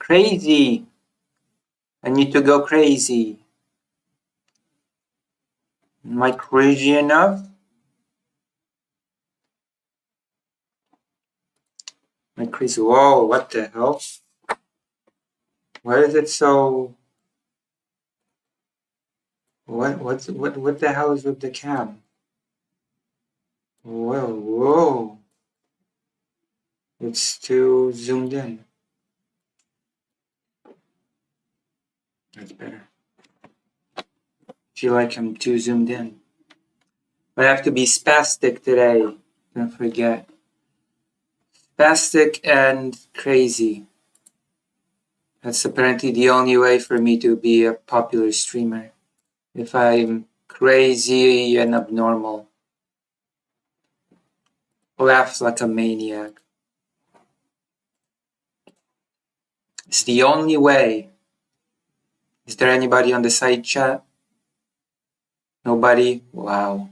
Crazy. I need to go crazy. Am I crazy enough? Am I crazy? Whoa, what the hell? Why is it so... What the hell is with the cam? Whoa. It's too zoomed in. That's better. I feel like I'm too zoomed in. I have to be spastic today. Don't forget. Spastic and crazy. That's apparently the only way for me to be a popular streamer. If I'm crazy and abnormal. Laughs like a maniac. It's the only way. Is there anybody on the side chat? Nobody? Wow.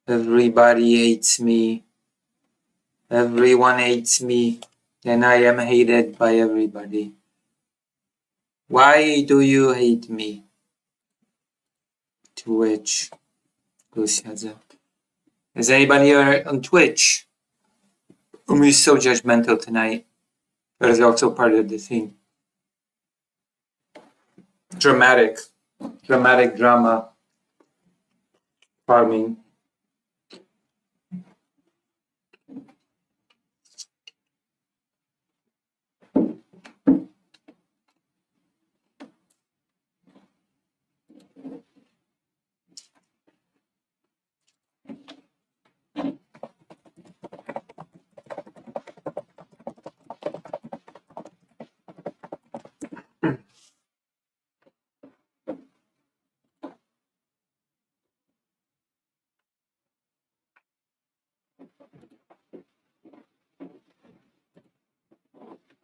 Everybody hates me. Everyone hates me. And I am hated by everybody. Why do you hate me? Twitch. Is anybody on Twitch? Umi is so judgmental tonight. That is also part of the thing. Dramatic drama farming.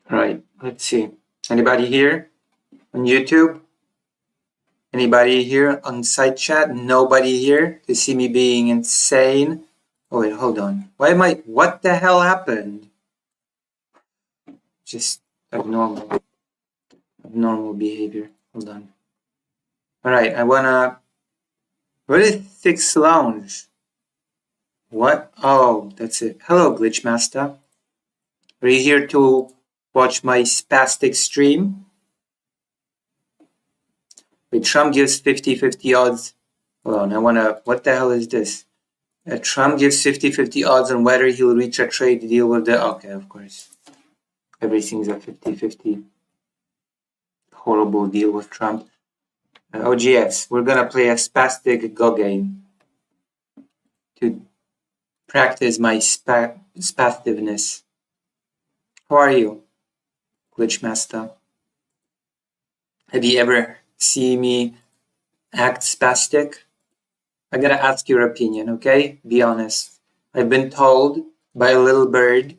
Right, let's see. Anybody here on YouTube? Anybody here on side chat? Nobody here to see me being insane? Oh wait, hold on. What the hell happened? Just abnormal behavior. Hold on. Alright, what is Six Lounge? What? Oh, that's it. Hello, Glitchmaster. Are you here to watch my spastic stream? Wait, Trump gives 50-50 odds. Hold on, what the hell is this? Trump gives 50-50 odds on whether he'll reach a trade deal with the... Okay, of course. Everything's a 50-50. Horrible deal with Trump. OGS, we're gonna play a spastic go game to practice my spastiveness. How are you, Glitchmaster? Have you ever seen me act spastic? I gotta ask your opinion, okay? Be honest. I've been told by a little bird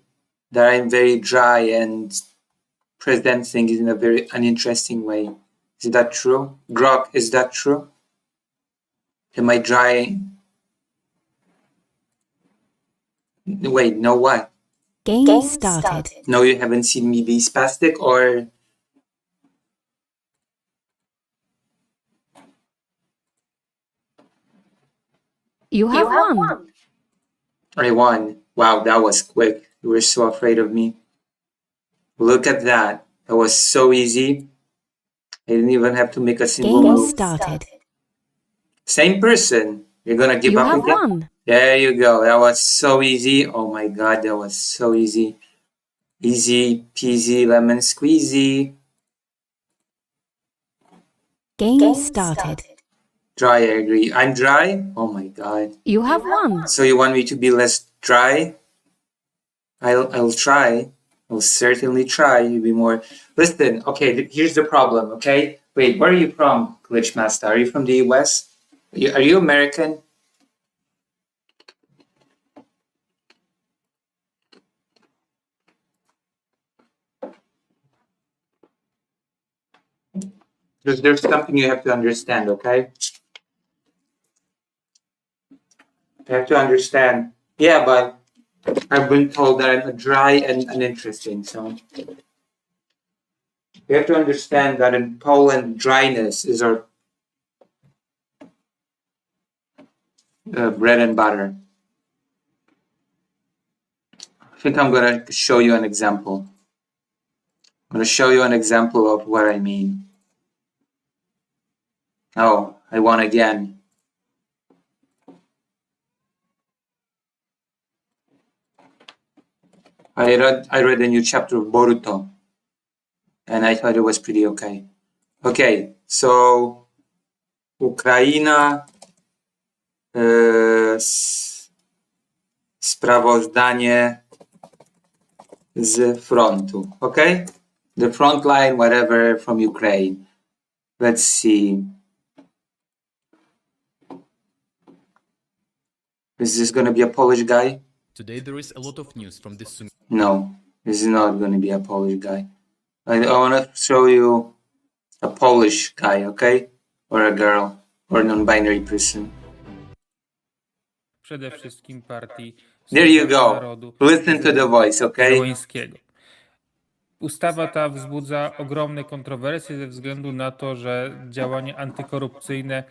that I'm very dry and present things in a very uninteresting way. Is that true? Grok, is that true? Am I dry? Wait, no what? Game started. No, you haven't seen me be spastic, or... You have won. I won. Wow, that was quick. You were so afraid of me. Look at that. That was so easy. I didn't even have to make a single Game move. started. Same person. You're gonna give You up have again? won. There you go. That was so easy. Oh my god, that was so easy. Easy peasy lemon squeezy. Game started. Dry, I agree. I'm dry? Oh my god. You have won. So you want me to be less dry? I'll try. I'll certainly try. You'll be more... Listen, okay, here's the problem, okay? Wait, where are you from, Glitchmaster? Are you from the US? Are you American? There's something you have to understand, okay? You have to understand. Yeah, but I've been told that I'm dry and uninteresting, so... You have to understand that in Poland, dryness is our bread and butter. I think I'm going to show you an example. I'm going to show you an example of what I mean. Oh, I won again. I read a new chapter of Boruto, and I thought it was pretty okay. Okay, so Ukraina, sprawozdanie z frontu, okay? The front line, whatever, from Ukraine. Let's see. Is this going to be a Polish guy? Today there is a lot of news from this. No, this is not going to be a Polish guy. I want to show you a Polish guy, okay? Or a girl, or a non-binary person. Przede wszystkim partii There you Sługa go. Narodu Listen to the voice, okay? Zełańskiego. Ustawa ta wzbudza ogromne kontrowersje ze względu na to, że działania antykorupcyjne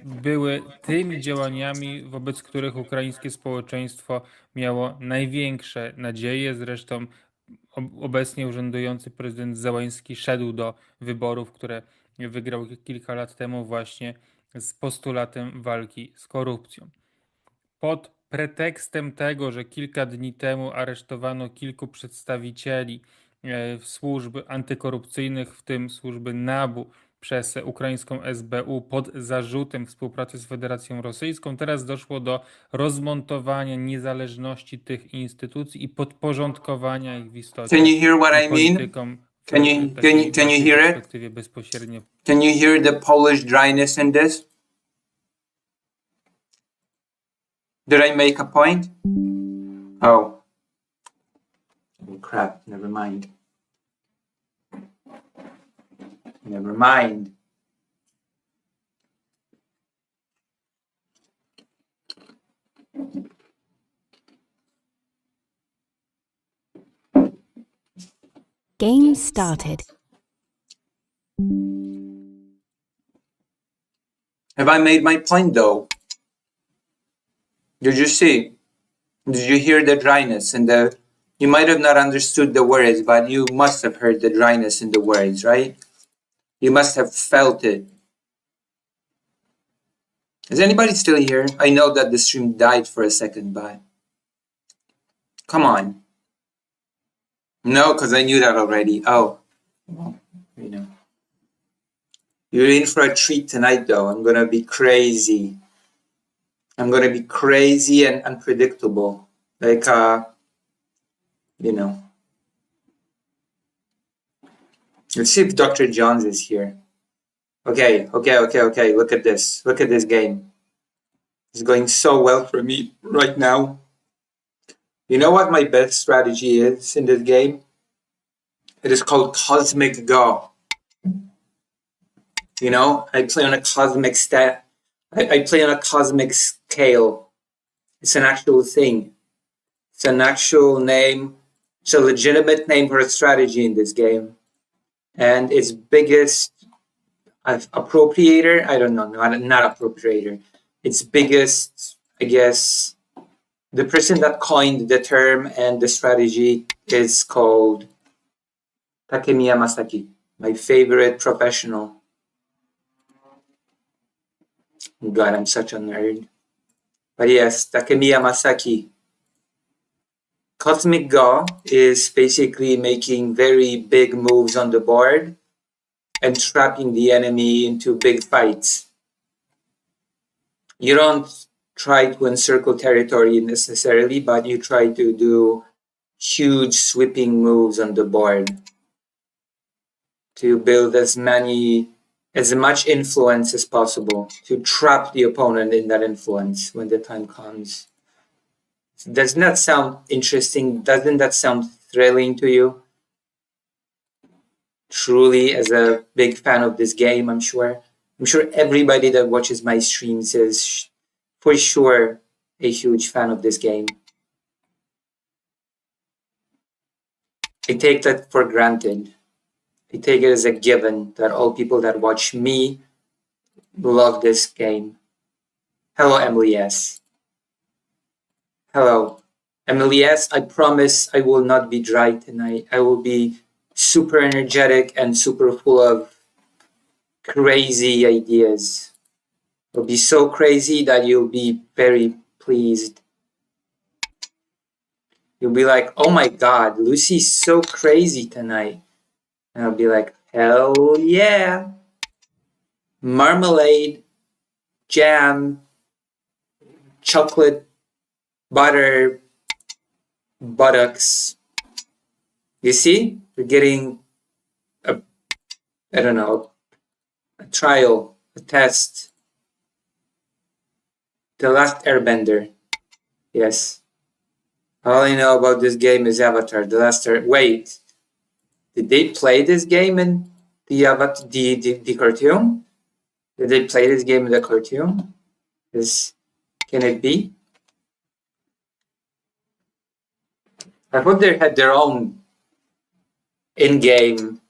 były tymi działaniami, wobec których ukraińskie społeczeństwo miało największe nadzieje. Zresztą obecnie urzędujący prezydent Zełański szedł do wyborów, które wygrał kilka lat temu właśnie z postulatem walki z korupcją. Pod pretekstem tego, że kilka dni temu aresztowano kilku przedstawicieli służb antykorupcyjnych, w tym służby NABU, przez ukraińską SBU pod zarzutem współpracy z Federacją Rosyjską, teraz doszło do rozmontowania niezależności tych instytucji i podporządkowania ich w istocie Can you hear what I mean? politykom w Can you takiej hear it? perspektywie bezpośrednio. Can you hear the Polish dryness in this? Did I make a point? Oh. Oh crap, never mind. Never mind. Game started. Have I made my point though? Did you see? Did you hear the dryness in the... You might have not understood the words, but you must have heard the dryness in the words, right? You must have felt it. Is anybody still here? I know that the stream died for a second, but... Come on. No, because I knew that already. Oh. Well, you know. You're in for a treat tonight, though. I'm going to be crazy. I'm going to be crazy and unpredictable. Like, you know. Let's see if Dr. Johns is here. Okay. Look at this. Look at this game. It's going so well for me right now. You know what my best strategy is in this game? It is called Cosmic Go. You know, I play on a cosmic I play on a cosmic scale. It's an actual thing. It's an actual name. It's a legitimate name for a strategy in this game. And its biggest appropriator, I don't know, not appropriator. Its biggest, I guess, the person that coined the term and the strategy is called Takemiya Masaki, my favorite professional. God, I'm such a nerd. But yes, Takemiya Masaki. Cosmic Go is basically making very big moves on the board and trapping the enemy into big fights. You don't try to encircle territory necessarily, but you try to do huge sweeping moves on the board to build as much influence as possible, to trap the opponent in that influence when the time comes. Doesn't that sound interesting? Doesn't that sound thrilling to you? Truly, as a big fan of this game, I'm sure everybody that watches my streams is for sure a huge fan of this game. I take that for granted. I take it as a given that all people that watch me love this game. Hello, Emily S. Hello. Emily S., I promise I will not be dry tonight. I will be super energetic and super full of crazy ideas. It'll be so crazy that you'll be very pleased. You'll be like, oh my God, Lucy's so crazy tonight. And I'll be like, hell yeah. Marmalade, jam, chocolate, butter, buttocks. You see? You're getting a, I don't know, a trial, a test. The Last Airbender. Yes. All I know about this game is Avatar. Wait. Did they play this game in the cartoon? Did they play this game in the cartoon? Can it be? I thought they had their own in-game.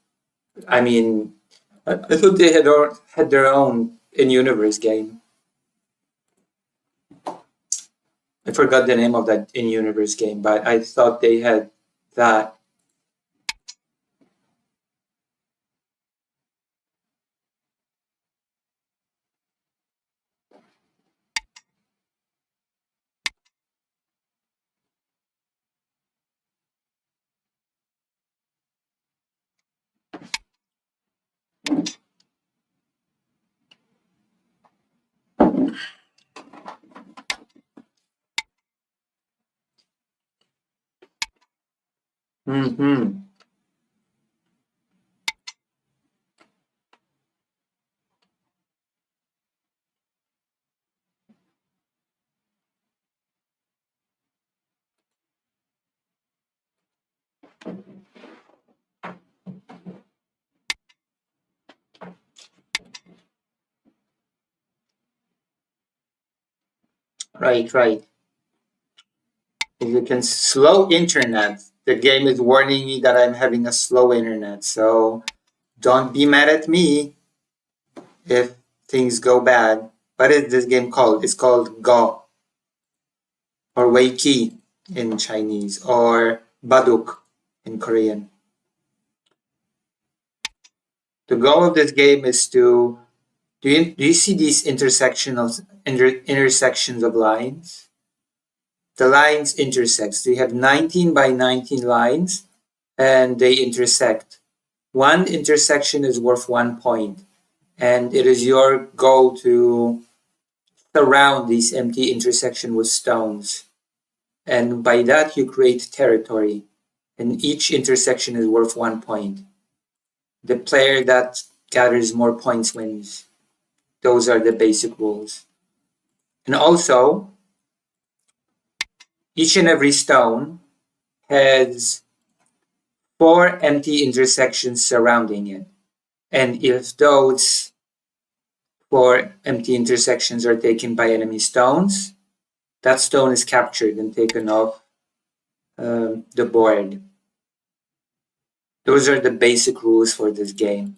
I mean, I thought they had their own in-universe game. I forgot the name of that in-universe game, but I thought they had that. Mm-hmm. Right. If you can slow internet, the game is warning me that I'm having a slow internet. So don't be mad at me if things go bad. What is this game called? It's called Go or Weiki in Chinese or Baduk in Korean. The goal of this game is to do you see these intersections of lines? The lines intersect. So you have 19 by 19 lines and they intersect. One intersection is worth 1 point, and it is your goal to surround these empty intersection with stones. And by that you create territory, and each intersection is worth 1 point. The player that gathers more points wins. Those are the basic rules. And also, each and every stone has 4 empty intersections surrounding it. And if those 4 empty intersections are taken by enemy stones, that stone is captured and taken off the board. Those are the basic rules for this game.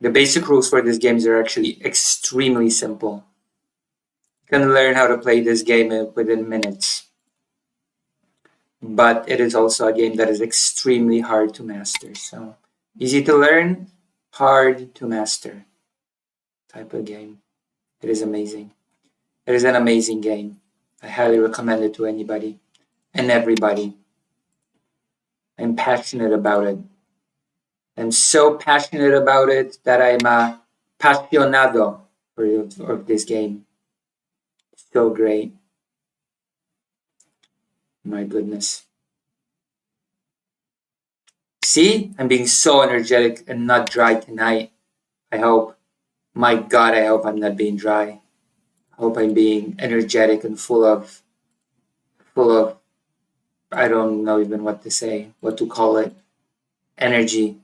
The basic rules for this game are actually extremely simple. You can learn how to play this game within minutes. But it is also a game that is extremely hard to master. So easy to learn, hard to master type of game. It is amazing. It is an amazing game. I highly recommend it to anybody and everybody. I'm passionate about it. I'm so passionate about it that I'm a passionado for this game. So great. My goodness. See, I'm being so energetic and not dry tonight. I hope. My God, I hope I'm not being dry. I hope I'm being energetic and full of, I don't know even what to say, what to call it, energy.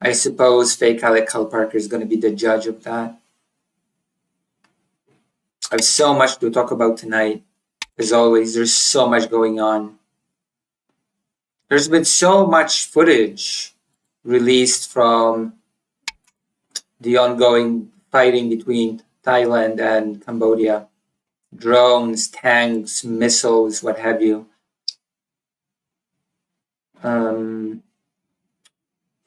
I suppose fake Alec Cal Parker is going to be the judge of that. I have so much to talk about tonight. As always, there's so much going on. There's been so much footage released from the ongoing fighting between Thailand and Cambodia. Drones, tanks, missiles, what have you.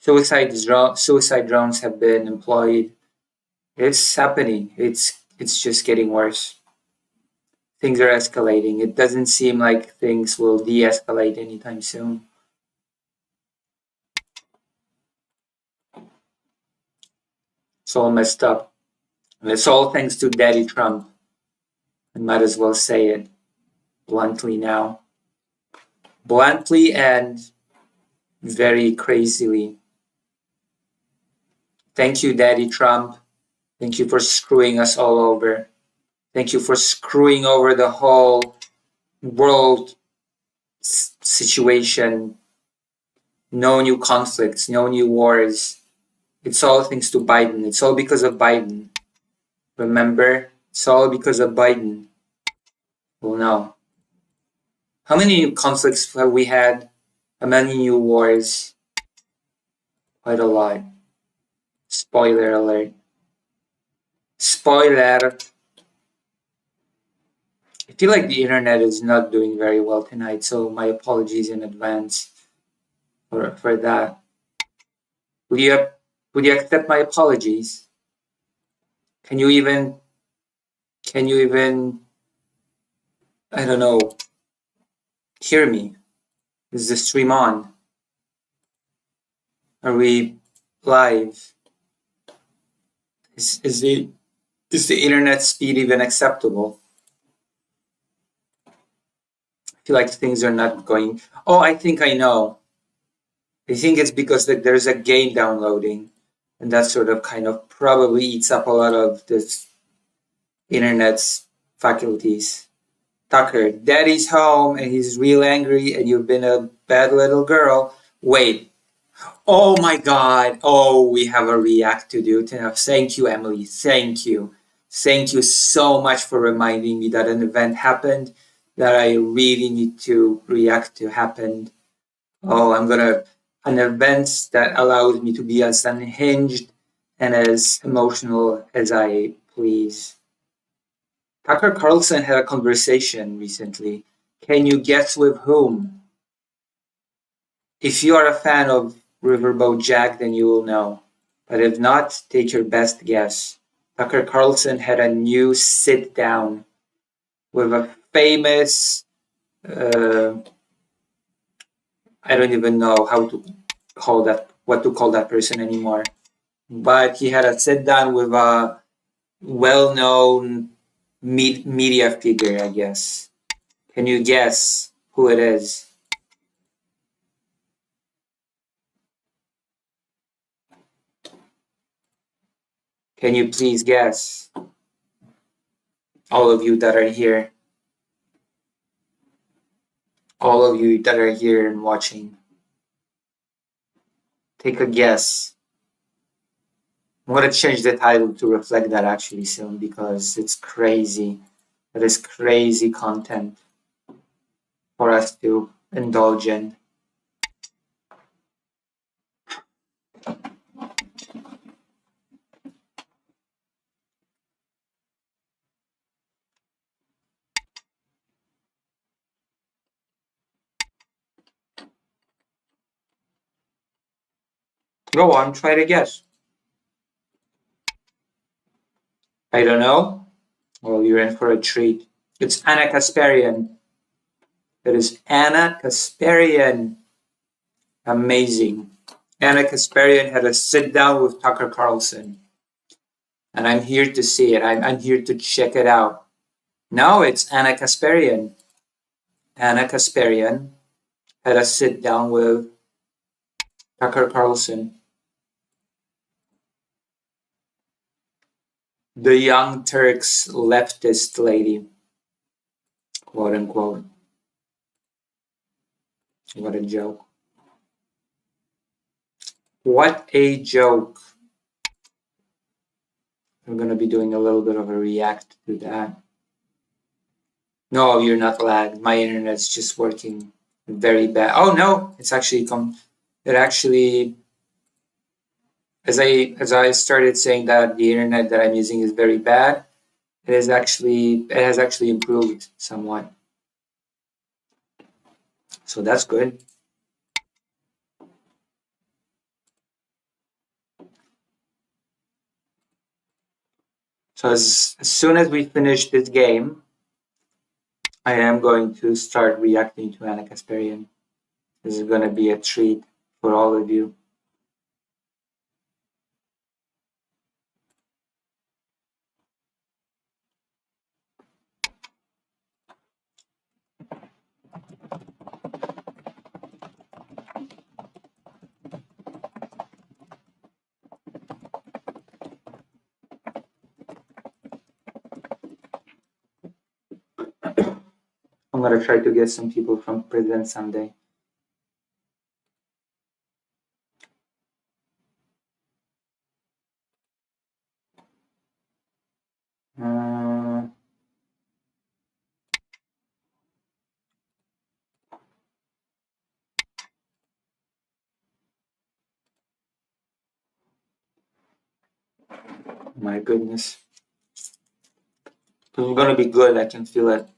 Suicide drones have been employed. It's happening. It's just getting worse. Things are escalating. It doesn't seem like things will de-escalate anytime soon. It's all messed up. And it's all thanks to Daddy Trump. I might as well say it bluntly now. Bluntly and very crazily. Thank you, Daddy Trump. Thank you for screwing us all over. Thank you for screwing over the whole world situation. No new conflicts, no new wars. It's all thanks to Biden. It's all because of Biden. Remember? It's all because of Biden. Well, no. How many new conflicts have we had? How many new wars? Quite a lot. Spoiler alert. Spoiler. I feel like the internet is not doing very well tonight, so my apologies in advance for that. Would you accept my apologies? Can you even I don't know, hear me? Is the stream on? Are we live? Is the internet speed even acceptable? I feel like things are not going. Oh, I think I know. I think it's because there's a game downloading, and that sort of kind of probably eats up a lot of this internet's faculties. Tucker, Daddy's home and he's real angry and you've been a bad little girl. Wait. Oh my God. Oh, we have a react to do. Thank you, Emily. Thank you. Thank you so much for reminding me that an event happened that I really need to react to happened. Oh, an event that allows me to be as unhinged and as emotional as I please. Tucker Carlson had a conversation recently. Can you guess with whom? If you are a fan of Riverboat Jack, then you will know. But if not, take your best guess. Tucker Carlson had a new sit down with a famous, I don't even know what to call that person anymore. But he had a sit down with a well-known media figure, I guess. Can you guess who it is? Can you please guess? All of you that are here. All of you that are here and watching. Take a guess. I'm going to change the title to reflect that actually soon because it's crazy. It is crazy content for us to indulge in. Go on, try to guess. I don't know. Well, you're in for a treat. It's Anna Kasparian. It is Anna Kasparian. Amazing. Anna Kasparian had a sit down with Tucker Carlson. And I'm here to see it. I'm here to check it out. No, it's Anna Kasparian. Anna Kasparian had a sit down with Tucker Carlson. The Young Turks leftist lady, quote unquote. What a joke. What a joke. I'm going to be doing a little bit of a react to that. No, you're not lagged. My internet's just working very bad. Oh no, it's actually it actually, as I started saying that the internet that I'm using is very bad, it has actually improved somewhat. So that's good. So as soon as we finish this game, I am going to start reacting to Anna Kasparian. This is going to be a treat for all of you. I'm going to try to get some people from prison someday. My goodness. This is going to be good. I can feel it.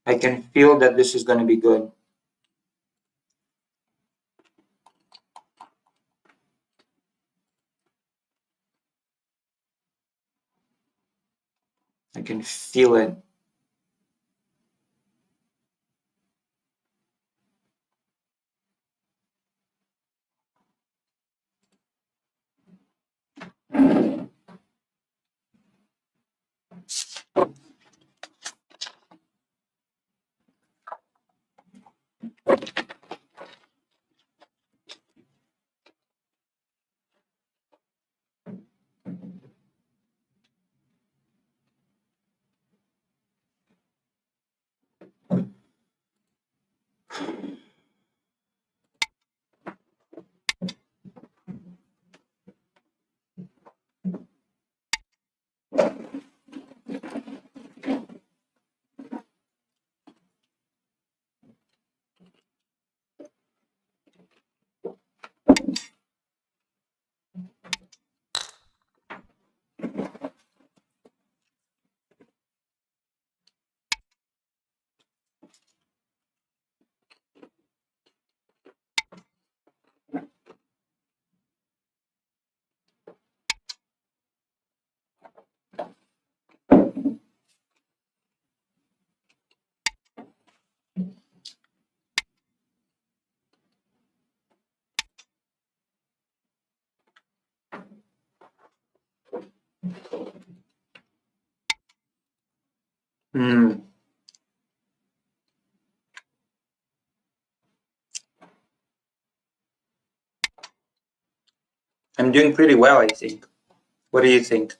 I can feel that this is going to be good. I can feel it. Mm. I'm doing pretty well, I think. What do you think?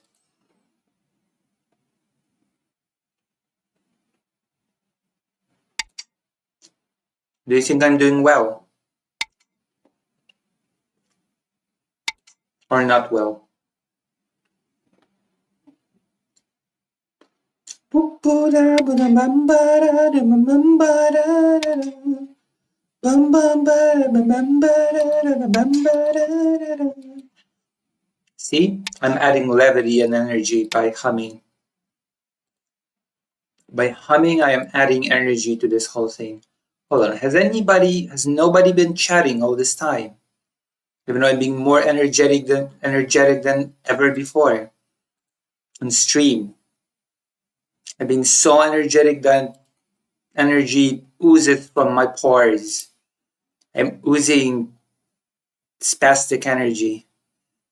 Do you think I'm doing well? Or not well? See, I'm adding levity and energy by humming. By humming, I am adding energy to this whole thing. Hold on, has nobody been chatting all this time? Even though I'm being more energetic than ever before on stream. I'm being so energetic that energy oozes from my pores. I'm oozing spastic energy.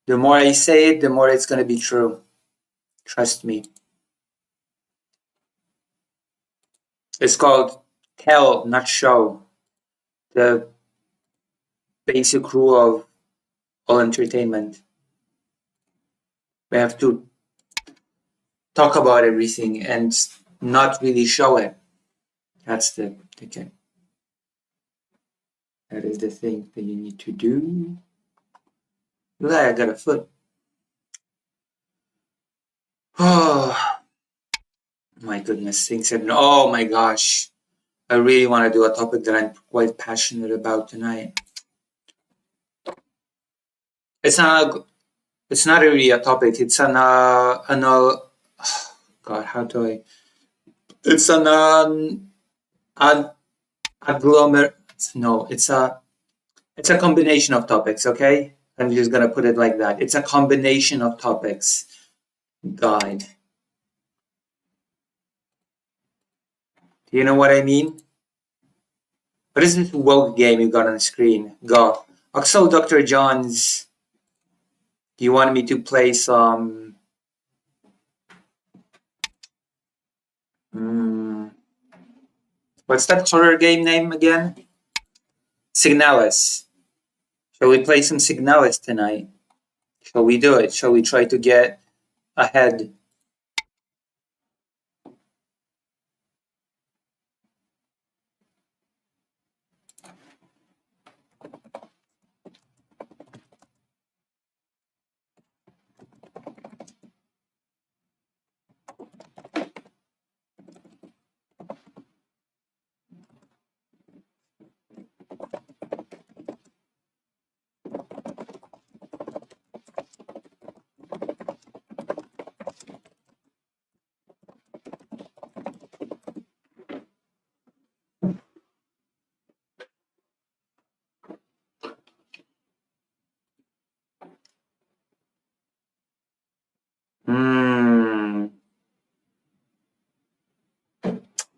The more I say it, the more it's going to be true. Trust me. It's called tell, not show. The basic rule of all entertainment. We have to talk about everything and not really show it. That's the thing. That is the thing that you need to do. Look, I got a foot. Oh my goodness, things have. Oh my gosh, I really want to do a topic that I'm quite passionate about tonight. It's not really a topic. It's God, how do I? It's an agglomer. No, it's a combination of topics. Okay, I'm just gonna put it like that. It's a combination of topics. Guide. Do you know what I mean? What is this woke game you got on the screen? Go. Axel, Dr. John's. Do you want me to play some? What's that horror game name again? Signalis. Shall we play some Signalis tonight? Shall we do it? Shall we try to get ahead?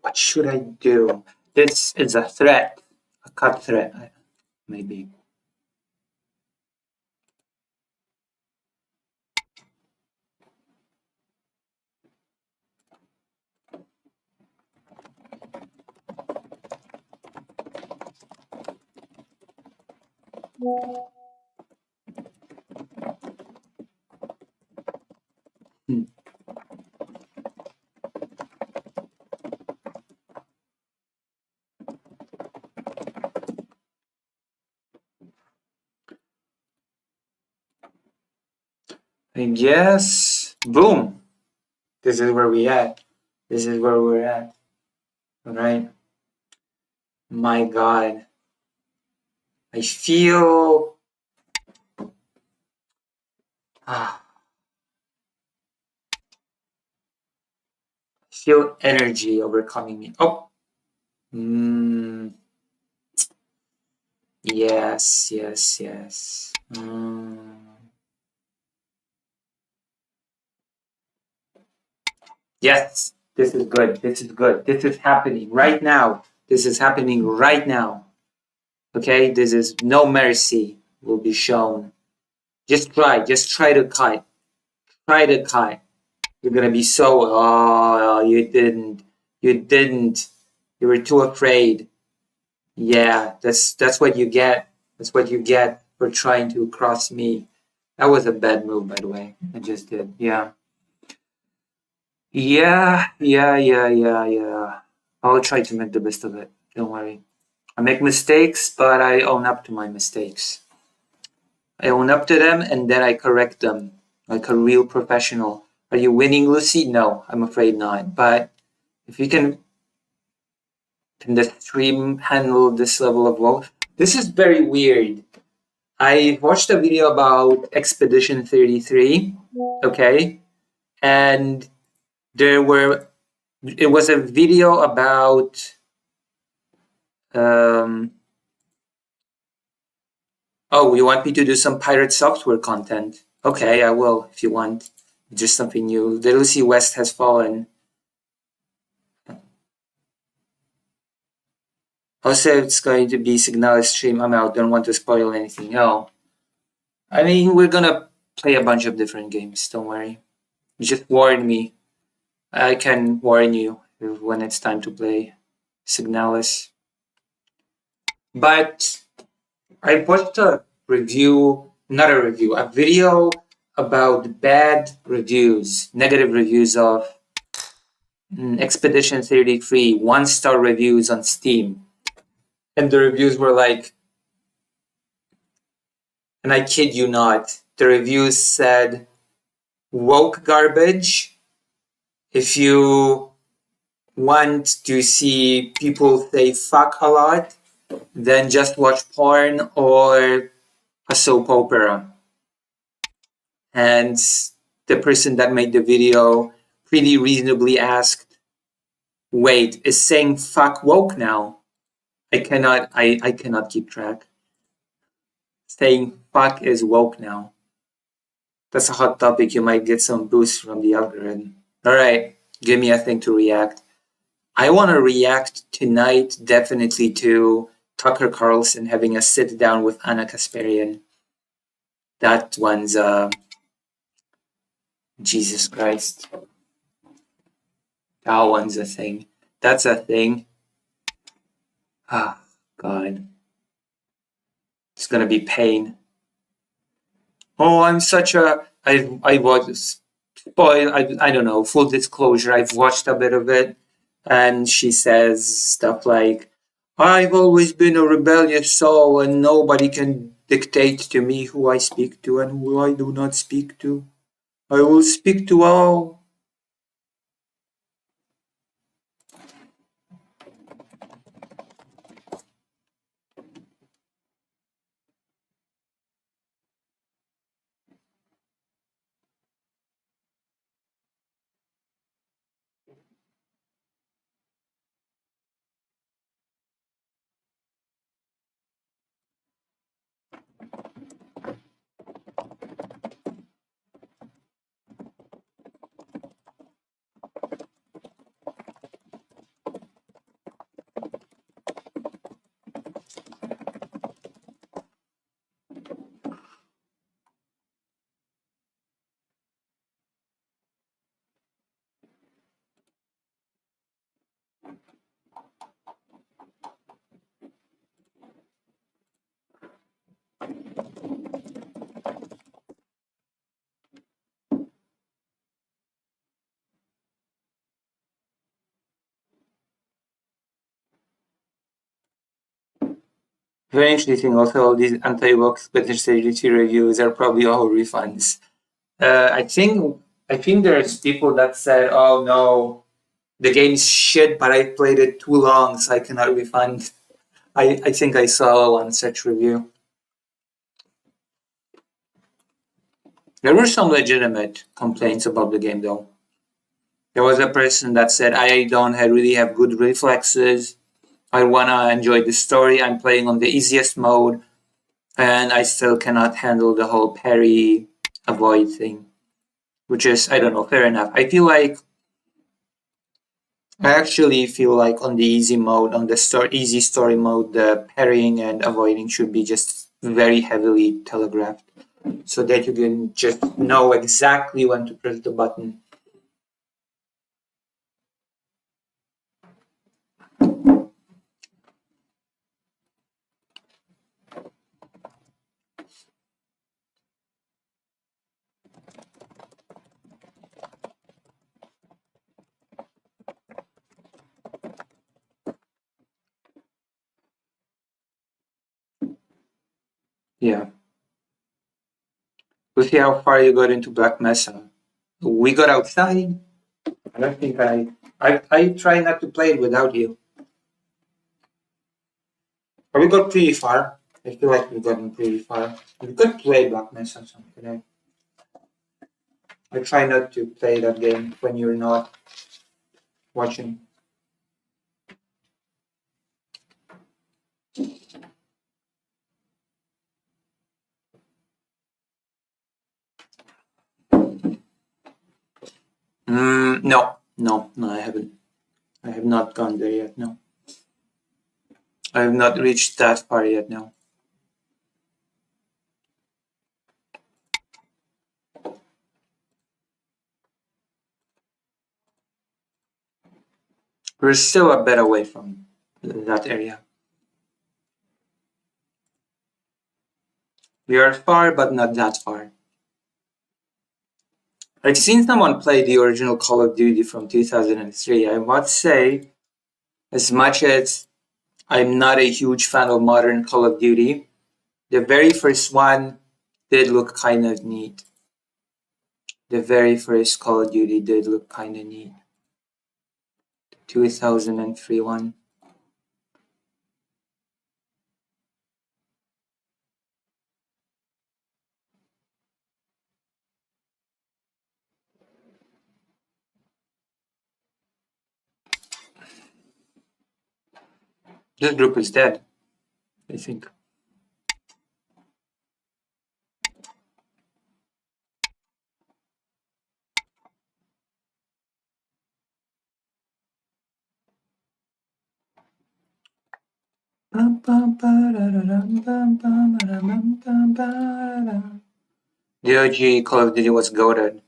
What should I do? This is a threat. A cut threat, maybe. I guess. Boom. This is where we at. This is where we're at. All right. My God. I feel. Feel energy overcoming me. Oh. Yes. Yes. This is good. This is good. This is happening right now. This is happening right now. Okay? This is no mercy will be shown. Just try to cut. Try to cut. You're gonna be so, oh, you didn't. You were too afraid. Yeah, that's what you get. That's what you get for trying to cross me. That was a bad move, by the way. I just did. Yeah. I'll try to make the best of it. Don't worry. I make mistakes, but I own up to my mistakes. I own up to them and then I correct them like a real professional. Are you winning, Lucy? No, I'm afraid not. But if you can the stream handle this level of woe? This is very weird. I watched a video about Expedition 33, okay? And it was a video about oh, you want me to do some pirate software content? Okay, I will if you want. Just something new. The Lucy West has fallen. Also, it's going to be Signalis stream. I'm out. Don't want to spoil anything. No. I mean, we're gonna play a bunch of different games. Don't worry. Just warn me. I can warn you when it's time to play Signalis. But I watched a review, not a review, a video about bad reviews, negative reviews of Expedition 33, 1-star reviews on Steam. And the reviews were like, and I kid you not, the reviews said, woke garbage. If you want to see people say fuck a lot, then just watch porn or a soap opera. And the person that made the video pretty reasonably asked, wait, is saying fuck woke now? I cannot keep track. Saying fuck is woke now. That's a hot topic. You might get some boost from the algorithm. All right, give me a thing to react. I want to react tonight definitely to Tucker Carlson having a sit down with Anna Kasparian. That one's Jesus Christ. That one's a thing. That's a thing. Ah, God. It's gonna be pain. Oh, I'm such a I was spoiled. I don't know. Full disclosure, I've watched a bit of it, and she says stuff like, "I've always been a rebellious soul, and nobody can dictate to me who I speak to and who I do not speak to. I will speak to all." Very interesting. Also, all these anti-woke spirituality reviews are probably all refunds. I think there's people that said, "Oh no, the game's shit, but I played it too long, so I cannot refund." I think I saw one such review. There were some legitimate complaints about the game, though. There was a person that said, "I don't really have good reflexes. I wanna enjoy the story. I'm playing on the easiest mode, and I still cannot handle the whole parry avoid thing." Which is, I don't know, fair enough. I actually feel like on the easy mode, on the easy story mode, the parrying and avoiding should be just very heavily telegraphed so that you can just know exactly when to press the button. Yeah. We'll see how far you got into Black Mesa. We got outside. I don't think I try not to play it without you. But we got pretty far. I feel like we've gotten pretty far. We could play Black Mesa some today. I try not to play that game when you're not watching. No, I haven't. I have not gone there yet, no. I have not reached that far yet, no. We're still a bit away from that area. We are far, but not that far. I've seen someone play the original Call of Duty from 2003. I must say, as much as I'm not a huge fan of modern Call of Duty, the very first one did look kind of neat. The very first Call of Duty did look kind of neat. 2003 one. This group is dead, I think. The OG Call of Duty was goated.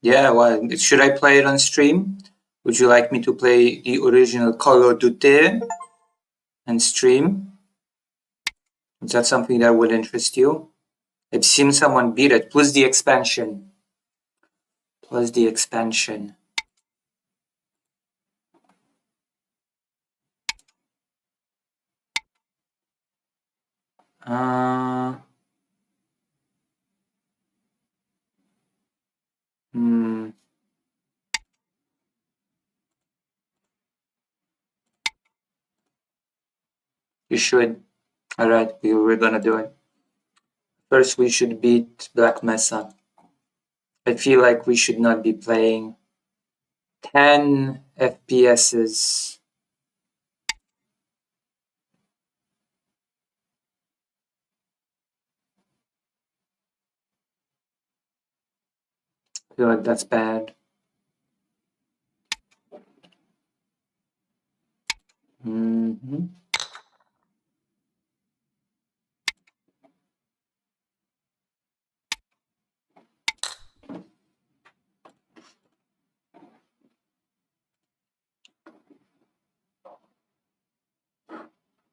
Yeah, well, should I play it on stream? Would you like me to play the original Call of Duty and stream? Is that something that would interest you? I've seen someone beat it, plus the expansion. Plus the expansion. You should. Alright, we're gonna do it. First, we should beat Black Mesa. I feel like we should not be playing 10 FPSs. I feel like that's bad.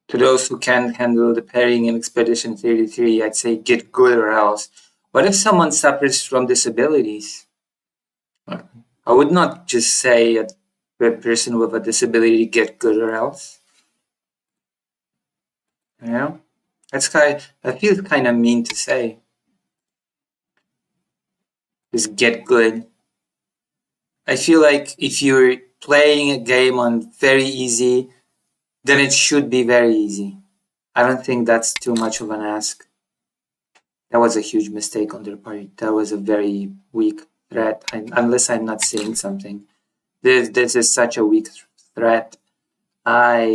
To those who can't handle the parrying in Expedition 33, I'd say get good or else. What if someone suffers from disabilities? I would not just say a person with a disability get good or else. You know? I feel kind of mean to say. Just get good. I feel like if you're playing a game on very easy, then it should be very easy. I don't think that's too much of an ask. That was a huge mistake on their part. That was a very weak threat, unless I'm not seeing something. This is such a weak threat. Not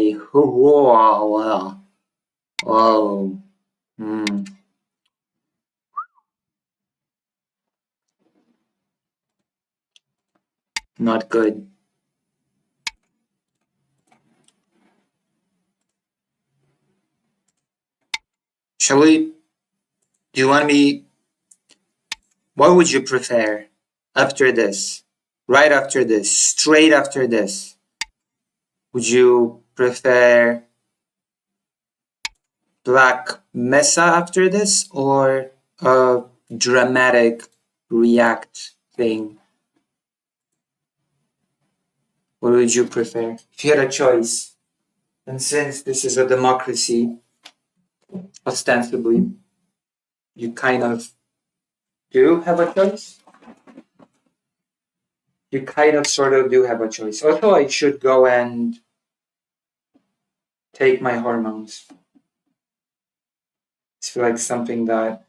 good. Shall we? Do you want me? What would you prefer after this? Right after this? Straight after this? Would you prefer Black Mesa after this or a dramatic React thing? What would you prefer? If you had a choice, and since this is a democracy, ostensibly, you kind of do have a choice. You kind of sort of do have a choice. Also, I should go and take my hormones. It's like something that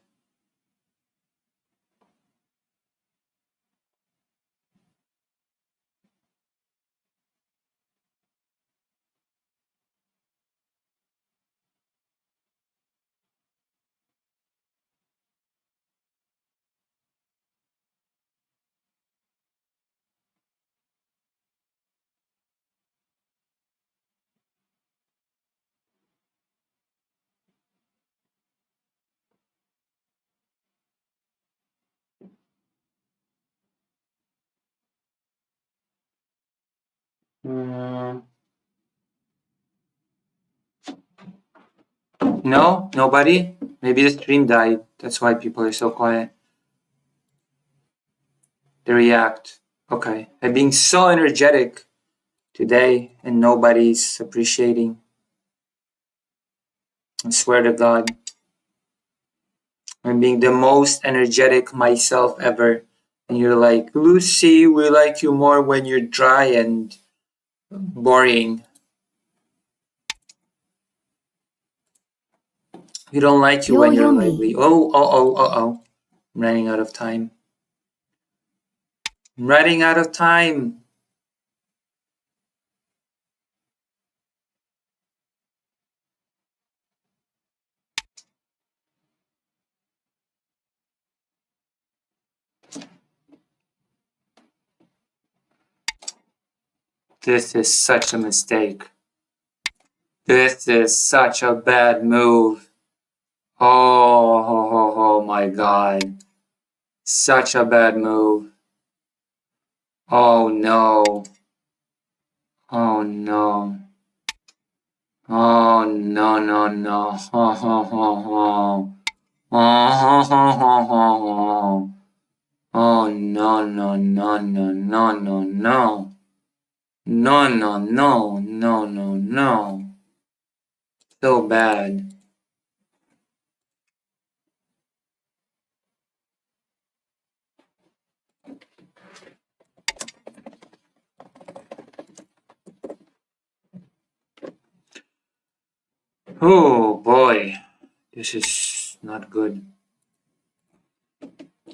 no, nobody. Maybe the stream died. That's why people are so quiet. They react. Okay. I'm being so energetic today and nobody's appreciating. I swear to God. I'm being the most energetic myself ever. And you're like, Lucy, we like you more when you're dry and boring. We don't like you when you're yummy. lively. Oh. I'm running out of time. I'm running out of time. This is such a mistake. This is such a bad move. Oh my god. Such a bad move. Oh no. Oh no. Oh no. Oh no. No. So bad. Oh boy. This is not good.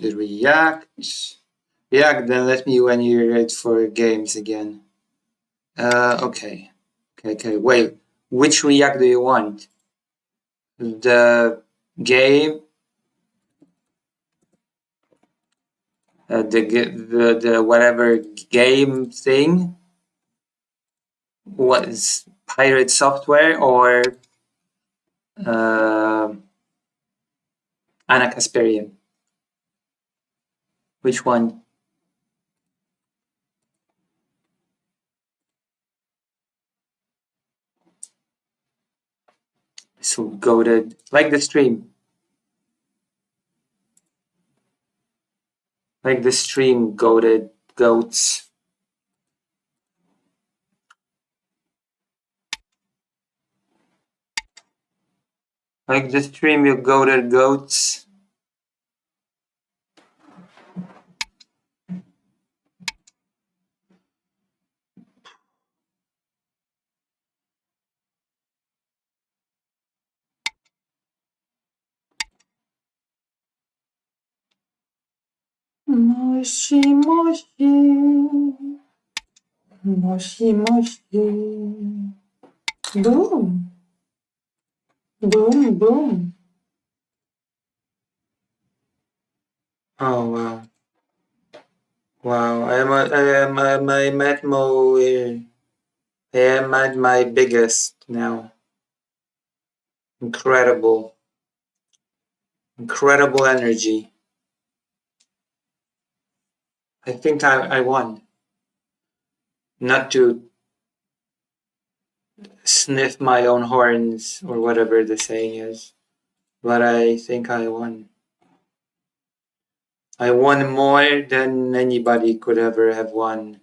The react. React, then let me when you're ready for games again. Okay. Wait. Which react do you want? The game, the whatever game thing, was pirate software or Anna Kasparian? Which one? So goated, like the stream. Like the stream, goated goats. Like the stream, you goated goats. Moshi moshi. Moshi moshi. Boom. Boom boom. Oh wow. Wow, I'm at I am at my biggest now. Incredible. Incredible energy. I think I won. Not to sniff my own horns or whatever the saying is, but I think I won. I won more than anybody could ever have won.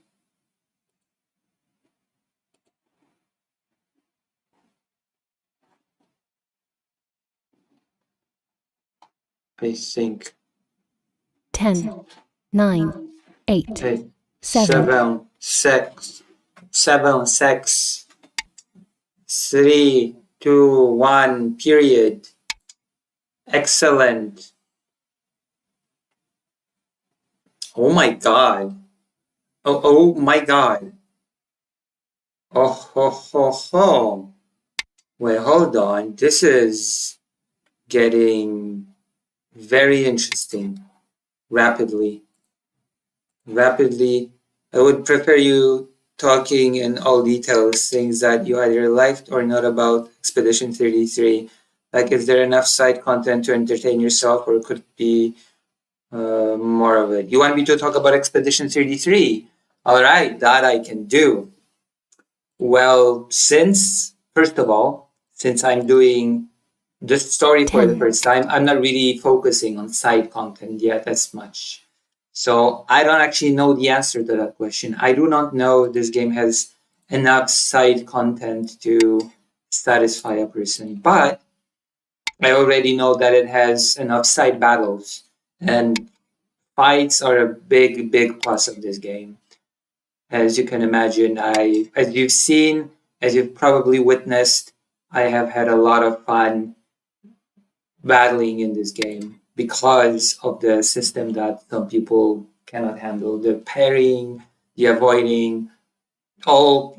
I think. 10, 9, 8, Okay. 7, 6, 3, 2, 1, period. Excellent. Oh my god. Oh my god. Oh. Wait, hold on. This is getting very interesting. Rapidly. I would prefer you talking in all details, things that you either liked or not about Expedition 33. Like, is there enough side content to entertain yourself, or could it be more of it? You want me to talk about Expedition 33? All right, that I can do. Well, first of all, since I'm doing this story for the 10. first time, I'm not really focusing on side content yet as much. So I don't actually know the answer to that question. I do not know if this game has enough side content to satisfy a person, but I already know that it has enough side battles, and fights are a big plus of this game. As you can imagine, as you've seen, as you've probably witnessed, I have had a lot of fun battling in this game because of the system that some people cannot handle. The parrying, the avoiding, all,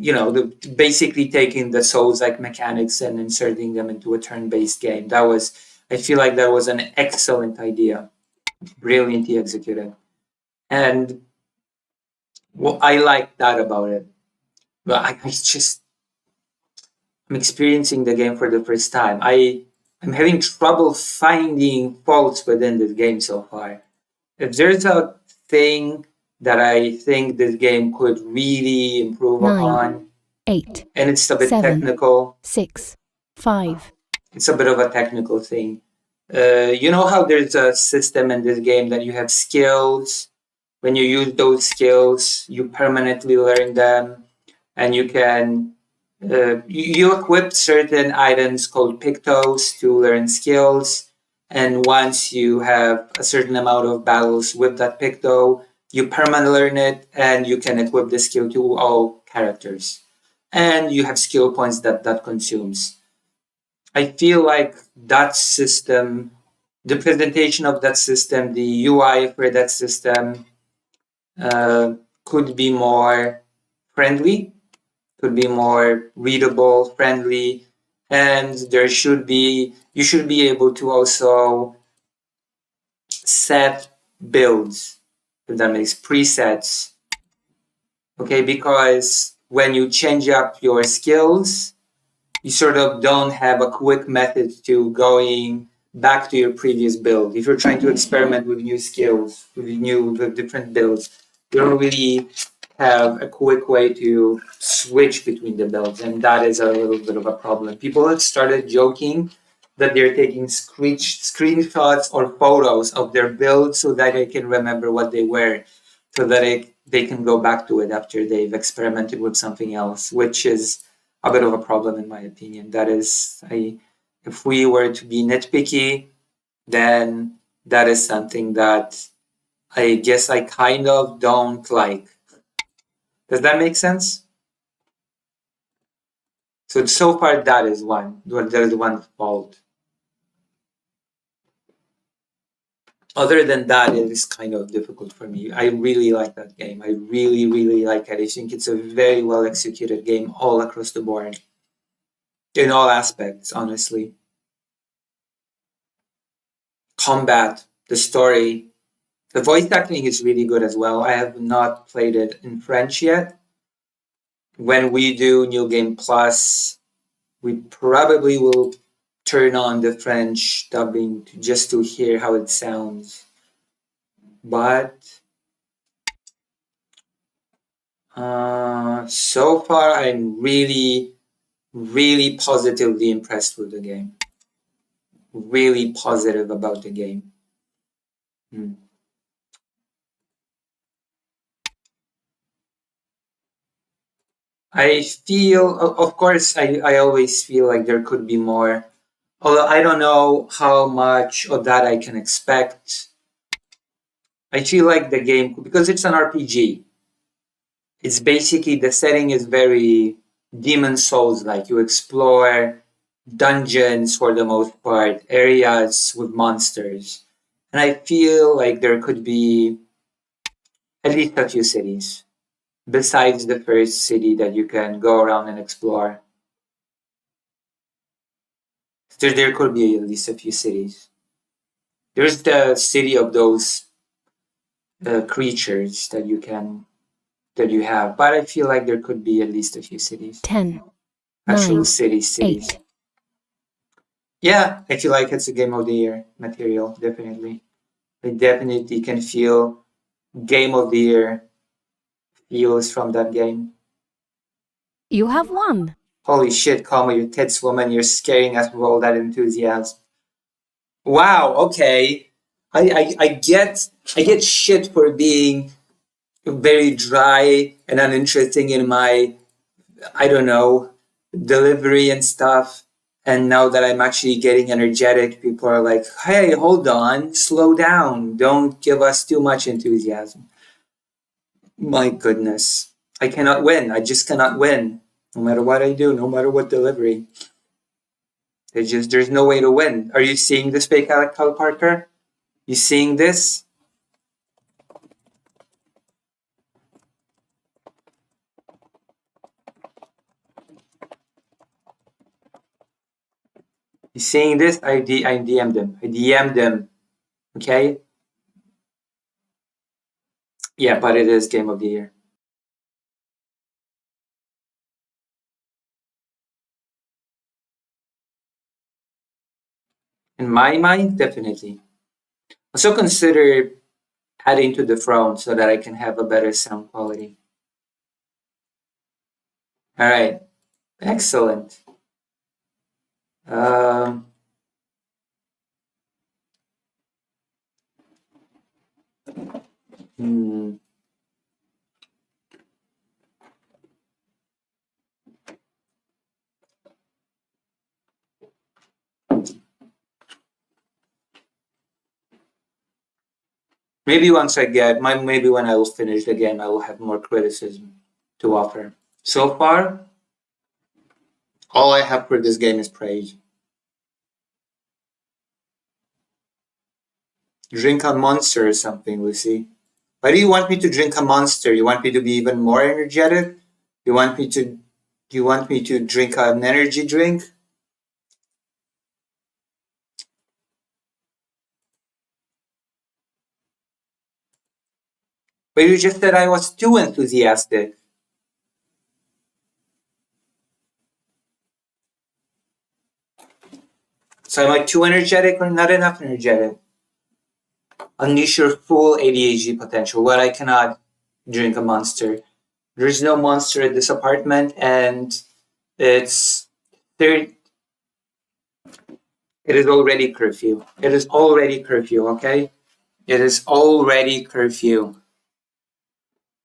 basically taking the Souls-like mechanics and inserting them into a turn-based game. I feel like that was an excellent idea, brilliantly executed. And I like that about it. But I'm experiencing the game for the first time. I'm having trouble finding faults within this game so far. If there's a thing that I think this game could really improve 9, upon, 8, and it's a bit 7, technical, 6, 5, it's a bit of a technical thing. You know how there's a system in this game that you have skills. When you use those skills, you permanently learn them, and you can you equip certain items called pictos to learn skills. And once you have a certain amount of battles with that picto, you permanently learn it, and you can equip the skill to all characters. And you have skill points that consumes. I feel like that system, the presentation of that system, the UI for that system could be more friendly, could be more readable, friendly, and you should be able to also set builds, if that makes presets. Okay, because when you change up your skills, you sort of don't have a quick method to going back to your previous build. If you're trying to experiment with new skills, with different builds, you don't really have a quick way to switch between the builds, and that is a little bit of a problem. People have started joking that they're taking screenshots or photos of their builds so that they can remember what they were, so that they can go back to it after they've experimented with something else, which is a bit of a problem in my opinion. That is, if we were to be nitpicky, then that is something that I guess I kind of don't like. Does that make sense? So far that is one fault. Other than that, it is kind of difficult for me. I really like that game. I really, really like it. I think it's a very well executed game all across the board. In all aspects, honestly. Combat, the story, the voice acting is really good as well. I have not played it in French yet. When we do New Game Plus, we probably will turn on the French dubbing just to hear how it sounds. But so far, I'm really, really positively impressed with the game. Really positive about the game. I feel, of course, I always feel like there could be more. Although I don't know how much of that I can expect. I feel like the game, because it's an RPG, it's basically, the setting is very Demon Souls like. You explore dungeons for the most part, areas with monsters. And I feel like there could be at least a few cities besides the first city that you can go around and explore. There could be at least a few cities. There's the city of those creatures that you have, but I feel like there could be at least a few cities. 10, Actual 9, cities. 8. Yeah, I feel like it's a Game of the Year material, definitely. I definitely can feel Game of the Year feels from that game. You have won. Holy shit, Kama, you tits woman, you're scaring us with all that enthusiasm. Wow, okay. I get shit for being very dry and uninteresting in my, I don't know, delivery and stuff. And now that I'm actually getting energetic, people are like, hey, hold on, slow down. Don't give us too much enthusiasm. My goodness. I cannot win. I just cannot win. No matter what I do, no matter what delivery. There's no way to win. Are you seeing this, fake Alec Kyle Parker? You seeing this? You seeing this? I DM'd him. I DM'd him. Okay? Yeah, but it is game of the year. In my mind, definitely. Also consider adding to the throne so that I can have a better sound quality. All right. Excellent. Hmm. Maybe once I get maybe when I will finish the game, I will have more criticism to offer. So far, all I have for this game is praise. Drink a monster or something, Lucy. Why do you want me to drink a monster? You want me to be even more energetic? You want me to drink an energy drink? But you just said I was too enthusiastic. So am I too energetic or not enough energetic? Unleash your full ADHD potential. Well, I cannot drink a monster. There's no monster at this apartment, and it's there. It is already curfew. It is already curfew. Okay, it is already curfew.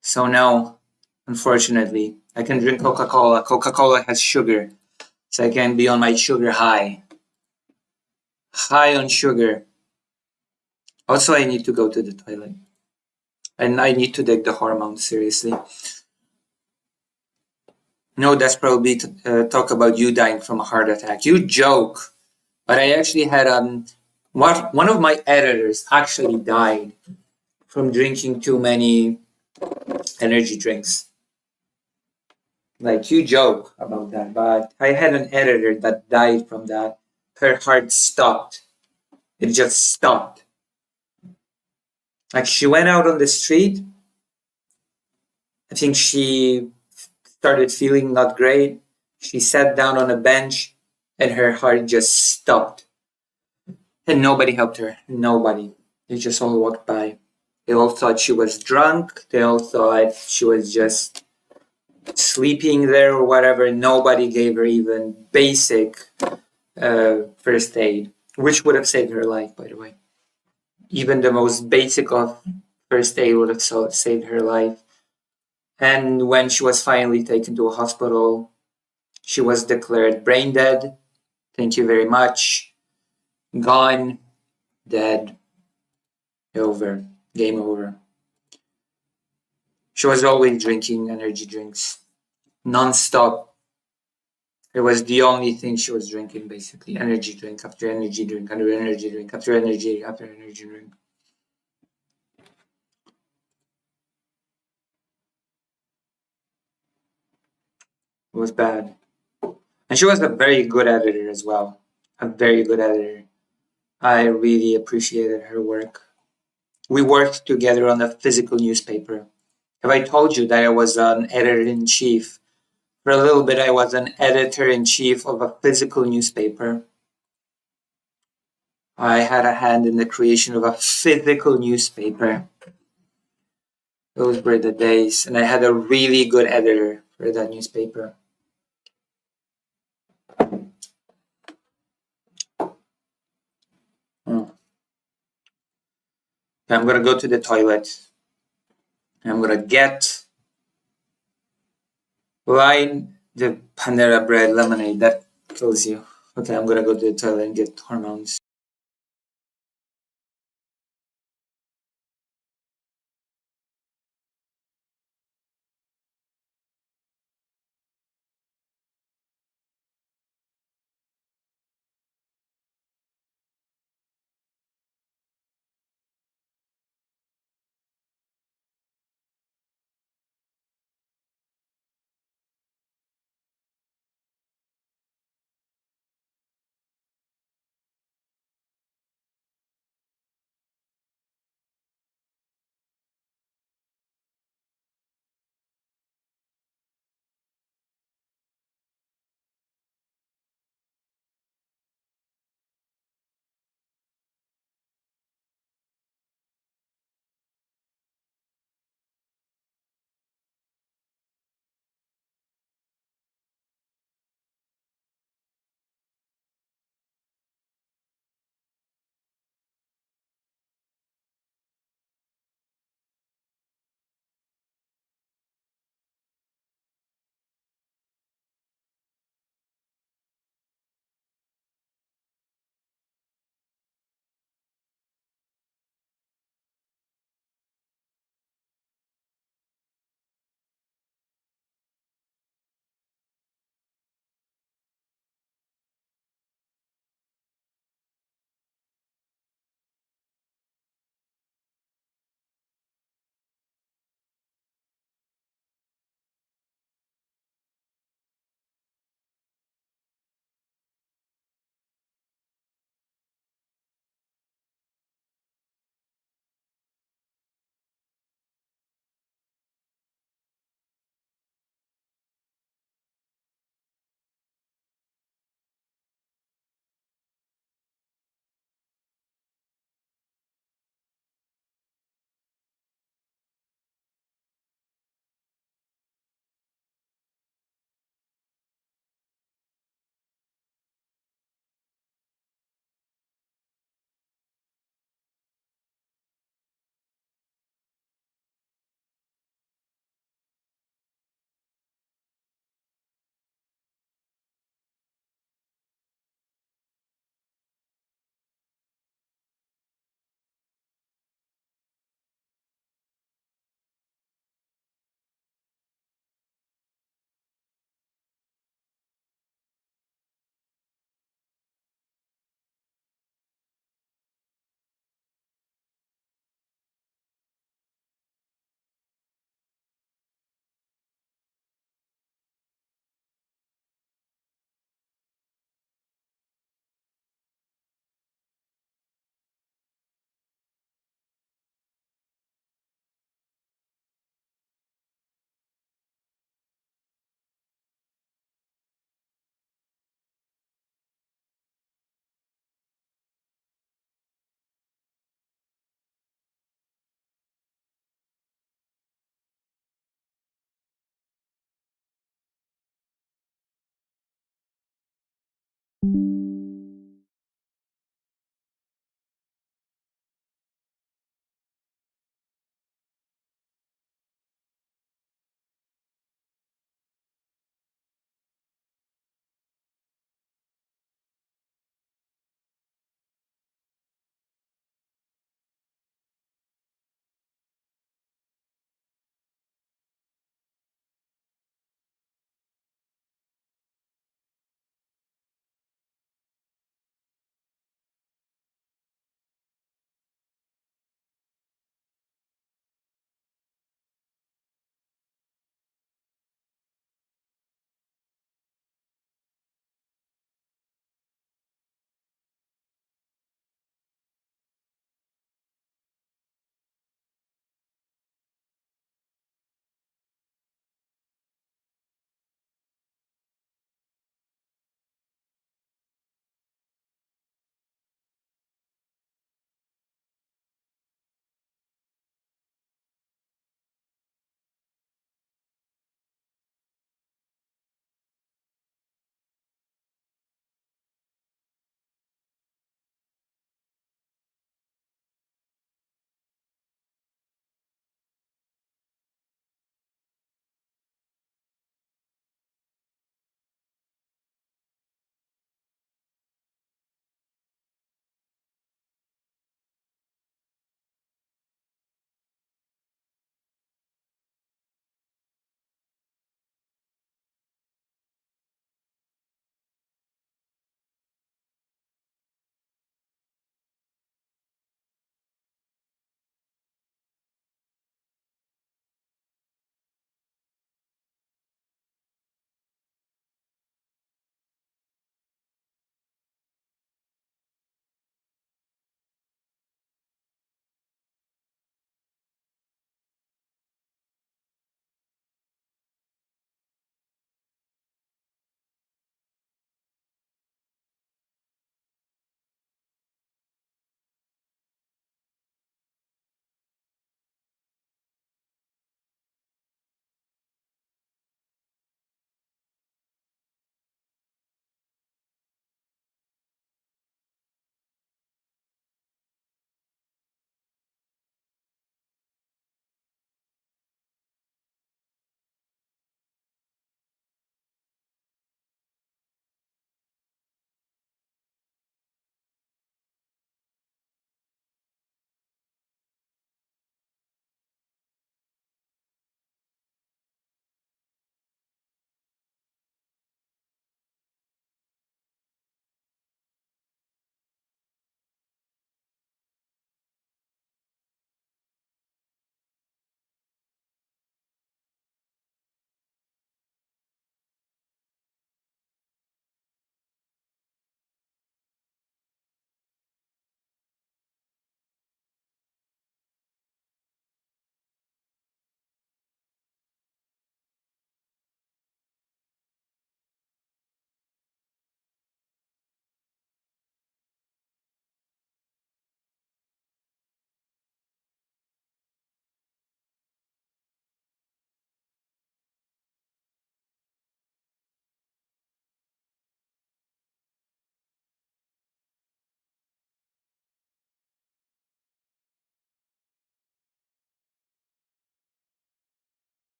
So no, unfortunately, I can drink Coca-Cola. Coca-Cola has sugar, so I can be on my sugar high. High on sugar. Also, I need to go to the toilet. And I need to take the hormones seriously. No, that's probably talk about you dying from a heart attack. You joke, but I actually had one of my editors actually died from drinking too many energy drinks. Like you joke about that, but I had an editor that died from that. Her heart stopped. It just stopped. Like she went out on the street. I think she started feeling not great. She sat down on a bench and her heart just stopped. And nobody helped her. Nobody. They just all walked by. They all thought she was drunk. They all thought she was just sleeping there or whatever. Nobody gave her even basic first aid, which would have saved her life, by the way. Even the most basic of first aid would have saved her life. And when she was finally taken to a hospital, she was declared brain dead. Thank you very much. Gone. Dead. Over. Game over. She was always drinking energy drinks. Non-stop. It was the only thing she was drinking, basically. Energy drink after energy drink after energy drink after energy after energy drink. It was bad. And she was a very good editor as well. A very good editor. I really appreciated her work. We worked together on a physical newspaper. Have I told you that I was an editor-in-chief? For a little bit, I was an editor-in-chief of a physical newspaper. I had a hand in the creation of a physical newspaper. Those were the days. And I had a really good editor for that newspaper. I'm going to go to the toilet. I'm going to get the Panera bread lemonade. That kills you. Okay, I'm going to go to the toilet and get hormones.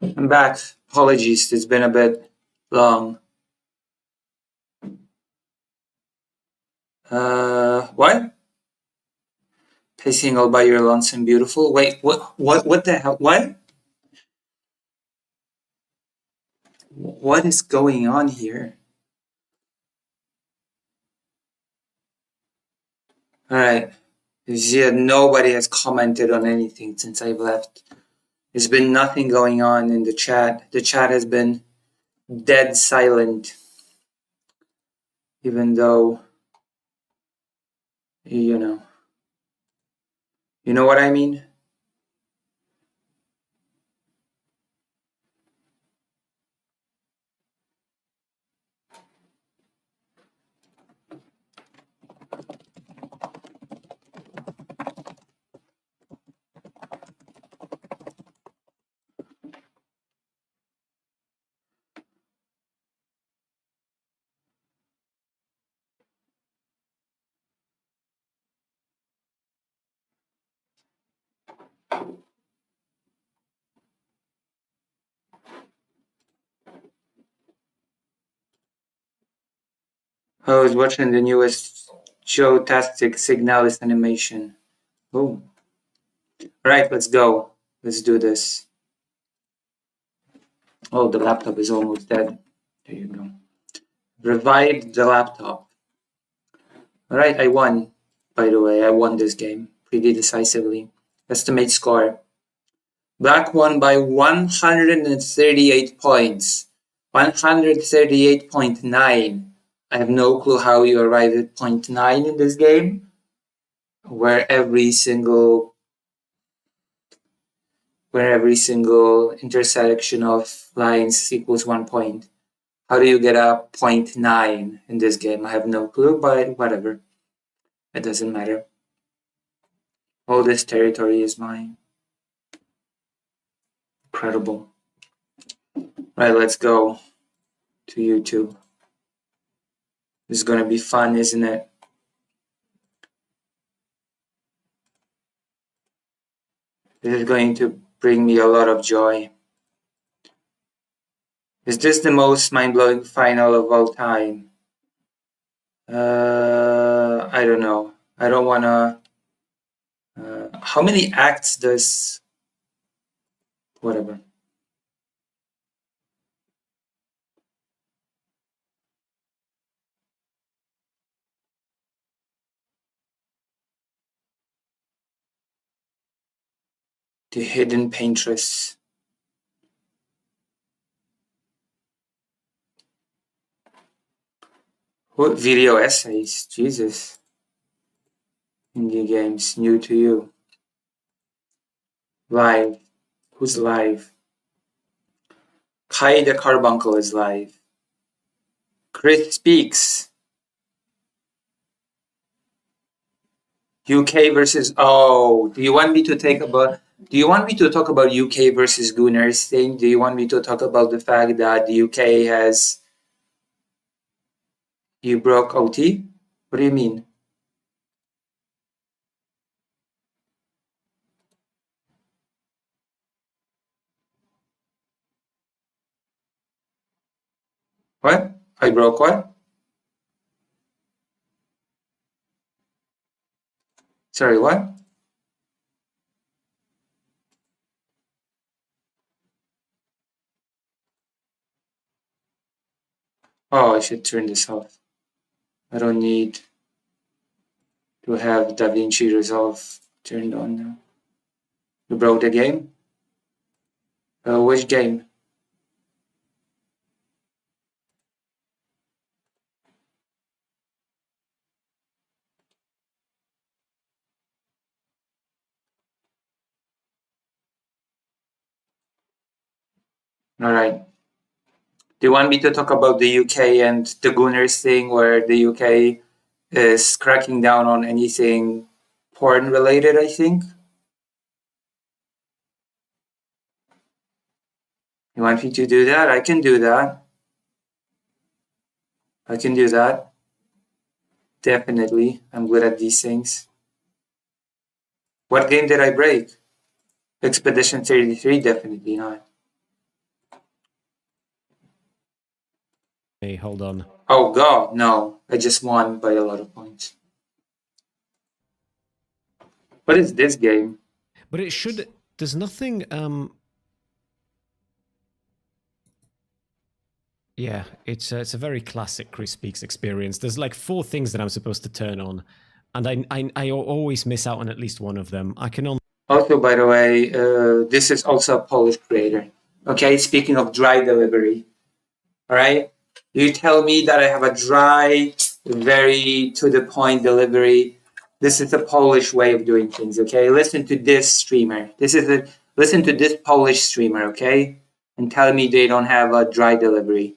I'm back. Apologies, it's been a bit long. What? Pacing all by your lonesome beautiful. Wait, what the hell? What? What is going on here? Alright. Yeah, nobody has commented on anything since I've left. There's been nothing going on in the chat. The chat has been dead silent. Even though, you know. You know what I mean? I was watching the newest Showtastic Signalis animation. Oh. Alright, let's go. Let's do this. Oh, the laptop is almost dead. There you go. Revived the laptop. Alright, I won. By the way, I won this game pretty decisively. Estimate score. Black won by 138 points. 138.9. I have no clue how you arrived at 0.9 in this game, where every single intersection of lines equals 1 point. How do you get a 0.9 in this game? I have no clue, but whatever. It doesn't matter. All this territory is mine. Incredible. Right, let's go to YouTube. This is gonna be fun, isn't it? This is going to bring me a lot of joy. Is this the most mind-blowing final of all time? I don't know. I don't wanna... how many acts does... whatever. The hidden paintress. What video essays? Jesus. Indie games, new to you. Live. Who's live? Kai the Carbuncle is live. Chris Speaks. UK versus... Oh, do you want me to talk about UK versus Gunners thing? Do you want me to talk about the fact that the UK has... You broke OT? What do you mean? What? I broke what? Sorry, what? Oh, I should turn this off. I don't need to have DaVinci Resolve turned on now. You broke the game? Which game? Alright. Do you want me to talk about the UK and the Gunners thing, where the UK is cracking down on anything porn related, I think? You want me to do that? I can do that. I can do that. Definitely. I'm good at these things. What game did I break? Expedition 33? Definitely not. Hey, hold on. Oh god, no. I just won by a lot of points. What is this game? But it should. There's nothing. Yeah, it's a very classic Chris Speaks experience. There's like 4 things that I'm supposed to turn on, and I always miss out on at least one of them. I can only. Also, by the way, this is also a Polish creator. Okay, speaking of dry delivery. Alright? You tell me that I have a dry, very to the point delivery. This is a Polish way of doing things, okay? Listen to this streamer. Listen to this Polish streamer, okay? And tell me they don't have a dry delivery.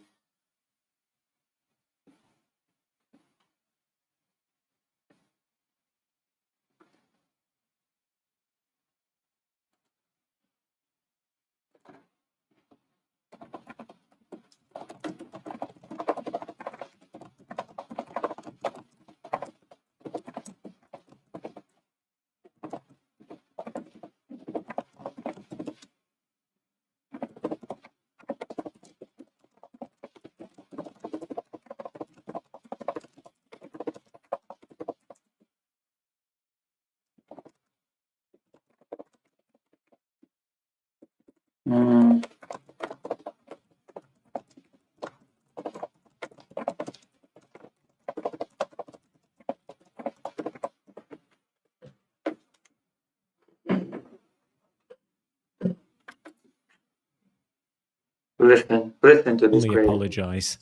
Listen to this Only creator. apologize.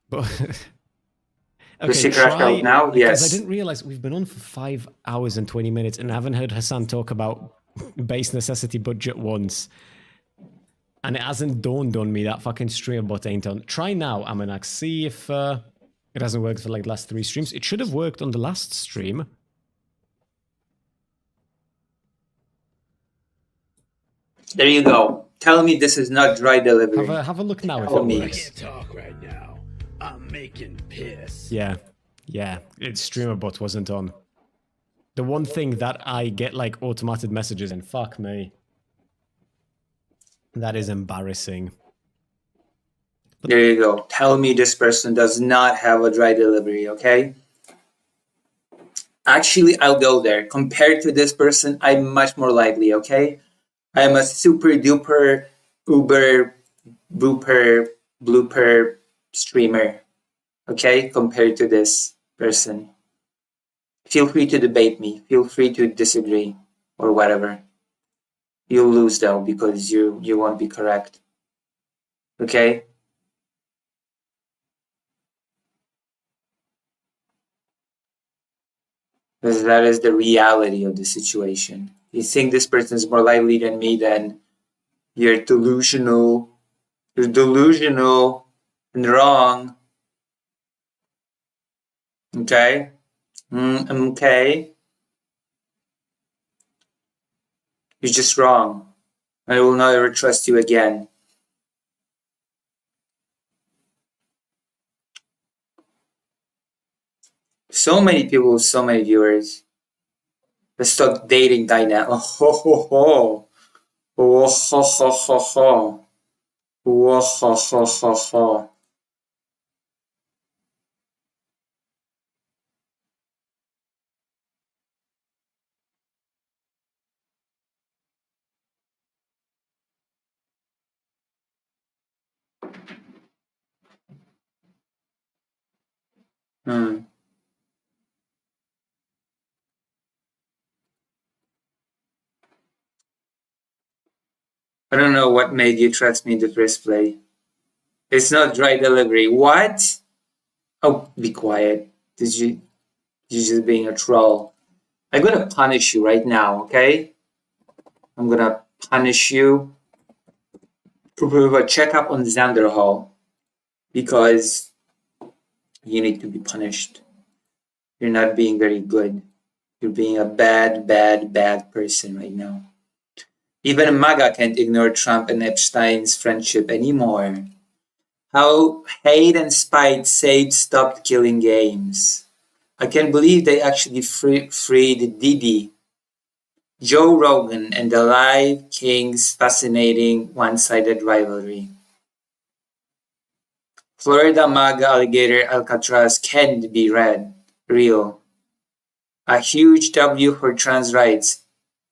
But Does she crash out now? Because Yes. I didn't realize we've been on for 5 hours and 20 minutes and I haven't heard Hassan talk about base necessity budget once. And it hasn't dawned on me that fucking stream bot ain't on. Try now, Amanak. See if it hasn't worked for like the last 3 streams. It should have worked on the last stream. There you go. Tell me this is not dry delivery. Have a look now if Tell it me. works. Talk right now. I'm making piss. Yeah, its streamer bot wasn't on. The one thing that I get like automated messages and fuck me. That is embarrassing. There you go. Tell me this person does not have a dry delivery, okay? Actually, I'll go there. Compared to this person, I'm much more likely, okay? I am a super duper uber booper blooper streamer, okay? Compared to this person. Feel free to debate me. Feel free to disagree or whatever. You'll lose though because you won't be correct. Okay? Because that is the reality of the situation. You think this person is more likely than me, then you're delusional. You're delusional and wrong. Okay? Okay? You're just wrong. I will never trust you again. So many people, so many viewers. Let's talk dating dynamic. Oh ho ho ho. Oh ho ho ho ho. Oh ho ho ho ho. I don't know what made you trust me in the first place. It's not dry delivery. What? Oh, be quiet. You're just being a troll. I'm gonna punish you right now, okay? I'm gonna punish you with a checkup on Xander Hall because you need to be punished. You're not being very good. You're being a bad person right now. Even MAGA can't ignore Trump and Epstein's friendship anymore. How hate and spite saved stopped killing games. I can't believe they actually freed Didi. Joe Rogan and the Live King's fascinating one-sided rivalry. Florida Maga Alligator Alcatraz can't be read. Real. A huge W for trans rights.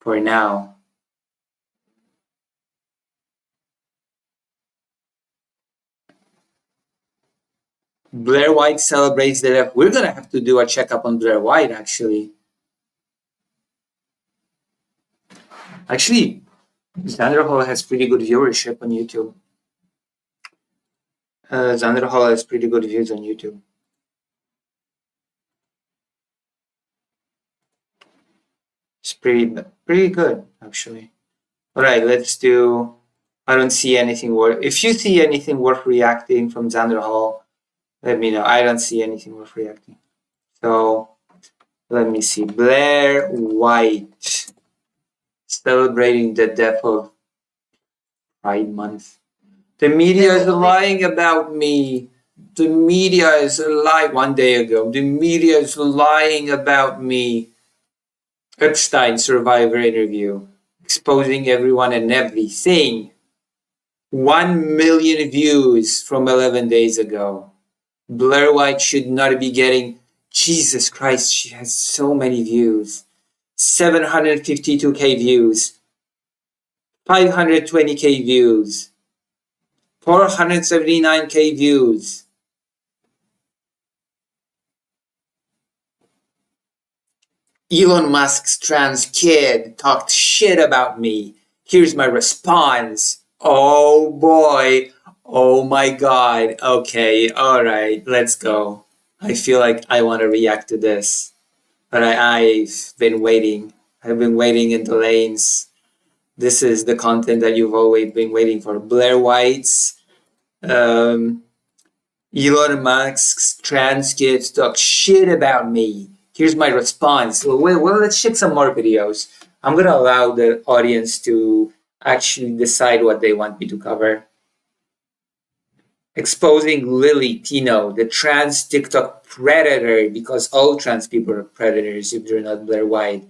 For now. Blair White celebrates the left. We're gonna have to do a checkup on Blair White, actually. Actually, Xander Hall has pretty good viewership on YouTube. Xander Hall has pretty good views on YouTube. It's pretty good, actually. All right, let's do. I don't see anything worth. If you see anything worth reacting from Xander Hall, let me know. I don't see anything worth reacting. So let me see. Blair White celebrating the death of Pride Month. The media is lying about me. The media is lying. One day ago, the media is lying about me. Epstein survivor interview, exposing everyone and everything. 1 million views from 11 days ago. Blair White should not be getting. Jesus Christ, she has so many views. 752k views. 520k views. 479k views. Elon Musk's trans kid talked shit about me. Here's my response. Oh boy. Oh my god. Okay, alright, let's go. I feel like I want to react to this. But I've been waiting. I've been waiting in the lanes. This is the content that you've always been waiting for. Blair White's Elon Musk's trans kids talk shit about me. Here's my response. Well, let's check some more videos. I'm going to allow the audience to actually decide what they want me to cover. Exposing Lily Tino, the trans TikTok predator, because all trans people are predators if they're not Blair White,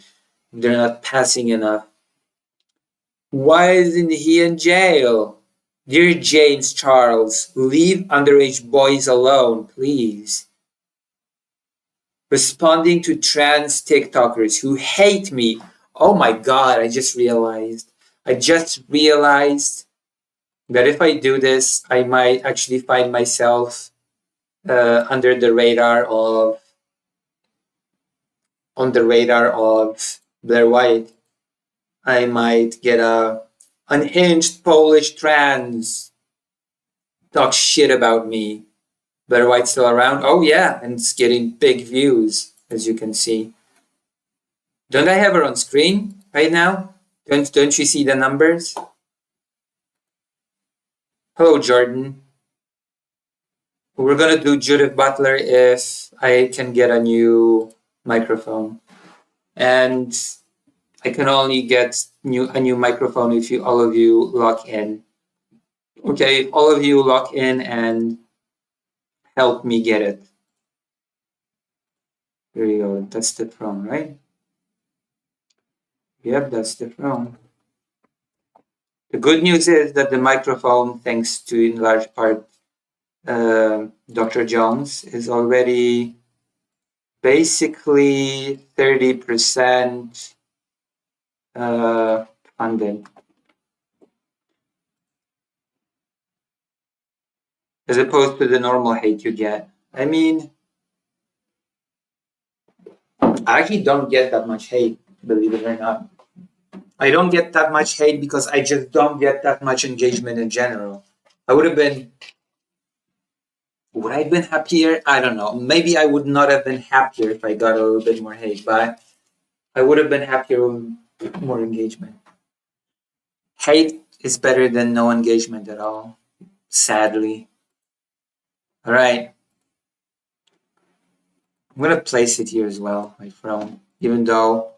if they're not passing enough. Why isn't he in jail? Dear James Charles, leave underage boys alone, please. Responding to trans TikTokers who hate me. Oh my god, I just realized that if I do this, I might actually find myself on the radar of Blair White. I might get a unhinged Polish trans talk shit about me. Blair White's still around? Oh yeah, and it's getting big views, as you can see. Don't I have her on screen right now? Don't you see the numbers? Hello, Jordan. We're gonna do Judith Butler if I can get a new microphone. And I can only get a new microphone if all of you lock in. Okay, all of you lock in and help me get it. Here we go. That's the throne, right? Yep, that's the throne. The good news is that the microphone, thanks to in large part Dr. Jones, is already basically 30% funded. As opposed to the normal hate you get. I mean, I actually don't get that much hate, believe it or not. I don't get that much hate because I just don't get that much engagement in general. Would I have been happier? I don't know. Maybe I would not have been happier if I got a little bit more hate, but I would have been happier with more engagement. Hate is better than no engagement at all, sadly. All right. I'm going to place it here as well, my throne, even though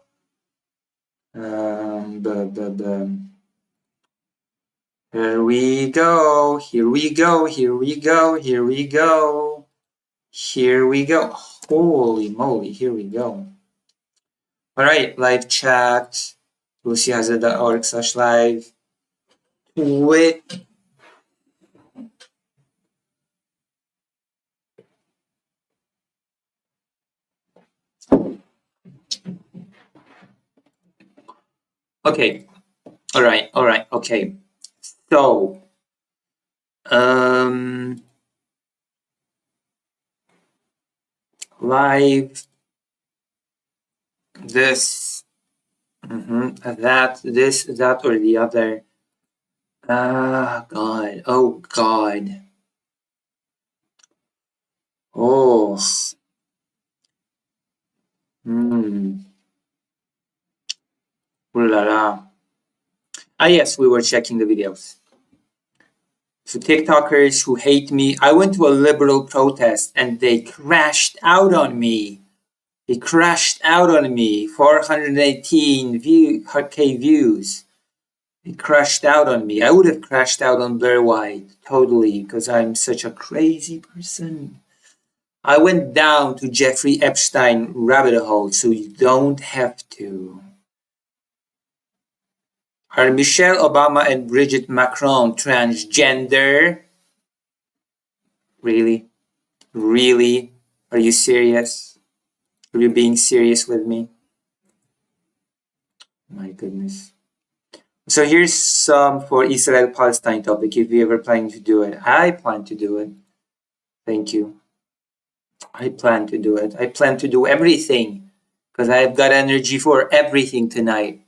here we go, here we go, here we go, here we go, here we go. Holy moly, here we go. All right, live chat, lucyhazard.org/live. Okay. All right. Okay. So, live, this, that, or the other. Ah, God. Oh, God. Oh. Ooh la la. Ah, yes, we were checking the videos. So TikTokers who hate me, I went to a liberal protest and they crashed out on me. They crashed out on me. 418K views. They crashed out on me. I would have crashed out on Blair White, totally, because I'm such a crazy person. I went down to Jeffrey Epstein rabbit hole, so you don't have to. Are Michelle Obama and Brigitte Macron transgender? Really? Really? Are you serious? Are you being serious with me? My goodness. So here's some for Israel-Palestine topic, if you ever plan to do it. I plan to do it. Thank you. I plan to do it. I plan to do everything because I've got energy for everything tonight.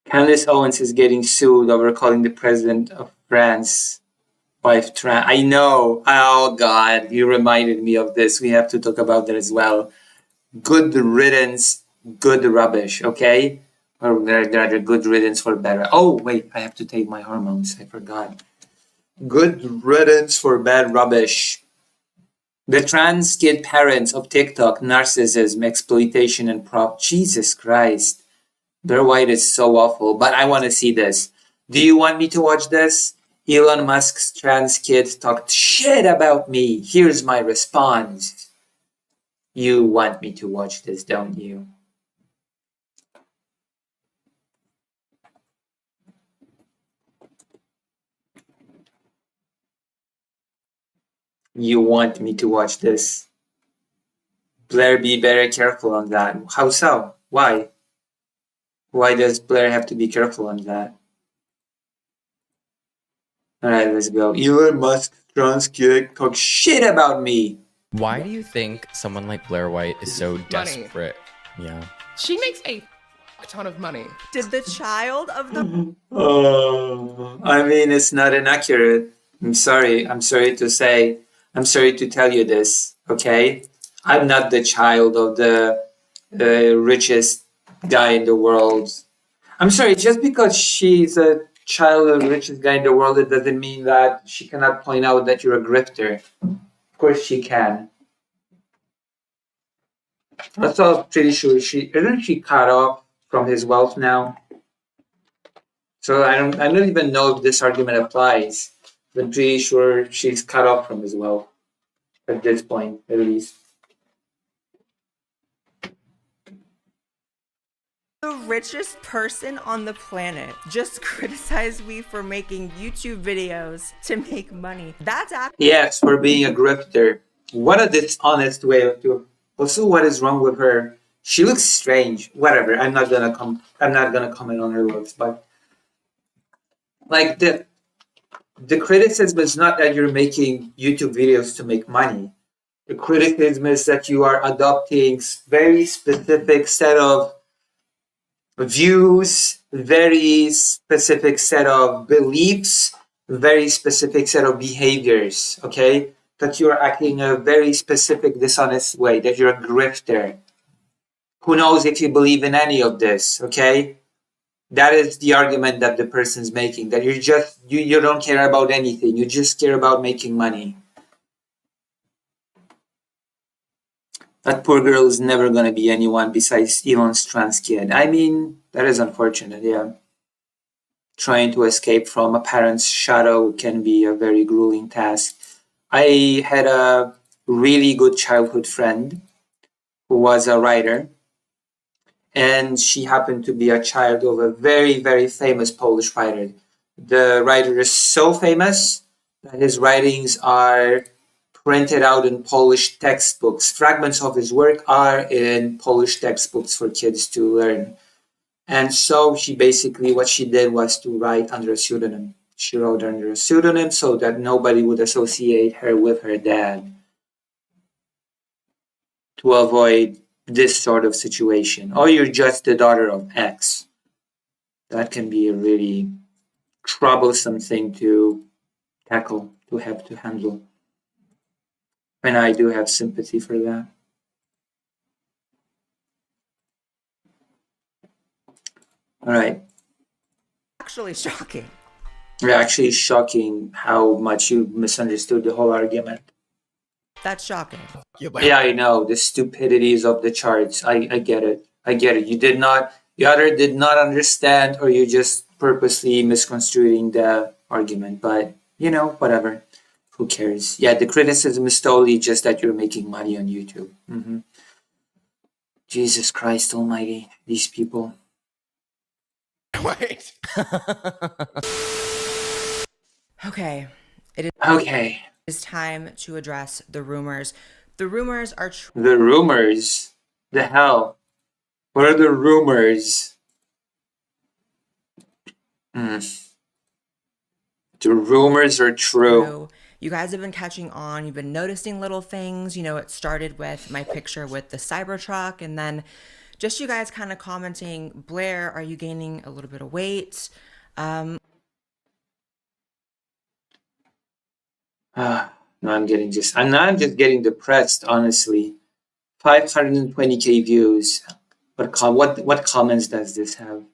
Candace Owens is getting sued over calling the president of France wife trans. I know. Oh God, you reminded me of this. We have to talk about that as well. Good riddance, good rubbish. Okay, or rather, good riddance for better. Oh wait, I have to take my hormones. I forgot. Good riddance for bad rubbish. The trans kid parents of TikTok, narcissism, exploitation, and prop. Jesus Christ. Blair White is so awful, but I want to see this. Do you want me to watch this? Elon Musk's trans kid talked shit about me. Here's my response. You want me to watch this, don't you? You want me to watch this. Blair, be very careful on that. How so? Why? Why does Blair have to be careful on that? Alright, let's go. Elon Musk's trans kid talked shit about me. Why do you think someone like Blair White is so desperate? Yeah. She makes a ton of money. Did the child of the Oh, I mean, it's not inaccurate. I'm sorry. I'm sorry to say. I'm sorry to tell you this. Okay, I'm not the child of the richest guy in the world. I'm sorry. Just because she's a child of the richest guy in the world, it doesn't mean that she cannot point out that you're a grifter. Of course, she can. Also, pretty sure she isn't she cut off from his wealth now. So I don't even know if this argument applies. I'm pretty sure she's cut off from his wealth at this point, at least. richest person on the planet just criticized me for making YouTube videos to make money? That's actually Yes, for being a grifter. What a dishonest way of doing. Also, what is wrong with her? She looks strange. Whatever. I'm not gonna comment on her looks, but like the criticism is not that you're making YouTube videos to make money. The criticism is that you are adopting very specific set of views, very specific set of beliefs, very specific set of behaviors, okay? That you're acting in a very specific, dishonest way, that you're a grifter. Who knows if you believe in any of this, okay? That is the argument that the person's making, that you don't care about anything, you just care about making money. That poor girl is never going to be anyone besides Elon's trans kid. I mean, that is unfortunate, yeah. trying to escape from a parent's shadow can be a very grueling task. I had a really good childhood friend who was a writer, and she happened to be a child of a very, very famous Polish writer. The writer is so famous that his writings are printed out in Polish textbooks. Fragments of his work are in Polish textbooks for kids to learn. And so what she did was to write under a pseudonym. She wrote under a pseudonym so that nobody would associate her with her dad, to avoid this sort of situation. Or you're just the daughter of X. That can be a really troublesome thing to tackle, to have to handle. And I do have sympathy for that. All right. Actually shocking. Actually shocking how much you misunderstood the whole argument. That's shocking. Yeah, I know. The stupidities of the charts. I get it. I get it. You either did not understand or you just purposely misconstruing the argument. But, whatever. Who cares? Yeah, the criticism is totally just that you're making money on YouTube. Mm-hmm. Jesus Christ almighty. These people. Wait. Okay. Okay. It's time to address the rumors. The rumors are true. The rumors? The hell? What are the rumors? The rumors are true. You guys have been catching on. You've been noticing little things. It started with my picture with the Cybertruck, and then just you guys kind of commenting, Blair, are you gaining a little bit of weight? No, I'm just getting depressed, honestly. 520k views. What comments does this have?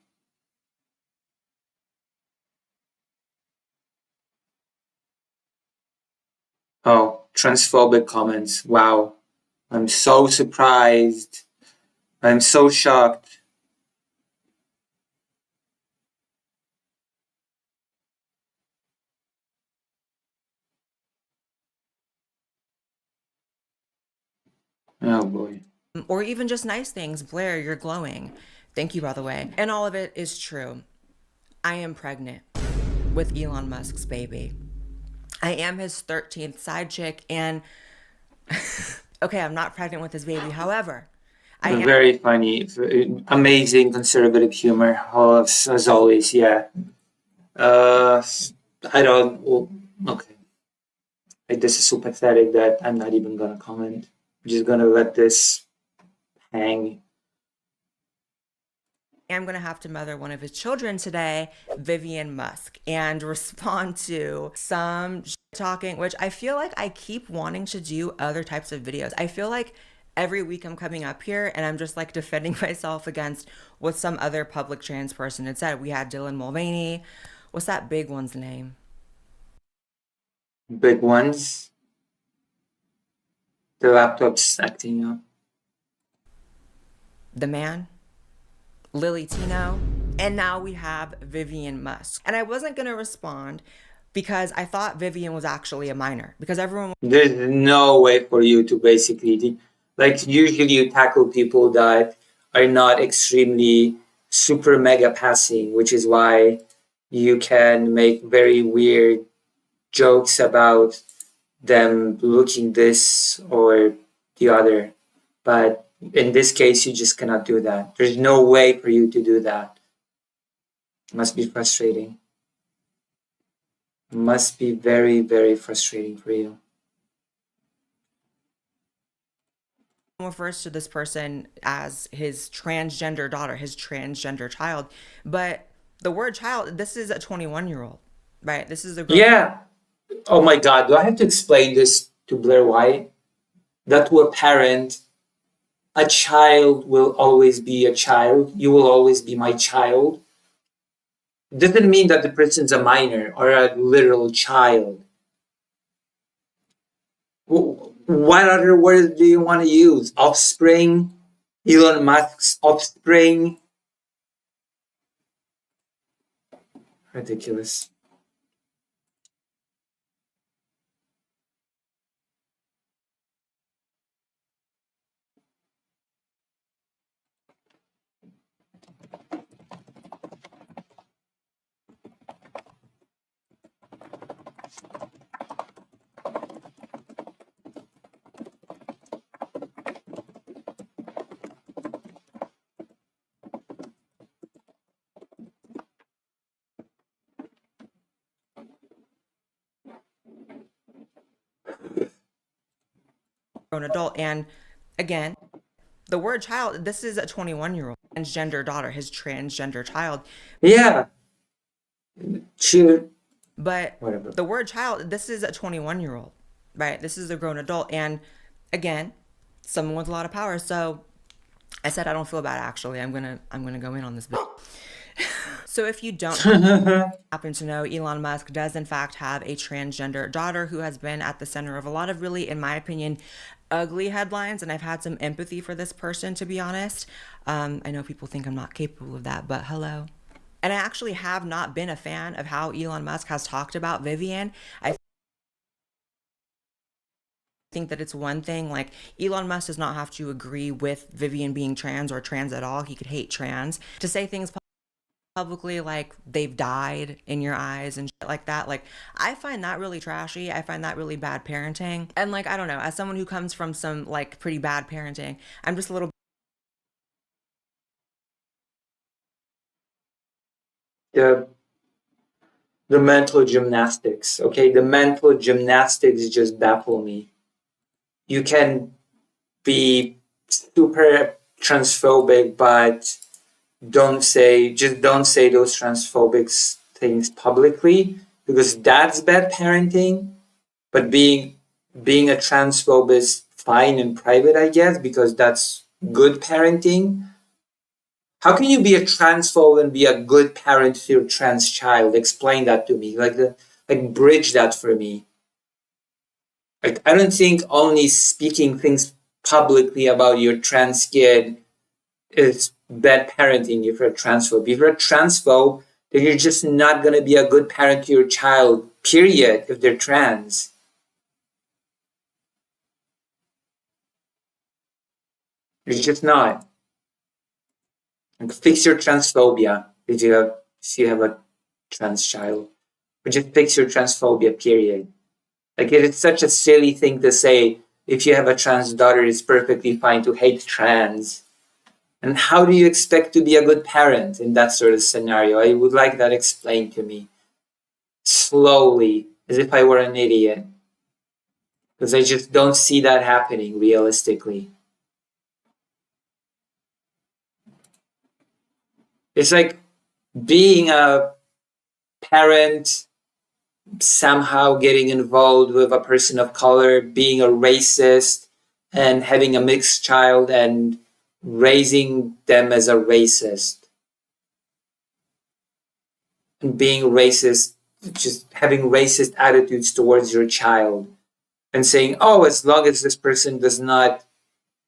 Oh, transphobic comments. Wow. I'm so surprised. I'm so shocked. Oh boy. Or even just nice things. Blair, you're glowing. Thank you, by the way. And all of it is true. I am pregnant with Elon Musk's baby. I am his 13th side chick, and okay, I'm not pregnant with his baby. However, very funny, amazing conservative humor, as always. Yeah. Okay. This is so pathetic that I'm not even gonna comment. I'm just gonna let this hang. I'm going to have to mother one of his children today, Vivian Musk, and respond to some talking, which I feel like I keep wanting to do other types of videos. I feel like every week I'm coming up here and I'm just like defending myself against what some other public trans person had said. We had Dylan Mulvaney. What's that big one's name? Big ones? The laptop's acting up. The man? Lily Tino, and now we have Vivian Musk. And I wasn't going to respond because I thought Vivian was actually a minor, because everyone... There's no way for you to basically... usually you tackle people that are not extremely super mega passing, which is why you can make very weird jokes about them looking this or the other. But in this case, you just cannot do that. There's no way for you to do that. It must be frustrating. It must be very, very frustrating for you. Refers to this person as his transgender daughter, his transgender child. But the word child, this is a 21-year-old, right? This is a girl. Yeah. Oh my God. Do I have to explain this to Blair White? That to a parent... A child will always be a child. You will always be my child. Doesn't mean that the person's a minor or a literal child. What other words do you want to use? Offspring? Elon Musk's offspring? Ridiculous. Grown adult. And again, the word child, this is a 21-year-old transgender daughter, his transgender child. Yeah. But Whatever. the word child, this is a 21-year-old, right? This is a grown adult. And again, someone with a lot of power. So I said, I don't feel bad, actually. I'm gonna go in on this bit. So if you don't happen to know, Elon Musk does in fact have a transgender daughter who has been at the center of a lot of really, in my opinion, ugly headlines. And I've had some empathy for this person, to be honest. I know people think I'm not capable of that, but hello. And I actually have not been a fan of how Elon Musk has talked about Vivian. I think that it's one thing, like, Elon Musk does not have to agree with Vivian being trans or trans at all. He could hate trans. To say things publicly like they've died in your eyes and shit like that, like, I find that really trashy. I find that really bad parenting. And like, I don't know, as someone who comes from some like pretty bad parenting, I'm just a little the mental gymnastics, okay? The mental gymnastics just baffle me. You can be super transphobic, but don't say those transphobic things publicly, because that's bad parenting. But being a transphobe is fine in private, I guess, because that's good parenting. How can you be a transphobe and be a good parent to your trans child? Explain that to me. Like bridge that for me. Like, I don't think only speaking things publicly about your trans kid is bad parenting if you're a transphobe. If you're a transphobe, then you're just not going to be a good parent to your child, period, if they're trans. You're just not. Like, fix your transphobia if you have a trans child. Or just fix your transphobia, period. Like, it's such a silly thing to say, if you have a trans daughter, it's perfectly fine to hate trans. And how do you expect to be a good parent in that sort of scenario? I would like that explained to me. Slowly, as if I were an idiot. Because I just don't see that happening realistically. It's like being a parent, somehow getting involved with a person of color, being a racist, and having a mixed child and raising them as a racist. And being racist, just having racist attitudes towards your child. And saying, oh, as long as this person does not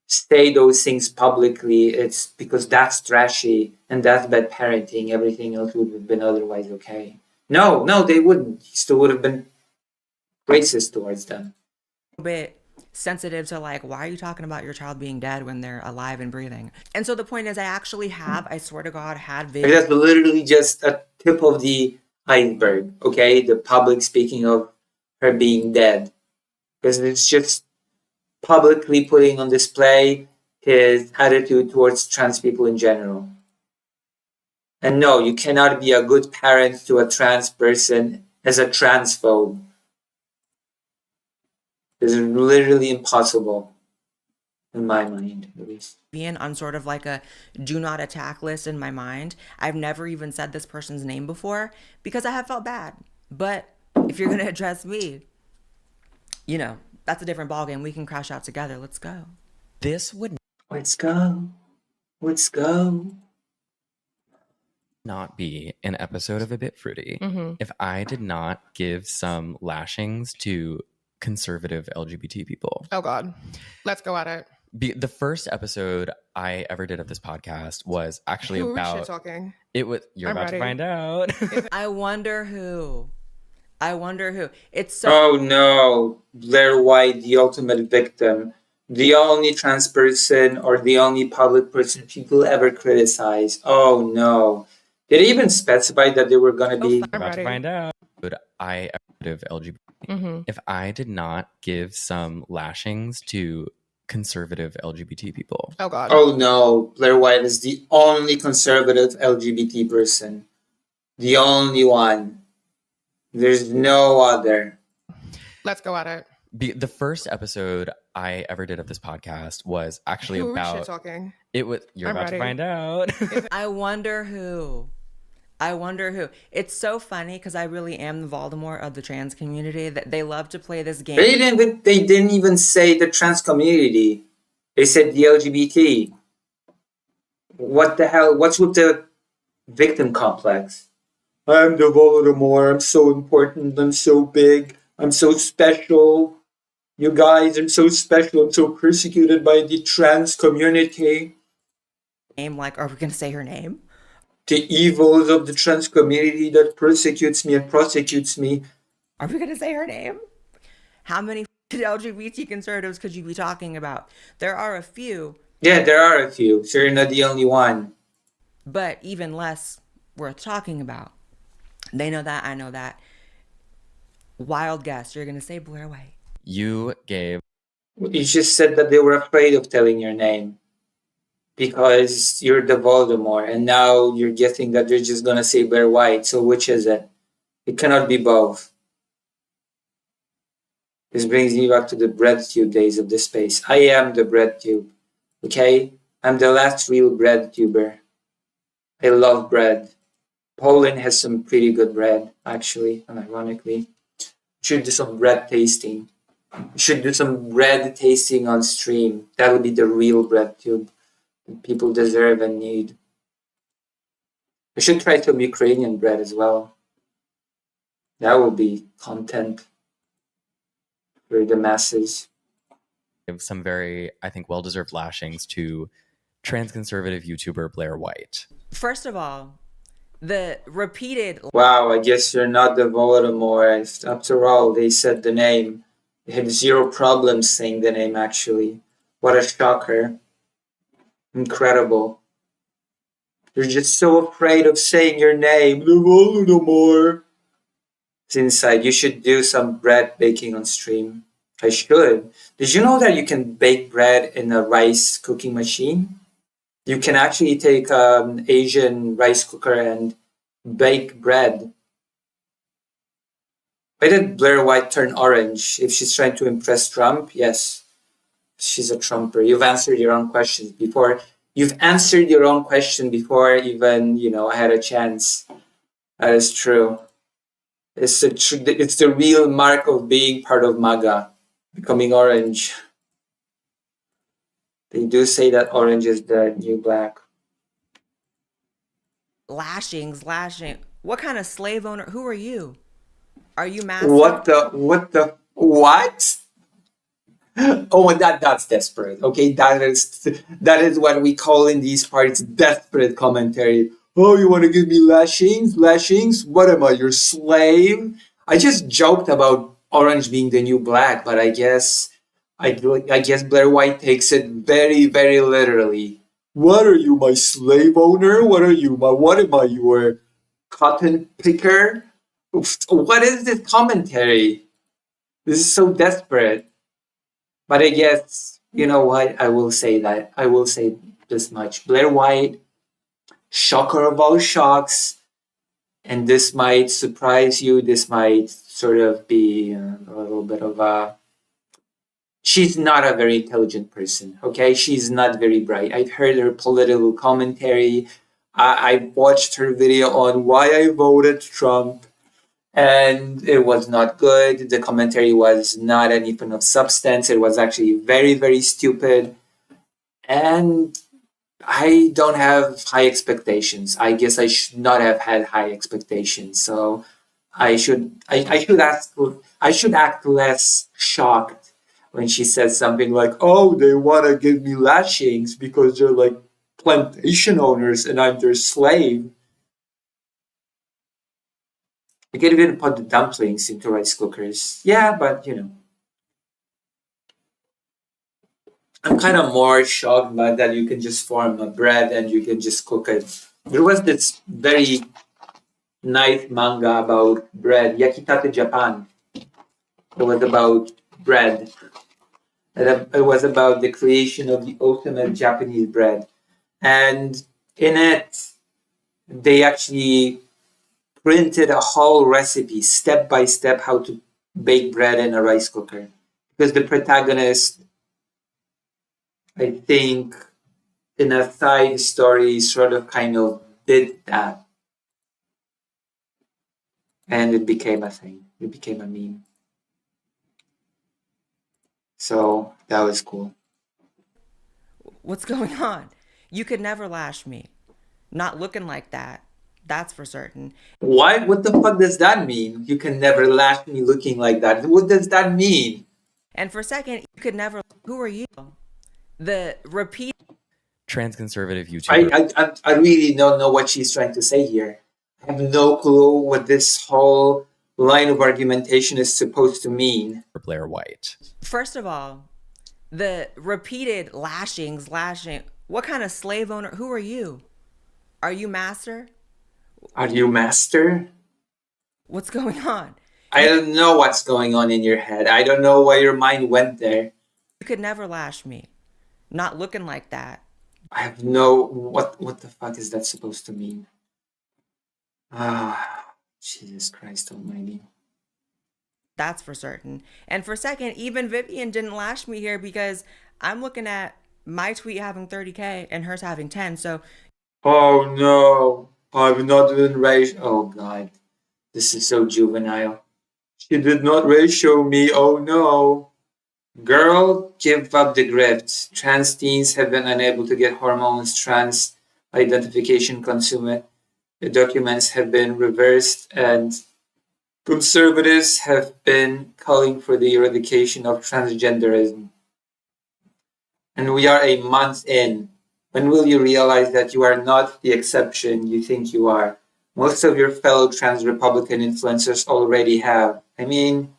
say those things publicly, it's because that's trashy and that's bad parenting. Everything else would have been otherwise okay. No, they wouldn't. He still would have been racist towards them. a bit sensitive to, like, why are you talking about your child being dead when they're alive and breathing? And so the point is, I swear to God, had videos. That's literally just a tip of the iceberg, okay? The public speaking of her being dead. Because it's just publicly putting on display his attitude towards trans people in general. And no, you cannot be a good parent to a trans person as a transphobe. It's literally impossible, in my mind, at least. Being on sort of like a do not attack list in my mind. I've never even said this person's name before because I have felt bad. But if you're going to address me, you know, that's a different ballgame. We can crash out together. Let's go. This would Let's go. Let's go. not be an episode of A Bit Fruity if I did not give some lashings to conservative LGBT people. Oh God, let's go at it. The first episode I ever did of this podcast was actually Who are we about shit talking? it was you're I'm about to ready. find out. I wonder who. It's so Oh no, Blair White, the ultimate victim. The only trans person or the only public person people ever criticize. Oh no. Did they even specify that they were gonna be? I'm About to ready. find out. I of LGBT. Mm-hmm. If I did not give some lashings to conservative LGBT people, Oh God. Oh no, Blair White is the only conservative LGBT person. The only one. There's no other. Let's go at it. the first episode I ever did of this podcast was actually Who are we shit about talking? it was you're I'm about to ready. find out. I wonder who. It's so funny because I really am the Voldemort of the trans community. That they love to play this game. They didn't even say the trans community. They said the LGBT. What the hell? What's with the victim complex? I'm the Voldemort. I'm so important. I'm so big. I'm so special. You guys are so special. I'm so persecuted by the trans community. Name, like, are we gonna say her name? The evils of the trans community that persecutes me and prosecutes me. Are we gonna say her name? How many LGBT conservatives could you be talking about? There are a few, Yeah, there are a few. So you're not the only one. but even less worth talking about. They know that, I know that. Wild guess, you're gonna say Blair White. You gave You just said that they were afraid of telling your name because you're the Voldemort, and now you're guessing that they're just gonna say Blair White. So which is it? It cannot be both. This brings me back to the bread tube days of this space. I am the bread tube. Okay? I'm the last real bread tuber. I love bread. Poland has some pretty good bread, actually, unironically. Should do some bread tasting. Should do some bread tasting on stream. That'll be the real bread tube that people deserve and need. We should try some Ukrainian bread as well. That will be content for the masses. some very, I think, well-deserved lashings to trans conservative YouTuber Blair White. First of all, the repeated Wow, I guess you're not the Voldemort. After all, they said the name. They had zero problems saying the name, actually. What a shocker. Incredible. You're just so afraid of saying your name. The Voldemort. It's inside. You should do some bread baking on stream. I should. Did you know that you can bake bread in a rice cooking machine? You can actually take an Asian rice cooker and bake bread. Why did Blair White turn orange? If she's trying to impress Trump, yes, she's a Trumper. You've answered your own questions before. You've answered your own question before even, I had a chance. That is true. It's the real mark of being part of MAGA, becoming orange. They do say that orange is the new black. lashing. What kind of slave owner? Who are you? Are you mad? What? Oh, that's desperate. Okay, that is what we call in these parts desperate commentary. Oh, you want to give me lashings? Lashings? What am I, your slave? I just joked about orange being the new black, but I guess Blair White takes it very, very literally. What are you, my slave owner? What am I, your cotton picker? What is this commentary? This is so desperate. But I guess, you know what? I will say this much. Blair White, shocker of all shocks, and this might surprise you. This might sort of be a little bit of a... She's not a very intelligent person, okay? She's not very bright. I've heard her political commentary. I watched her video on why I voted Trump, and it was not good. The commentary was not anything of substance. It was actually very, very stupid. And I don't have high expectations. I guess I should not have had high expectations. So I should act less shocked when she says something like, "Oh, they want to give me lashings because they're like plantation owners and I'm their slave." You can even put the dumplings into rice cookers. Yeah, but I'm kind of more shocked by that you can just form a bread and you can just cook it. There was this very nice manga about bread, Yakitate Japan. It was about bread. It was about the creation of the ultimate Japanese bread. And in it, they actually printed a whole recipe, step by step, how to bake bread in a rice cooker. Because the protagonist, I think, in a side story, sort of kind of did that. And it became a thing. It became a meme. So that was cool. What's going on? You could never lash me. Not looking like that. That's for certain. What? What the fuck does that mean? You can never lash me looking like that. What does that mean? And for a second, you could never. Who are you? The repeat. Trans-conservative YouTuber. I really don't know what she's trying to say here. I have no clue what this whole line of argumentation is supposed to mean. Blair White. First of all, the repeated lashing. What kind of slave owner? Who are you? Are you master? Are you master? What's going on? I don't know what's going on in your head. I don't know why your mind went there. You could never lash me. Not looking like that. I have no... What the fuck is that supposed to mean? Jesus Christ almighty. That's for certain. And for a second, even Vivian didn't lash me here because I'm looking at my tweet having 30K and hers having 10. So... Oh no. I've not been raised... Oh God. This is so juvenile. She did not ratio me. Oh no. Girl, give up the grift. Trans teens have been unable to get hormones. Trans identification consumer documents have been reversed, and conservatives have been calling for the eradication of transgenderism. And we are a month in. When will you realize that you are not the exception you think you are? Most of your fellow trans Republican influencers already have. I mean,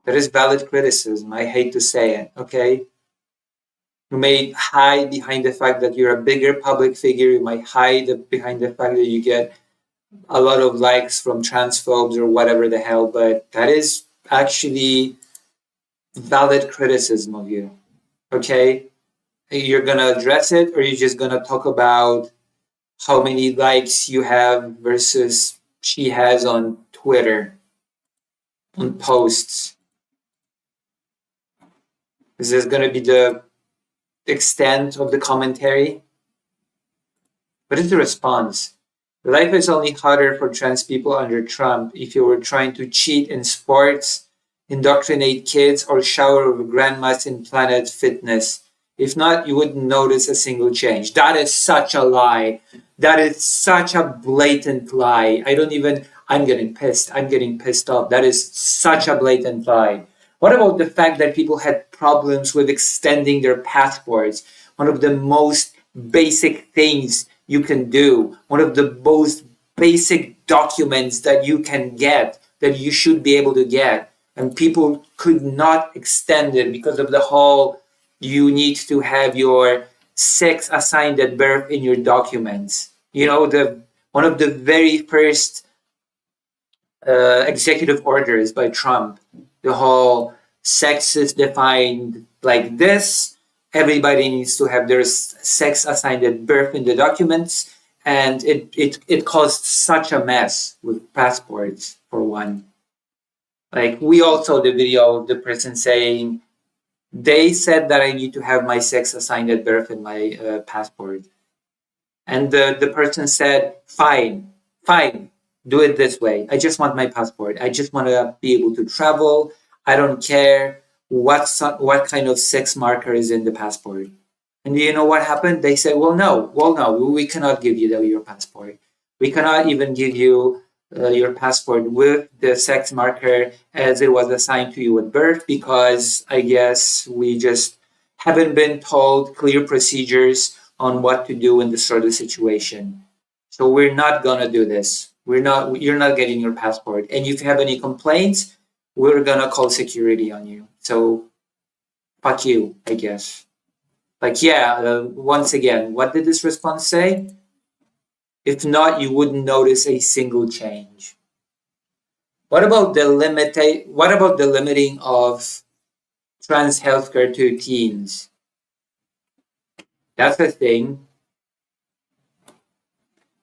that is valid criticism. I hate to say it, okay? You may hide behind the fact that you're a bigger public figure. You might hide behind the fact that you get a lot of likes from transphobes or whatever the hell, but that is actually valid criticism of you, okay? You're going to address it, or you're just going to talk about how many likes you have versus she has on Twitter, on posts. Is this going to be the extent of the commentary? What is the response? Life is only harder for trans people under Trump. If you were trying to cheat in sports, indoctrinate kids, or shower with grandmas in Planet Fitness. If not, you wouldn't notice a single change. That is such a lie. That is such a blatant lie. I'm getting pissed. I'm getting pissed off. That is such a blatant lie. What about the fact that people had problems with extending their passports? One of the most basic things you can do, one of the most basic documents that you can get, that you should be able to get, and people could not extend it because of the whole, you need to have your sex assigned at birth in your documents. You know, one of the very first executive orders by Trump, the whole sex is defined like this. Everybody needs to have their sex assigned at birth in the documents. And it caused such a mess with passports, for one. Like, we all saw the video of the person saying, they said that I need to have my sex assigned at birth in my passport. And the person said, fine, do it this way. I just want my passport. I just want to be able to travel. I don't care what kind of sex marker is in the passport. And do you know what happened? They said, well, no, we cannot give you your passport. We cannot even give you your passport with the sex marker as it was assigned to you at birth, because I guess we just haven't been told clear procedures on what to do in this sort of situation. So we're not gonna do this. You're not getting your passport. And if you have any complaints, we're gonna call security on you. So fuck you, I guess. Like, yeah, once again, what did this response say? If not, you wouldn't notice a single change. What about the limiting of trans healthcare to teens? That's a thing.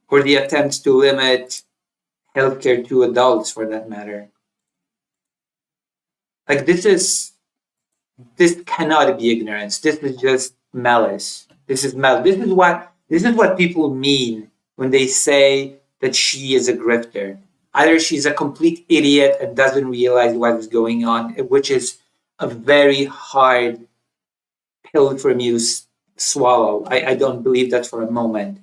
Or the attempts to limit healthcare to adults, for that matter. Like, this cannot be ignorance. This is just malice. This is what people mean when they say that she is a grifter. Either she's a complete idiot and doesn't realize what is going on, which is a very hard pill for me to swallow. I don't believe that for a moment.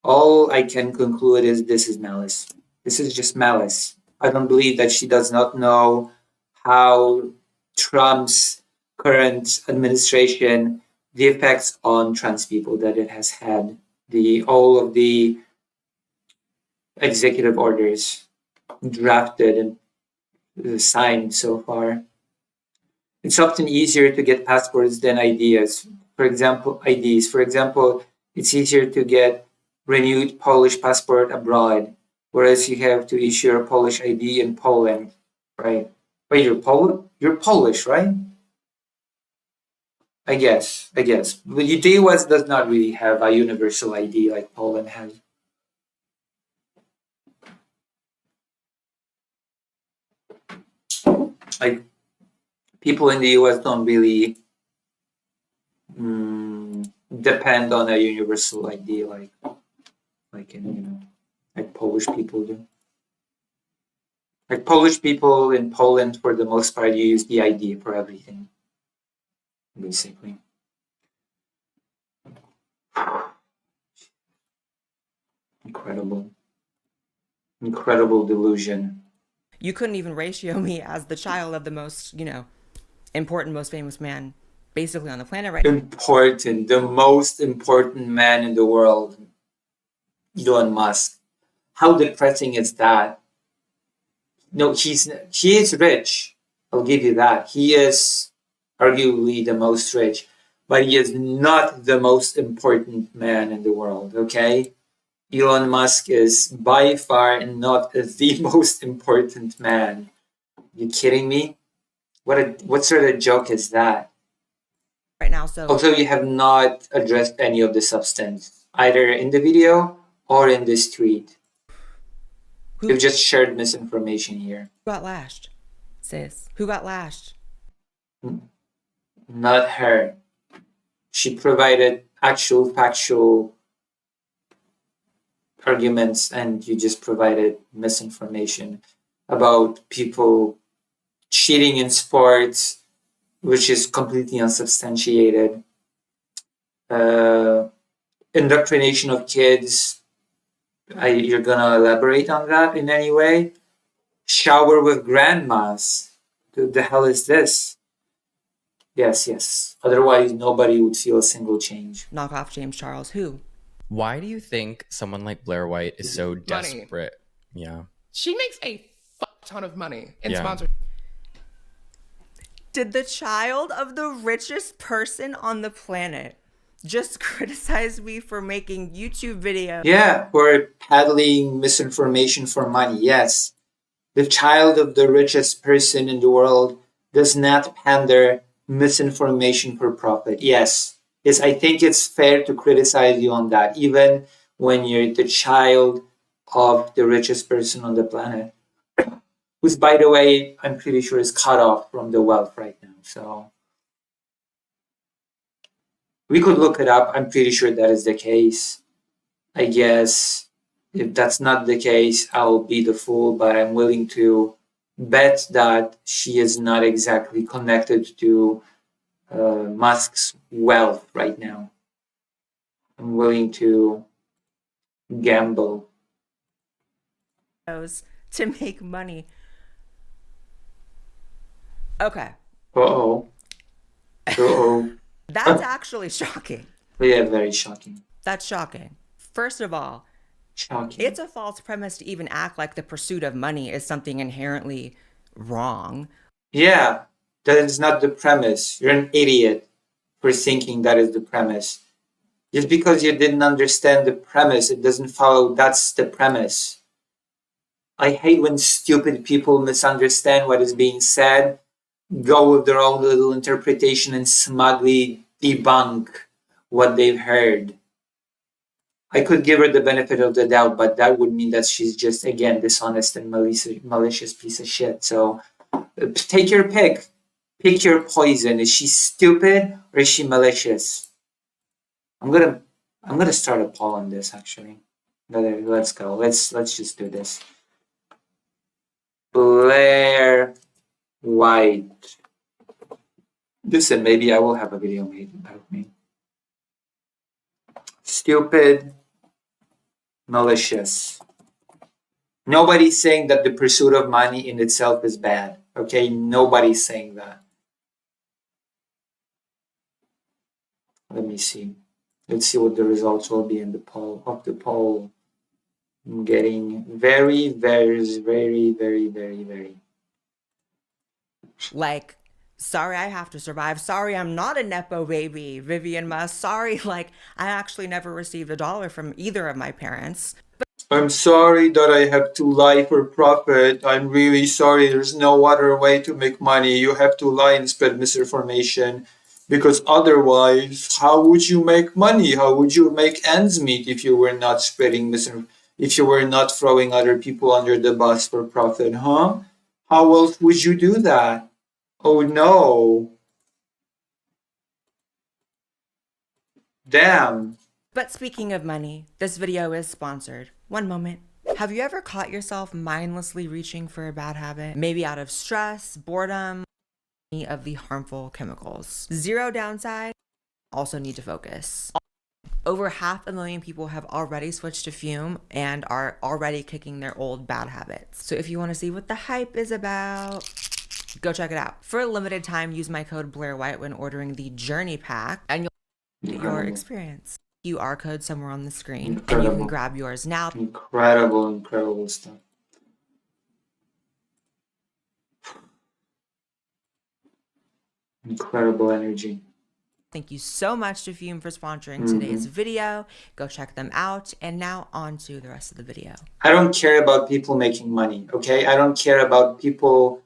All I can conclude is this is malice. This is just malice. I don't believe that she does not know how Trump's current administration, the effects on trans people that it has had, all of the executive orders drafted and signed so far. It's often easier to get passports than IDs. For example, it's easier to get renewed Polish passport abroad, whereas you have to issue a Polish ID in Poland, right? Wait, you're Polish, right? I guess. But the US does not really have a universal ID like Poland has. Like, people in the US don't really depend on a universal ID like Polish people do. Like, Polish people in Poland, for the most part, use the ID for everything, basically. Incredible delusion. You couldn't even ratio me as the child of the most, important, most famous man basically on the planet right now. The most important man in the world, Elon Musk. How depressing is that? No, he is rich. I'll give you that. He is arguably the most rich, but he is not the most important man in the world, okay? Elon Musk is by far not the most important man. You kidding me? What sort of joke is that? Right now, so also, you have not addressed any of the substance, either in the video or in this tweet. You've just shared misinformation here. Who got lashed, sis? Who got lashed? Not her. She provided actual factual arguments, and you just provided misinformation about people cheating in sports, which is completely unsubstantiated. Indoctrination of kids. You're gonna elaborate on that in any way? Shower with grandmas. The hell is this? Yes. Otherwise, nobody would feel a single change. Knock off James Charles. Who? Why do you think someone like Blair White is so desperate? Yeah. She makes a fuck ton of money in Yeah. sponsors. Did the child of the richest person on the planet just criticize me for making YouTube videos? Yeah, for peddling misinformation for money. Yes. The child of the richest person in the world does not pander misinformation for profit. Yes, I think it's fair to criticize you on that, even when you're the child of the richest person on the planet, who's, by the way, I'm pretty sure is cut off from the wealth right now. So we could look it up. I'm pretty sure that is the case. I guess if that's not the case, I'll be the fool, but I'm willing to bet that she is not exactly connected to Musk's wealth right now. I'm willing to gamble. to make money. Okay. Uh-oh. Uh-oh. That's actually shocking. Yeah, very shocking. That's shocking. First of all, Shocking. it's a false premise to even act like the pursuit of money is something inherently wrong. Yeah, that is not the premise. You're an idiot for thinking that is the premise. Just because you didn't understand the premise, it doesn't follow that's the premise. I hate when stupid people misunderstand what is being said, go with their own little interpretation, and smugly debunk what they've heard. I could give her the benefit of the doubt, but that would mean that she's just, again, dishonest and malicious piece of shit. So take your pick. Pick your poison. Is she stupid or is she malicious? I'm gonna start a poll on this actually. Let's go. Let's just do this. Blair White. Listen, maybe I will have a video made about me. Stupid, malicious. Nobody's saying that the pursuit of money in itself is bad. Okay, nobody's saying that. Let me see. Let's see what the results will be in the poll. Of the poll, I'm getting very. Like, sorry I have to survive. Sorry I'm not a Nepo baby, Vivian Musk. Sorry, like, I actually never received $1 from either of my parents. I'm sorry that I have to lie for profit. I'm really sorry. There's no other way to make money. You have to lie and spread misinformation. Because otherwise, how would you make money? How would you make ends meet if you were not spreading misinformation? If you were not throwing other people under the bus for profit, huh? How else would you do that? Oh no. Damn. But speaking of money, this video is sponsored. One moment. Have you ever caught yourself mindlessly reaching for a bad habit? Maybe out of stress, boredom, any of the harmful chemicals. Zero downside, also need to focus. Over 500,000 people have already switched to Fume and are already kicking their old bad habits. So if you want to see what the hype is about, go check it out. For a limited time, use my code BlairWhite when ordering the Journey Pack and you'll get your experience. QR code somewhere on the screen and you can grab yours now. Incredible stuff. Incredible energy. Thank you so much to Fume for sponsoring today's video. Go check them out. And now on to the rest of the video. I don't care about people making money, okay? I don't care about people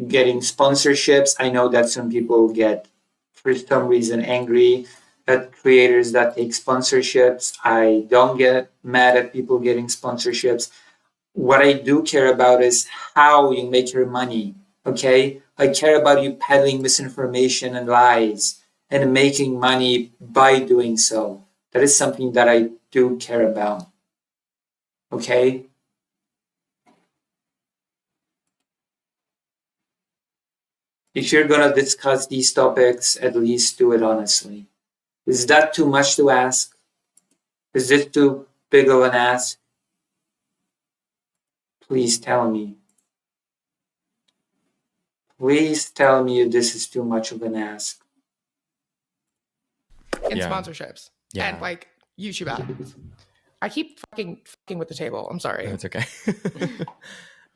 getting sponsorships. I know that some people get, for some reason, angry at creators that take sponsorships. I don't get mad at people getting sponsorships. What I do care about is how you make your money, okay? I care about you peddling misinformation and lies and making money by doing so. That is something that I do care about, okay? If you're gonna discuss these topics, at least do it honestly. Is that too much to ask? Is this too big of an ask? Please tell me. Please tell me if this is too much of an ask. In Yeah. sponsorships. Yeah. And like YouTube ads. I keep fucking with the table. I'm sorry. No, it's okay.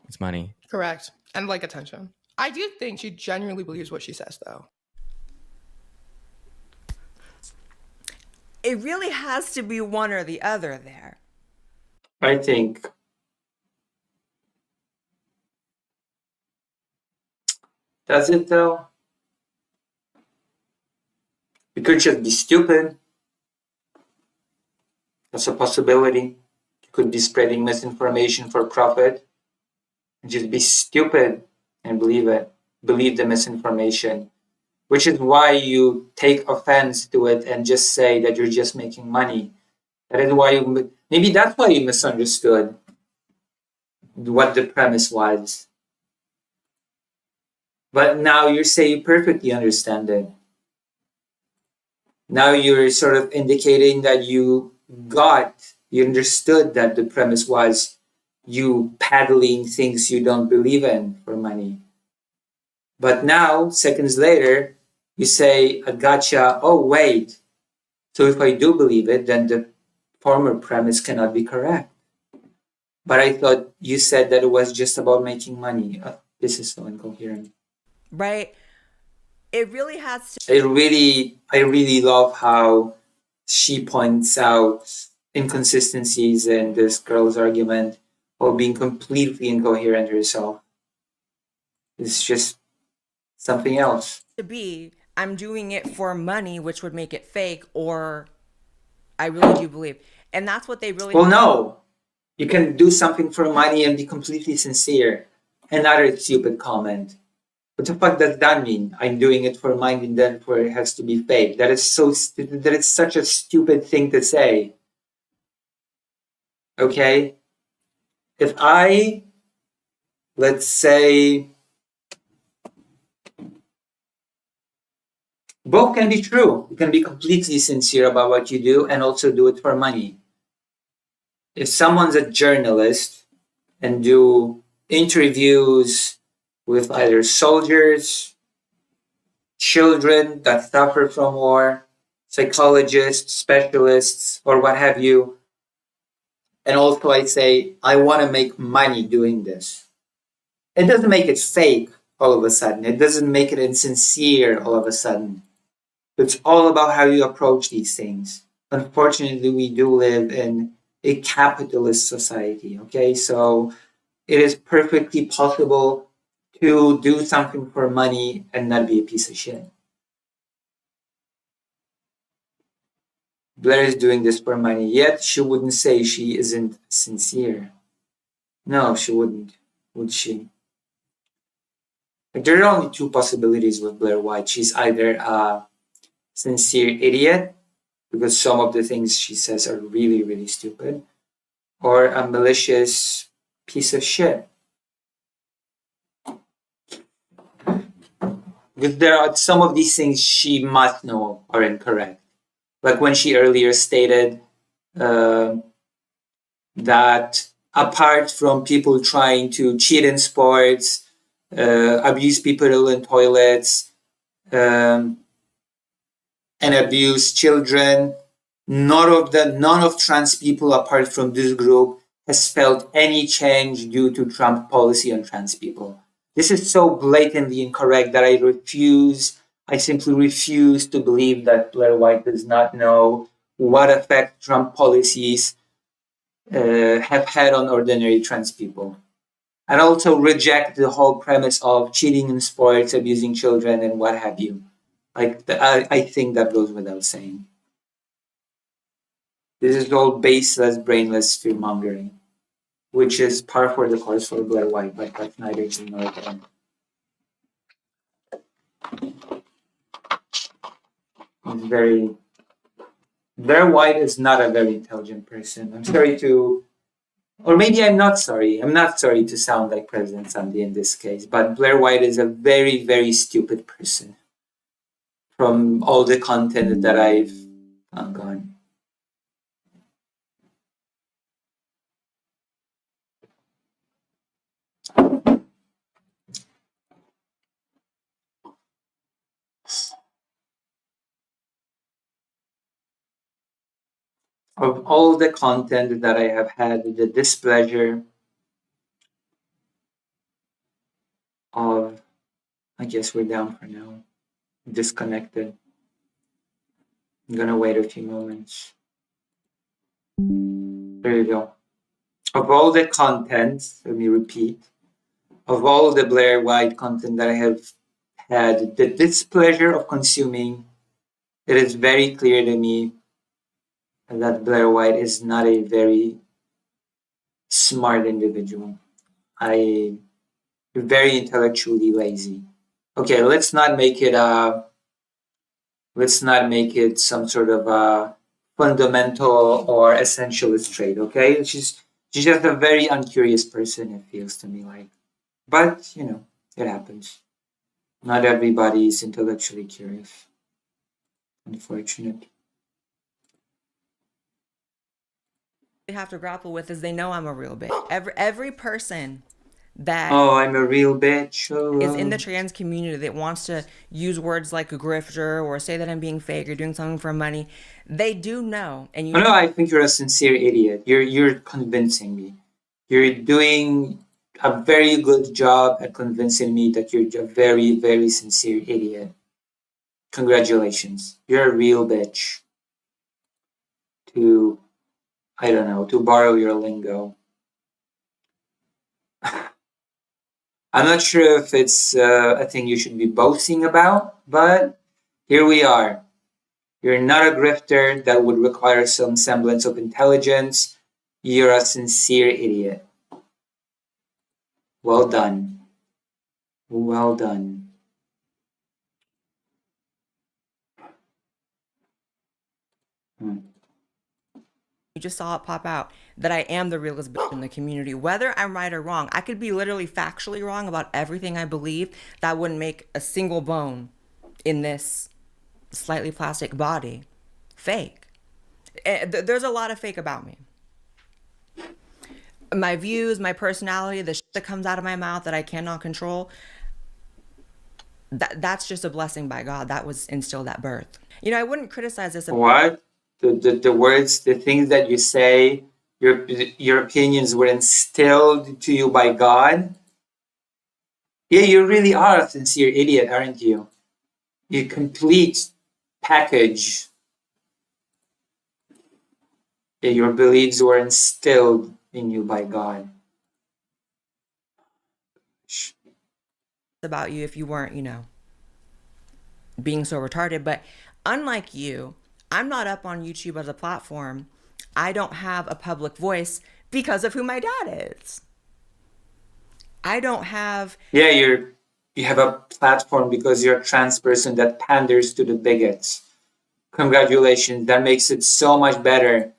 It's money. Correct. And like attention. I do think she genuinely believes what she says though. It really has to be one or the other there. I think does it though? You could just be stupid. That's a possibility. You could be spreading misinformation for profit. Just be stupid and believe it. Believe the misinformation. Which is why you take offense to it and just say that you're just making money. That is why maybe that's why you misunderstood what the premise was. But now you say you perfectly understand it. Now you're sort of indicating that you understood that the premise was you peddling things you don't believe in for money. But now, seconds later, you say, I gotcha, oh wait. So if I do believe it, then the former premise cannot be correct. But I thought you said that it was just about making money. This is so incoherent. Right? It really has to. I really love how she points out inconsistencies in this girl's argument while being completely incoherent herself. It's just something else. To be, I'm doing it for money, which would make it fake, or I really do believe. And that's what they really. Well, no. You can do something for money and be completely sincere. Another stupid comment. What the fuck does that mean? I'm doing it for money and therefore it has to be fake. That is so stupid. That is such a stupid thing to say. Okay? If I, let's say, both can be true. You can be completely sincere about what you do and also do it for money. If someone's a journalist and do interviews with either soldiers, children that suffer from war, psychologists, specialists, or what have you, and also I say, I want to make money doing this. It doesn't make it fake all of a sudden. It doesn't make it insincere all of a sudden. It's all about how you approach these things. Unfortunately, we do live in a capitalist society, okay? So it is perfectly possible to do something for money and not be a piece of shit. Blair is doing this for money, yet she wouldn't say she isn't sincere. No, she wouldn't, would she? Like, there are only two possibilities with Blair White. She's either a sincere idiot, because some of the things she says are really, really stupid, or a malicious piece of shit. Because there are some of these things she must know are incorrect. Like when she earlier stated that apart from people trying to cheat in sports, abuse people in toilets, and abuse children, none of trans people apart from this group has felt any change due to Trump policy on trans people. This is so blatantly incorrect that I simply refuse to believe that Blair White does not know what effect Trump policies have had on ordinary trans people. And also reject the whole premise of cheating in sports, abusing children, and what have you. I think that goes without saying. This is all baseless, brainless fear-mongering, which is par for the course for Blair White, but that's neither here nor there. It's very... Blair White is not a very intelligent person. I'm sorry to... Or maybe I'm not sorry. I'm not sorry to sound like President Sandy in this case, but Blair White is a very, very stupid person from all the content that I've gone. Of all the content that I have had the displeasure of, I guess we're down for now, disconnected. I'm gonna wait a few moments. There you go. Of all the content, let me repeat, of all the Blair White content that I have had the displeasure of consuming, it is very clear to me that Blair White is not a very smart individual. Very intellectually lazy. Okay, let's not make it some sort of a fundamental or essentialist trait, okay? She's just a very uncurious person, it feels to me like. But, you know, it happens. Not everybody is intellectually curious. Unfortunate. have to grapple with is they know I'm a real bitch. Every person that Oh, I'm a real bitch. is in the trans community that wants to use words like a grifter or say that I'm being fake or doing something for money, they do know. And you Oh, no, I think you're a sincere idiot. You're convincing me. You're doing a very good job at convincing me that you're a very, very sincere idiot. Congratulations. You're a real bitch. To, I don't know, to borrow your lingo. I'm not sure if it's a thing you should be boasting about, but here we are. You're not a grifter that would require some semblance of intelligence. You're a sincere idiot. Well done. Well done. you just saw it pop out that I am the realest bitch in the community. Whether I'm right or wrong, I could be literally factually wrong about everything I believe. That wouldn't make a single bone in this slightly plastic body fake. There's a lot of fake about me. My views, my personality, the shit that comes out of my mouth that I cannot control, that's just a blessing by God. That was instilled at birth. You know, I wouldn't criticize this. What? The words, the things that you say, your opinions were instilled to you by God? Yeah, you really are a sincere idiot, aren't you? You complete package. Yeah, your beliefs were instilled in you by God. About you if you weren't, you know, being so retarded. But unlike you, I'm not up on YouTube as a platform. I don't have a public voice because of who my dad is. I don't have... Yeah, you have a platform because you're a trans person that panders to the bigots. Congratulations, that makes it so much better.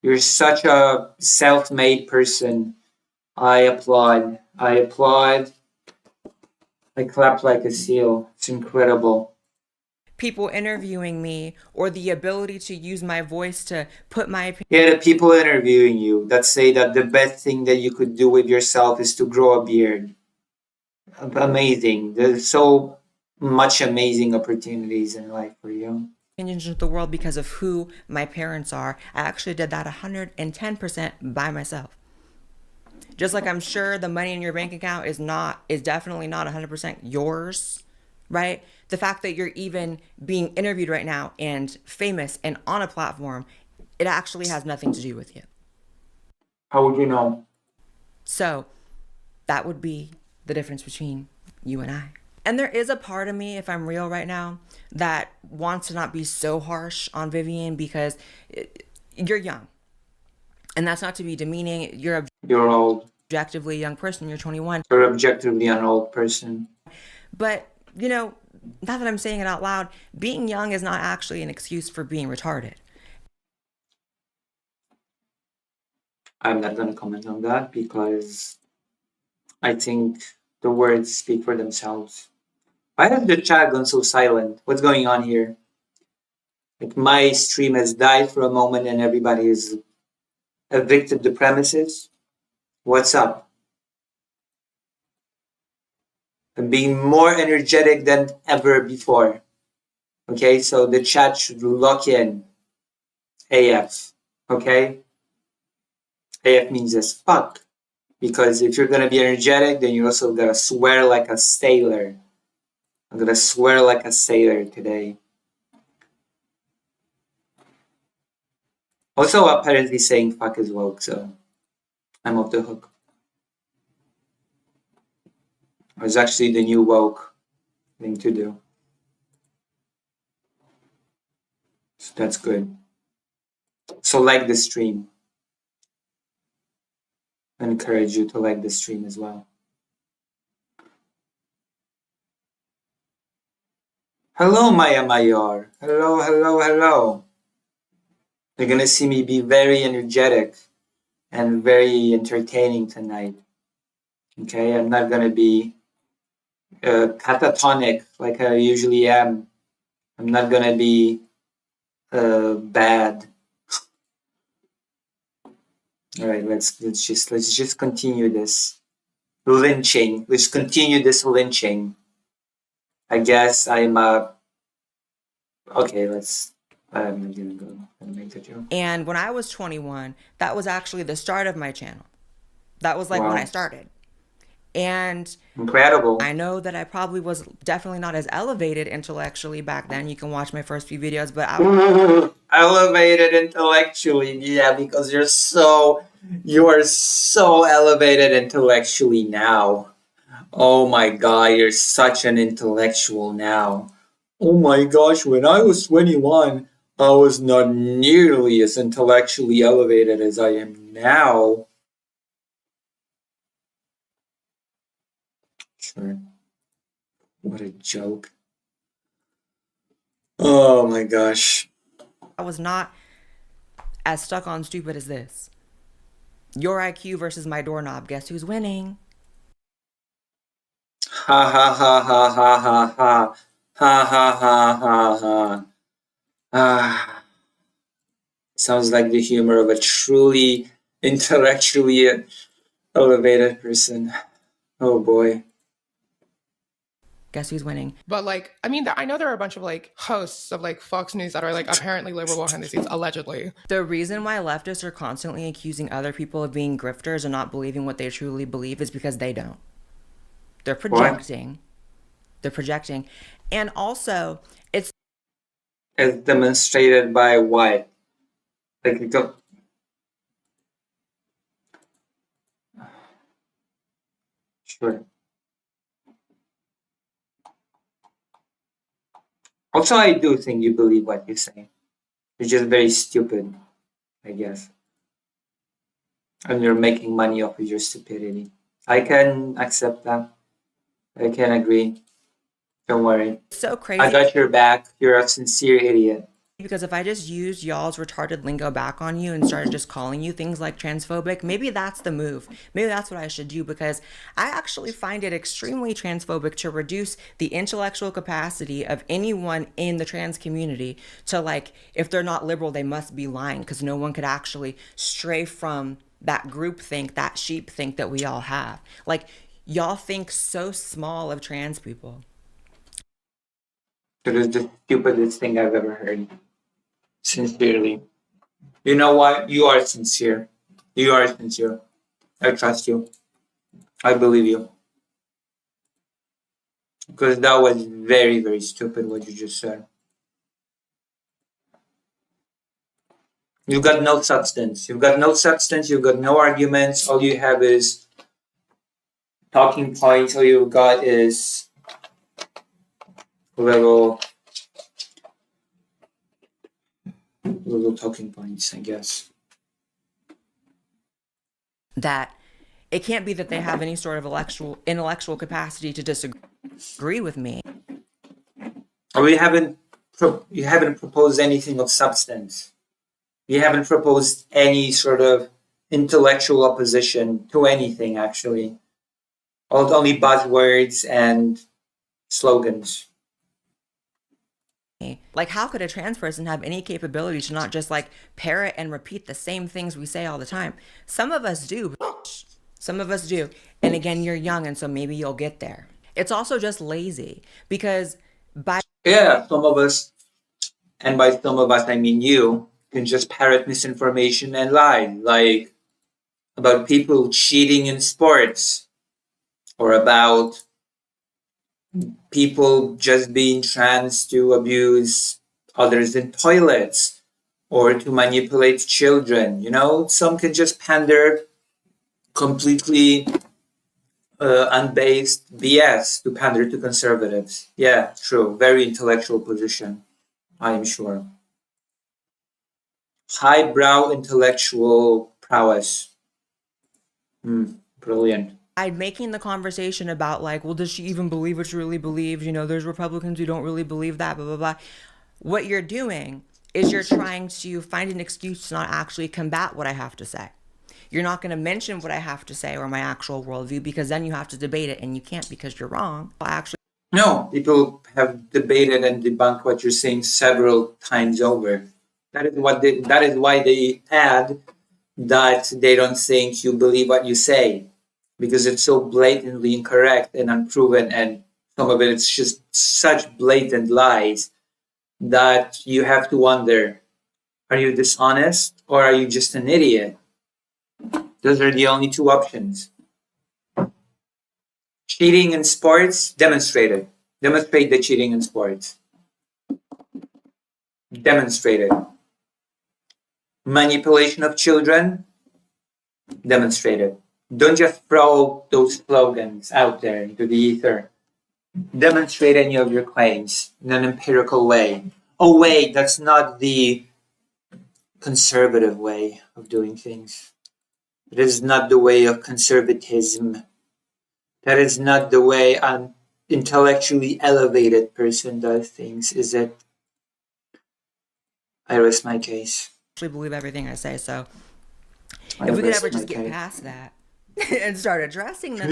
You're such a self-made person. I applaud. I applaud. I clap like a seal. It's incredible. People interviewing me or the ability to use my voice to put my opinion. Yeah, the people interviewing you that say that the best thing that you could do with yourself is to grow a beard. Amazing. There's so much amazing opportunities in life for you. Opinions of the world because of who my parents are. I actually did that 110% by myself. Just like I'm sure the money in your bank account is definitely not 100% yours, right? The fact that you're even being interviewed right now and famous and on a platform, it actually has nothing to do with you. How would you know? So that would be the difference between you and I. And there is a part of me, if I'm real right now, that wants to not be so harsh on Vivian because you're young. And that's not to be demeaning. You're old. Objectively young person. You're 21. You're objectively an old person. But, you know, now that I'm saying it out loud, being young is not actually an excuse for being retarded. I'm not going to comment on that because I think the words speak for themselves. Why has the chat gone so silent? What's going on here? Like my stream has died for a moment and everybody has evicted the premises. What's up? I'm being more energetic than ever before. Okay, so the chat should lock in. AF. Okay? AF means as fuck. Because if you're gonna be energetic, then you also gotta swear like a sailor. I'm gonna swear like a sailor today. Also, apparently saying fuck is woke, so I'm off the hook. It's actually the new woke thing to do. So that's good. So like the stream. I encourage you to like the stream as well. Hello, Maya Mayor. Hello, hello, hello. You're gonna see me be very energetic and very entertaining tonight. Okay, I'm not gonna be catatonic like I usually am. I'm not gonna be bad. All right, let's just continue this lynching. Let's continue this lynching. I guess I'm okay. I'm gonna go and make the joke. And when I was 21, that was actually the start of my channel. That was like when I Wow. started. And Incredible. I know that I probably was definitely not as elevated intellectually back then. You can watch my first few videos, but Elevated intellectually, yeah, because you are so elevated intellectually now. Oh my god, you're such an intellectual now. Oh my gosh, when I was 21, I was not nearly as intellectually elevated as I am now. Sure. What a joke. Oh my gosh. I was not as stuck on stupid as this. Your IQ versus my doorknob. Guess who's winning? Ha ha ha ha ha ha ha. Ha ha ha ha ha. Ah. Sounds like the humor of a truly intellectually elevated person. Oh boy. Guess who's winning? But like, I mean, I know there are a bunch of like hosts of like Fox News that are like apparently liberal behind the scenes, allegedly. The reason why leftists are constantly accusing other people of being grifters and not believing what they truly believe is because they don't. They're projecting. They're projecting. And also, it's As demonstrated by what? Like, sure. Also, I do think you believe what you say. You're just very stupid, I guess. And you're making money off of your stupidity. I can accept that. I can agree. Don't worry. so crazy. I got your back. You're a sincere idiot. Because if I just used y'all's retarded lingo back on you and started just calling you things like transphobic, maybe that's the move. Maybe that's what I should do, because I actually find it extremely transphobic to reduce the intellectual capacity of anyone in the trans community to, like, if they're not liberal, they must be lying, because no one could actually stray from that group think, that sheep think that we all have. Like, y'all think so small of trans people. It is the stupidest thing I've ever heard. Sincerely. You know what? You are sincere. You are sincere. I trust you. I believe you. Because that was very, very stupid what you just said. You've got no substance. You've got no substance. You've got no arguments. All you have is talking points. All you've got is little talking points, I guess. That it can't be that they have any sort of intellectual capacity to disagree with me. Or you haven't proposed anything of substance. You haven't proposed any sort of intellectual opposition to anything, actually. Only buzzwords and slogans. Like, how could a trans person have any capability to not just like parrot and repeat the same things we say all the time? Some of us do. Some of us do. And again, you're young, and so maybe you'll get there. It's also just lazy, because some of us, and by some of us I mean you, can just parrot misinformation and lie, like about people cheating in sports, or about people just being trans to abuse others in toilets or to manipulate children. Some can just pander completely unbased BS to pander to conservatives. Yeah, true. Very intellectual position, I am sure. Highbrow intellectual prowess. Brilliant. I'm making the conversation about, like, well, does she even believe what she really believes? There's Republicans who don't really believe that, blah, blah, blah. What you're doing is you're trying to find an excuse to not actually combat what I have to say. You're not going to mention what I have to say or my actual worldview, because then you have to debate it, and you can't because you're wrong. No, people have debated and debunked what you're saying several times over. That is why they add that they don't think you believe what you say because it's so blatantly incorrect and unproven, and some of it's just such blatant lies that you have to wonder, are you dishonest or are you just an idiot? Those are the only two options. Cheating in sports, demonstrate it. Demonstrate the cheating in sports. Demonstrate it. Manipulation of children, demonstrate it. Don't just throw those slogans out there into the ether. Demonstrate any of your claims in an empirical way. Oh, wait, that's not the conservative way of doing things. It is not the way of conservatism. That is not the way an intellectually elevated person does things, is it? I rest my case. Actually believe everything I say. So I if we could rest ever my just get case. past that and start addressing them.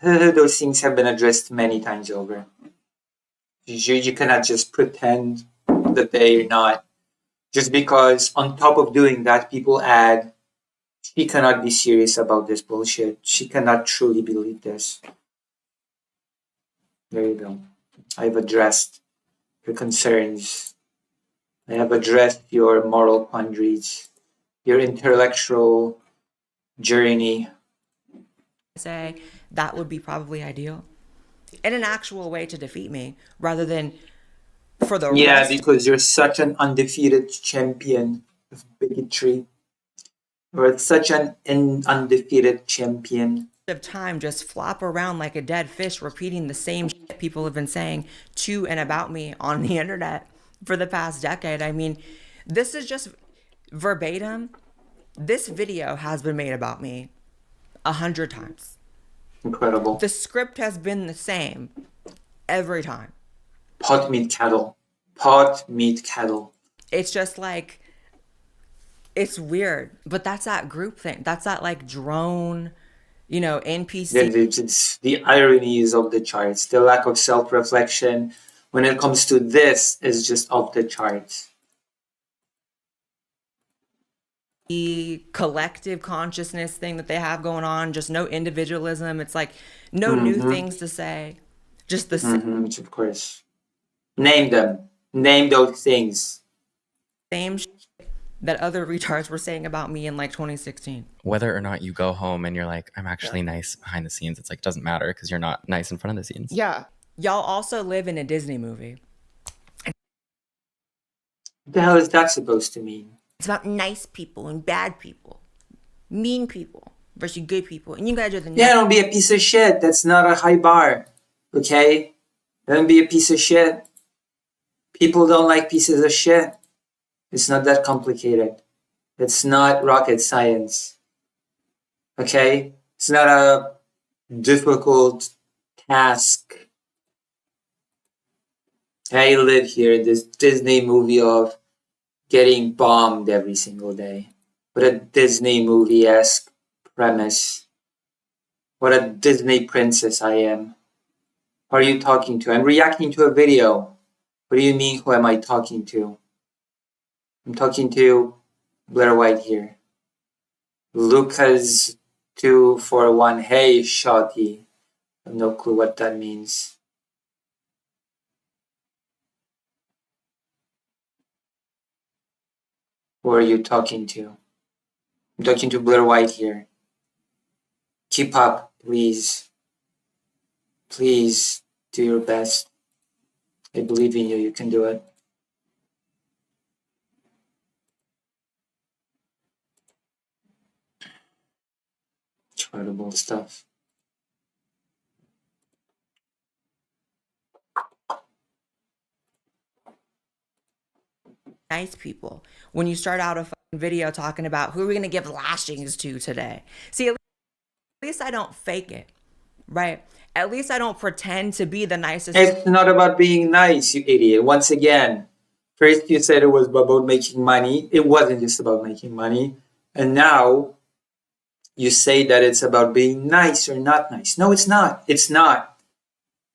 Those things have been addressed many times over. You cannot just pretend that they're not. Just because on top of doing that, people add, she cannot be serious about this bullshit. She cannot truly believe this. There you go. I've addressed your concerns. I have addressed your moral quandaries, your intellectual journey. Say that would be probably ideal in an actual way to defeat me rather than for the Yeah, rest because you're such an undefeated champion of bigotry. You're such an undefeated champion. of time just flop around like a dead fish repeating the same shit people have been saying to and about me on the internet for the past decade. I mean, this is just verbatim. This video has been made about me 100 times. Incredible. The script has been the same every time. Pot meat cattle. Pot meat cattle. It's just like, it's weird, but that's that group thing. That's that like drone, NPC. It's the ironies of the charts. The lack of self-reflection when it comes to this is just off the charts. The collective consciousness thing that they have going on, just no individualism. It's like no new things to say, just the Of course. Name them. Name those things. same shit that other retards were saying about me in like 2016. Whether or not you go home and you're like, I'm actually nice behind the scenes, it's like, doesn't matter because you're not nice in front of the scenes. Yeah. Y'all also live in a Disney movie. What the hell is that supposed to mean? It's about nice people and bad people, mean people versus good people, and you guys are the Yeah, don't be a piece of shit. That's not a high bar. Okay? Don't be a piece of shit. People don't like pieces of shit. It's not that complicated. It's not rocket science. Okay? It's not a difficult task. I live here in this Disney movie of getting bombed every single day. What a Disney movie-esque premise. What a Disney princess I am. Who are you talking to? I'm reacting to a video. What do you mean, who am I talking to? I'm talking to Blair White here. Lucas 241. Hey, shawty. I have no clue what that means. Who are you talking to? I'm talking to Blair White here. Keep up, please. Please do your best. I believe in you. You can do it. Incredible stuff. nice people. When you start out a fucking video talking about who are we going to give lashings to today? See, at least I don't fake it, right? At least I don't pretend to be the nicest. It's not about being nice, you idiot. Once again, first you said it was about making money. It wasn't just about making money. And now you say that it's about being nice or not nice. No, it's not. It's not.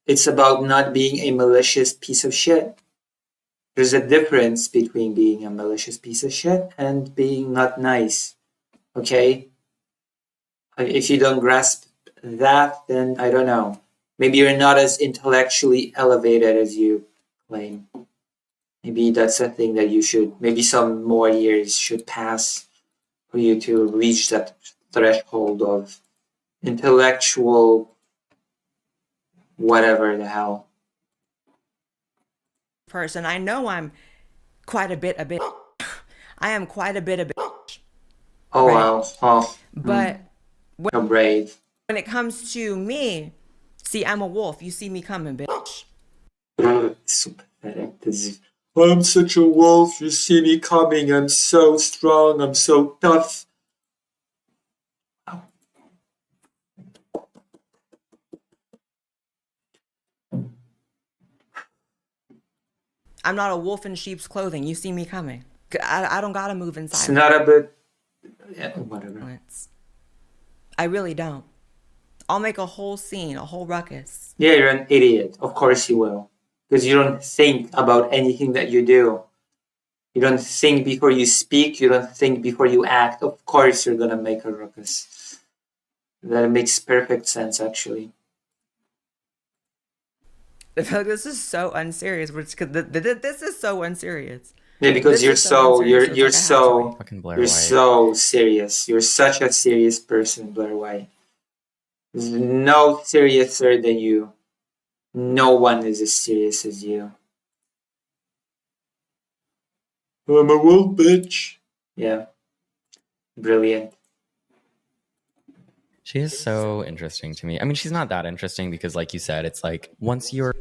It's about not being a malicious piece of shit. There's a difference between being a malicious piece of shit and being not nice. Okay? If you don't grasp that, then I don't know. Maybe you're not as intellectually elevated as you claim. Maybe that's a thing that you should, maybe some more years should pass for you to reach that threshold of intellectual whatever the hell. Person, I know I'm quite a bit a bitch. I am quite a bit a bitch. Oh, Right. wow. Oh, But how brave. when it comes to me, see, I'm a wolf. You see me coming, bitch. So pathetic. I'm such a wolf. You see me coming. I'm so strong. I'm so tough. I'm not a wolf in sheep's clothing. You see me coming. I don't gotta move It's inside. not a bit. Yeah, whatever. I really don't. I'll make a whole scene, a whole ruckus. Yeah, you're an idiot. Of course you will. Because you don't think about anything that you do. You don't think before you speak. You don't think before you act. Of course you're gonna make a ruckus. That makes perfect sense, actually. I feel like this is so unserious. This is so unserious. Yeah, because This you're is so so unserious, you're it's like I have to so Fucking Blair you're White. so serious. You're such a serious person, Blair White. There's no seriouser than you. No one is as serious as you. I'm a wolf, bitch. Yeah. Brilliant. She is so interesting to me. I mean, she's not that interesting because, like you said, it's like once you're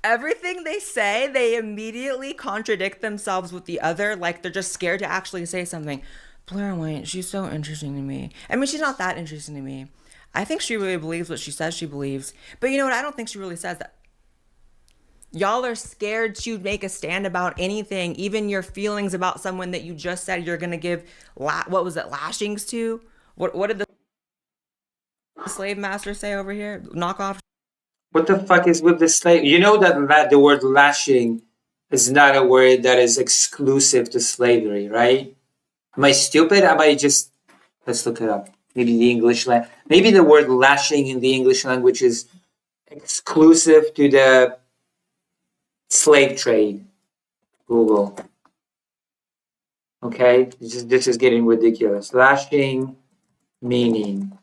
Everything they say, they immediately contradict themselves with the other. Like they're just scared to actually say something. Blair White, she's so interesting to me. I mean, she's not that interesting to me. I think she really believes what she says she believes. But you know what? I don't think she really says that. Y'all are scared to make a stand about anything, even your feelings about someone that you just said you're gonna give what was it, lashings to? What did the slave master say over here? Knock off. What the fuck is with the slave? You know that the word lashing is not a word that is exclusive to slavery, right? Am I stupid? Am I just... Let's look it up. Maybe the English maybe the word lashing in the English language is exclusive to the slave trade. Google. Okay, this is getting ridiculous. Lashing meaning: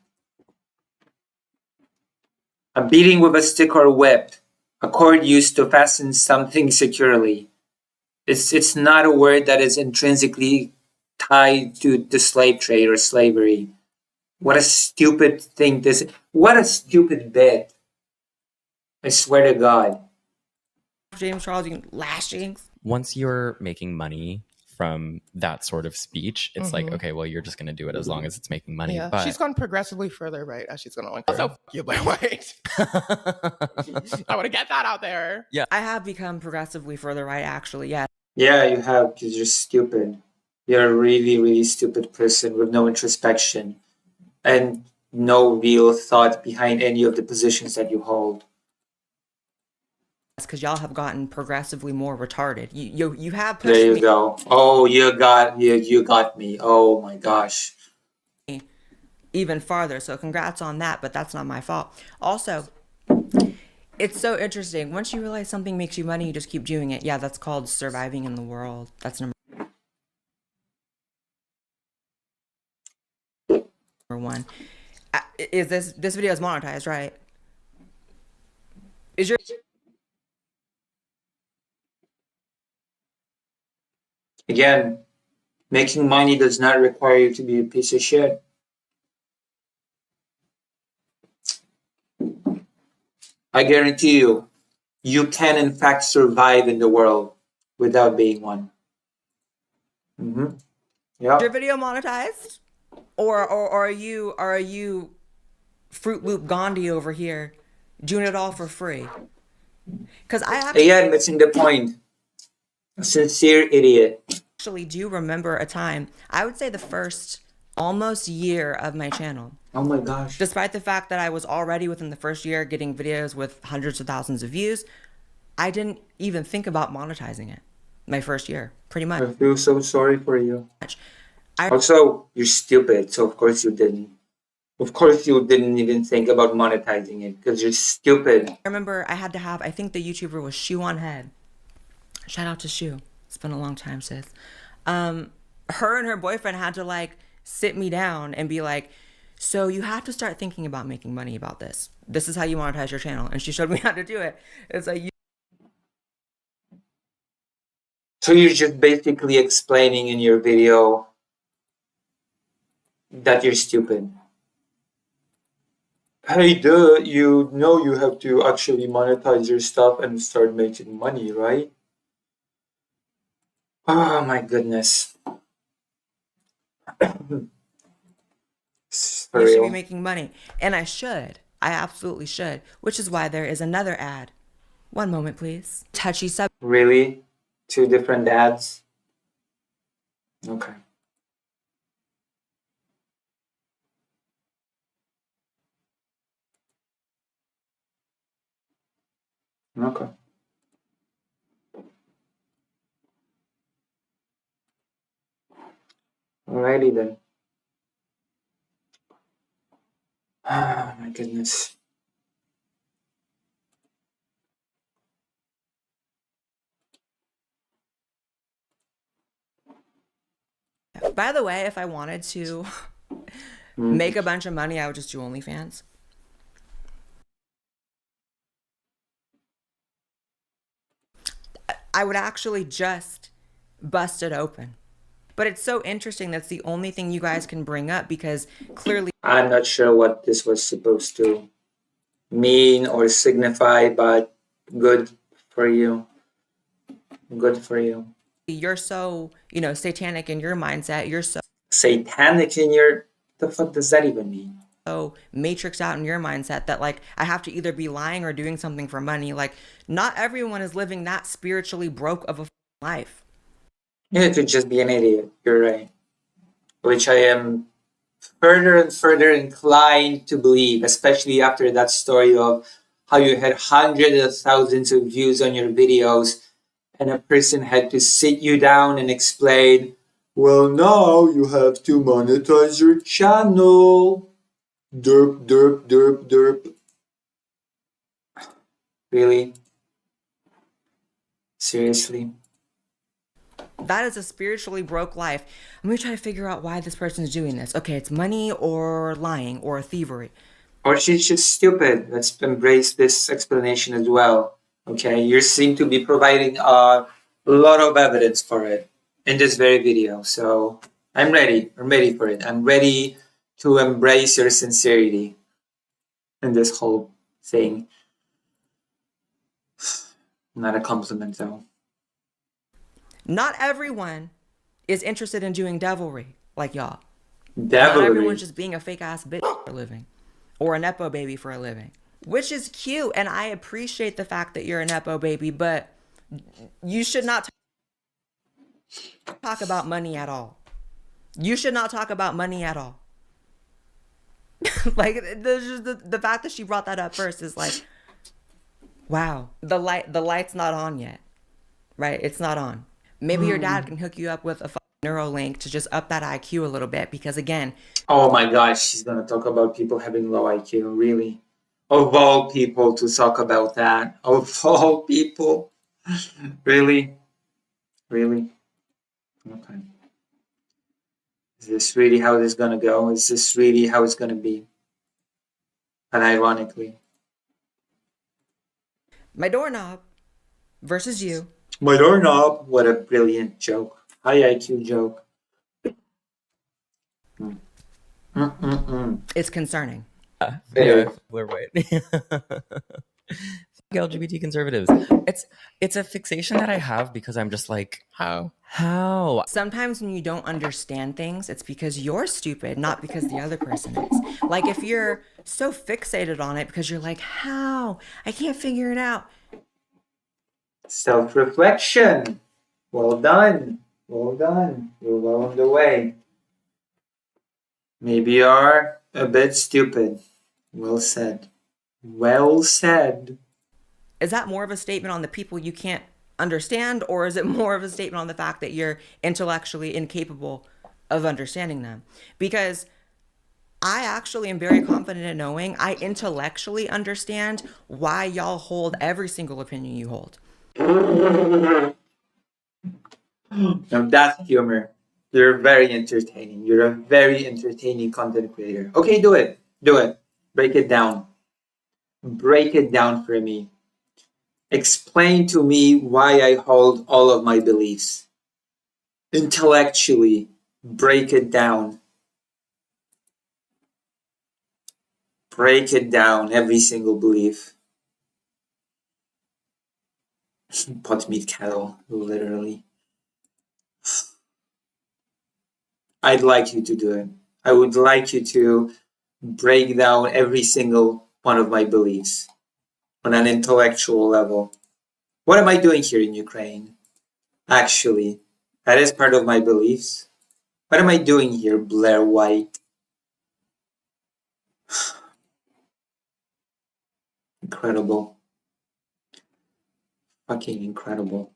a beating with a stick or whip, a cord used to fasten something securely. It's not a word that is intrinsically tied to the slave trade or slavery. What a stupid thing this is. What a stupid bit. I swear to God. James Charles, lashings. once you're making money from that sort of speech, it's like, okay, well, you're just going to do it as long as it's making money. Yeah, But she's gone progressively further right as she's going to. Also, fuck you, Blair White. I want to get that out there. Yeah. I have become progressively further right, actually. Yeah. Yeah, you have, because you're stupid. You're a really, really stupid person with no introspection and no real thought behind any of the positions that you hold. Because y'all have gotten progressively more retarded. You have pushed There you me go. Oh, you got me. Oh my gosh. even farther. So congrats on that, but that's not my fault. Also, it's so interesting. Once you realize something makes you money, you just keep doing it. Yeah, that's called surviving in the world. That's number one. Is this video is monetized, right? Is your Again, making money does not require you to be a piece of shit. I guarantee you, you can in fact survive in the world without being one. Mm-hmm. Yeah. your video monetized? Or are you Fruit Loop Gandhi over here doing it all for free? Because I Again, missing the point. A sincere idiot. actually do remember a time, I would say the first almost year of my channel. Oh my gosh. Despite the fact that I was already within the first year getting videos with hundreds of thousands of views, I didn't even think about monetizing it. My first year, pretty much. I feel so sorry for you. Also, you're stupid, so of course you didn't. Of course you didn't even think about monetizing it because you're stupid. I remember I had to have, I think the YouTuber was Shoe on Head. Shout out to Shoe. It's been a long time, sis. Her and her boyfriend had to like sit me down and be like, so you have to start thinking about making money about this. This is how you monetize your channel. And she showed me how to do it. It's like, So you're just basically explaining in your video that you're stupid. Hey, duh, you know you have to actually monetize your stuff and start making money, right? Oh my goodness. For you should be real. making money. And I should. I absolutely should. Which is why there is another ad. One moment, please. Touchy sub. Really? 2 different ads? Okay. Okay. Alrighty then. Oh my goodness. By the way, if I wanted to make a bunch of money, I would just do OnlyFans. I would actually just bust it open. But it's so interesting that's the only thing you guys can bring up because clearly I'm not sure what this was supposed to mean or signify, but good for you. Good for you. you're so, satanic in your mindset. You're so Satanic in your... The fuck does that even mean? matrixed out in your mindset that like I have to either be lying or doing something for money. Like not everyone is living that spiritually broke of a life. You could just be an idiot. You're right. Which I am further and further inclined to believe, especially after that story of how you had hundreds of thousands of views on your videos and a person had to sit you down and explain, well, now you have to monetize your channel. Derp, derp, derp, derp. Really? Seriously? That is a spiritually broke life. I'm gonna try to figure out why this person's doing this. Okay, it's money or lying or thievery. Or she's just stupid. Let's embrace this explanation as well. Okay, you seem to be providing a lot of evidence for it in this very video. So I'm ready. I'm ready for it. I'm ready to embrace your sincerity in this whole thing. Not a compliment though. Not everyone is interested in doing devilry like y'all. Not Devilry. everyone's just being a fake ass bitch for a living or a nepo baby for a living, which is cute. And I appreciate the fact that you're a nepo baby, but you should not talk about money at all. You should not talk about money at all. Like the fact that she brought that up first is like, wow, the light's not on yet, right? It's not on. Maybe your dad can hook you up with a Neuralink to just up that IQ a little bit because again, Oh my gosh, she's gonna talk about people having low IQ, really? Of all people to talk about that. Of all people. Really? Really? Okay. Is this really how this is gonna go? Is this really how it's gonna be? And ironically. my doorknob versus you. My doorknob, what a brilliant joke. High IQ joke. It's concerning. Anyway, we're white. LGBT conservatives. It's a fixation that I have because I'm just like, how? Sometimes when you don't understand things, it's because you're stupid, not because the other person is. Like if you're so fixated on it because you're like, how? I can't figure it out. Self-reflection. Well done. Well done. You're well on the way. Maybe you are a bit stupid. Well said. Well said. Is that more of a statement on the people you can't understand, or is it more of a statement on the fact that you're intellectually incapable of understanding them. Because I actually am very confident in knowing I intellectually understand why y'all hold every single opinion you hold. Now that's humor. You're very entertaining. You're a very entertaining content creator. Okay, do it. Do it. Break it down. Break it down for me. Explain to me why I hold all of my beliefs. Intellectually, break it down. Break it down, every single belief. Pot meat kettle, literally. I'd like you to do it. I would like you to break down every single one of my beliefs on an intellectual level. What am I doing here in Ukraine? Actually, that is part of my beliefs. What am I doing here, Blair White? Incredible. Fucking incredible.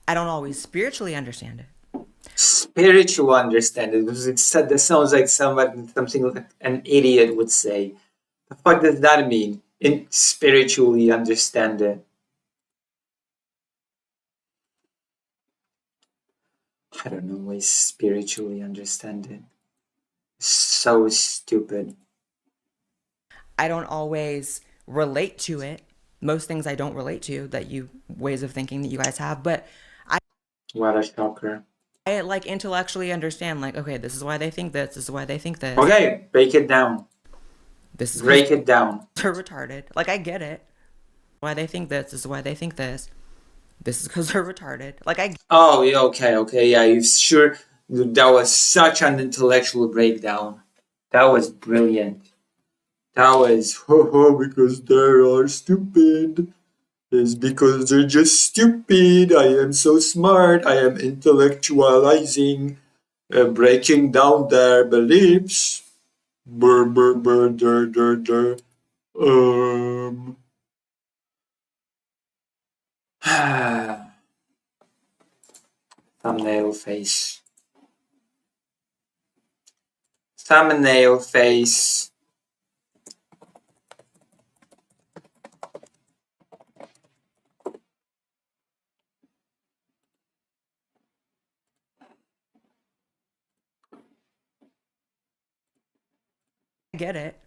I don't always spiritually understand it. Spiritual understanding, because it said that sounds like something like an idiot would say. The fuck does that mean? Spiritually understand it. I don't know why spiritually understand it. So stupid. I don't always relate to it. Most things I don't relate to, that you ways of thinking that you guys have, but What a shocker. I like intellectually understand, like, okay, this is why they think this is why they think this. Okay, break it down. This is Break it down. they're retarded. Like, I get it. Why they think this is why they think this. This is because they're retarded. Like, Oh, yeah, okay, yeah, you sure that was such an intellectual breakdown. That was brilliant. That was because they are stupid. It's because they're just stupid. I am so smart. I am intellectualizing, breaking down their beliefs. Brr, brr, brr, der, der, der. Thumbnail face. Thumbnail face. get it.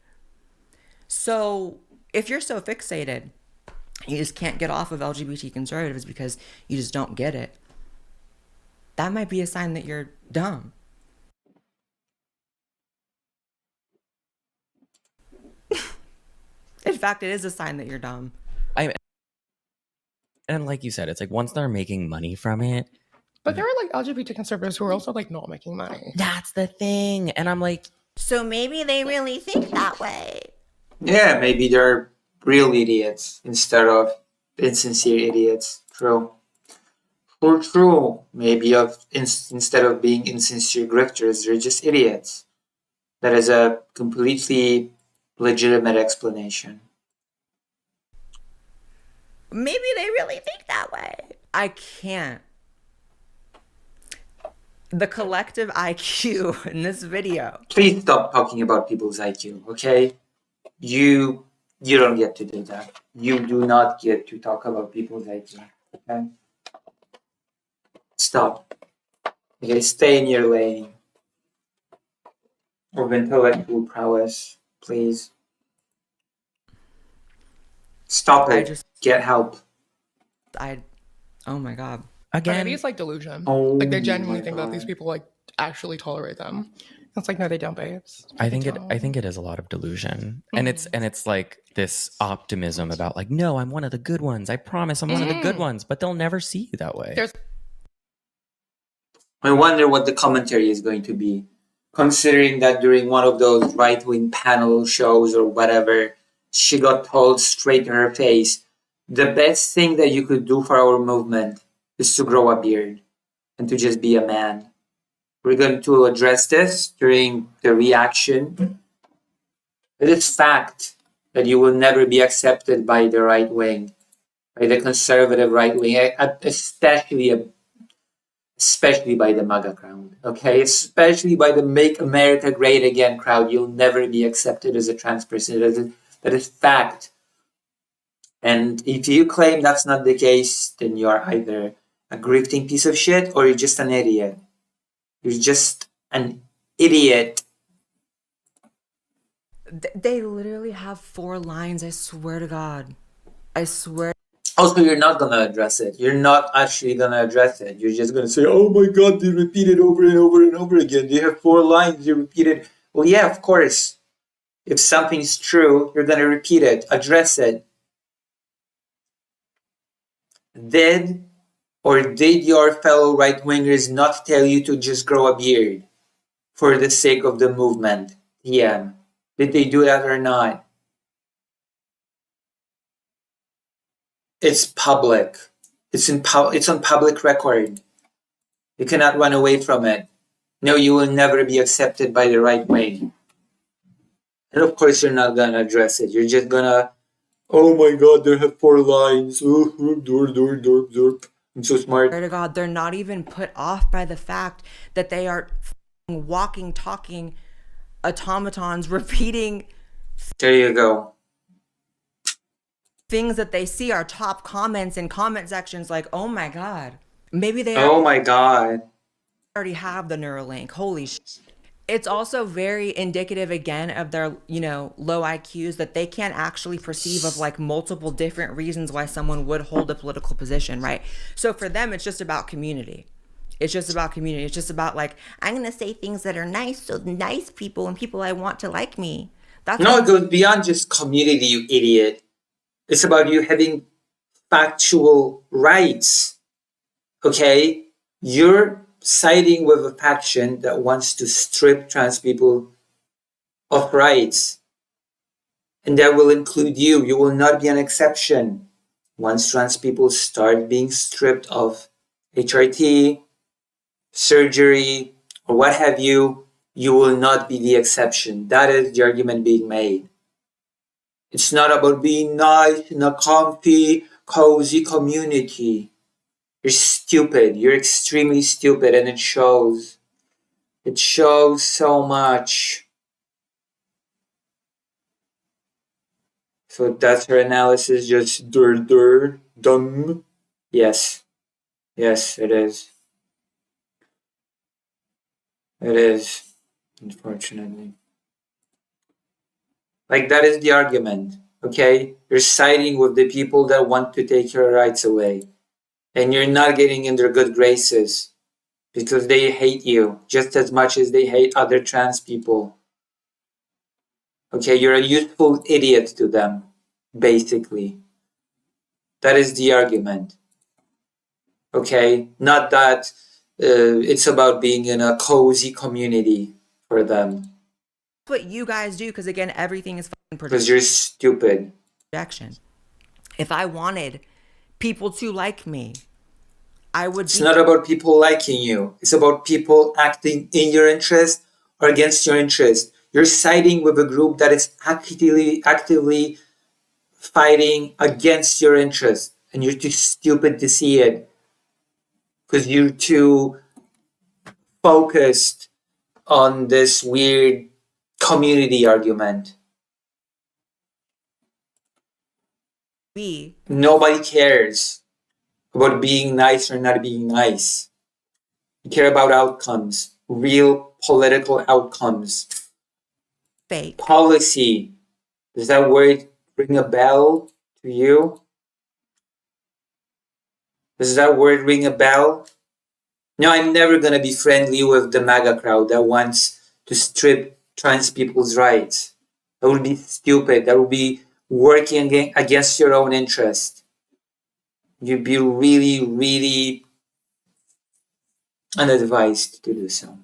So if you're so fixated, you just can't get off of LGBT conservatives because you just don't get it. That might be a sign that you're dumb. In fact, it is a sign that you're dumb. And like you said, it's like once they're making money from it. But there are like LGBT conservatives who are also like not making money. That's the thing. And I'm like, so maybe they really think that way. Yeah, maybe they're real idiots instead of insincere idiots. True. True. Maybe instead of being insincere grifters, they're just idiots. That is a completely legitimate explanation. Maybe they really think that way. I can't. The collective IQ in this video. Please stop talking about people's IQ, okay? You don't get to do that. You do not get to talk about people's IQ, okay? Stop. Okay, stay in your lane of intellectual prowess, please. Stop it. Get help. Oh my god. Again, maybe it's like delusion. Oh like they genuinely think that these people like actually tolerate them. It's like, no, they don't, babes. I think it is a lot of delusion. And it's like this optimism about like, no, I'm one of the good ones. I promise I'm one of the good ones, but they'll never see you that way. I wonder what the commentary is going to be, considering that during one of those right-wing panel shows or whatever, she got told straight to her face, the best thing that you could do for our movement is to grow a beard and to just be a man. we're going to address this during the reaction. It is fact that you will never be accepted by the right wing, by the conservative right wing, especially by the MAGA crowd, okay? Especially by the Make America Great Again crowd. You'll never be accepted as a trans person. That is fact. And if you claim that's not the case, then you're either a grifting piece of shit or you're just an idiot. You're just an idiot. They literally have 4 lines, I swear to God. I swear. Also, you're not going to address it. You're not actually going to address it. You're just going to say, oh my God, they repeat it over and over and over again. They have 4 lines, you repeat it. Well, yeah, of course. If something's true, you're going to repeat it, address it. Did your fellow right-wingers not tell you to just grow a beard for the sake of the movement? Yeah. Did they do that or not? It's public. It's on public record. You cannot run away from it. No, you will never be accepted by the right wing. And of course, you're not gonna address it. You're just gonna, oh my God, they have 4 lines. I'm so smart. Swear to God, they're not even put off by the fact that they are walking, talking automatons repeating. There you go. Things that they see are top comments in comment sections like, oh my God. Maybe they Oh my God. already have the Neuralink. Holy shit. It's also very indicative again of their, low IQs that they can't actually perceive of like multiple different reasons why someone would hold a political position, right? So for them, it's just about community. It's just about community. It's just about like, I'm going to say things that are nice so nice people and people I want to like me. That's No, it goes beyond just community, you idiot. It's about you having factual rights, okay? You're siding with a faction that wants to strip trans people of rights. And that will include you. You will not be an exception. Once trans people start being stripped of HRT, surgery, or what have you, you will not be the exception. That is the argument being made. It's not about being nice in a comfy, cozy community. You're stupid. You're extremely stupid, and it shows. It shows so much. So that's her analysis, just dumb. Yes. Yes, it is. It is, unfortunately. Like, that is the argument, okay? You're siding with the people that want to take your rights away. And you're not getting in their good graces because they hate you just as much as they hate other trans people. Okay, you're a useful idiot to them, basically. That is the argument. Okay, not that it's about being in a cozy community for them. what you guys do, because again, everything is fucking Because you're stupid. projection. If I wanted people to like me, I would It's not about people liking you. It's about people acting in your interest or against your interest. You're siding with a group that is actively fighting against your interest. And you're too stupid to see it. Because you're too focused on this weird community argument. be Nobody cares about being nice or not being nice. You care about outcomes, real political outcomes. fake. Policy. Does that word ring a bell to you? Does that word ring a bell? No, I'm never going to be friendly with the MAGA crowd that wants to strip trans people's rights. That would be stupid. That would be working against your own interest. You'd be really, really unadvised to do so.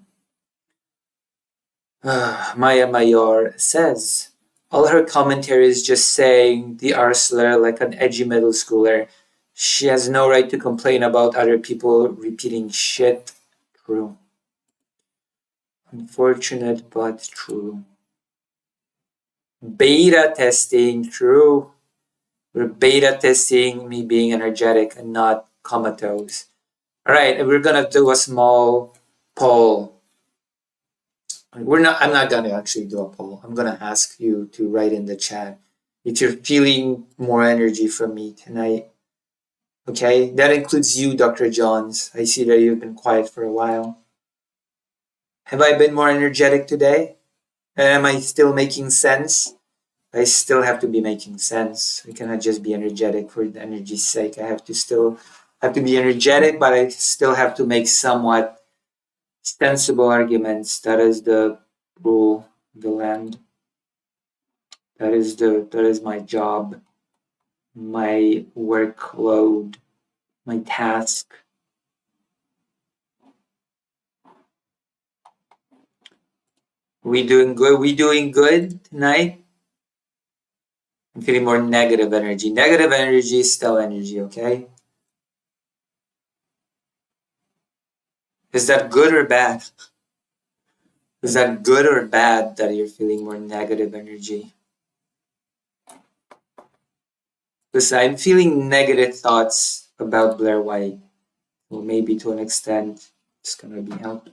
Maya Mayor says, all her commentary is just saying the R slur like an edgy middle schooler. She has no right to complain about other people repeating shit. True. Unfortunate but true. Beta testing, true. We're beta testing me being energetic and not comatose. All right, and we're gonna do a small poll. I'm not gonna actually do a poll. I'm gonna ask you to write in the chat if you're feeling more energy from me tonight. Okay, that includes you, Dr. Johns. I see that you've been quiet for a while. Have I been more energetic today? Am I still making sense? I still have to be making sense. I cannot just be energetic for the energy's sake. I have to be energetic, but I still have to make somewhat sensible arguments. That is the rule of the land. That is my job, my workload, my task. We doing good? We doing good tonight? I'm feeling more negative energy. Negative energy is still energy, okay? Is that good or bad? Is that good or bad that you're feeling more negative energy? Listen, I'm feeling negative thoughts about Blair White. Well, maybe to an extent, it's gonna be helped.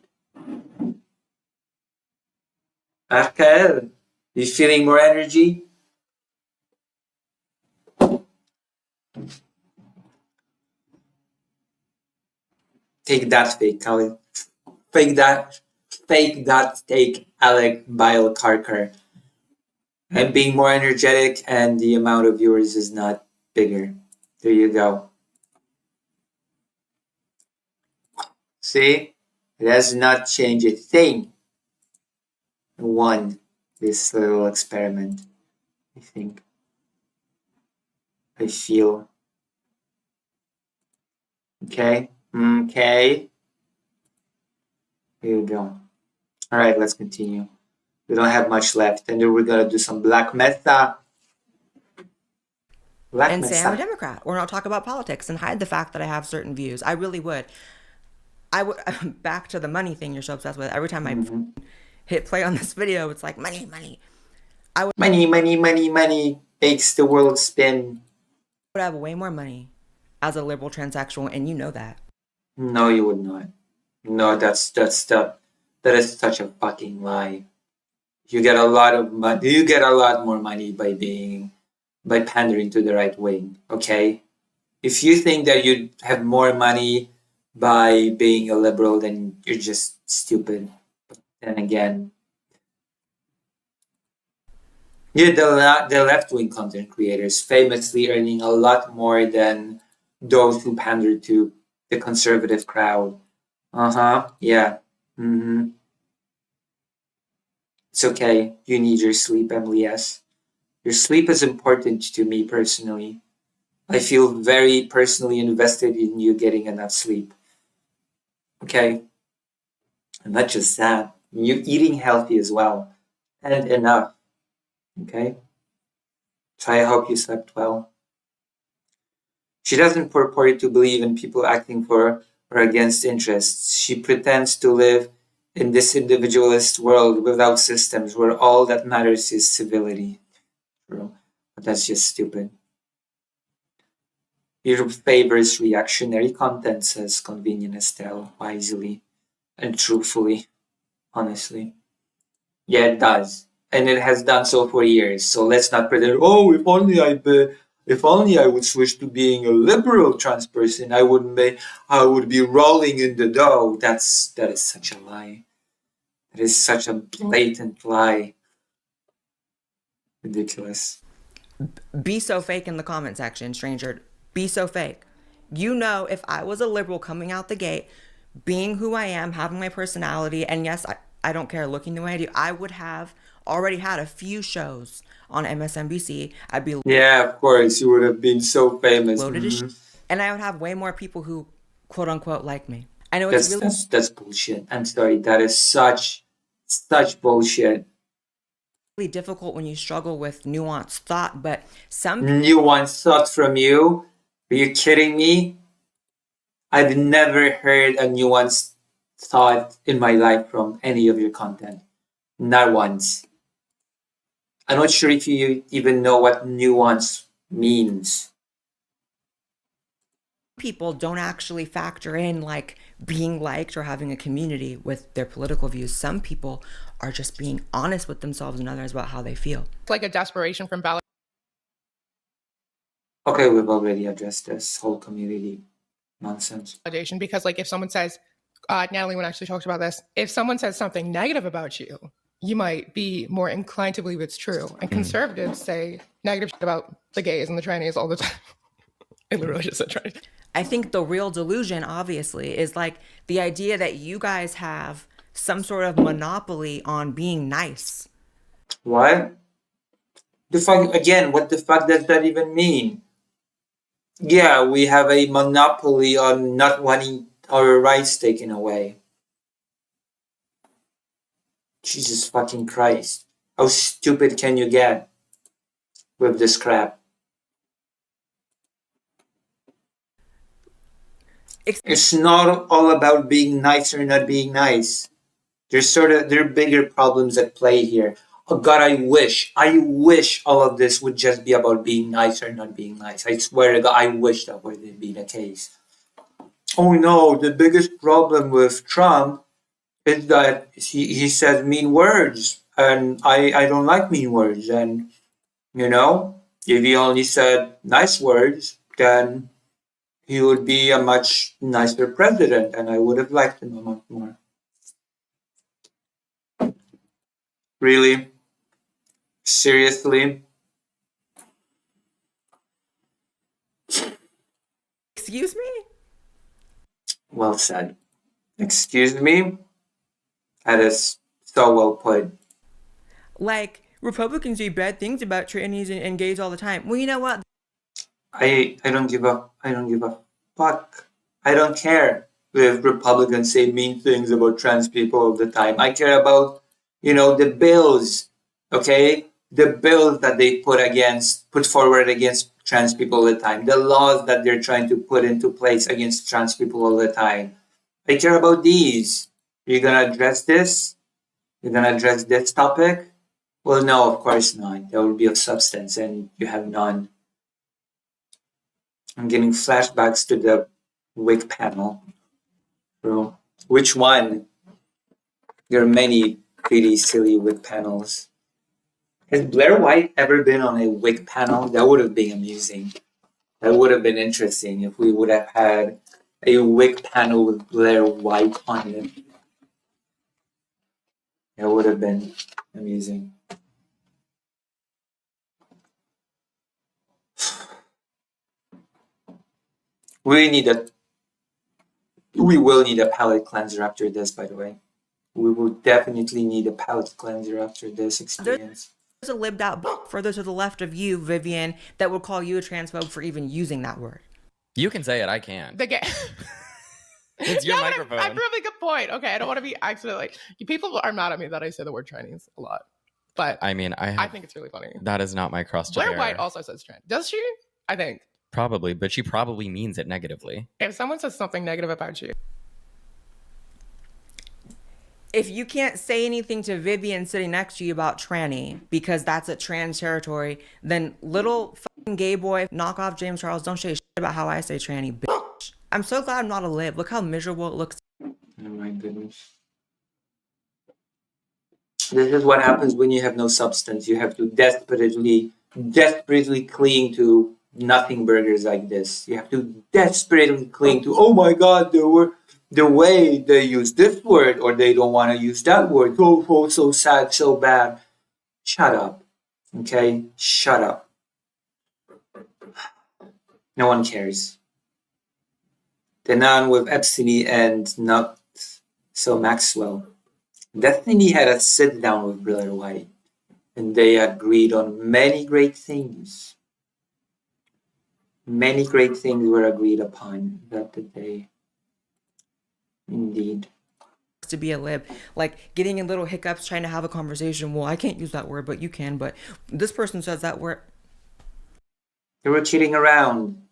Arkael, you feeling more energy? Take that, fake Alec. Fake that, take Alec Bile Carker. I'm being more energetic and the amount of viewers is not bigger. There you go. See? It has not changed a thing. Won this little experiment, I think. I feel. Okay. Okay. Here we go. All right, let's continue. We don't have much left, and then we're gonna do some Black Mesa. And say I'm a Democrat, or not talk about politics and hide the fact that I have certain views. I really would. I would back to the money thing you're so obsessed with. Every time I hit play on this video, it's like money. Money makes the world spin. I would have way more money as a liberal transsexual, and you know that. No, you would not. No, that is such a fucking lie. You get a lot of money. You get a lot more money by pandering to the right wing. Okay, if you think that you'd have more money by being a liberal, then you're just stupid. But then again, yeah, the left-wing content creators famously earning a lot more than those who pander to the conservative crowd. Yeah. It's okay. You need your sleep, Emily S. Your sleep is important to me personally. I feel very personally invested in you getting enough sleep. Okay? And not just that, you eating healthy as well. And enough. Okay? So I hope you slept well. She doesn't purport to believe in people acting for or against interests. She pretends to live in this individualist world without systems where all that matters is civility. True. But that's just stupid. Europe favors reactionary content, says Convenient Estelle, wisely and truthfully, honestly. Yeah, it does. And it has done so for years. So let's not pretend, oh, if only I would switch to being a liberal trans person, I would be rolling in the dough. That is such a lie. That is such a blatant lie. Ridiculous. Be so fake in the comment section, stranger. Be so fake. You know, if I was a liberal coming out the gate, being who I am, having my personality, and yes, I don't care looking the way I do, I would have already had a few shows on MSNBC. I'd be of course, you would have been so famous. And I would have way more people who quote unquote like me. I know it's that's bullshit. I'm sorry, that is such bullshit. really difficult when you struggle with nuanced thought, but some nuanced thought from you? Are you kidding me? I've never heard a nuanced thought in my life from any of your content. Not once. I'm not sure if you even know what nuance means. People don't actually factor in like being liked or having a community with their political views. Some people are just being honest with themselves and others about how they feel. It's like a desperation from Okay, we've already addressed this whole community nonsense. validation, because like if someone says, Natalie, when actually talked about this, if someone says something negative about you, you might be more inclined to believe it's true. And conservatives say negative shit about the gays and the trannies all the time. I literally just said trannies. I think the real delusion, obviously, is like the idea that you guys have some sort of monopoly on being nice. What? The fuck, again, what the fuck does that even mean? Yeah, we have a monopoly on not wanting our rights taken away. Jesus fucking Christ. How stupid can you get with this crap? It's not all about being nice or not being nice. There are bigger problems at play here. Oh God, I wish all of this would just be about being nice or not being nice. I swear to God, I wish that would be the case. Oh no, the biggest problem with Trump is that he says mean words, and I don't like mean words. And you know, if he only said nice words, then he would be a much nicer president, and I would have liked him a lot more. Really? Seriously? Excuse me? Well said. Excuse me? That is so well put. Like, Republicans say bad things about trannies and gays all the time. Well, you know what? I don't give a fuck. I don't care if Republicans say mean things about trans people all the time. I care about, the bills, okay? The bills that they put forward against trans people all the time. The laws that they're trying to put into place against trans people all the time. I care about these. You're gonna address this? You're gonna address this topic? Well, no, of course not. That would be of substance, and you have none. I'm getting flashbacks to the wig panel. Bro, which one? There are many pretty silly wig panels. Has Blair White ever been on a wig panel? That would have been amusing. That would have been interesting if we would have had a wig panel with Blair White on it. That would have been amusing. We will need a palate cleanser after this, by the way. We will definitely need a palate cleanser after this experience. There's a libbed out book further to the left of you, Vivian, that would call you a transphobe for even using that word. You can say it, I can't. It's your microphone. I prove a good point. Okay, I don't want to be accidentally. People are mad at me that I say the word Chinese a lot, but I mean, I think it's really funny. That is not my cross to bear. Blair White also says trans. Does she? I think. Probably, but she probably means it negatively. If someone says something negative about you, if you can't say anything to Vivian sitting next to you about tranny because that's a trans territory, then little fucking gay boy, knock off James Charles, don't say shit about how I say tranny, bitch. I'm so glad I'm not a lib. Look how miserable it looks. Oh my goodness. This is what happens when you have no substance. You have to desperately cling to nothing burgers like this. You have to desperately cling to, oh my God, the way they use this word, or they don't want to use that word. Oh, so sad, so bad. Shut up. Okay? Shut up. No one cares. Then on with Epstein and not so Maxwell. Destiny had a sit down with Blair White, and they agreed on many great things. Many great things were agreed upon that day. Indeed. To be a lib, like getting in little hiccups trying to have a conversation. Well, I can't use that word, but you can. But this person says that word. They were kidding around.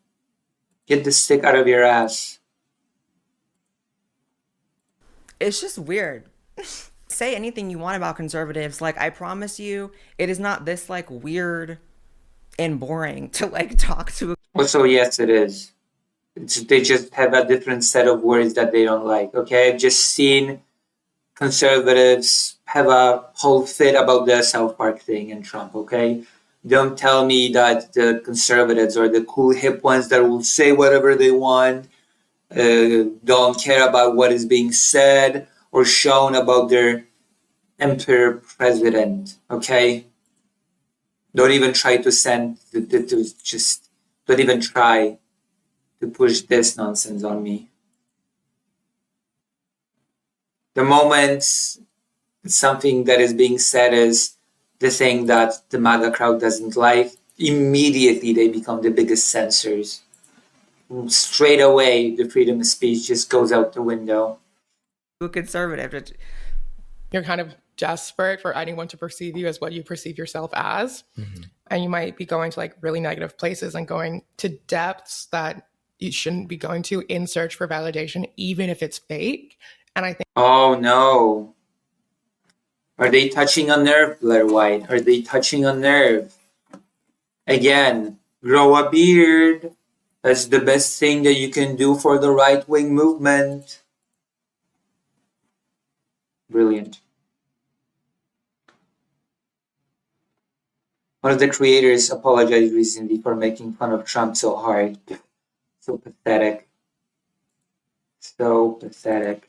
Get the stick out of your ass. It's just weird. Say anything you want about conservatives. Like, I promise you, it is not this like weird and boring to like talk to. Also, yes, it is. They just have a different set of words that they don't like. Okay, I've just seen conservatives have a whole fit about the South Park thing and Trump. Okay, don't tell me that the conservatives are the cool hip ones that will say whatever they want, don't care about what is being said or shown about their emperor president. Okay, don't even try to just don't even try to push this nonsense on me. The moment something that is being said is the thing that the MAGA crowd doesn't like, immediately they become the biggest censors. Straight away, the freedom of speech just goes out the window. A conservative. You're kind of desperate for anyone to perceive you as what you perceive yourself as. And you might be going to like really negative places and going to depths that you shouldn't be going to in search for validation, even if it's fake. And I think, oh no. Are they touching a nerve, Blair White? Are they touching a nerve? Again, grow a beard. That's the best thing that you can do for the right-wing movement. Brilliant. One of the creators apologized recently for making fun of Trump so hard. So pathetic. So pathetic.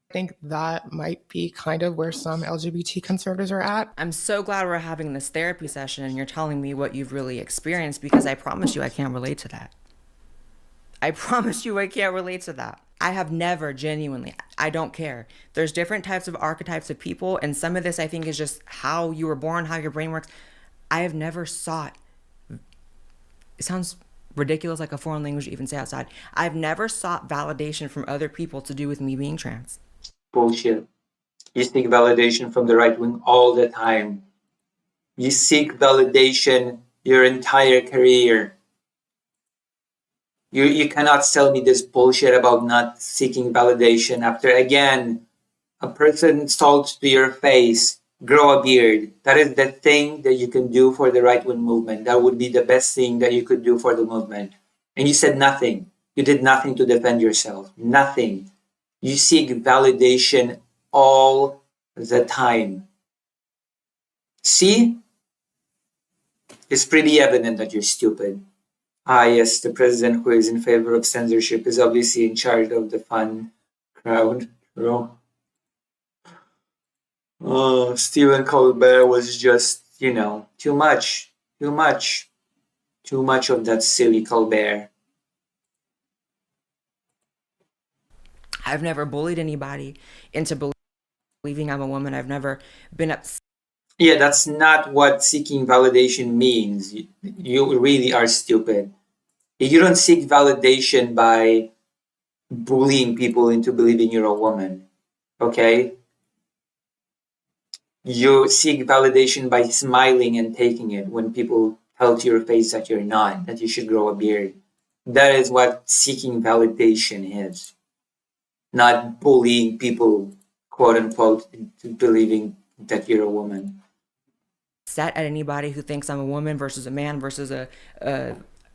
I think that might be kind of where some LGBT conservatives are at. I'm so glad we're having this therapy session and you're telling me what you've really experienced, because I promise you I can't relate to that. I promise you I can't relate to that. I have never genuinely, I don't care. There's different types of archetypes of people, and some of this I think is just how you were born, how your brain works. I have never sought, it sounds ridiculous like a foreign language to even say outside. I've never sought validation from other people to do with me being trans. Bullshit. You seek validation from the right wing all the time. You seek validation your entire career. You cannot sell me this bullshit about not seeking validation after, again, a person told to your face, grow a beard. That is the thing that you can do for the right-wing movement. That would be the best thing that you could do for the movement. And you said nothing. You did nothing to defend yourself. Nothing. You seek validation all the time. See? It's pretty evident that you're stupid. Ah, yes, the president who is in favor of censorship is obviously in charge of the fun crowd. Bro. Oh, Stephen Colbert was just, too much of that silly Colbert. I've never bullied anybody into believing I'm a woman. I've never been upset. Yeah, that's not what seeking validation means. You really are stupid. You don't seek validation by bullying people into believing you're a woman, okay? You seek validation by smiling and taking it when people tell to your face that you're not, that you should grow a beard. That is what seeking validation is. Not bullying people, quote unquote, into believing that you're a woman. At anybody who thinks I'm a woman versus a man versus a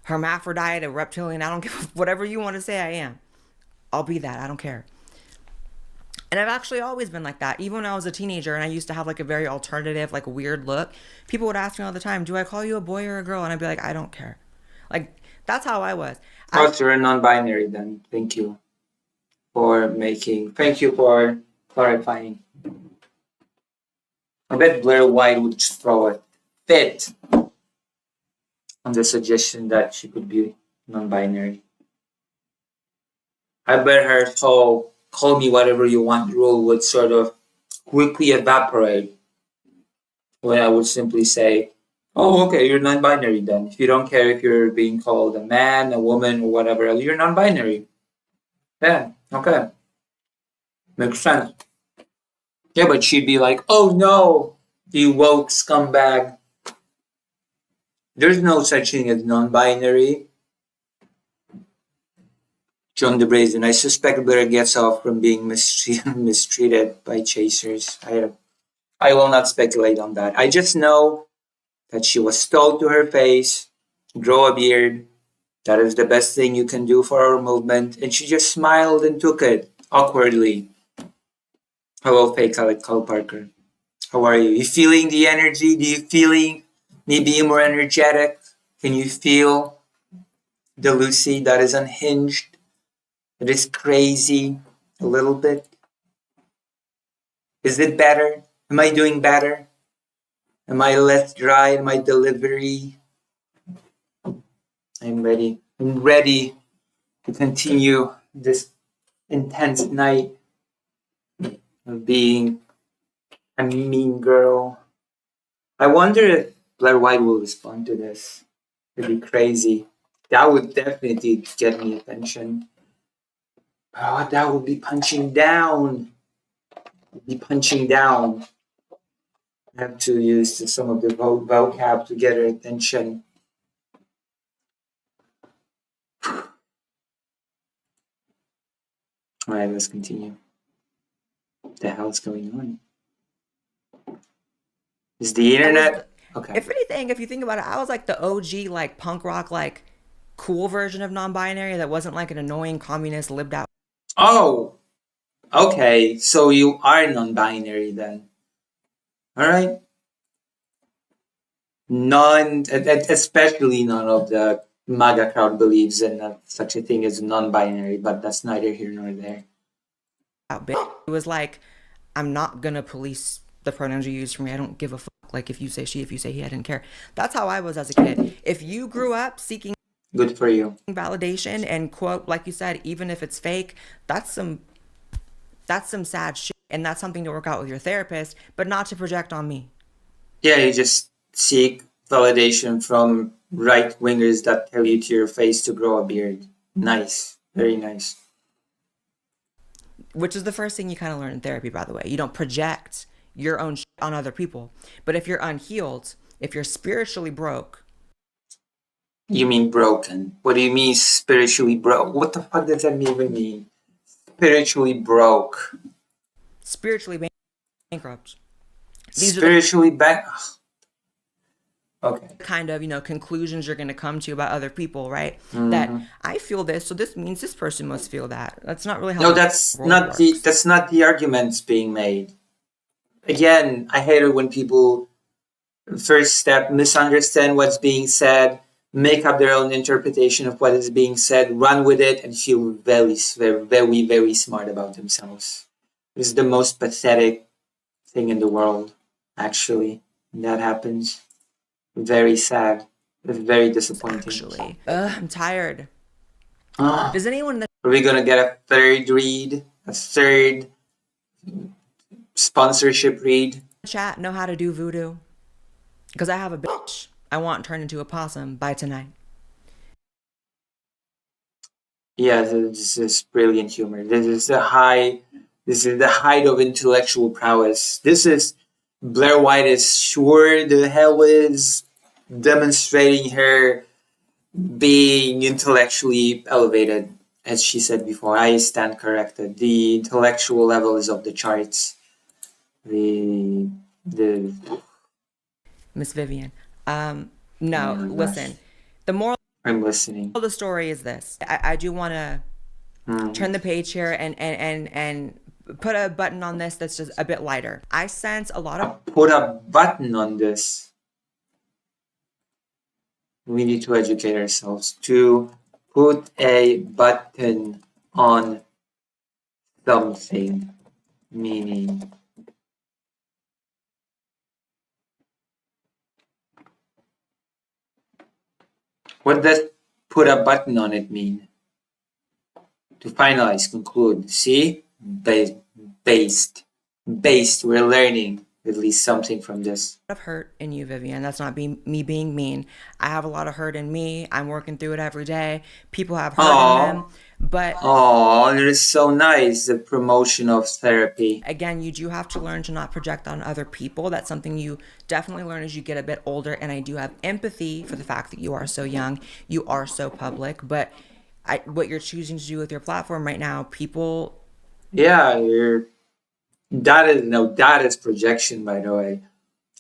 hermaphrodite, a reptilian. I don't give whatever you want to say I am. I'll be that. I don't care. And I've actually always been like that. Even when I was a teenager and I used to have like a very alternative, like weird look, people would ask me all the time, do I call you a boy or a girl? And I'd be like, I don't care. Like, that's how I was. Oh, you're a non-binary then. Thank you for clarifying. I bet Blair White would just throw a fit on the suggestion that she could be non-binary. I bet her whole call me whatever you want rule would sort of quickly evaporate when I would simply say, oh, okay, you're non-binary then. If you don't care if you're being called a man, a woman, or whatever else, you're non-binary. Yeah, okay. Makes sense. Yeah, but she'd be like, oh no, you woke scumbag. There's no such thing as non-binary. John the Brazen. I suspect Blair gets off from being mistreated by chasers. I will not speculate on that. I just know that she was told to her face, grow a beard. That is the best thing you can do for our movement. And she just smiled and took it awkwardly. Hello, fake Alec Cole Parker. How are you? You feeling the energy? Do you feeling me being more energetic? Can you feel the Lucy that is unhinged? That is crazy a little bit? Is it better? Am I doing better? Am I less dry in my delivery? I'm ready. I'm ready to continue this intense night of being a mean girl. I wonder if Blair White will respond to this. It'd be crazy. That would definitely get me attention. Oh, that would be punching down. Punching down. I have to use some of the vocab to get her attention. Alright, let's continue. What the hell's going on? Is the internet okay? If anything, if you think about it, I was like the OG, like punk rock, like cool version of non-binary that wasn't like an annoying communist lived out. Oh, okay. So you are non-binary then. Alright. Especially none of the MAGA crowd believes in such a thing as non-binary, but that's neither here nor there. It was like, I'm not gonna police the pronouns you use for me. I don't give a fuck. Like if you say she, if you say he, I didn't care. That's how I was as a kid. If you grew up seeking good for you validation and quote, like you said, even if it's fake, that's some sad shit, and that's something to work out with your therapist, but not to project on me. Yeah, you just seek validation from right wingers that tell you to your face to grow a beard. Nice, very nice. Which is the first thing you kind of learn in therapy, by the way. You don't project your own shit on other people. But if you're unhealed, if you're spiritually broke. You mean broken? What do you mean spiritually broke? What the fuck does that even mean? Spiritually broke. Spiritually bankrupt. Spiritually bankrupt. Okay. Kind of, conclusions you're going to come to about other people, right? Mm-hmm. That I feel this, so this means this person must feel that. That's not really how. No, that's not the arguments being made. Again, I hate it when people first step misunderstand what's being said, make up their own interpretation of what is being said, run with it, and feel very, very, very smart about themselves. This is the most pathetic thing in the world, actually. When that happens. Very sad. It's very disappointing. Actually, I'm tired. Does anyone? Are we gonna get a third read? A third sponsorship read? Chat know how to do voodoo? Because I have a bitch I want turned into a possum by tonight. Yeah, this is brilliant humor. This is the height of intellectual prowess. This is Blair White is sure the hell is demonstrating her being intellectually elevated, as she said before. I stand corrected. The intellectual level is off the charts. The Miss Vivian. No, listen. The moral. I'm listening. The story is this. I do want to turn the page here and put a button on this that's just a bit lighter. I sense a lot of. Put a button on this. We need to educate ourselves. To put a button on something, meaning. What does put a button on it mean? To finalize, conclude. See? Based. We're learning at least something from this. A lot of hurt in you, Vivian. That's not me being mean. I have a lot of hurt in me. I'm working through it every day. People have hurt in them. But it is so nice, the promotion of therapy. Again, you do have to learn to not project on other people. That's something you definitely learn as you get a bit older. And I do have empathy for the fact that you are so young. You are so public. But what you're choosing to do with your platform right now, people. Yeah, that is projection, by the way.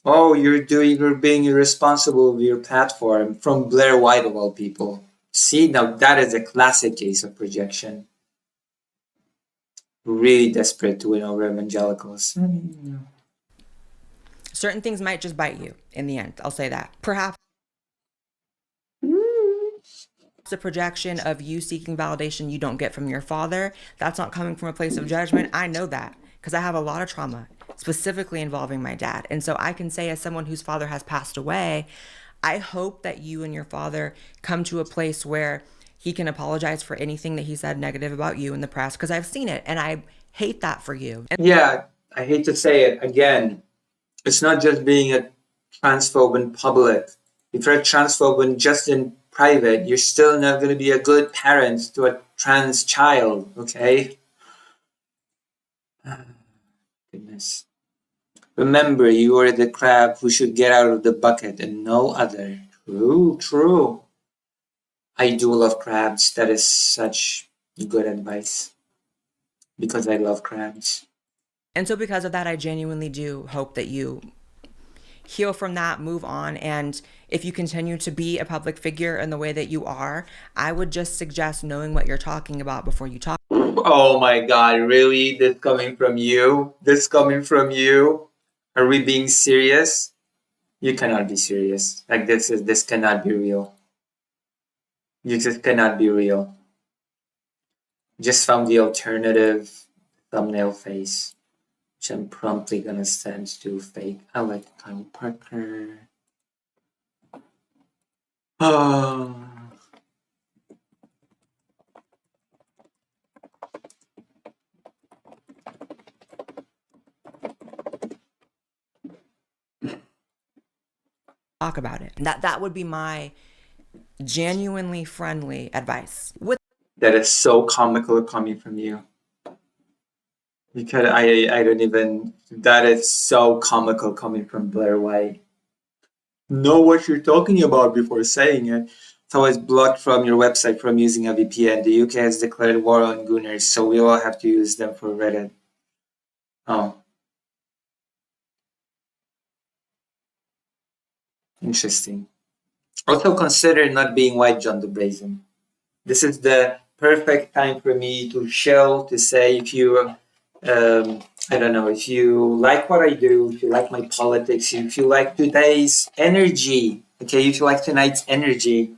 Oh, you're being irresponsible with your platform, from Blair White of all people. See, now that is a classic case of projection. Really desperate to win over evangelicals. Certain things might just bite you in the end. I'll say that. Perhaps the projection of you seeking validation you don't get from your father, that's not coming from a place of judgment. I know that because I have a lot of trauma, specifically involving my dad. And so I can say, as someone whose father has passed away, I hope that you and your father come to a place where he can apologize for anything that he said negative about you in the press, because I've seen it and I hate that for you. Yeah, I hate to say it again. It's not just being a transphobe in public. If you're a transphobe just in private, you're still not going to be a good parent to a trans child, okay? Goodness. Remember, you are the crab who should get out of the bucket and no other. True. I do love crabs. That is such good advice. Because I love crabs. And so because of that, I genuinely do hope that you heal from that, move on. And if you continue to be a public figure in the way that you are, I would just suggest knowing what you're talking about before you talk. Oh my God, really? This coming from you? This coming from you? Are we being serious? You cannot be serious. Like this cannot be real. You just cannot be real. Just found the alternative thumbnail face, which I'm promptly gonna send to fake. I like Kyle Parker. Oh. Talk about it. That would be my genuinely friendly advice. That is so comical coming from you. Because I don't even, that is so comical coming from Blair White. Know what you're talking about before saying it. So it's blocked from your website from using a VPN. The UK has declared war on Gooners, so we all have to use them for Reddit. Oh. Interesting. Also consider not being white, John the Brazen. This is the perfect time for me to show, to say, if you, I don't know, if you like what I do, if you like my politics, if you like today's energy, okay, if you like tonight's energy,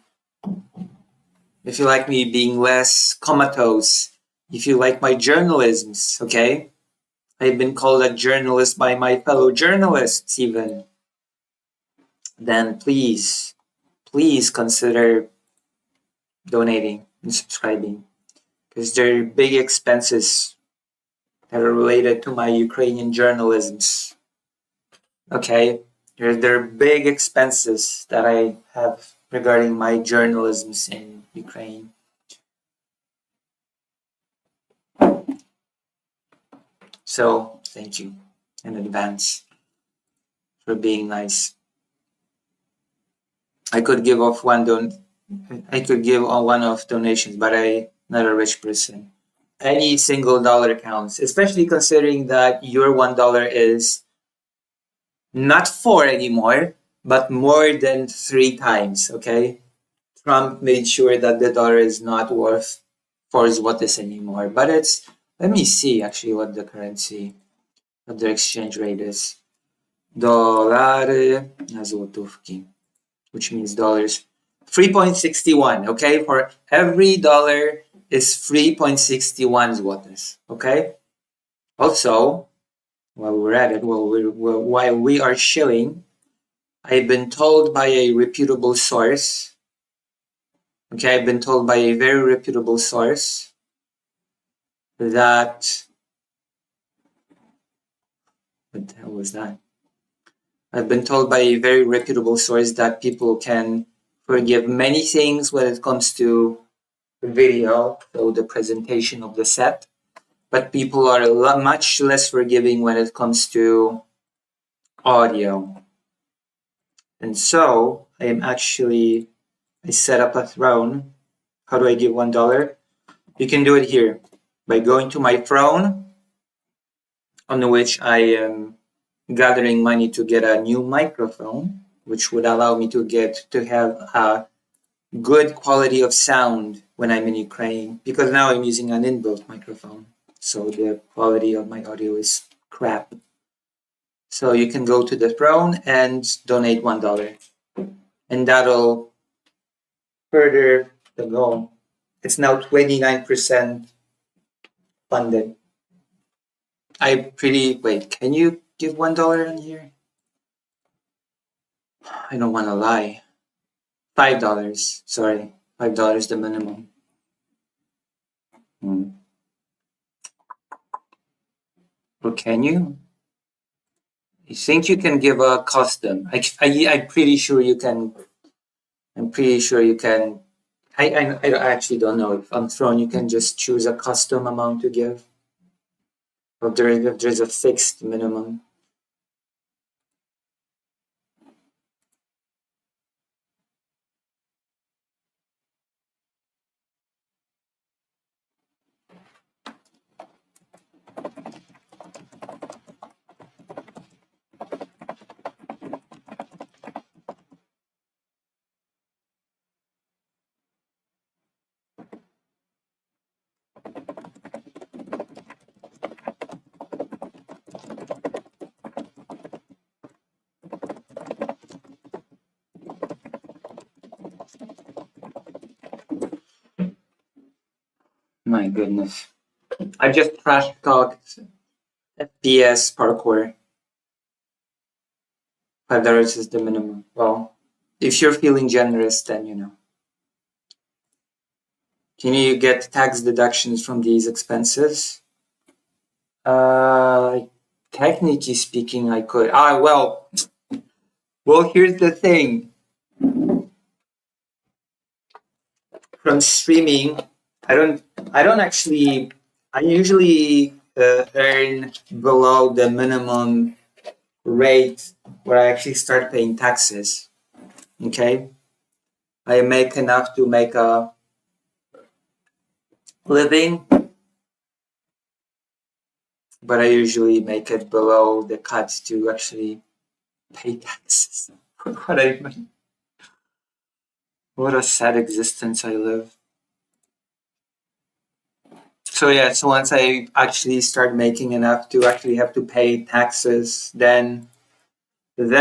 if you like me being less comatose, if you like my journalisms, okay, I've been called a journalist by my fellow journalists even, then please consider donating and subscribing, because there are big expenses that are related to my Ukrainian journalisms. Okay, there are big expenses that I have regarding my journalisms in Ukraine. So thank you in advance for being nice. I could give off one of donations, but I'm not a rich person. Any single dollar counts, especially considering that your $1 is not 4 anymore, but more than 3 times, okay? Trump made sure that the dollar is not worth 4 zlotys anymore, but it's, let me see actually what the currency, what the exchange rate is. Dolary na złotówki, which means dollars. 3.61, okay? For every dollar is 3.61 zlotys, okay? Also, while we're at it, while we are shilling, I've been told by a reputable source, okay, I've been told by a very reputable source that, what the hell was that? I've been told by a very reputable source that people can forgive many things when it comes to video, so the presentation of the set, but people are much less forgiving when it comes to audio. And so I set up a throne How do I give $1? You can do it here by going to my throne, on which I am gathering money to get a new microphone, which would allow me to have a good quality of sound when I'm in Ukraine, because now I'm using an inbuilt microphone, so the quality of my audio is crap. So you can go to the throne and donate $1, and that'll further the goal. It's now 29% funded. Wait, can you give $1 in here? I don't want to lie. $5, sorry. $5 the minimum. Or can you? I think you can give a custom. I'm pretty sure you can. I'm pretty sure you can. I actually don't know. If on Throne, you can just choose a custom amount to give. Or if there's a fixed minimum. My goodness. I just trash talked FPS parkour. $5 is the minimum. Well, if you're feeling generous, then you know. Can you get tax deductions from these expenses? Technically speaking, I could. Well, here's the thing. From streaming, I usually earn below the minimum rate where I actually start paying taxes. Okay? I make enough to make a living, but I usually make it below the cuts to actually pay taxes. What a sad existence I live. So yeah, so once I actually start making enough to actually have to pay taxes, then they've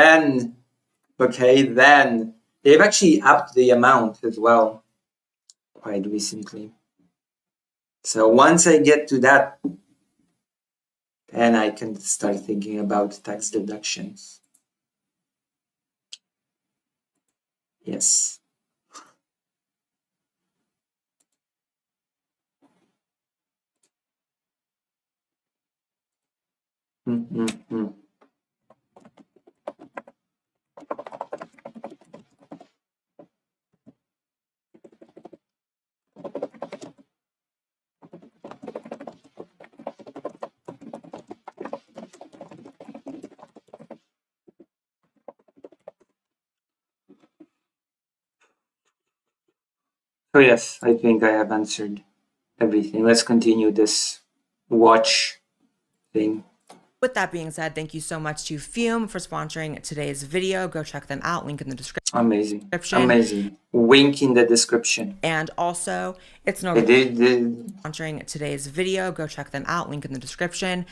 actually upped the amount as well quite recently. So once I get to that, then I can start thinking about tax deductions. Yes. So yes, I think I have answered everything. Let's continue this watch thing. With that being said, thank you so much to Fume for sponsoring today's video. Go check them out. Link in the description. Amazing. Wink in the description. And also, it's no sponsoring today's video. Go check them out. Link in the description.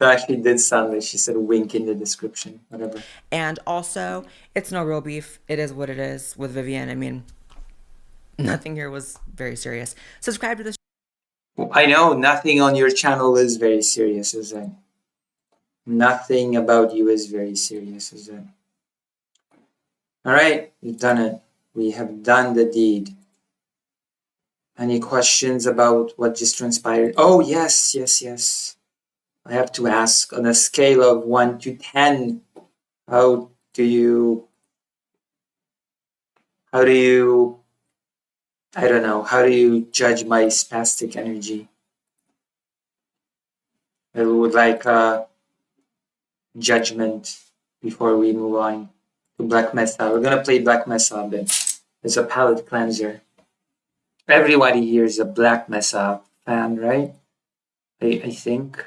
That actually did sound like she said wink in the description. Whatever. And also, it's no real beef. It is what it is with Vivian. I mean, nothing here was very serious. Subscribe to this. I know nothing on your channel is very serious, is it? Nothing about you is very serious, is it? All right, we've done it. We have done the deed. Any questions about what just transpired? Oh, yes. I have to ask, on a scale of 1 to 10, how do you, I don't know, how do you judge my spastic energy? I would like a judgment before we move on to Black Mesa. We're going to play Black Mesa a bit. It's a palate cleanser. Everybody here is a Black Mesa fan, right? I think.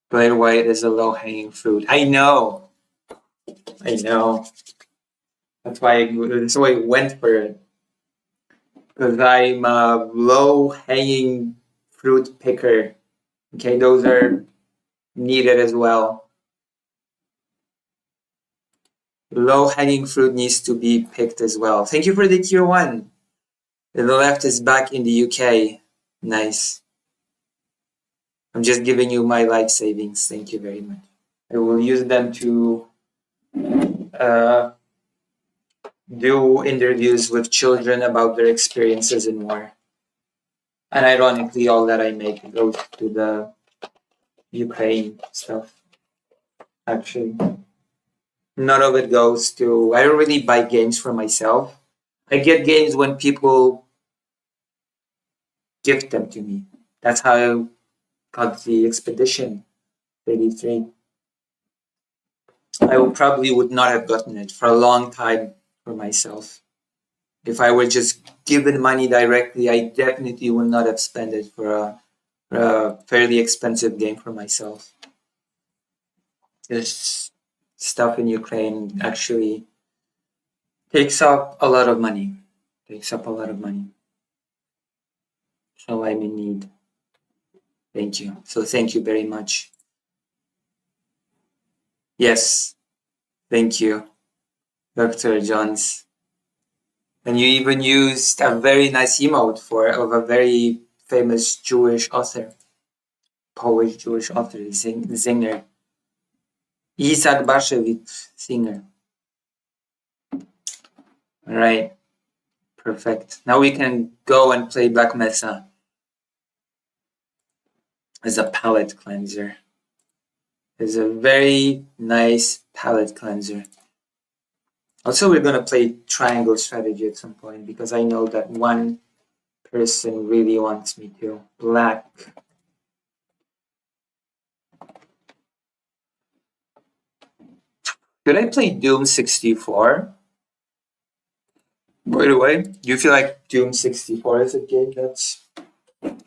Blair White is a low-hanging fruit. I know. That's why I went for it. Because I'm a low-hanging fruit picker. Okay, those are needed as well. Low-hanging fruit needs to be picked as well. Thank you for the tier 1. The left is back in the UK. Nice. I'm just giving you my life savings. Thank you very much. I will use them to do interviews with children about their experiences in war. And ironically, all that I make goes to the Ukraine stuff. Actually, none of it goes to. I don't really buy games for myself. I get games when people gift them to me. That's how I got the Expedition 33. I probably would not have gotten it for a long time for myself. If I were just given money directly, I definitely would not have spent it for a fairly expensive game for myself. This stuff in Ukraine actually takes up a lot of money. So I'm in need. Thank you. So thank you very much. Yes. Thank you, Dr. Johns. And you even used a very nice emote of a very famous Jewish author, Polish Jewish author, singer. Isaac Bashevich, singer. All right. Perfect. Now we can go and play Black Mesa as a palate cleanser. It's a very nice palate cleanser. Also, we're going to play triangle strategy at some point because I know that one person really wants me to. Black. Should I play Doom 64? By the way, do you feel like Doom 64 is a game that's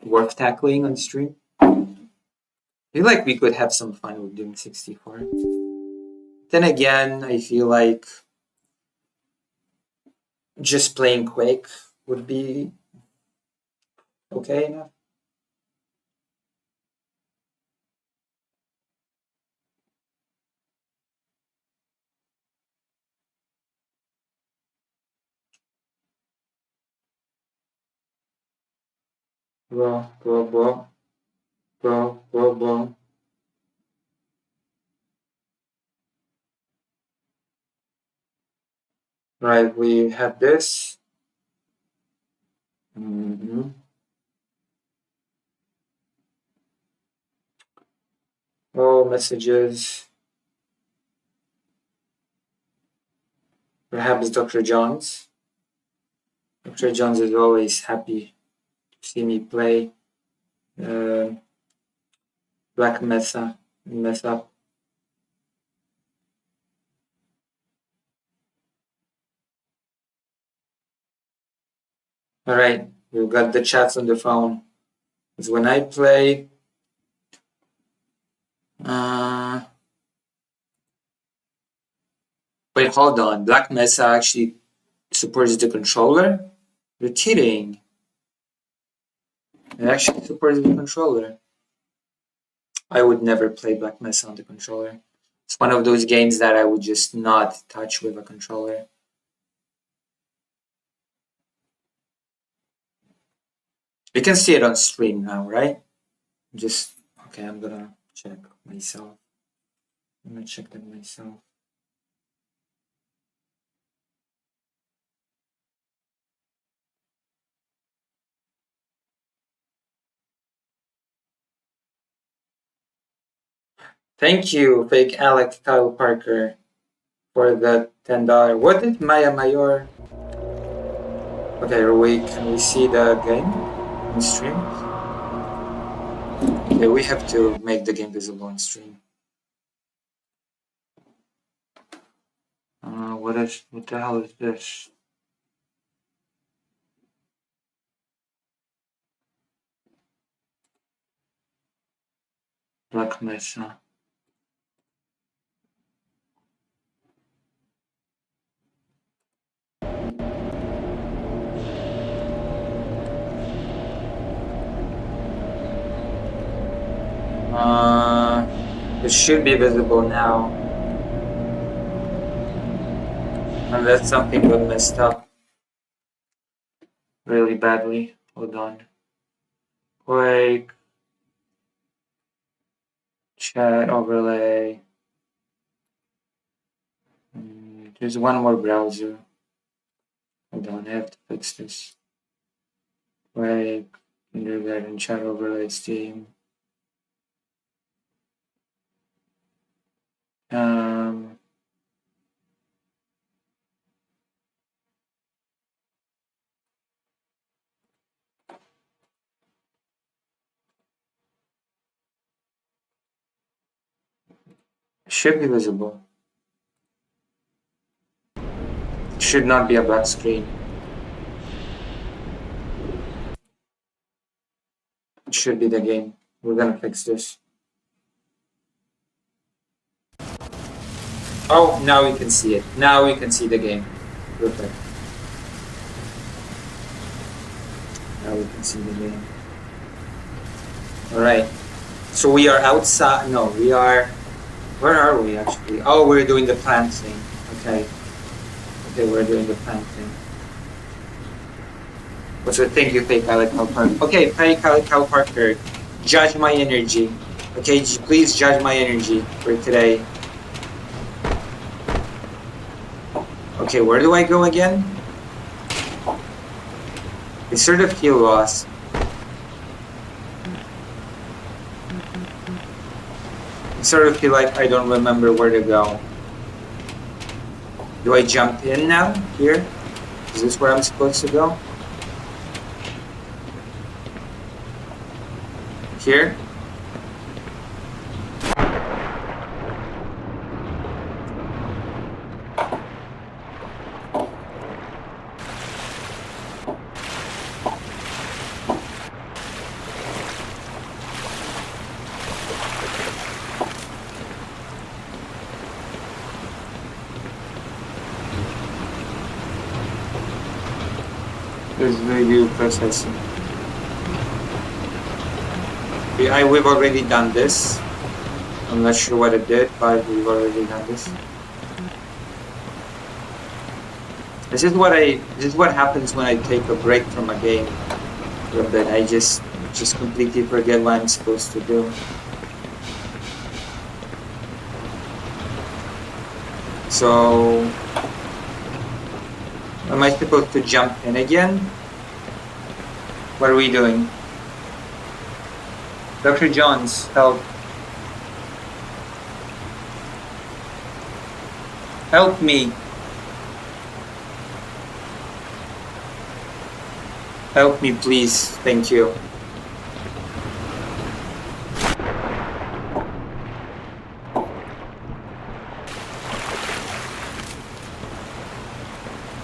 worth tackling on stream? I feel like we could have some fun with Doom 64. Then again, I feel like just playing Quake would be okay enough. Blah. Right, we have this. All messages. Perhaps Dr. Johns. Dr. Johns is always happy to see me play Black Mesa. Mess up. All right, we've got the chats on the phone. Because when I play, wait, hold on. Black Mesa actually supports the controller? You're kidding. It actually supports the controller. I would never play Black Mesa on the controller. It's one of those games that I would just not touch with a controller. You can see it on stream now, right? Okay, I'm gonna check myself. I'm gonna check that myself. Thank you, fake Alex Kyle Parker, for the $10. What did Maya Mayor? Okay, can we see the game on stream? Okay, we have to make the game visible on stream. What the hell is this? Black Mesa. It should be visible now. Unless something got messed up really badly. Hold on. Quick. Chat overlay. There's one more browser. Hold on, I have to fix this. Quick. Kindergarten chat overlay Steam. Should be visible. It should not be a black screen. It should be the game. We're gonna fix this. Oh, now we can see it. Now we can see the game. Perfect. Now we can see the game. Alright. So we are outside. No, we are... Where are we actually? Oh, we're doing the plant thing. Okay. Okay, we're doing the plant thing. So thank you, Pay Cal Parker. Okay, Pay Cal Parker. Judge my energy. Okay, please judge my energy for today. Okay, where do I go again? I sort of feel lost. I sort of feel like I don't remember where to go. Do I jump in now? Here? Is this where I'm supposed to go? Here? There's review processing. We've already done this. I'm not sure what it did, but we've already done this. This is what happens when I take a break from a game for a bit. I just completely forget what I'm supposed to do. So, am I supposed to jump in again? What are we doing? Dr. Johns, help. Help me. Help me, please. Thank you.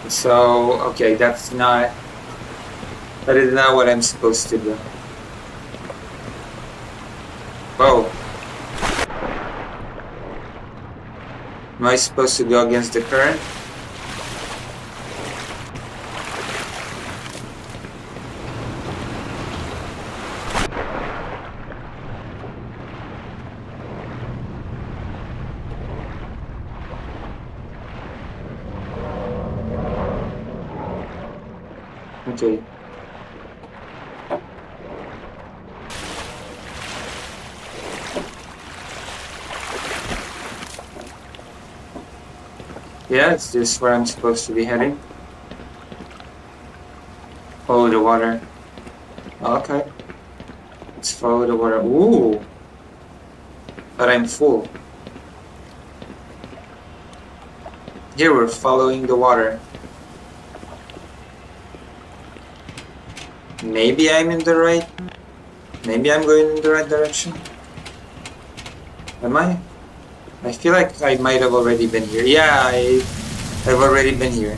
So, okay, that is not what I'm supposed to do. Whoa. Am I supposed to go against the current? Okay. Yeah, is this where I'm supposed to be heading? Follow the water. Okay. Let's follow the water. Ooh! But I'm full. Here we're following the water. Maybe I'm in the right. Maybe I'm going in the right direction. Am I? I feel like I might have already been here. Yeah, I've already been here.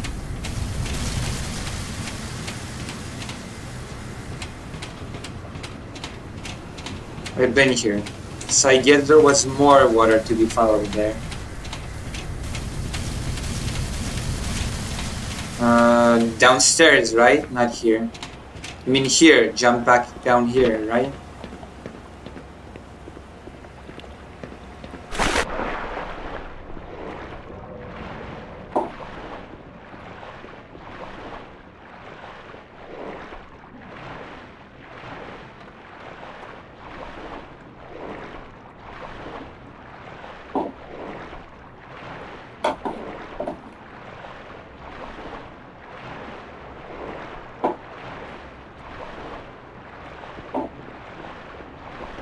I've been here. So I guess there was more water to be followed there. Downstairs, right? Not here. I mean here, jump back down here, right?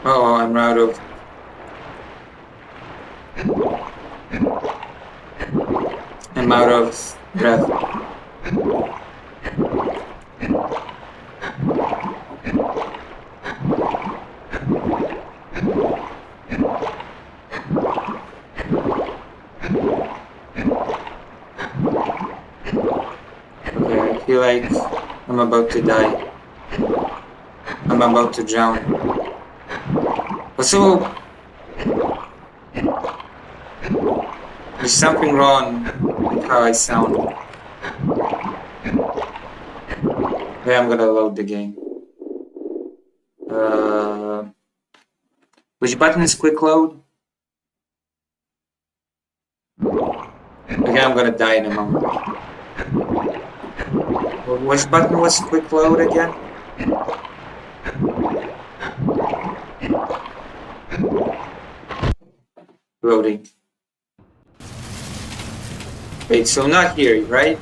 Oh, I'm out of... I'm out of breath. Okay, I feel like I'm about to die. I'm about to drown. Also, there's something wrong with how I sound. Yeah, I'm gonna load the game. Which button is quick load? Okay, I'm gonna die in a moment. Which button was quick load again? Loading. Wait, so not here, right?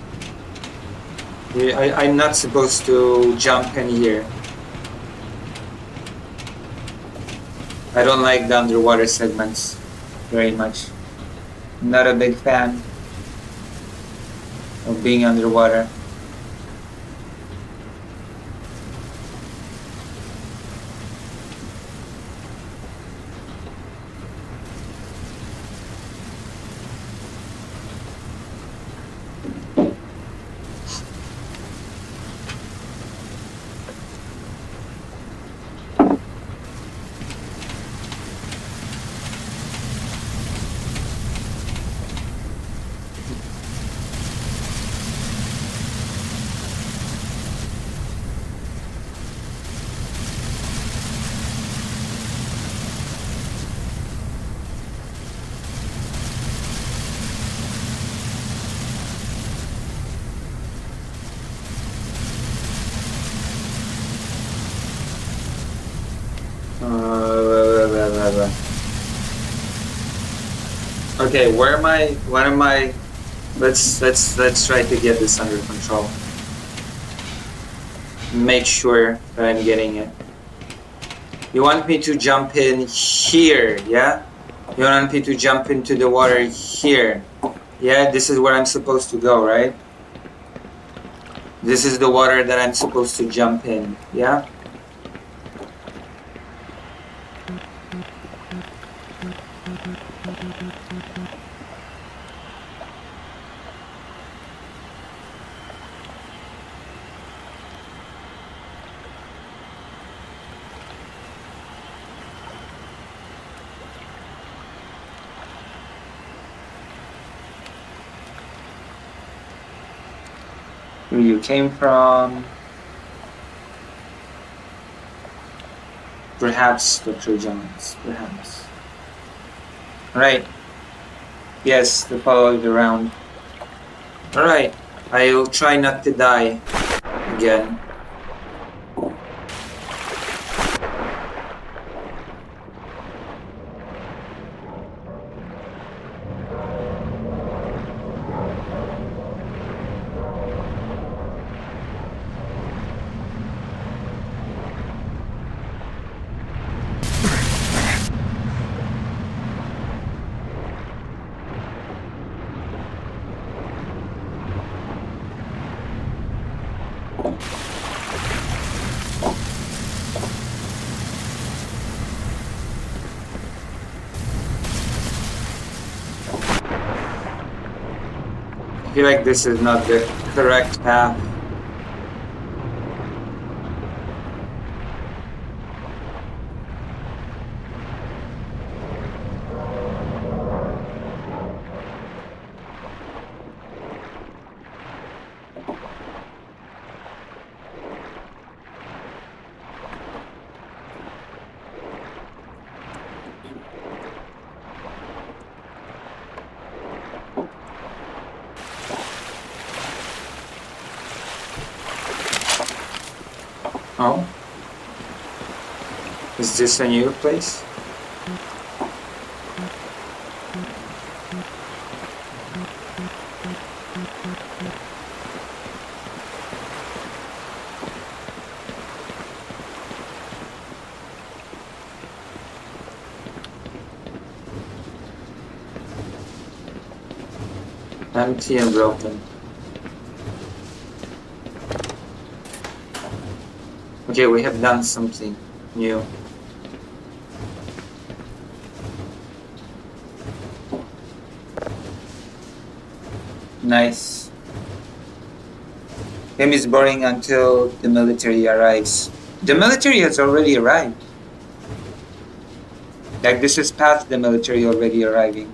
I'm not supposed to jump in here. I don't like the underwater segments very much. I'm not a big fan of being underwater. Okay, where am I? What am I? Let's try to get this under control. Make sure that I'm getting it. You want me to jump in here, yeah? You want me to jump into the water here? Yeah, this is where I'm supposed to go, right? This is the water that I'm supposed to jump in, yeah? Where you came from? Perhaps Dr. Jones, perhaps. Right. Yes, the follow the round. Alright, I'll try not to die again. I feel like this is not the correct path. Oh? Is this a new place? Empty and broken. Okay, we have done something new. Nice. Game is boring until the military arrives. The military has already arrived. Like this is past the military already arriving.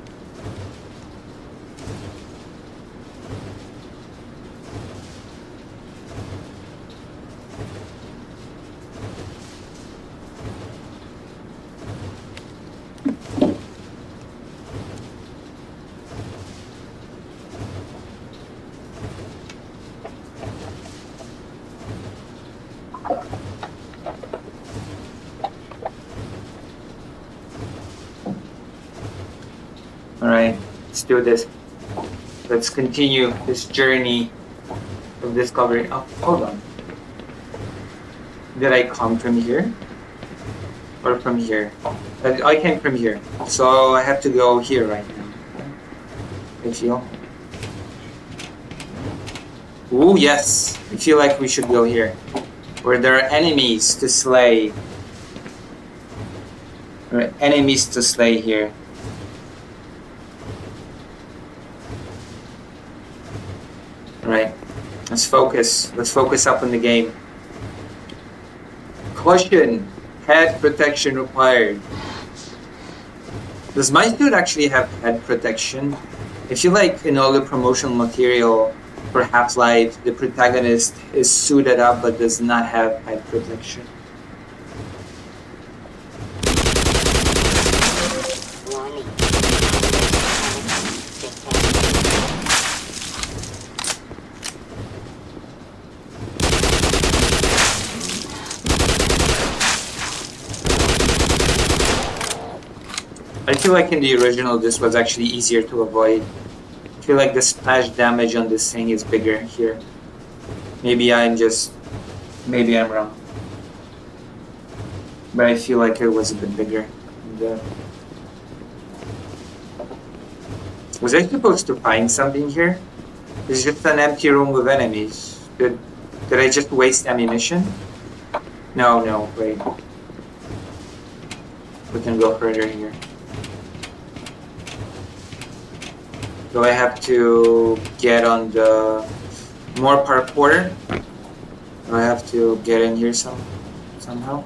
Alright, let's do this. Let's continue this journey of discovery. Oh, hold on. Did I come from here? Or from here? I came from here. So I have to go here right now. I feel. Ooh, yes. I feel like we should go here. Where there are enemies to slay. There are enemies to slay here. Right. Let's focus. Let's focus up on the game. Caution. Head protection required. Does my suit actually have head protection? I feel like in all the promotional material for Half-Life, the protagonist is suited up but does not have head protection. I feel like in the original this was actually easier to avoid. I feel like the splash damage on this thing is bigger here. Maybe I'm wrong. But I feel like it was a bit bigger. Was I supposed to find something here? It's just an empty room with enemies. Did I just waste ammunition? No, wait. We can go further here. Do I have to get on the more parkour? Do I have to get in here somehow?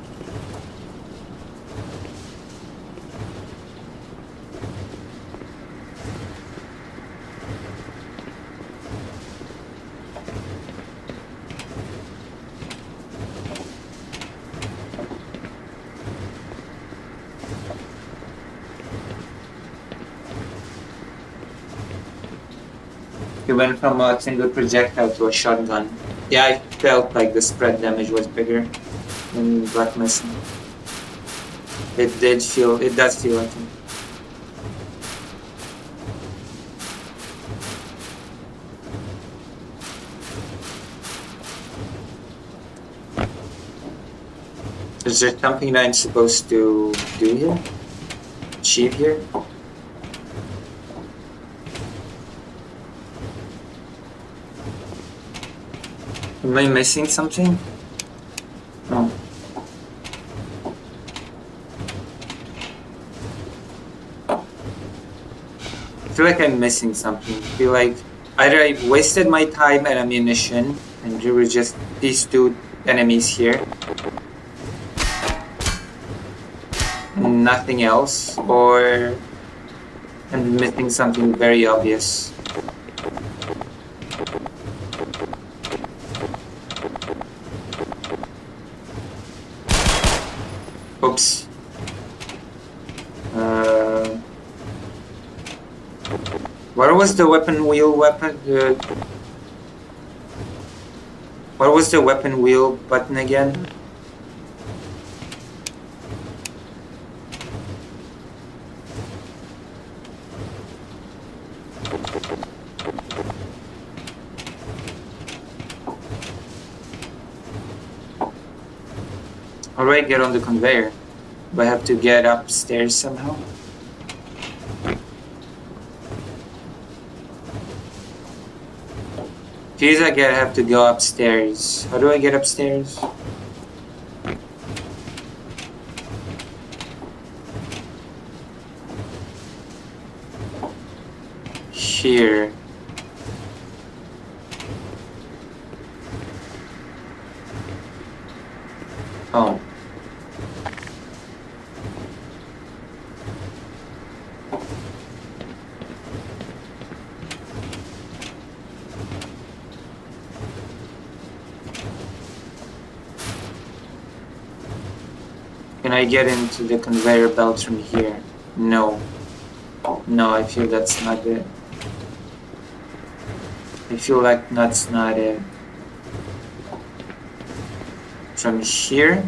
He went from a single projectile to a shotgun. Yeah, I felt like the spread damage was bigger in Black Mesa. It does feel like it. Is there something that I'm supposed to do here? Achieve here? Am I missing something? No. I feel like I'm missing something. I feel like Either I wasted my time and ammunition, and there were just these two enemies here, and nothing else, or I'm missing something very obvious. Oops. What was the weapon wheel weapon? What was the weapon wheel button again? Alright, get on the conveyor. Do I have to get upstairs somehow? Feels like I have to go upstairs. How do I get upstairs? Here. Oh. Can I get into the conveyor belt from here? No. No, I feel that's not it. I feel like that's not it. From here?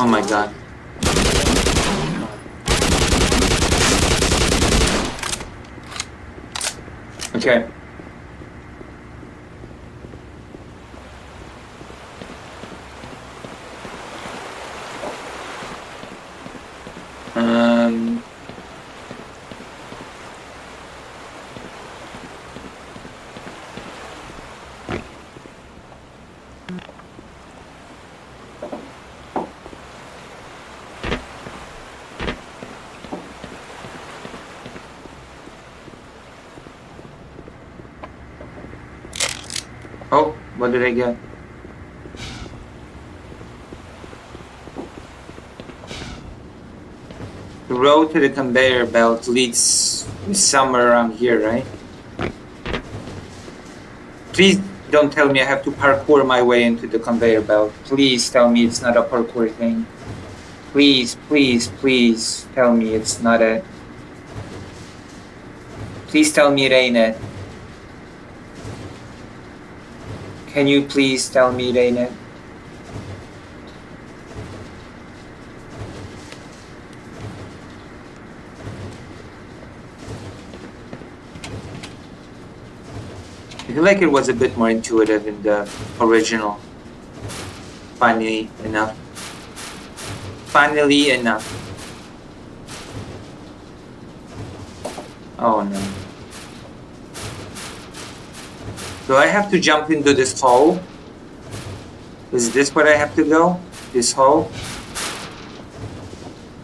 Oh my god. Okay. Oh, what did I get? The road to the conveyor belt leads somewhere around here, right? Please don't tell me I have to parkour my way into the conveyor belt. Please tell me it's not a parkour thing. Please, please, please tell me it's not a... Please tell me it ain't it. Can you please tell me it ain't it? I feel like it was a bit more intuitive in the original. Finally enough. Finally enough. Oh no. Do I have to jump into this hole? Is this where I have to go? This hole?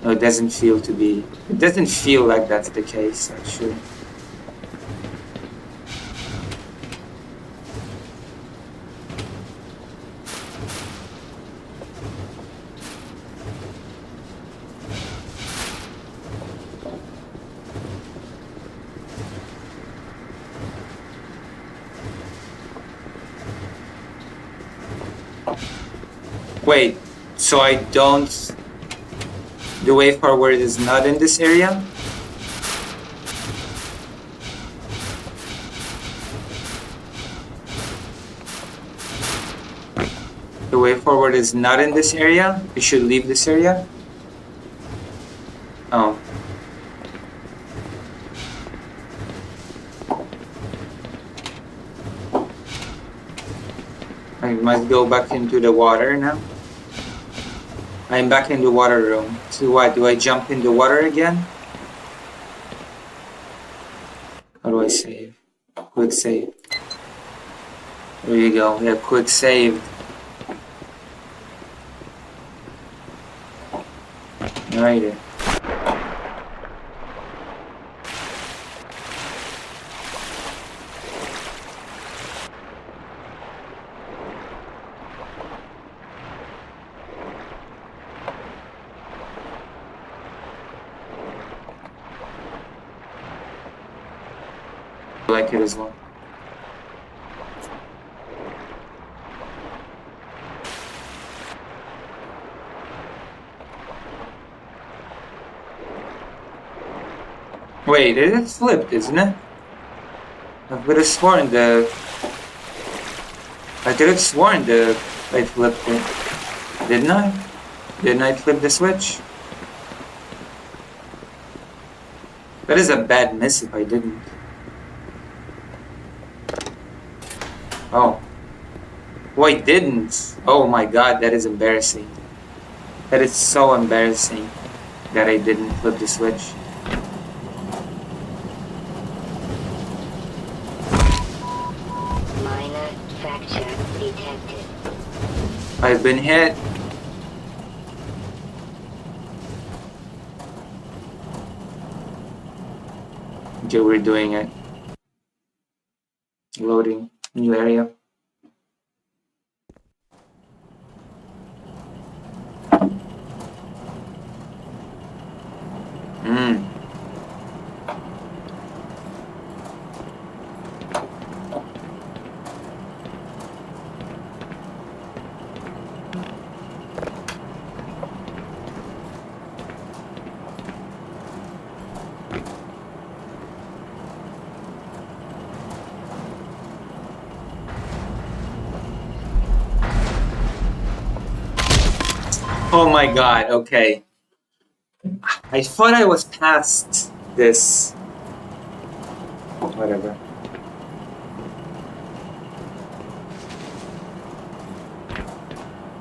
No, it doesn't feel to be. It doesn't feel like that's the case, actually. Wait, so I don't... The way forward is not in this area? The way forward is not in this area? We should leave this area? Oh. I must go back into the water now. I'm back in the water room. So what? Do I jump in the water again? How do I save? Quick save. There you go. We have quick save. Alrighty. I like it as well. Wait, it is flipped, isn't it? I could have sworn I flipped it. Didn't I? Didn't I flip the switch? That is a bad miss if I didn't. Oh. Oh, I didn't. Oh my god, that is embarrassing. That is so embarrassing that I didn't flip the switch. Minor fracture detected. I've been hit. Okay, we're doing it. Loading. New area. Oh my god, okay. I thought I was past this. Whatever.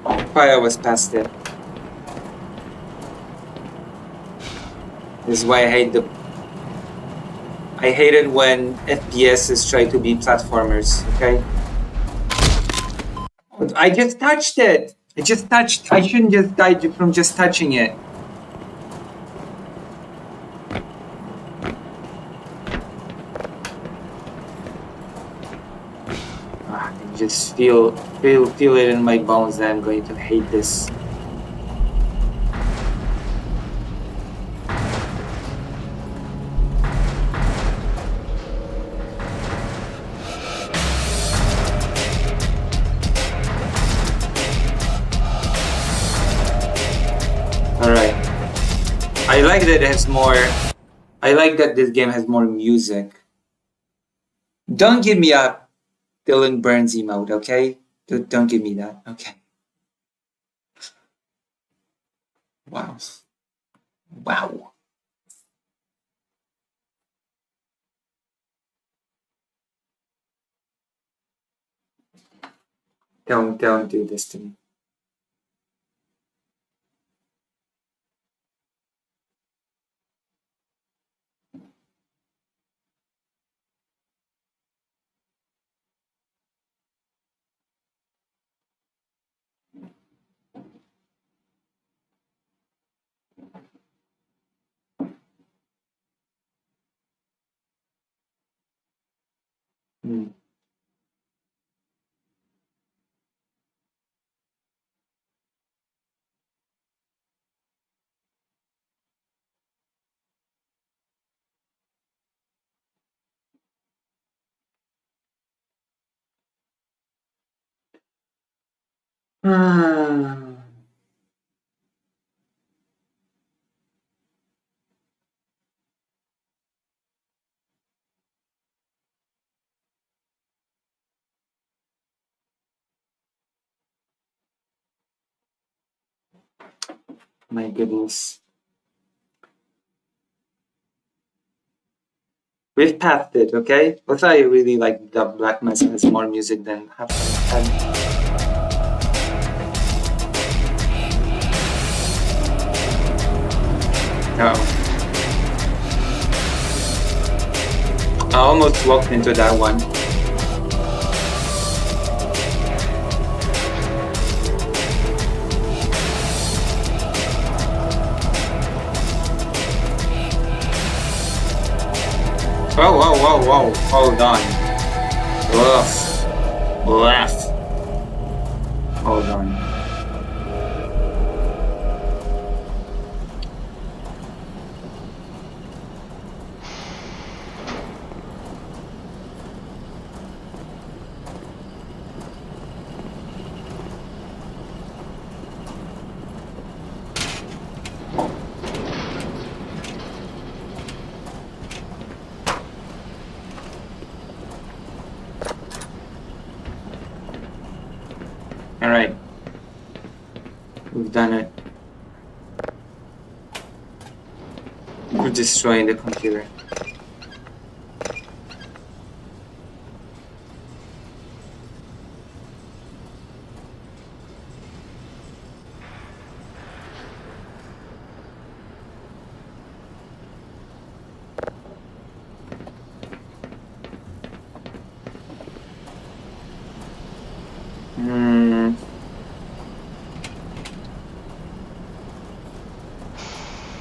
I thought I was past it. This is why I hate I hate it when FPSs try to be platformers, okay? I just touched it! I shouldn't just die from just touching it. I just feel it in my bones that I'm going to hate this. Alright. I like that it has more... I like that this game has more music. Don't give me a Dylan Burns emote, okay? Don't give me that, okay? Wow. Wow. Don't do this to me. Hmm. My goodness. We've passed it, okay? I thought I really like the Black Mesa has more music than half. almost walked into that one. Whoa, hold on. Left. Hold on. Alright. We've done it. We're destroying the computer.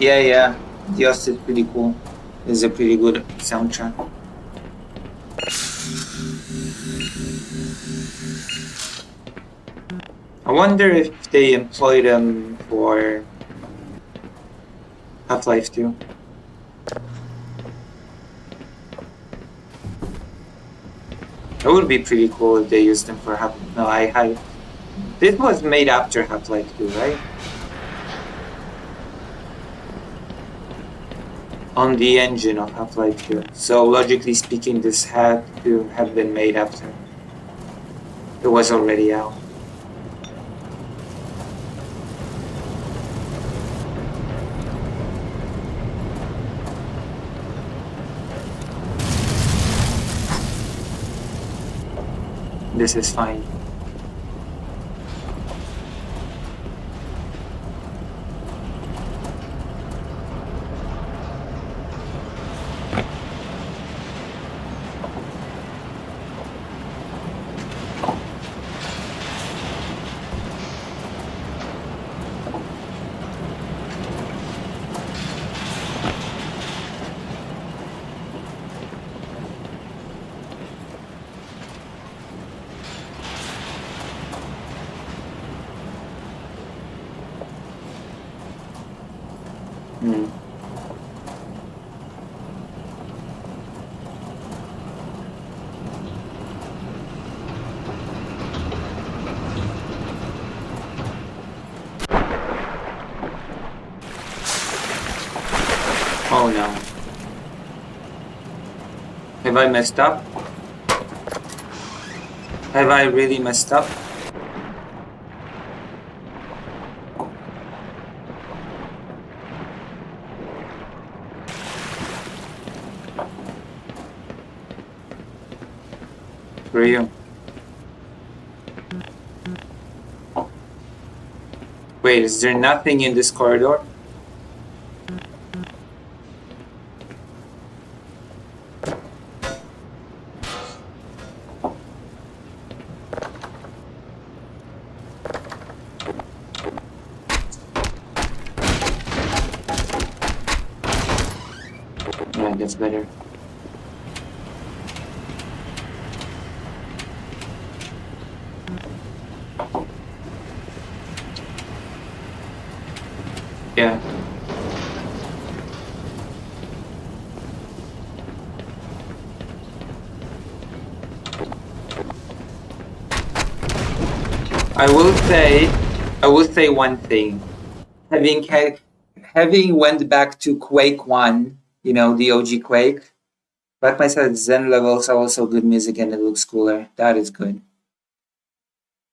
Yeah. Dios is pretty cool. It's a pretty good soundtrack. I wonder if they employed him for Half-Life 2. It would be pretty cool if they used him for Half-Life. No, this was made after Half-Life 2, right? On the engine of Half-Life 2. So logically speaking, this had to have been made after it was already out. This is fine. Oh no. Have I messed up? Have I really messed up? For you. Wait, is there nothing in this corridor? Yeah, that's better. Yeah. I will say one thing. Having went back to Quake 1, you know, the OG Quake, like I said, Zen levels are also good music and it looks cooler. That is good.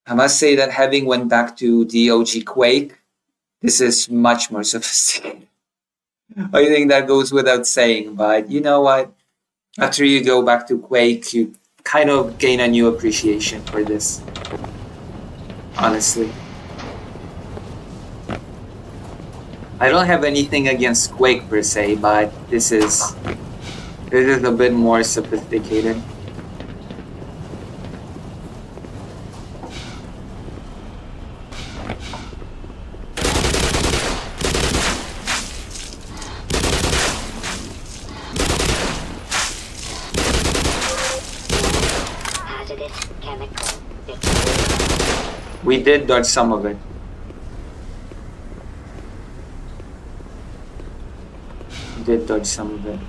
I must say that having went back to the OG Quake, this is much more sophisticated. I think that goes without saying, but you know what? After you go back to Quake, you kind of gain a new appreciation for this. Honestly. I don't have anything against Quake per se, but this is This is a bit more sophisticated. Hazardous chemical. We did dodge some of it. We did dodge some of it.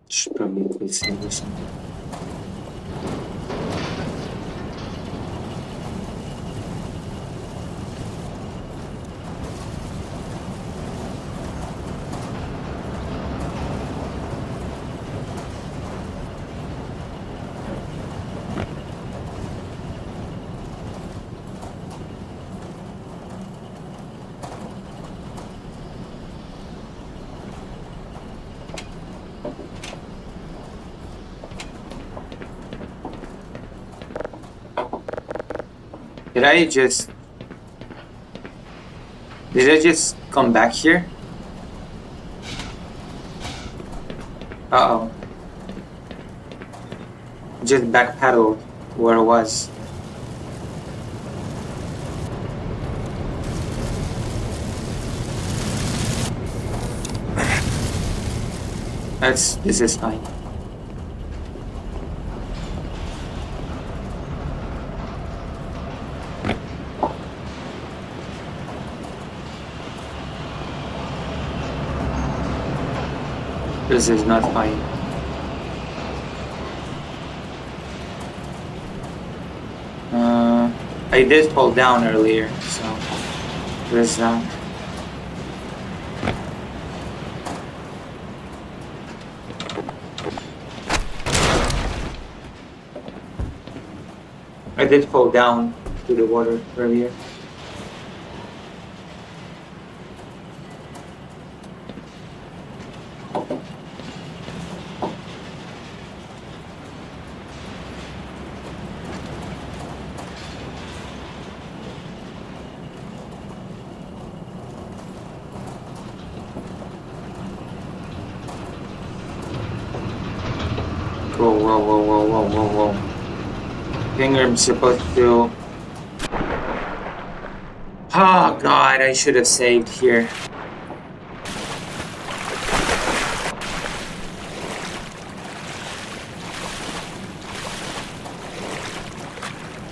Should probably quit save or something. Did I just come back here? Uh-oh. Just backpedaled where I was. This is fine. This is not fine. I did fall down earlier, so there's that. I did fall down to the water earlier. Whoa. I think I'm supposed to... Oh god, I should have saved here.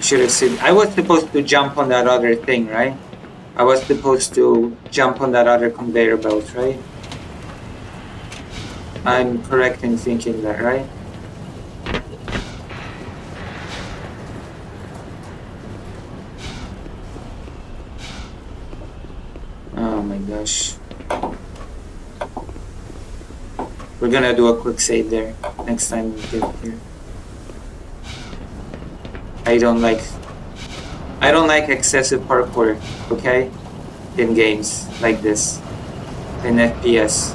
Should have saved. I was supposed to jump on that other thing, right? I was supposed to jump on that other conveyor belt, right? I'm correct in thinking that, right? Oh my gosh. We're gonna do a quick save there next time we get here. I don't like excessive parkour, okay? In games like this. In FPS.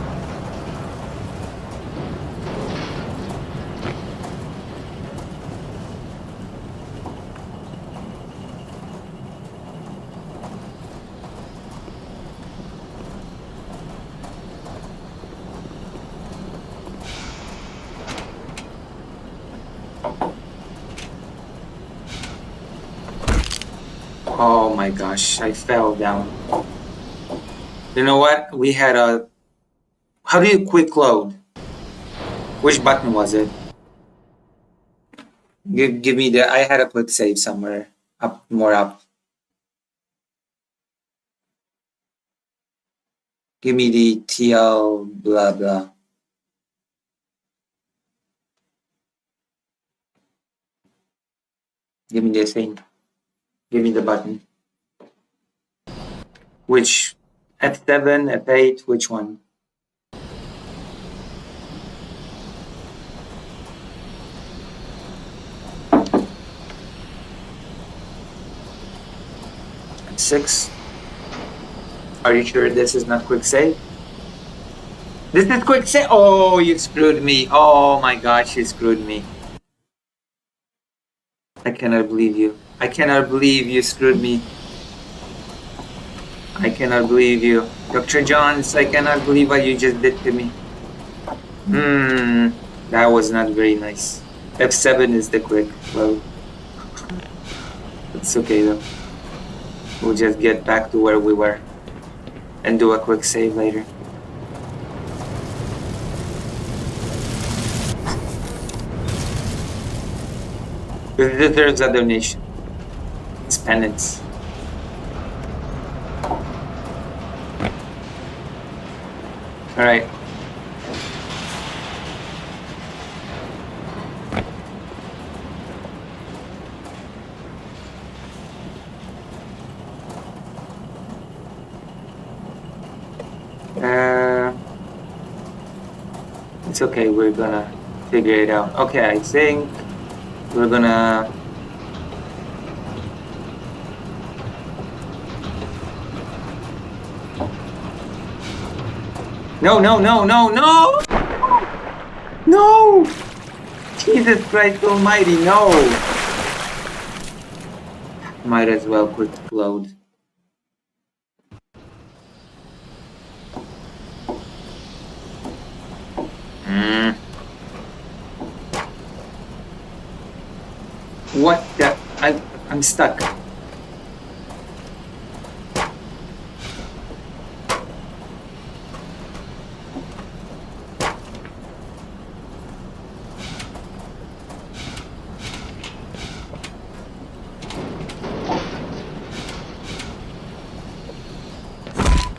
Oh my gosh, I fell down. You know what? We had a... How do you quick load? Which button was it? Give me the... I had a quick save somewhere. Up, more up. Give me the TL blah blah. Give me the thing. Give me the button. Which F7, F8, which one? F6. Are you sure this is not quick save? This is quick save. Oh, you screwed me. Oh my gosh, you screwed me. I cannot believe you. I cannot believe you screwed me. I cannot believe you. Dr. Johns, I cannot believe what you just did to me. That was not very nice. F7 is the quick. Well, it's okay though. We'll just get back to where we were and do a quick save later. This deserves a donation. It's penance. Alright. It's okay, we're gonna figure it out. Okay, I think we're gonna... No, no, no, no, no! No! Jesus Christ almighty, no! Might as well quick load. What the... I'm stuck.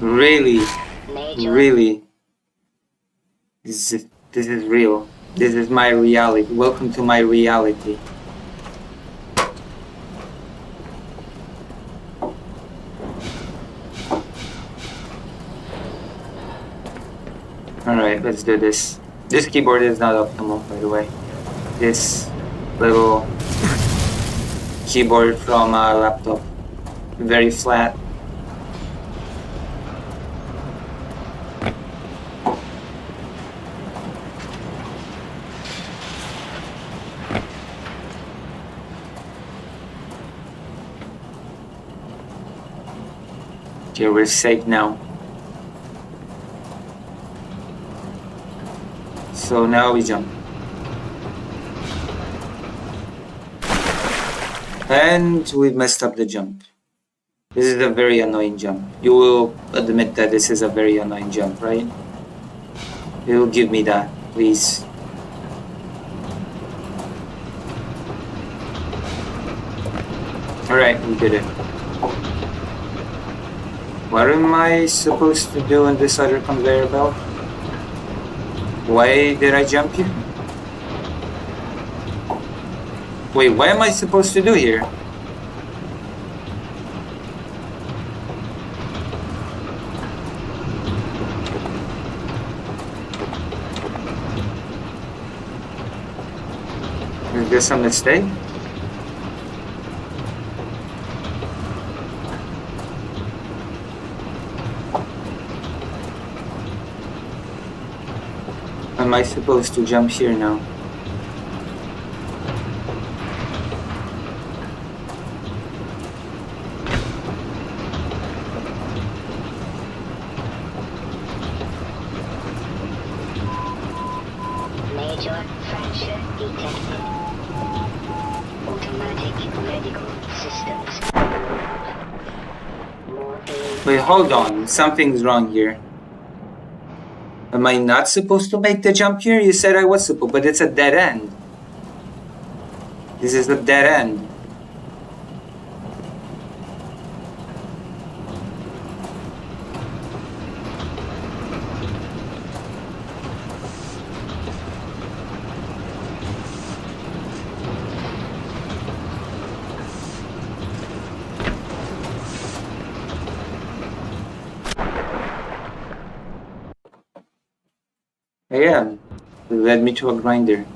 Really? Really? This is real. This is my reality. Welcome to my reality. Alright, let's do this. This keyboard is not optimal, by the way. This little keyboard from a laptop. Very flat. Okay, we're safe now. So now we jump. And we've messed up the jump. This is a very annoying jump. You will admit that this is a very annoying jump, right? You will give me that, please. Alright, we did it. What am I supposed to do on this other conveyor belt? Why did I jump here? Wait, what am I supposed to do here? Is this a mistake? Am I supposed to jump here now? Major fracture detected. Automatic medical systems. Wait, hold on. Something's wrong here. Am I not supposed to make the jump here? You said I was supposed, but it's a dead end. This is a dead end. I am. It led me to a grinder.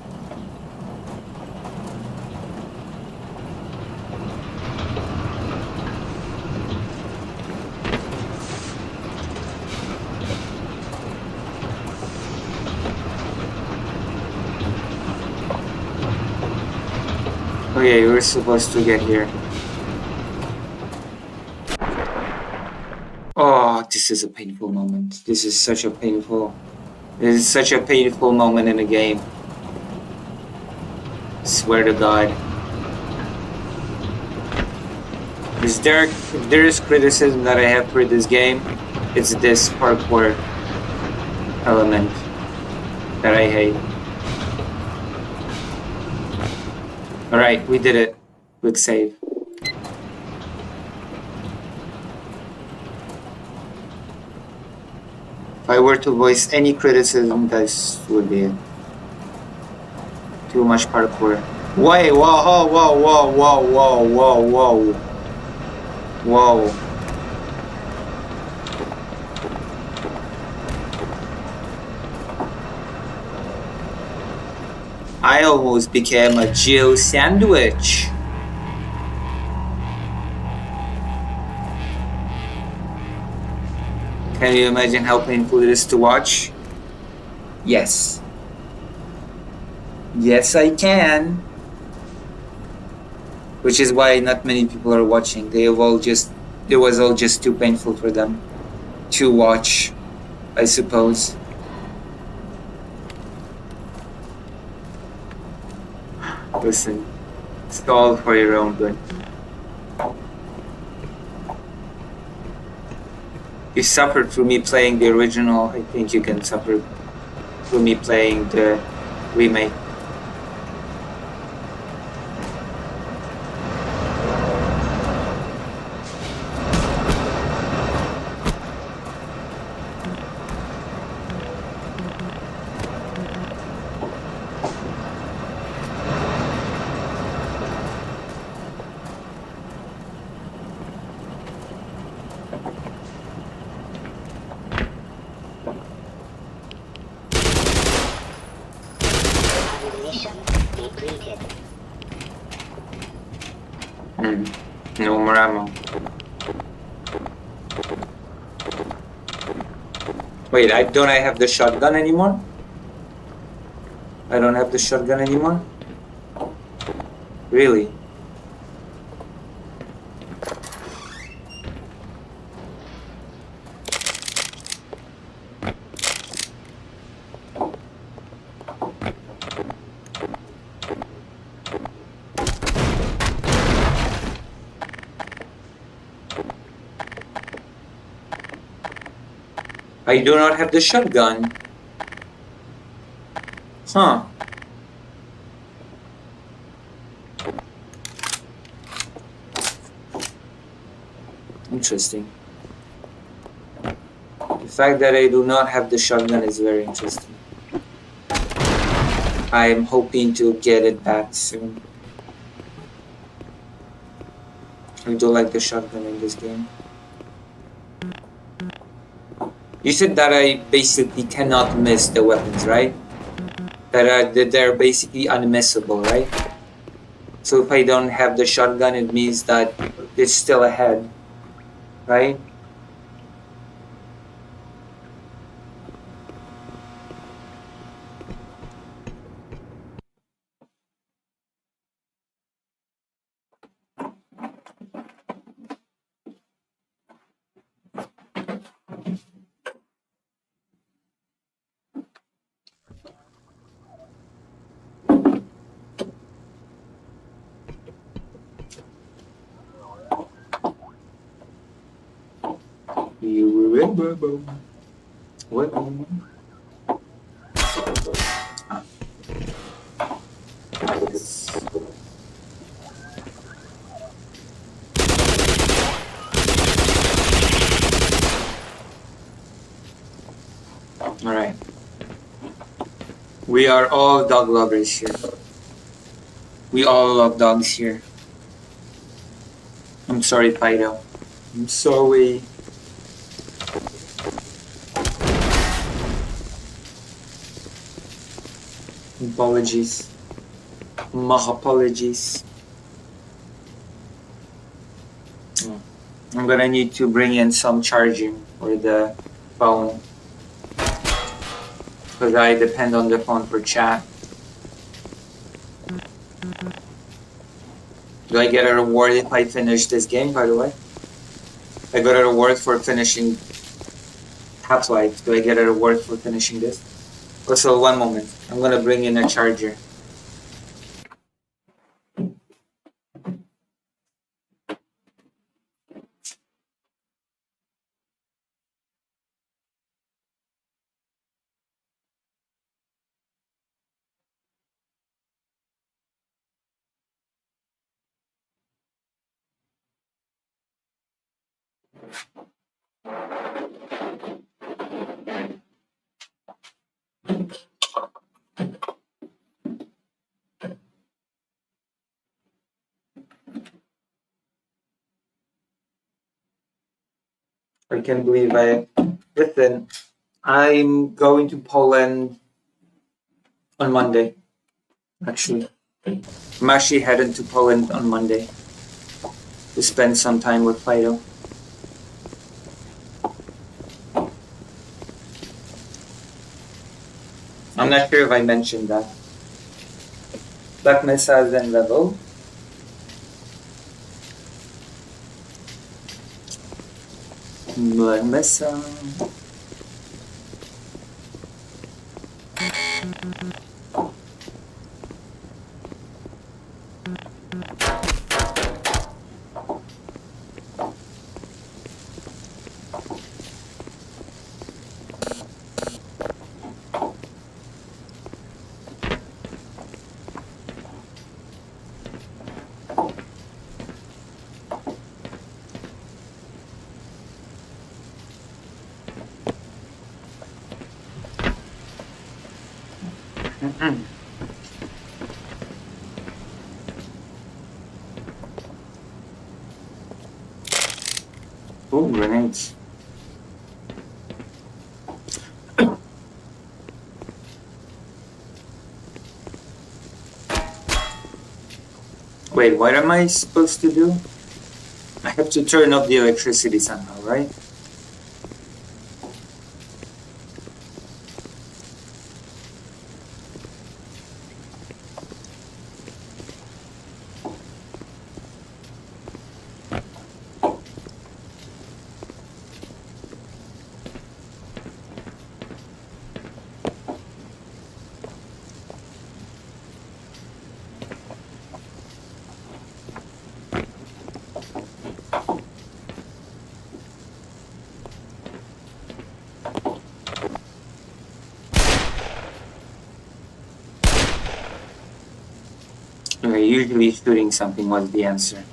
Okay, we're supposed to get here. Oh, this is a painful moment. This is such a painful moment in the game. Swear to God. If there is criticism that I have for this game, it's this parkour element that I hate. Alright, we did it. Quick save. If I were to voice any criticism, this would be it. Too much parkour. Wait, whoa, whoa, whoa, whoa, whoa, whoa, whoa. Whoa. I almost became a Jill sandwich. Can you imagine how painful it is to watch? Yes. Yes, I can. Which is why not many people are watching. It was all just too painful for them to watch, I suppose. Listen, it's all for your own good. You suffered through me playing the original, I think you can suffer through me playing the remake. Mission depleted. No more ammo. Wait, don't I have the shotgun anymore? I don't have the shotgun anymore? Really? I do not have the shotgun. Huh. Interesting. The fact that I do not have the shotgun is very interesting. I am hoping to get it back soon. I do like the shotgun in this game. You said that I basically cannot miss the weapons, right? That they're basically unmissable, right? So if I don't have the shotgun, it means that it's still ahead, right? You remember what? All right. We are all dog lovers here. We all love dogs here. I'm sorry, Fido. I'm sorry. Apologies. My apologies. I'm gonna need to bring in some charging for the phone because I depend on the phone for chat. Do I get a reward if I finish this game, by the way? I got a reward for finishing Half-Life. Do I get a reward for finishing this? Also, one moment. I'm gonna bring in a charger. I can't believe listen, I'm going to Poland on Monday, actually. I'm actually heading to Poland on Monday to spend some time with Fido. I'm not sure if I mentioned that. Black Mesa is in level. Black Mesa. Oh, grenades. Wait, what am I supposed to do? I have to turn off the electricity somehow, right? Okay, usually shooting something was the answer.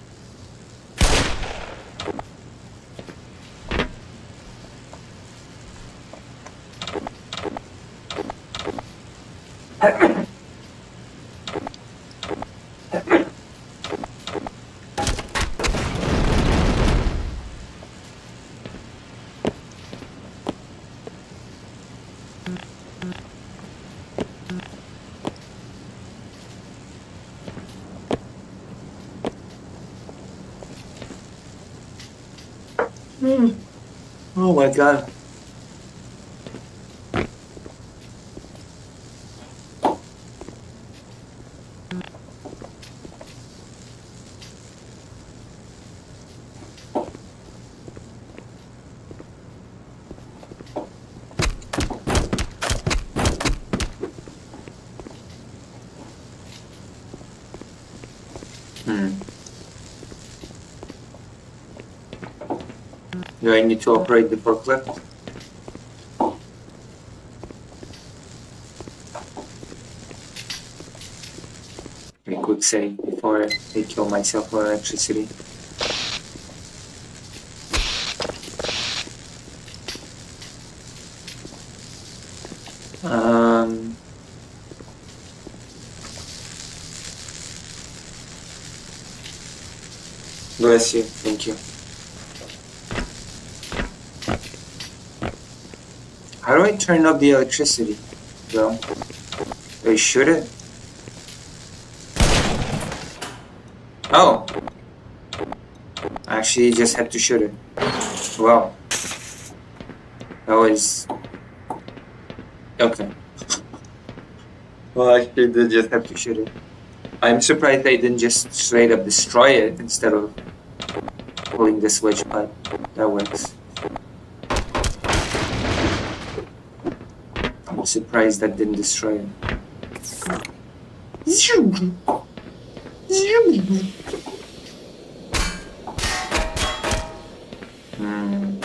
Oh my god. Do I need to operate the forklift? A quick save before I kill myself for electricity. Bless you, thank you. How do I turn off the electricity, though? They shoot it? Oh! Actually, you just had to shoot it. Wow. That was... Okay. Well, actually, they just have to shoot it. I'm surprised they didn't just straight up destroy it instead of pulling the switch, but that works. I'm surprised that didn't destroy it. Hmm.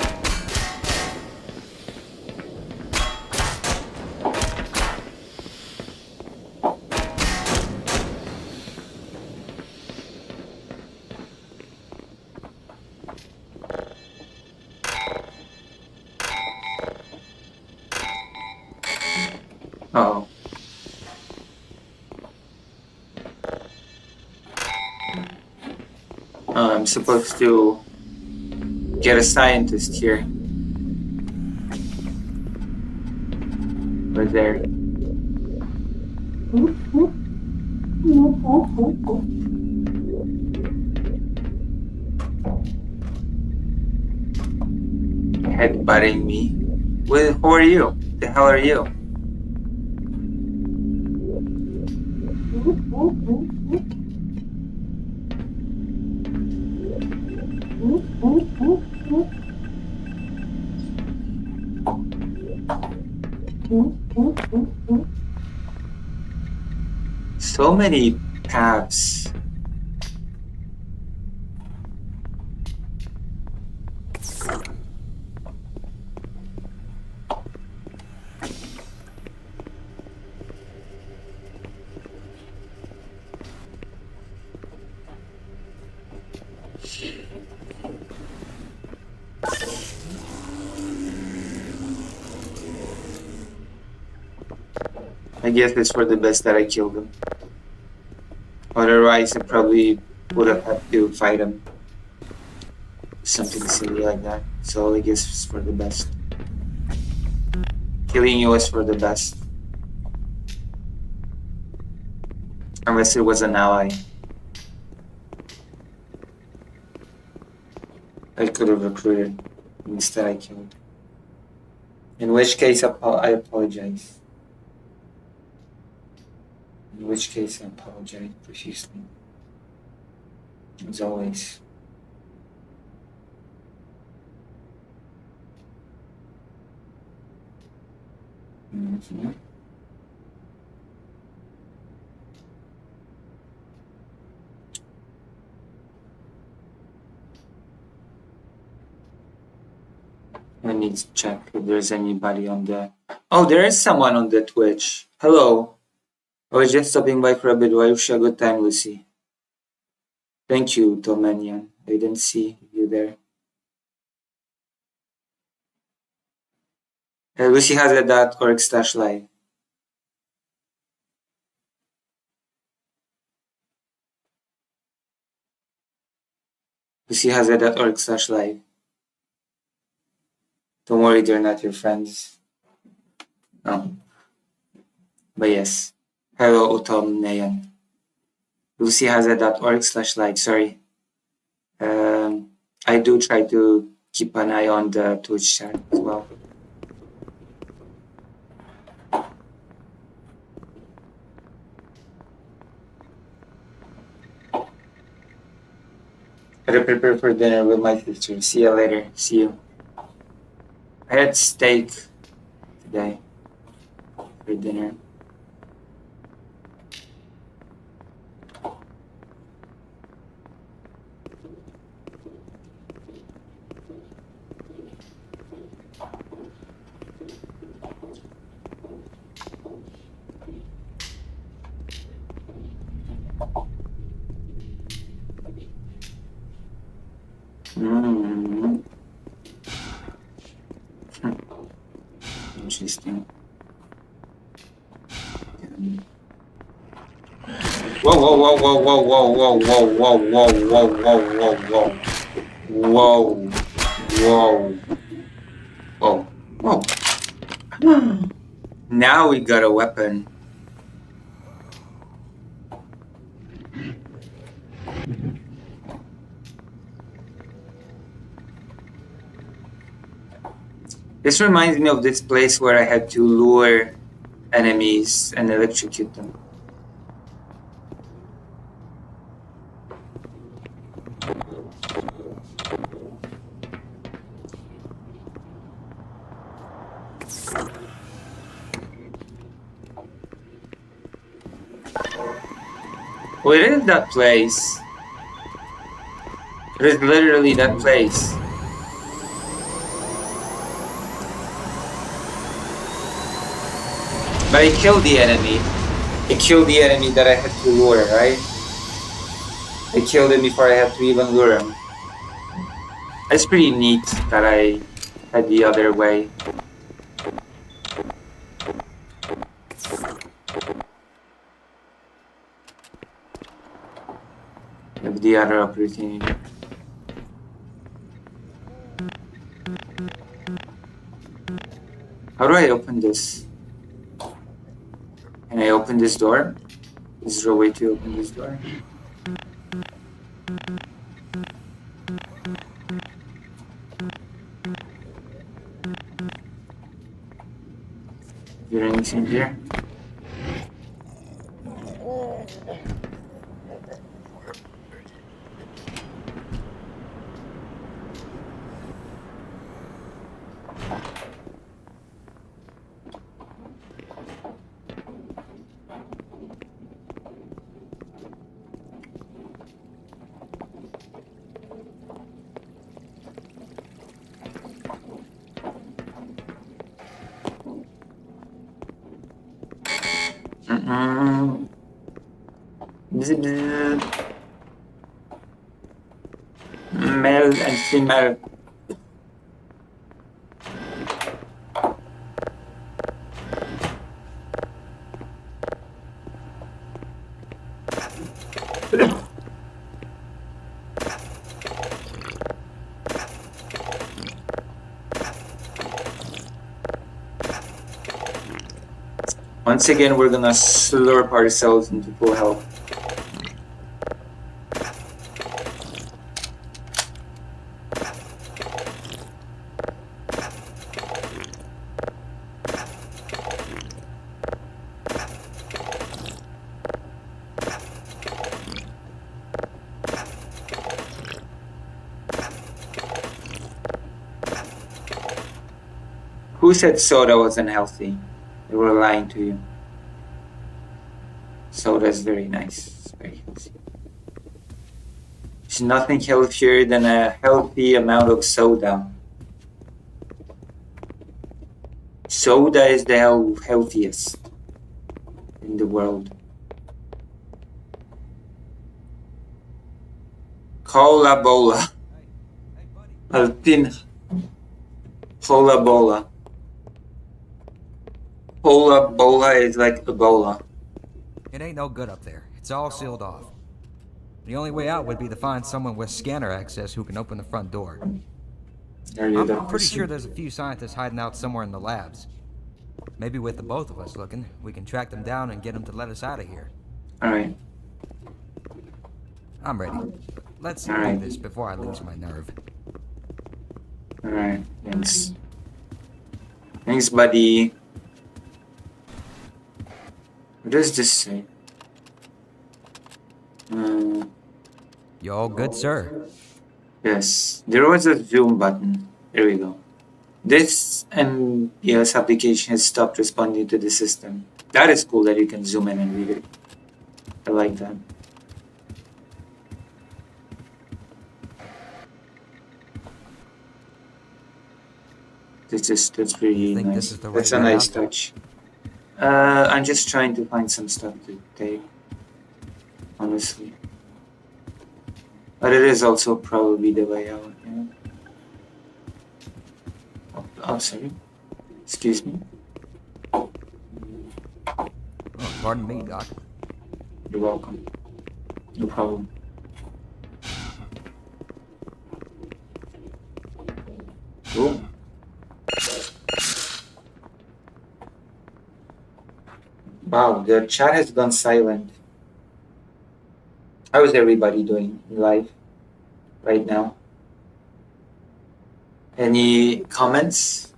Oh. I'm supposed to get a scientist here. Right there. Headbutting me. Well, who are you? The hell are you? So many paths. I guess it's for the best that I killed him. Otherwise, I probably would have had to fight him. Something silly like that. So I guess it's for the best. Killing you is for the best. Unless it was an ally. I could have recruited. Instead I killed. In which case I apologize. In which case I apologize profusely. As always. Mm-hmm. I need to check if there's anybody on the... Oh, there is someone on the Twitch. Hello. I was just stopping by for a bit. I wish you a good time, Lucy. Thank you, Tomanian. I didn't see you there. Lucy has a .org/live. Lucy has a .org/live. Don't worry, they're not your friends. No. But yes. Hello, Tomanian. Lucy has a .org/live. Sorry. I do try to keep an eye on the Twitch chat as well. Gotta prepare for dinner with my sister. See you later. See you. I had steak today for dinner. Mm. Interesting. Whoa, whoa, whoa, whoa, whoa, whoa, whoa, whoa, whoa, whoa, whoa, whoa, whoa, whoa, whoa, whoa, whoa. Now we got a weapon. This reminds me of this place where I had to lure enemies and electrocute them. Where is that place? It is literally that place. But I killed the enemy. I killed the enemy that I had to lure, right? I killed him before I had to even lure him. It's pretty neat that I had the other way. Have the other opportunity. How do I open this? Can I open this door? Is there a way to open this door? Is there anything here? Male and female. Once again, we're gonna slurp ourselves into full health. Who said soda wasn't healthy? They were lying to you. Soda is very nice. It's very healthy. There's nothing healthier than a healthy amount of soda. Soda is the healthiest in the world. Cola bola. Alpin. Cola bola. Cola bola is like Ebola. It ain't no good up there. It's all sealed off. The only way out would be to find someone with scanner access who can open the front door. I'm pretty sure there's a few scientists hiding out somewhere in the labs. Maybe with the both of us looking, we can track them down and get them to let us out of here. Alright. I'm ready. Let's do this before I lose my nerve. Alright, thanks. Thanks, buddy. What does this say? You all good, sir? Yes, there was a zoom button. There we go. This NPS application has stopped responding to the system. That is cool that you can zoom in and read it. I like that. That's pretty nice. That's a nice touch. I'm just trying to find some stuff to take, honestly. But it is also probably the way out, yeah. Oh, sorry. Excuse me. Oh, pardon me, Doc. You're welcome. No problem. Cool. Wow, the chat has gone silent. How is everybody doing in life right now? Any comments?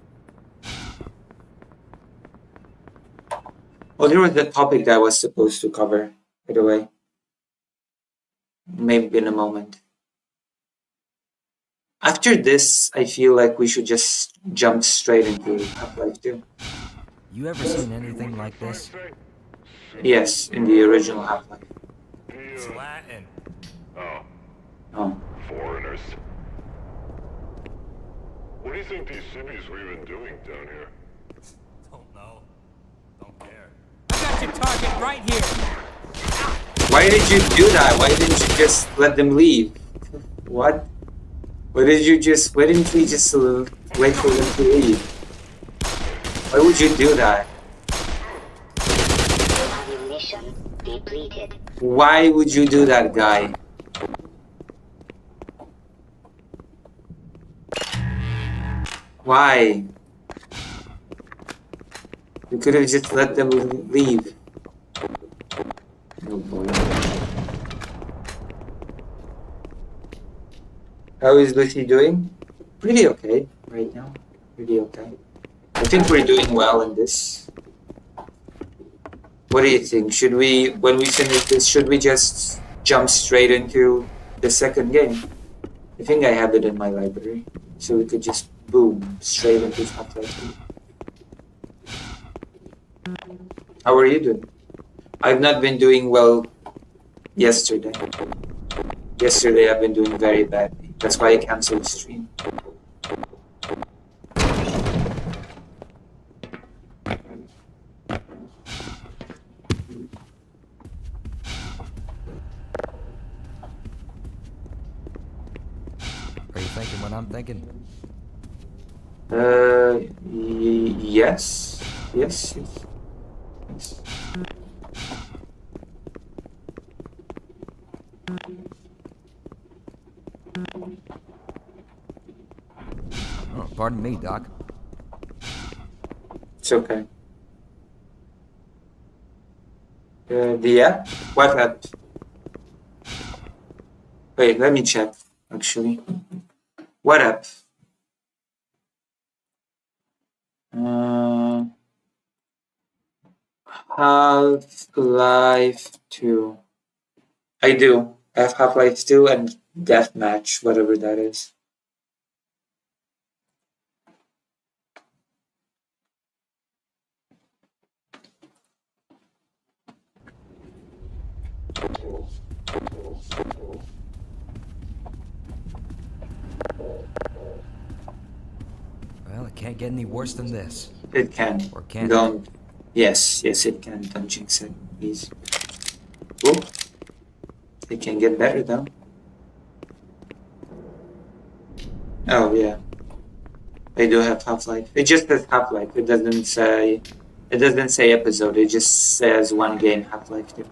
Oh, there was the topic that I was supposed to cover, by the way. Maybe in a moment. After this, I feel like we should just jump straight into Half-Life 2. You ever seen anything like this? Yes, in the original Half-Life. It's Latin. Oh. Foreigners. What do you think these hippies were even doing down here? Don't know. Don't care. I got your target right here. Why did you do that? Why didn't you just let them leave? What? Why didn't we just wait for them to leave? Why would you do that? Ammunition depleted. Why would you do that, guy? Why? You could have just let them leave. Oh boy. How is Lucy doing? Pretty okay right now. Pretty okay. I think we're doing well in this. What do you think? Should we, when we finish this, should we just jump straight into the second game? I think I have it in my library. So we could just boom, straight into Half-Life 2. How are you doing? I've not been doing well yesterday. Yesterday I've been doing very badly. That's why I canceled the stream. Are you thinking what I'm thinking? Yes. Yes. Oh, pardon me, Doc. It's okay. The app? What app? Wait, let me check, actually. What app? Half-Life 2. I do. I have Half-Life 2 and Deathmatch, whatever that is. Well, it can't get any worse than this. It can. Or can Don't. Yes, it can. Don't jinx it, please. Oh. It can get better though. Oh yeah. I do have Half-Life. It just says Half-Life. It doesn't say episode. It just says one game, Half-Life 2.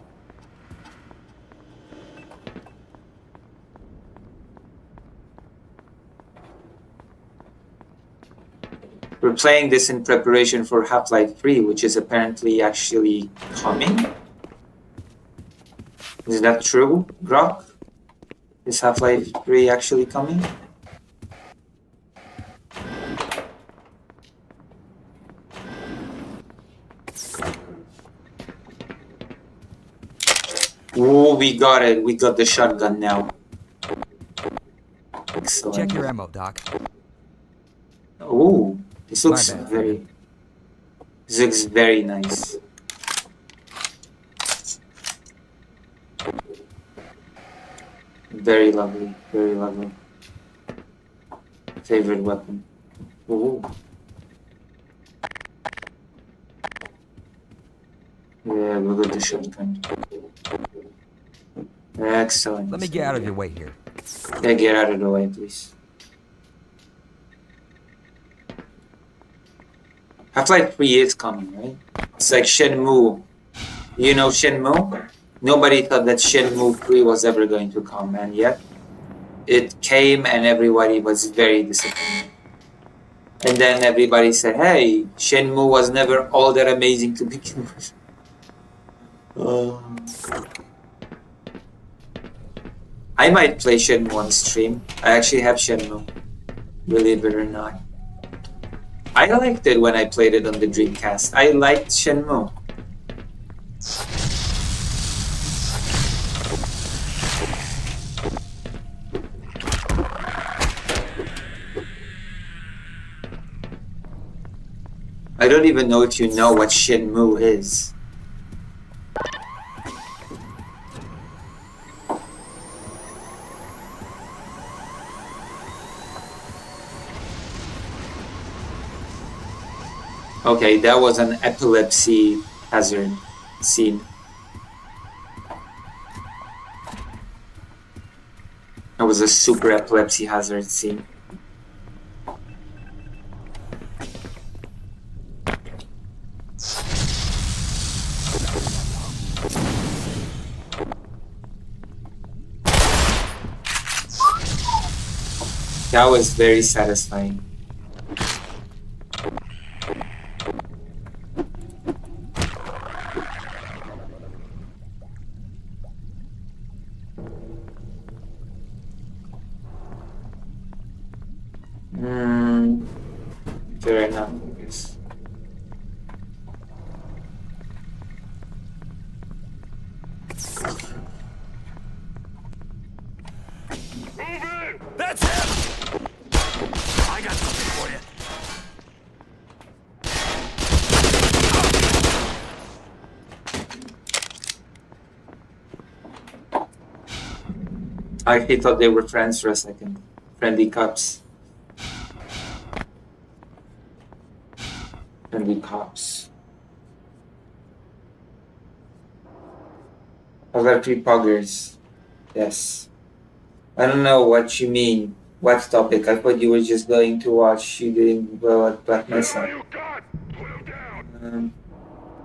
We're playing this in preparation for Half-Life 3, which is apparently actually coming. Is that true, Grok? Is Half-Life 3 actually coming? Oh, we got it. We got the shotgun now. Excellent. Check your ammo, Doc. Oh, this looks My bad. very nice. Very lovely, very lovely. Favorite weapon. Ooh. Yeah, we got the shotgun. Excellent. Let me get out of your way here. Yeah, get out of the way, please. Half-Life 3 is coming, right? It's like Shenmue. You know Shenmue? Nobody thought that Shenmue 3 was ever going to come, and yet it came and everybody was very disappointed. And then everybody said, hey, Shenmue was never all that amazing to begin with. I might play Shenmue on stream. I actually have Shenmue, believe it or not. I liked it when I played it on the Dreamcast. I liked Shenmue. don't even know if you know what Shenmue is. Okay, that was an epilepsy hazard scene. That was a super epilepsy hazard scene. That was very satisfying. Fair enough, I guess. That's him! I got something for you. I actually thought they were friends for a second. Friendly cops. Friendly cops. I got 3 poggers. Yes. I don't know what you mean. What topic? I thought you were just going to watch you doing well at Black Mesa.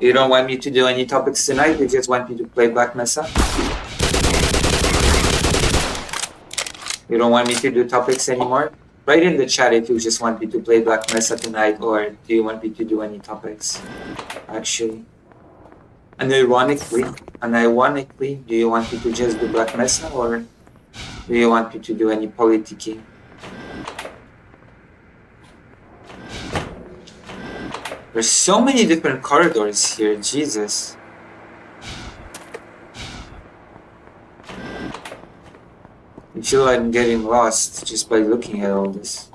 You don't want me to do any topics tonight? You just want me to play Black Mesa? You don't want me to do topics anymore? Write in the chat if you just want me to play Black Mesa tonight, or do you want me to do any topics? Actually. And ironically, do you want me to just do Black Mesa, or do you want me to do any politicking? There's so many different corridors here, Jesus. I feel like I'm getting lost just by looking at all this.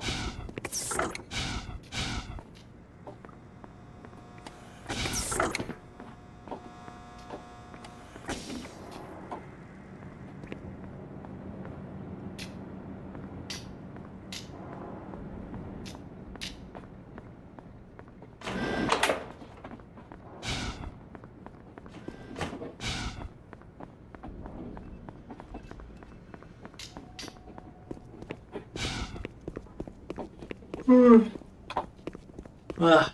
What?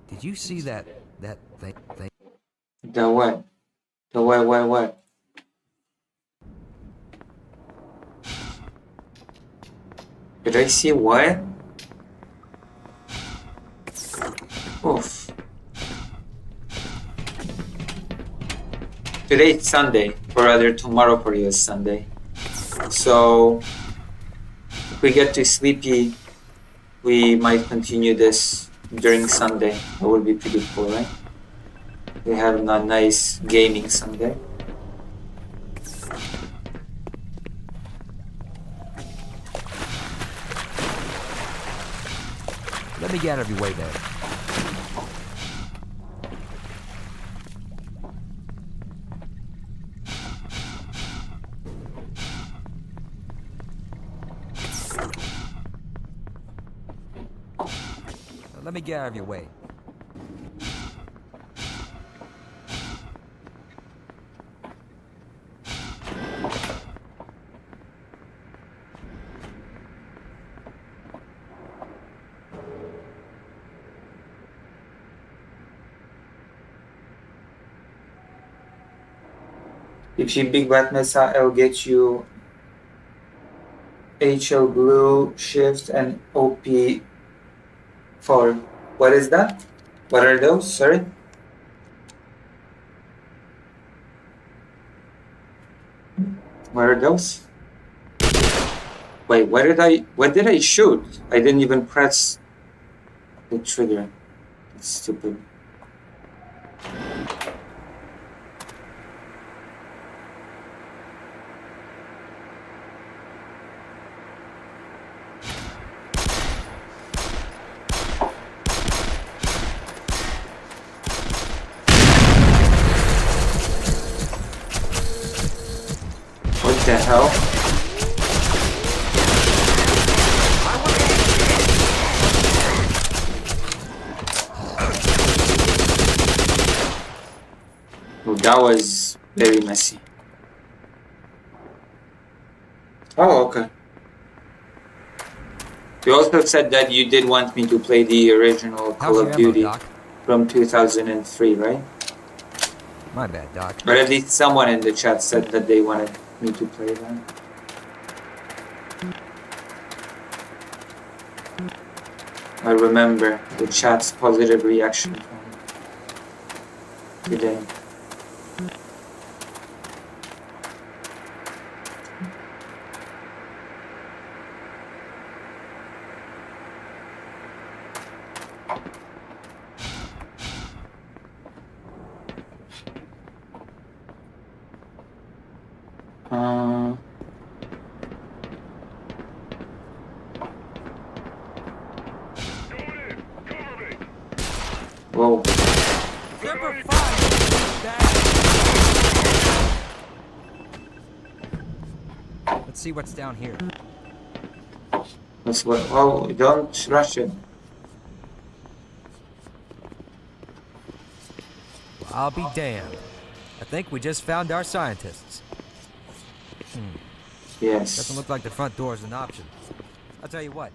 Did you see that thing? The what? The what? Did I see what? Oof. Today it's Sunday, or rather tomorrow for you is Sunday. So if we get too sleepy, we might continue this during Sunday. That would be pretty cool, right? We have a nice gaming Sunday. Let me get out of your way there. Let me get out of your way. If you big Black Mesa, I'll get you HL Blue, Shift, and OP4. What is that? What are those? Sorry? Where are those? Wait, what did I shoot? I didn't even press the trigger. That's stupid. What the hell? Oh, that was very messy. Oh, okay. You also said that you did want me to play the original Call of Duty from 2003, right? My bad, Doc. Or at least someone in the chat said that they wanted me to play that. I remember the chat's positive reaction from today. Whoa. Let's see what's down here. That's what. Oh, don't rush it. Well, I'll be damned. I think we just found our scientists. Yes. Doesn't look like the front door is an option. I'll tell you what.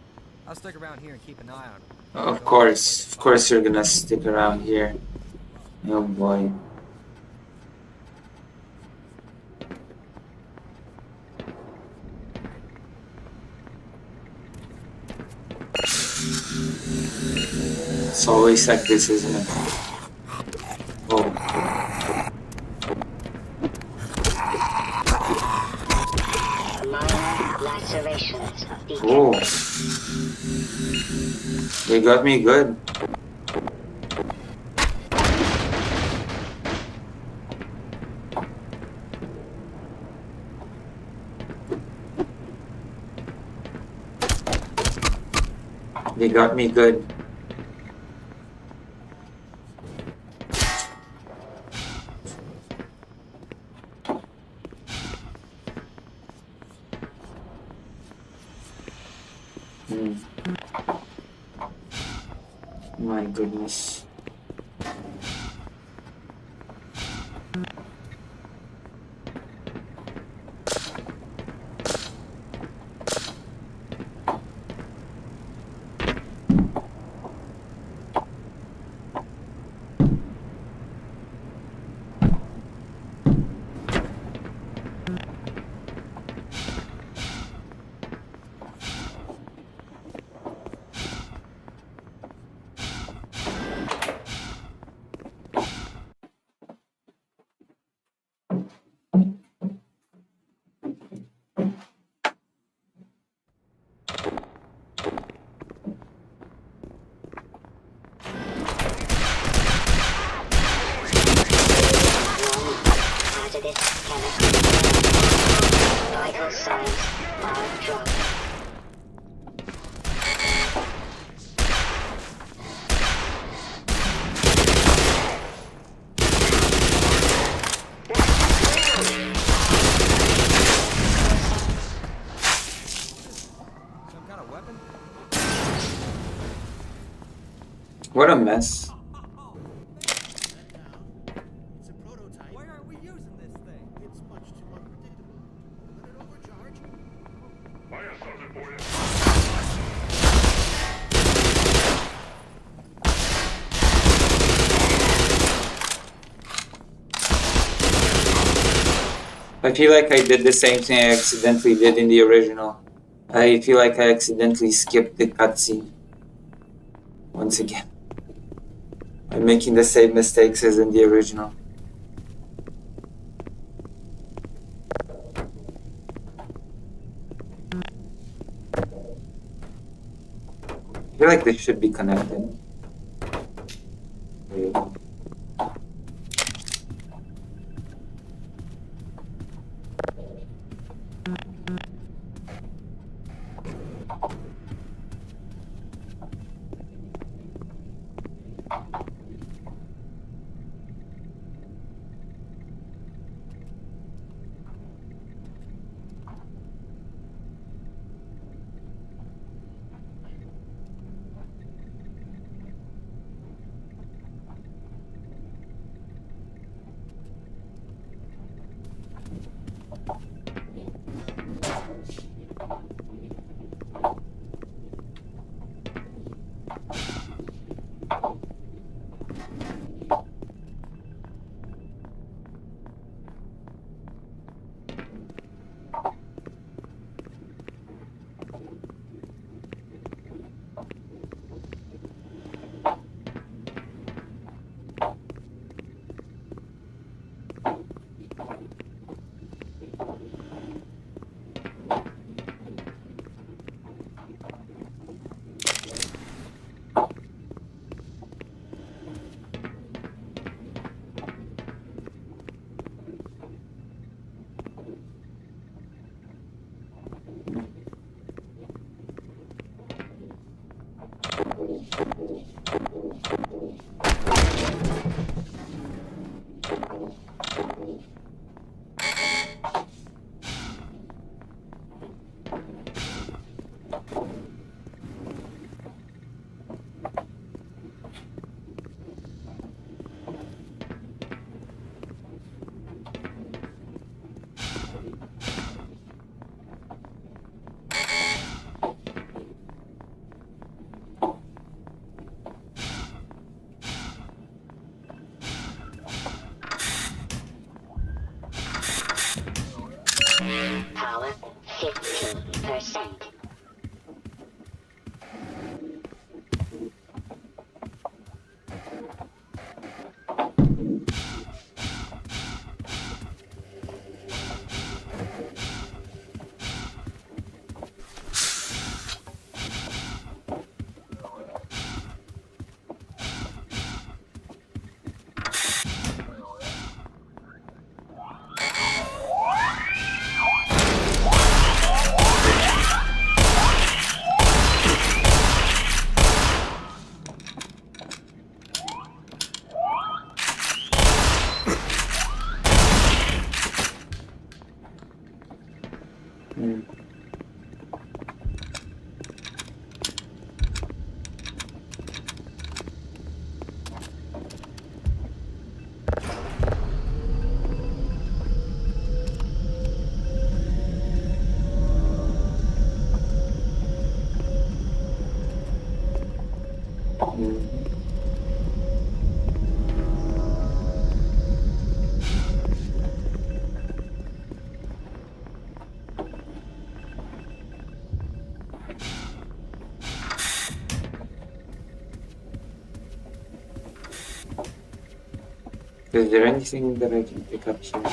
I'll stick around here and keep an eye on them. Of course you're gonna stick around here. Oh boy. It's always like this, isn't it? Oh. Lacerations. Oh. They got me good. They got me good. My goodness. Vital signs are dropped. Some kind of weapon? What a mess. Why aren't we using this thing? It's much too unpredictable. Let it overcharge. I have something for you. I feel like I did the same thing I accidentally did in the original. I feel like I accidentally skipped the cutscene. Once again. I'm making the same mistakes as in the original. I feel like this should be connected. There you go. Power 15%. Is there anything that I can pick up here?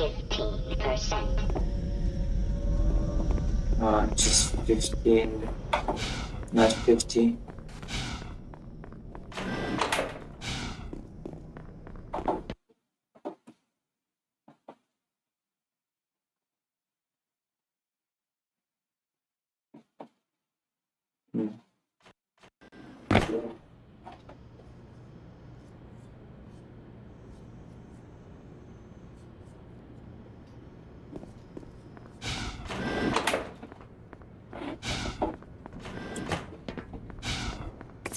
50%. Just 15, not 50. Hmm. I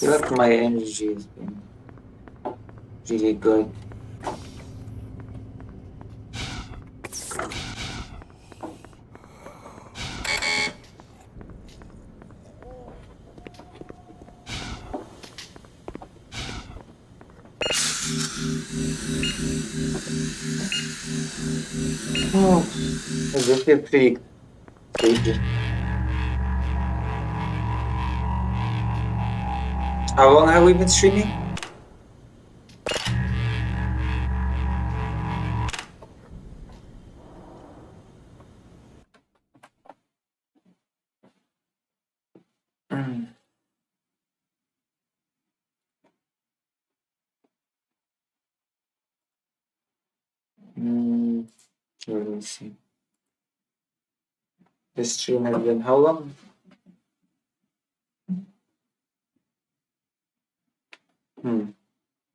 feel like my energy has been really good. Oh, this is pretty sleepy. How long have we been streaming? Let me see. This stream has been how long?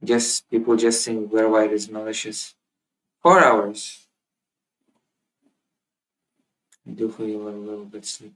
Just people just saying Blair White is malicious. 4 hours. I do feel a little bit sleepy.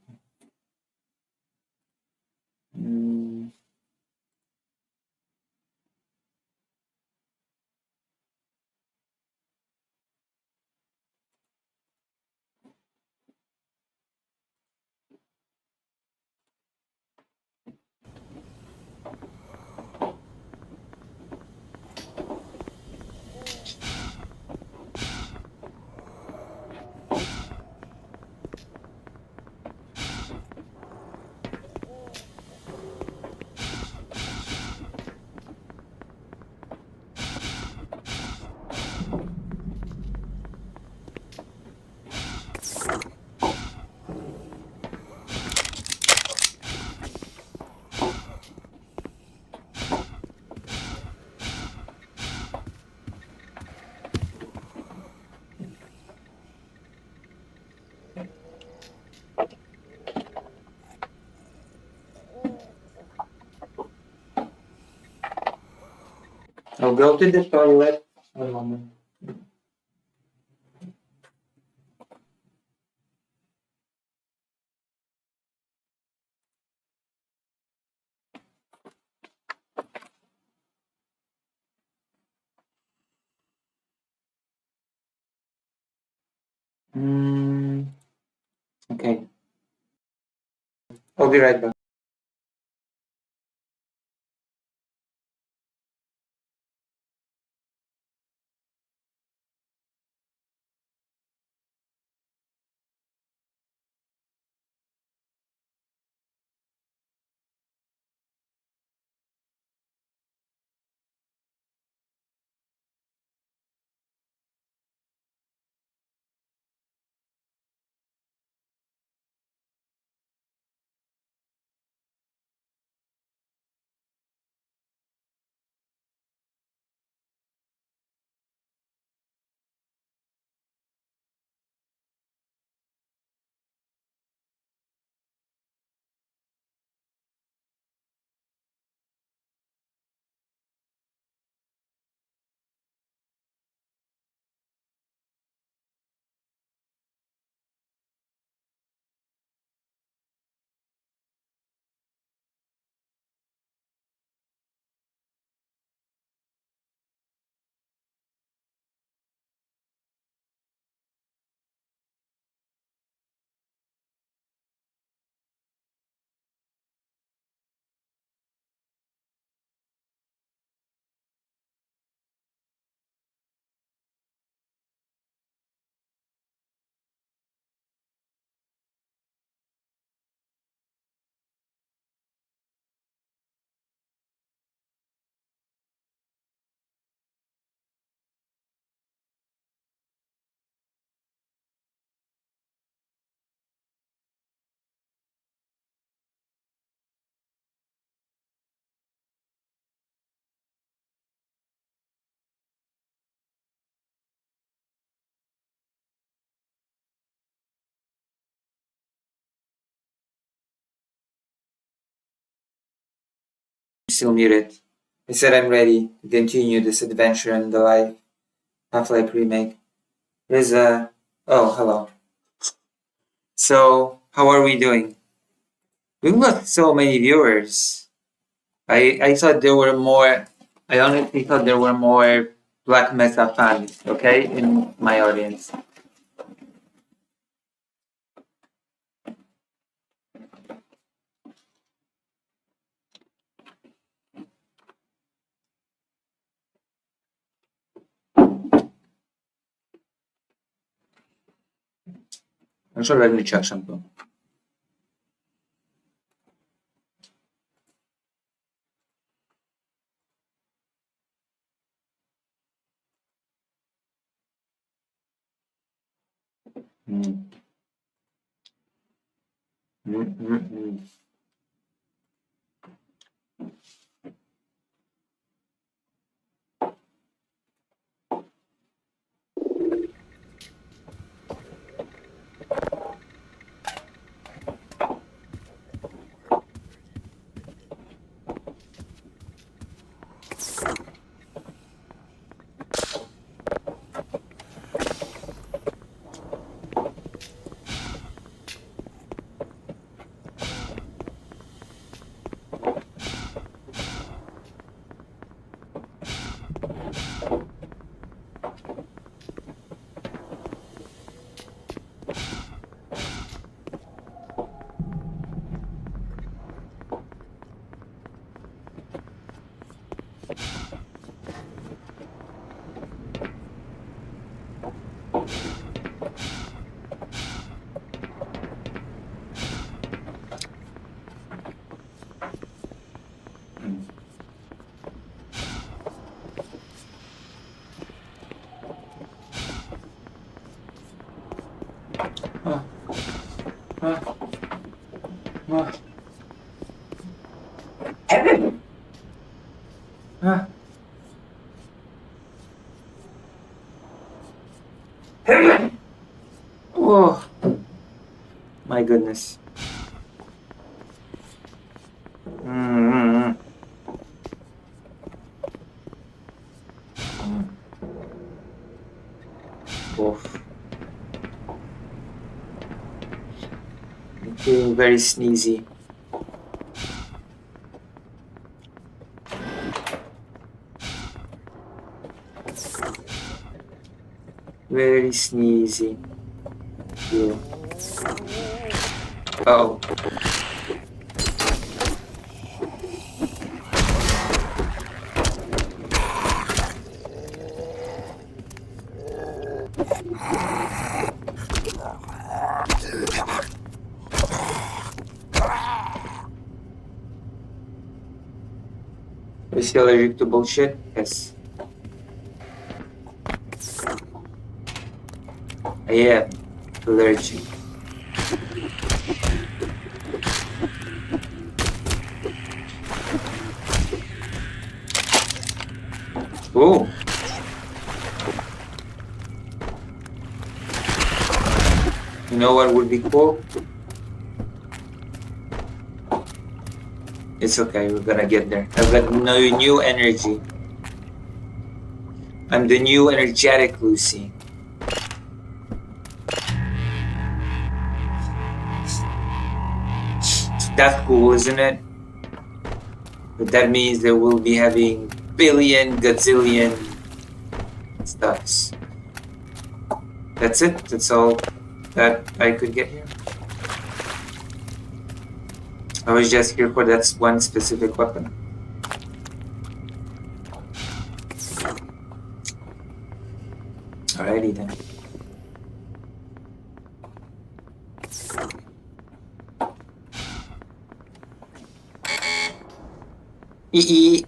I'll go to the toilet. One moment. Okay. I'll be right back. Still muted. I said I'm ready to continue this adventure in the life Half-Life remake. There's a... Oh, hello. So, how are we doing? We've got so many viewers. I thought there were more... I honestly thought there were more Black Mesa fans, okay, in my audience. Așa le mi check shampoo. Mm. Oh, my goodness. Oof. I'm feeling very sneezy. Very sneezy. Yeah. Oh. Is he allergic to bullshit? Yes. I am allergic. Oh. You know what would be cool? It's okay, we're gonna get there. I've got no new energy. I'm the new energetic Lucy. That's cool, isn't it? But that means that we'll be having billion, gazillion stuffs. That's it. That's all that I could get here. I was just here for that one specific weapon. Alrighty then. E.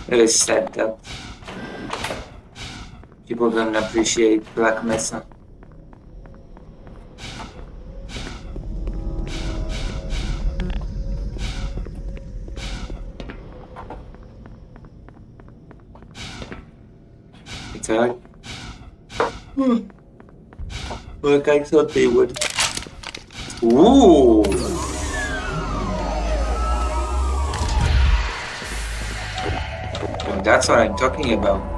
It is set up. People don't appreciate Black Mesa. It's hard. Like I thought they would. Ooh! That's what I'm talking about.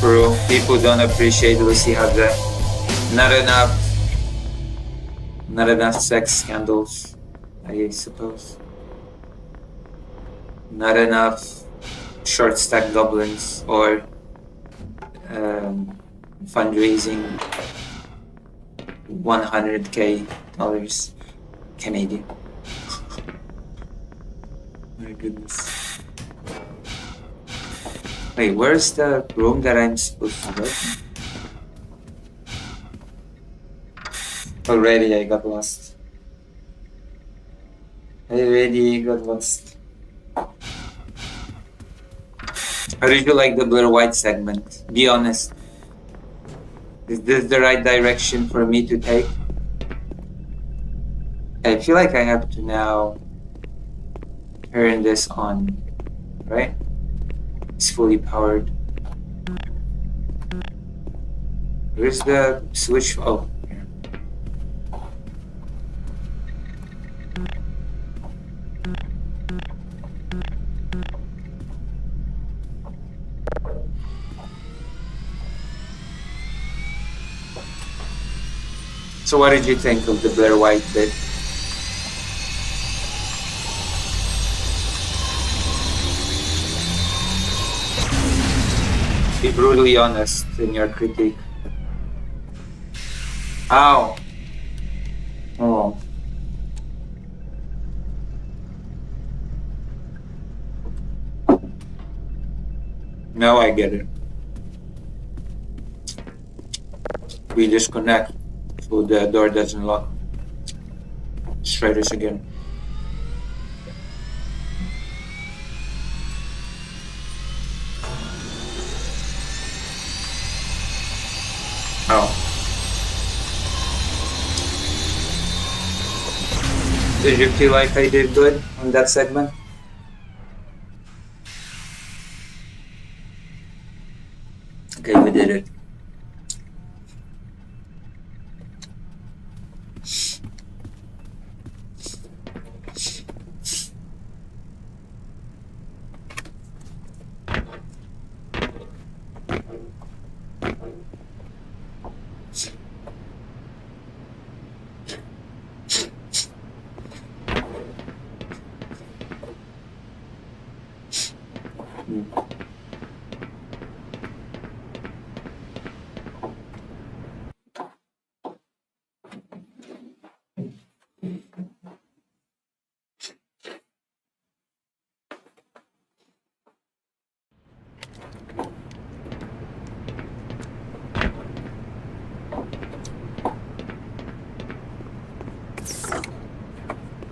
Bro, people don't appreciate Lucy Hadza. Not enough sex scandals, I suppose. Not enough short stack goblins or fundraising $100K Canadian. My goodness. Wait, where's the room that I'm supposed to go? Already I got lost. How did you like the blur white segment? Be honest. Is this the right direction for me to take? I feel like I have to now turn this on, right? It's fully powered. Where's the switch? Oh, here. So what did you think of the Blair White bit? Be brutally honest in your critique. Ow. Oh. Now I get it. We disconnect so the door doesn't lock. Let's try this again. Oh. Did you feel like I did good on that segment? Okay, we did it.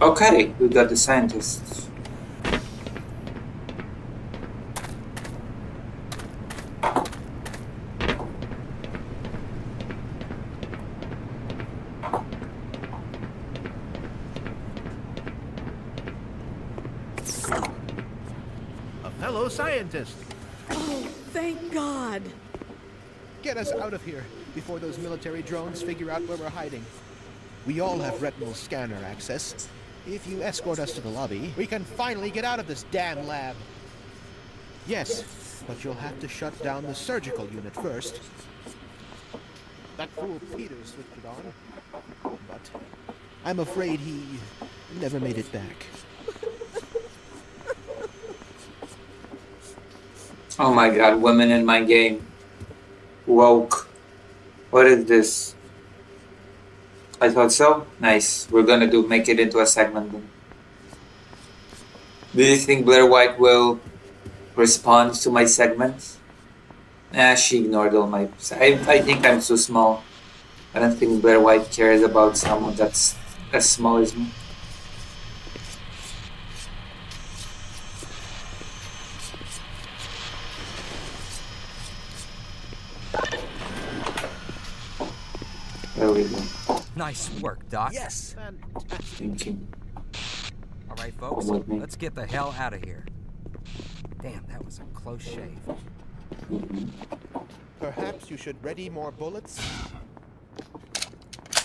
Okay, we got the scientists. A fellow scientist. Oh, thank God. Get us out of here before those military drones figure out where we're hiding. We all have retinal scanner access. If you escort us to the lobby, we can finally get out of this damn lab. Yes, but you'll have to shut down the surgical unit first. That fool Peter switched it on, but I'm afraid he never made it back. Oh my god, women in my game. Woke. What is this? I thought so. Nice. We're gonna make it into a segment then. Do you think Blair White will respond to my segments? She ignored all my... I think I'm too small. I don't think Blair White cares about someone that's as small as me. There we go. Nice work, Doc. Yes. Thank you. All right, folks, Come with me. let's get the hell out of here. Damn, that was a close shave. Perhaps you should ready more bullets?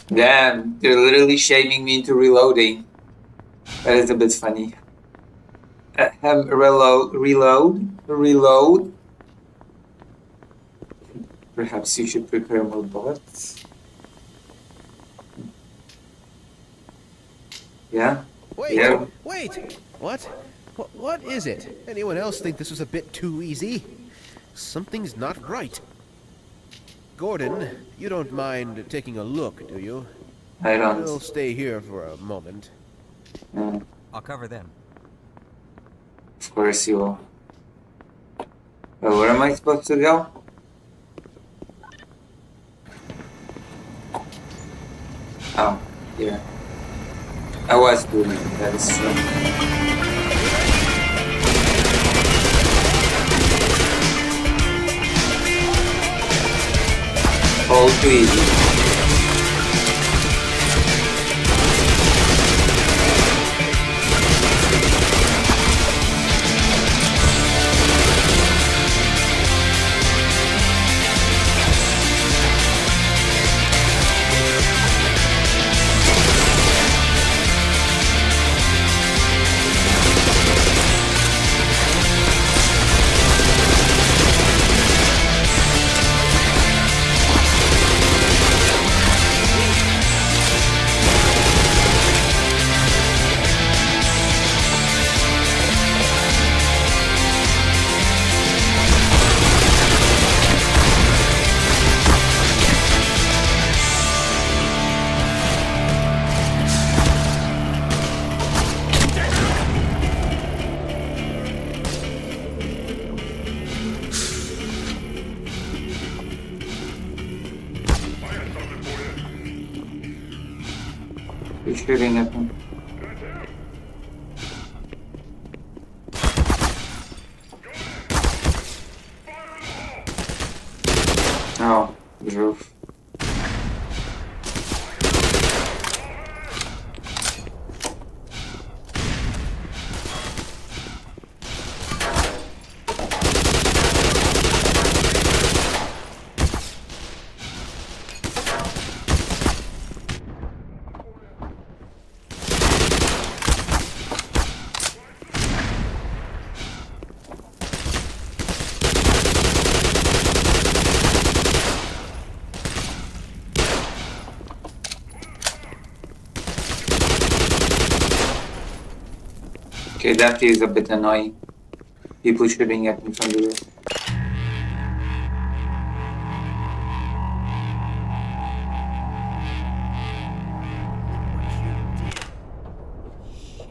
Damn, they're literally shaming me into reloading. That is a bit funny. Reload. Perhaps you should prepare more bullets. Yeah? Wait! Yeah. Wait! What is it? Anyone else think this was a bit too easy? Something's not right. Gordon, you don't mind taking a look, do you? I don't. We'll stay here for a moment. I'll cover them. Of course you will. Well, where am I supposed to go? Oh, here. I was doing it, that is true. All too easy. You're shooting at me. Oh, the roof. Okay, that is a bit annoying. People shooting at me from the roof.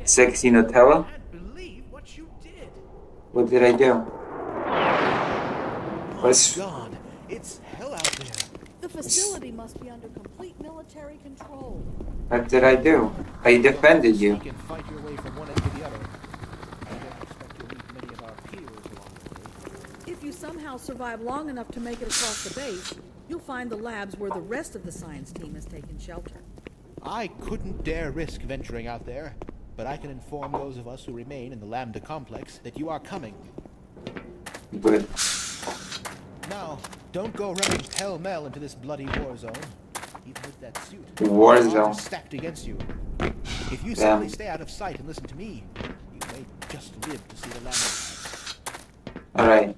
Sexy Nutella? What did I do? What's... God, it's hell out there. The facility must be under complete military control. What did I do? I defended you. You can fight your way from one end to the other. I don't expect you'll meet many of our peers along the way. If you somehow survive long enough to make it across the base, you'll find the labs where the rest of the science team has taken shelter. I couldn't dare risk venturing out there, but I can inform those of us who remain in the Lambda complex that you are coming. Good. Now, don't go running pell-mell into this bloody war zone. Even with that suit, War odds are zone. stacked against you. If you Damn. simply stay out of sight and listen to me, you may just live to see the Lambda. Alright.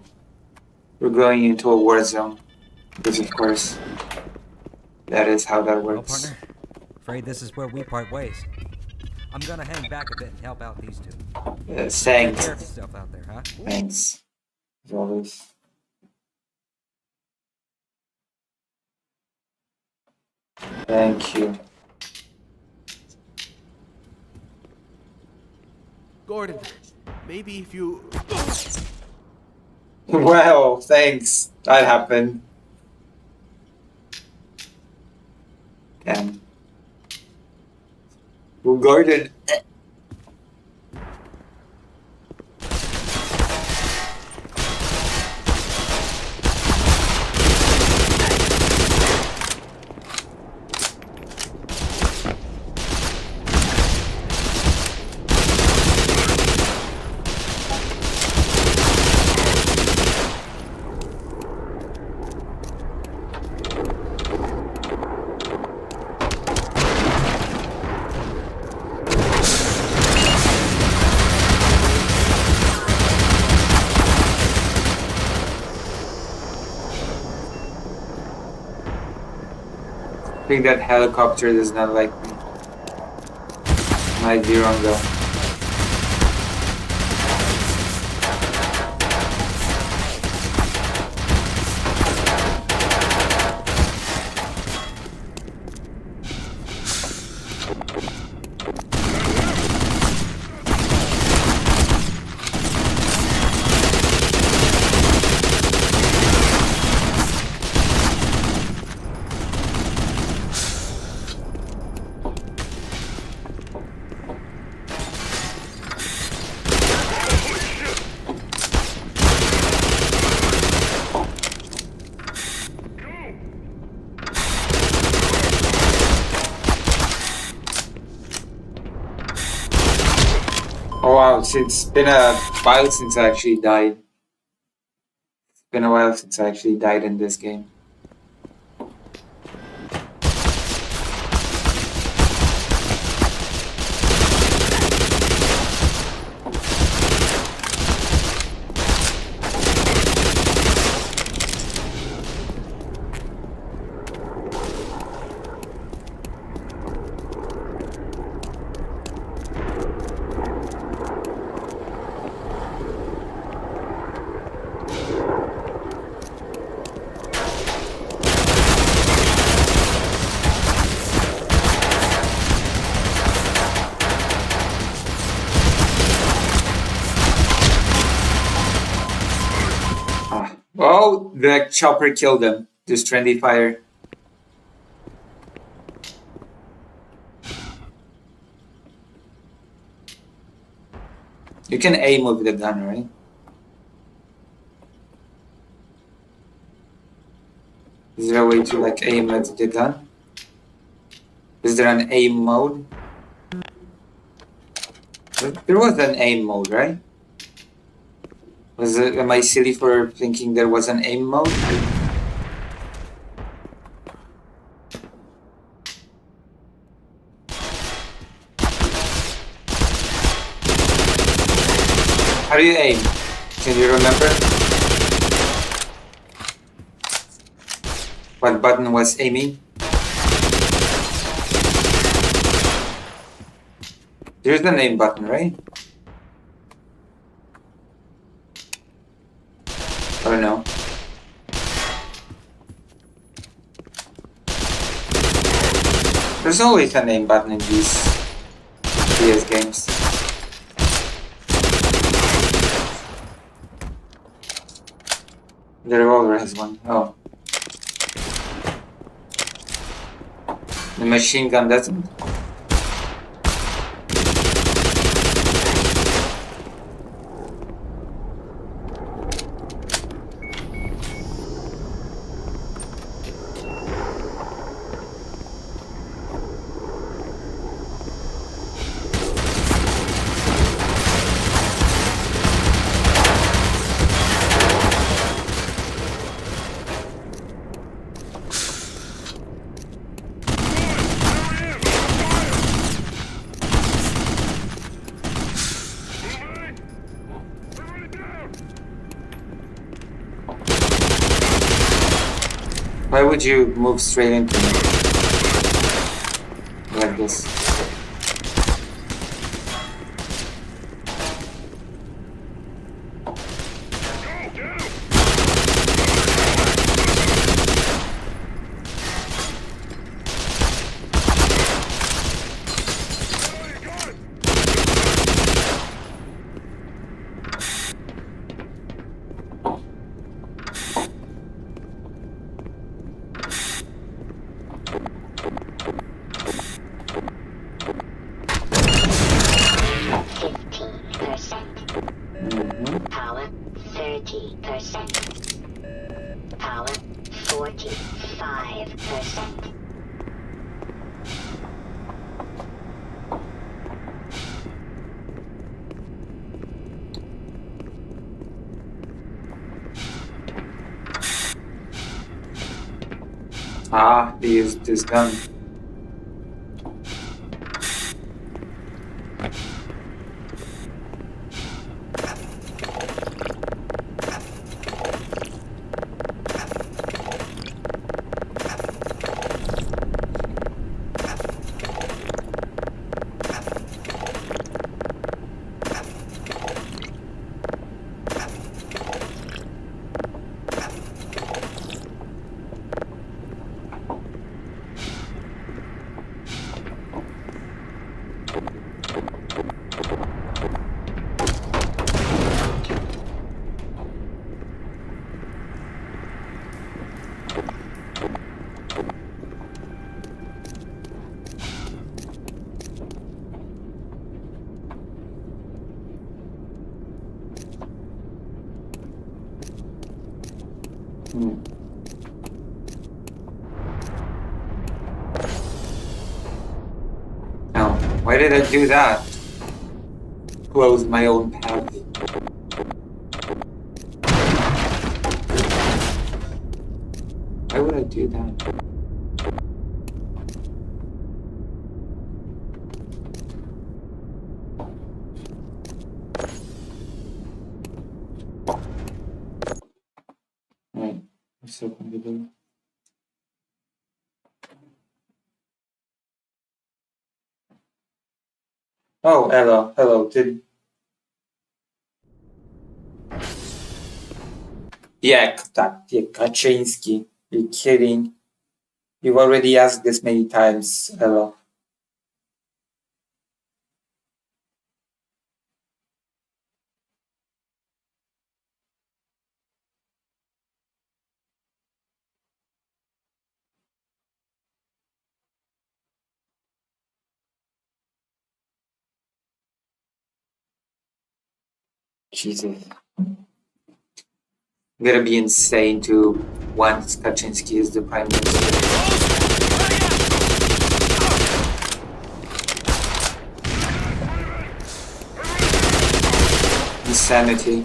We're going into a war zone. Because of course, that is how that Well, works. partner, Afraid this is where we part ways. I'm gonna hang back a bit and help out these two. Take Thanks. care of yourself out there, huh? Thanks. As always. Thank you. Gordon, maybe if you... Well, thanks. That happened. Damn. Well, Gordon. I think that helicopter does not like me. Might be wrong though. Oh wow, it's been a while since I actually died. It's been a while since I actually died in this game. Oh, the chopper killed him. Just friendly fire. You can aim with the gun, right? Is there a way to like aim at the gun? Is there an aim mode? There was an aim mode, right? Am I silly for thinking there was an aim mode? How do you aim? Can you remember? What button was aiming? There's the aim button, right? Or no? There's always a name button in these PS games. The revolver has one. Oh. The machine gun doesn't. Why would you move straight into me? like this. Power 30%. Power 45%. Ah, he used this gun. Now, why did I do that? Close my own path. Why would I do that? Right, what's open the door? Oh, hello, Yeah, Kaczynski. You're kidding. You've already asked this many times, hello. Jesus. I'm gonna be insane to want Kaczynski as the prime minister. Insanity.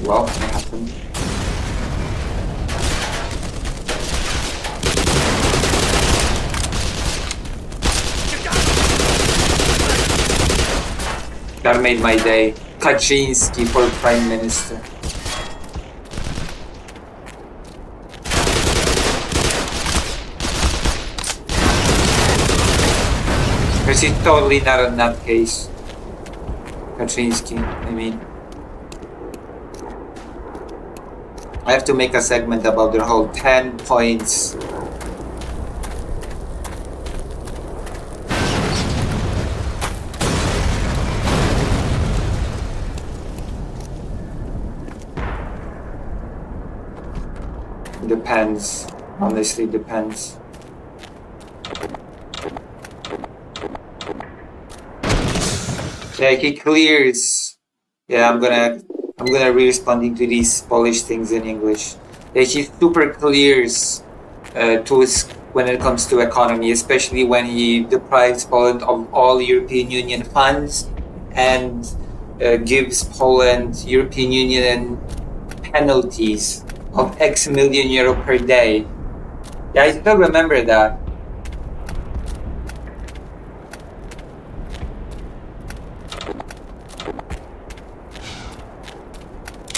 Well, it happened. That made my day. Kaczynski for prime minister. Because he's totally not a nutcase. Kaczynski, I mean. I have to make a segment about their whole 10 points. Depends. Honestly, depends. Yeah, he clears. Yeah, I'm gonna re-responding to these Polish things in English. Yeah, he super clears when it comes to economy, especially when he deprives Poland of all European Union funds and gives Poland European Union penalties of X million euro per day. Yeah, I still remember that.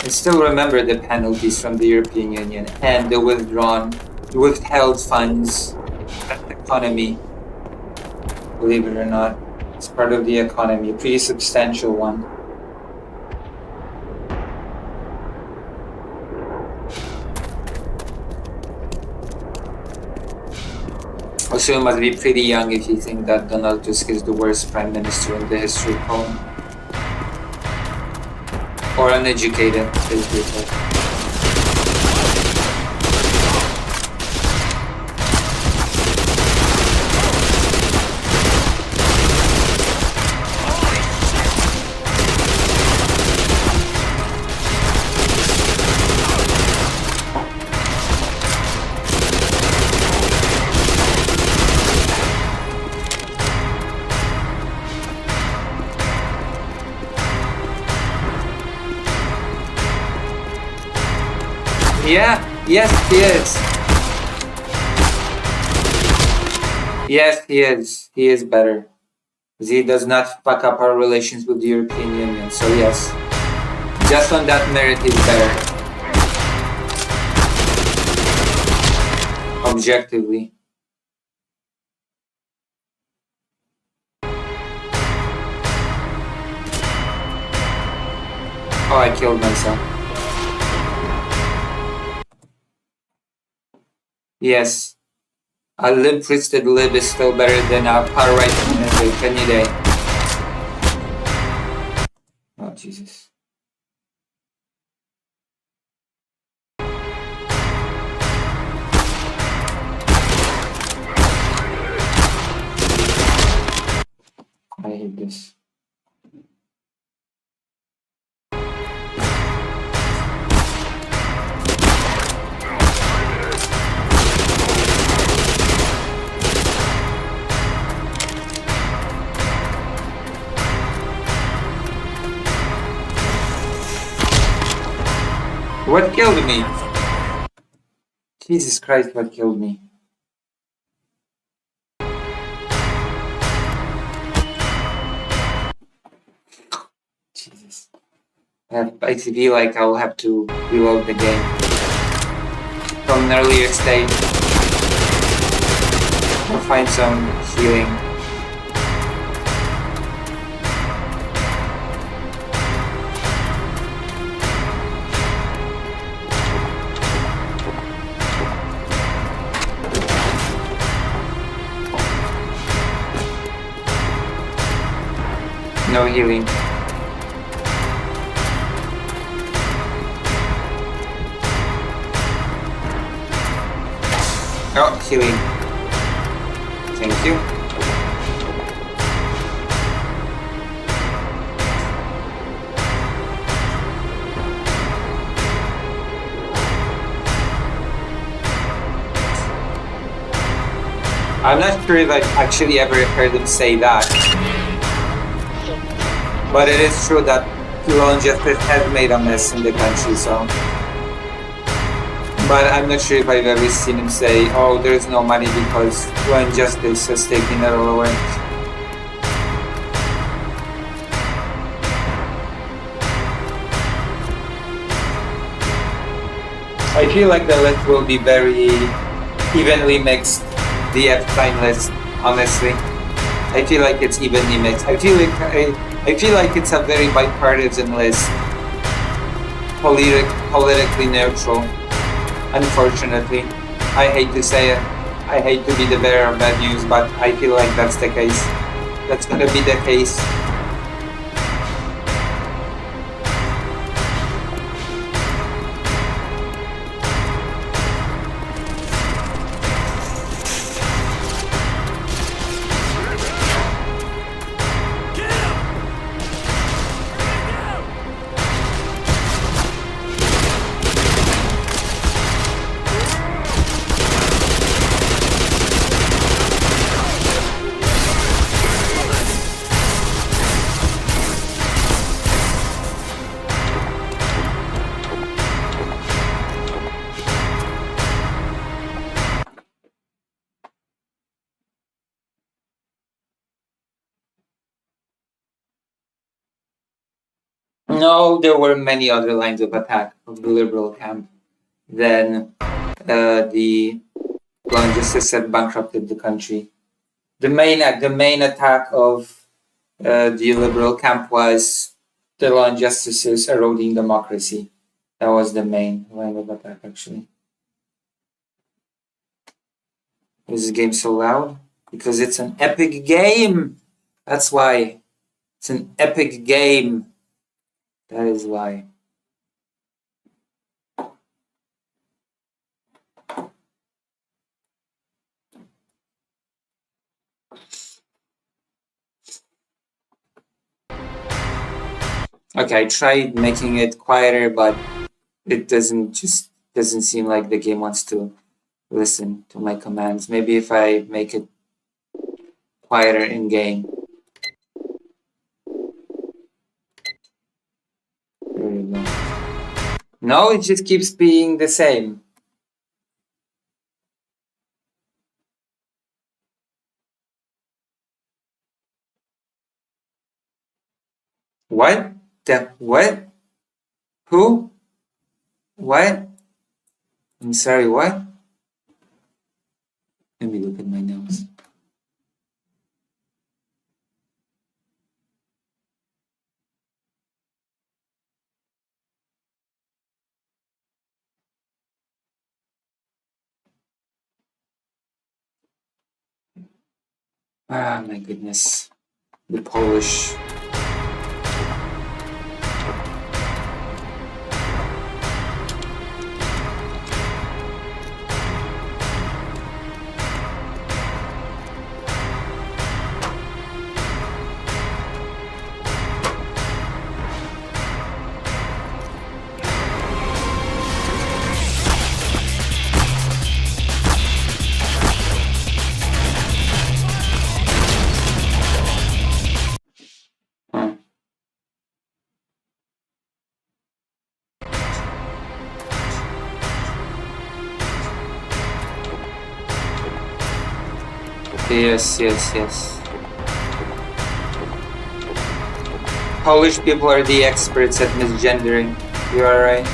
I still remember the penalties from the European Union and the withdrawn withheld funds. That's economy. Believe it or not, it's part of the economy, a pretty substantial one. Also, you must be pretty young if you think that Donald Tusk is the worst prime minister in the history of Poland. Or uneducated, basically. Yeah, yes he is. Yes he is. He is better. He does not fuck up our relations with the European Union, so yes. Just on that merit he's better. Objectively. Oh, I killed myself. Yes. A limp-wristed lib is still better than a far-right candidate any day. Oh, Jesus. I hate this. What killed me? Jesus Christ, what killed me? Jesus. I feel like I'll have to reload the game from an earlier state. I'll find some healing. No healing. Oh, healing. Thank you. I'm not sure if I've actually ever heard him say that. But it is true that law and justice has made a mess in the country, so. But I'm not sure if I've ever seen him say, oh, there's no money because law and justice has taken it all away. I feel like the list will be very evenly mixed, the Epstein list, honestly. I feel like it's evenly mixed. I feel like it's a very bipartisan list. Politically neutral. Unfortunately. I hate to say it. I hate to be the bearer of bad news, but I feel like that's the case. That's gonna be the case. No, there were many other lines of attack of the liberal camp than the Law and Justice had bankrupted the country. The main attack of the liberal camp was the Law and Justice's eroding democracy. That was the main line of attack, actually. Is this game so loud? Because it's an epic game. That's why. It's an epic game. That is why. Okay, I tried making it quieter, but it doesn't seem like the game wants to listen to my commands. Maybe if I make it quieter in game. There we go. No, it just keeps being the same. What? What? Who? What? I'm sorry, what? Let me look at my notes. Ah, my goodness. The Polish. Yes. Polish people are the experts at misgendering. You are right.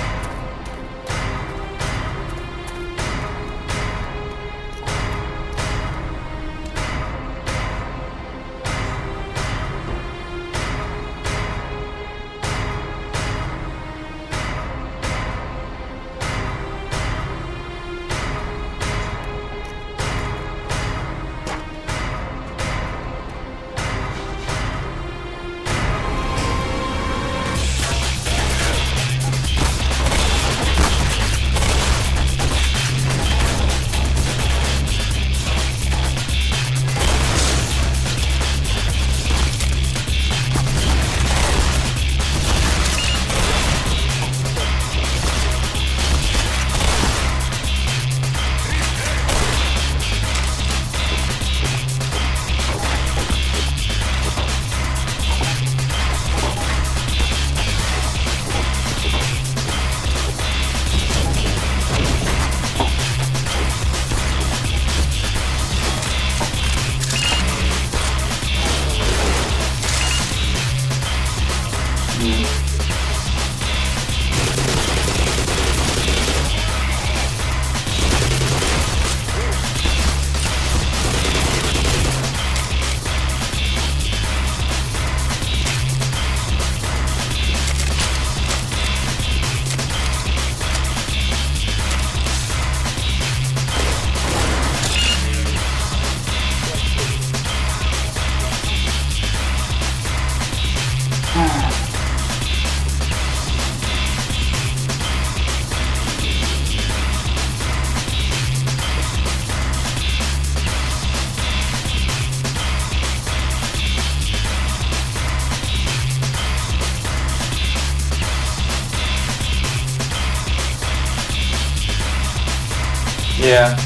Yeah.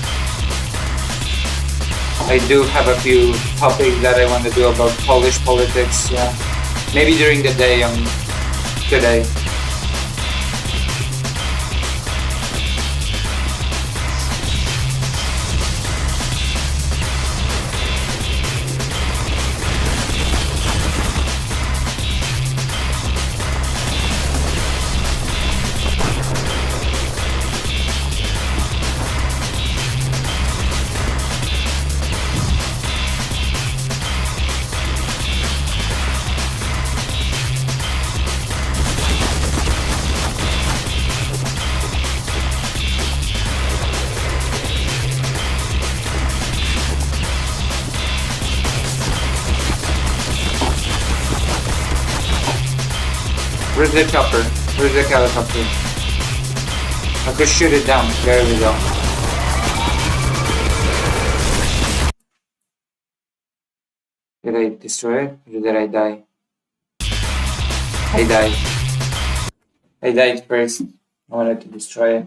I do have a few topics that I want to do about Polish politics, yeah. Maybe during the day today. Where's the chopper? Where's the helicopter? I could shoot it down. There we go. Did I destroy it? Or did I die? I died. I died first. I wanted to destroy it.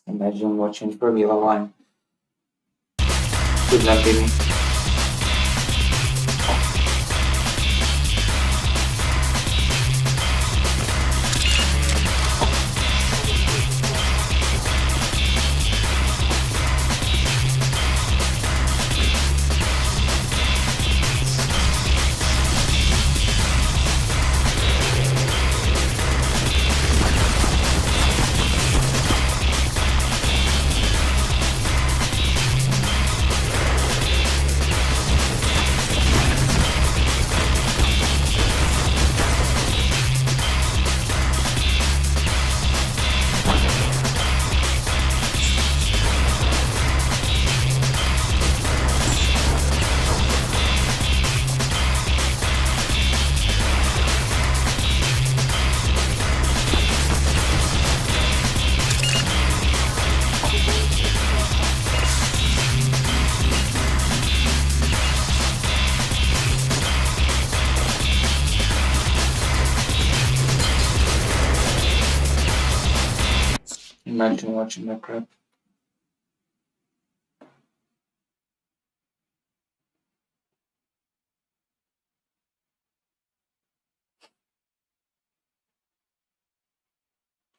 Imagine watching Formula One. Could not be me. Imagine watching that crap.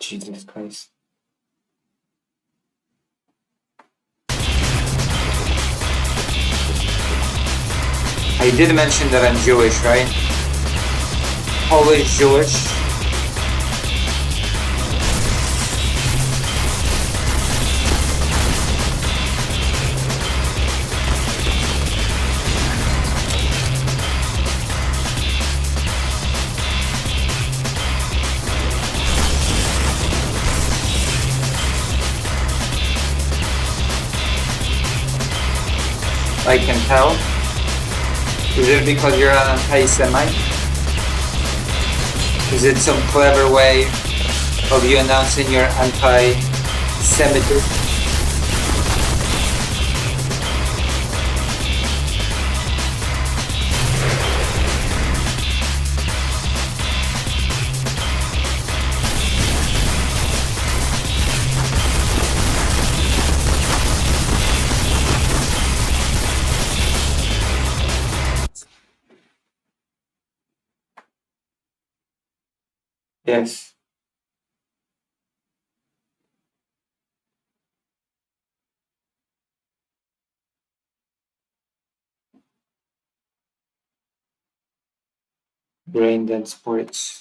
Jesus Christ. I did mention that I'm Jewish, right? Always Jewish. I can tell. Is it because you're an anti-Semite? Is it some clever way of you announcing your anti-Semitism? Yes. Brain dead sports.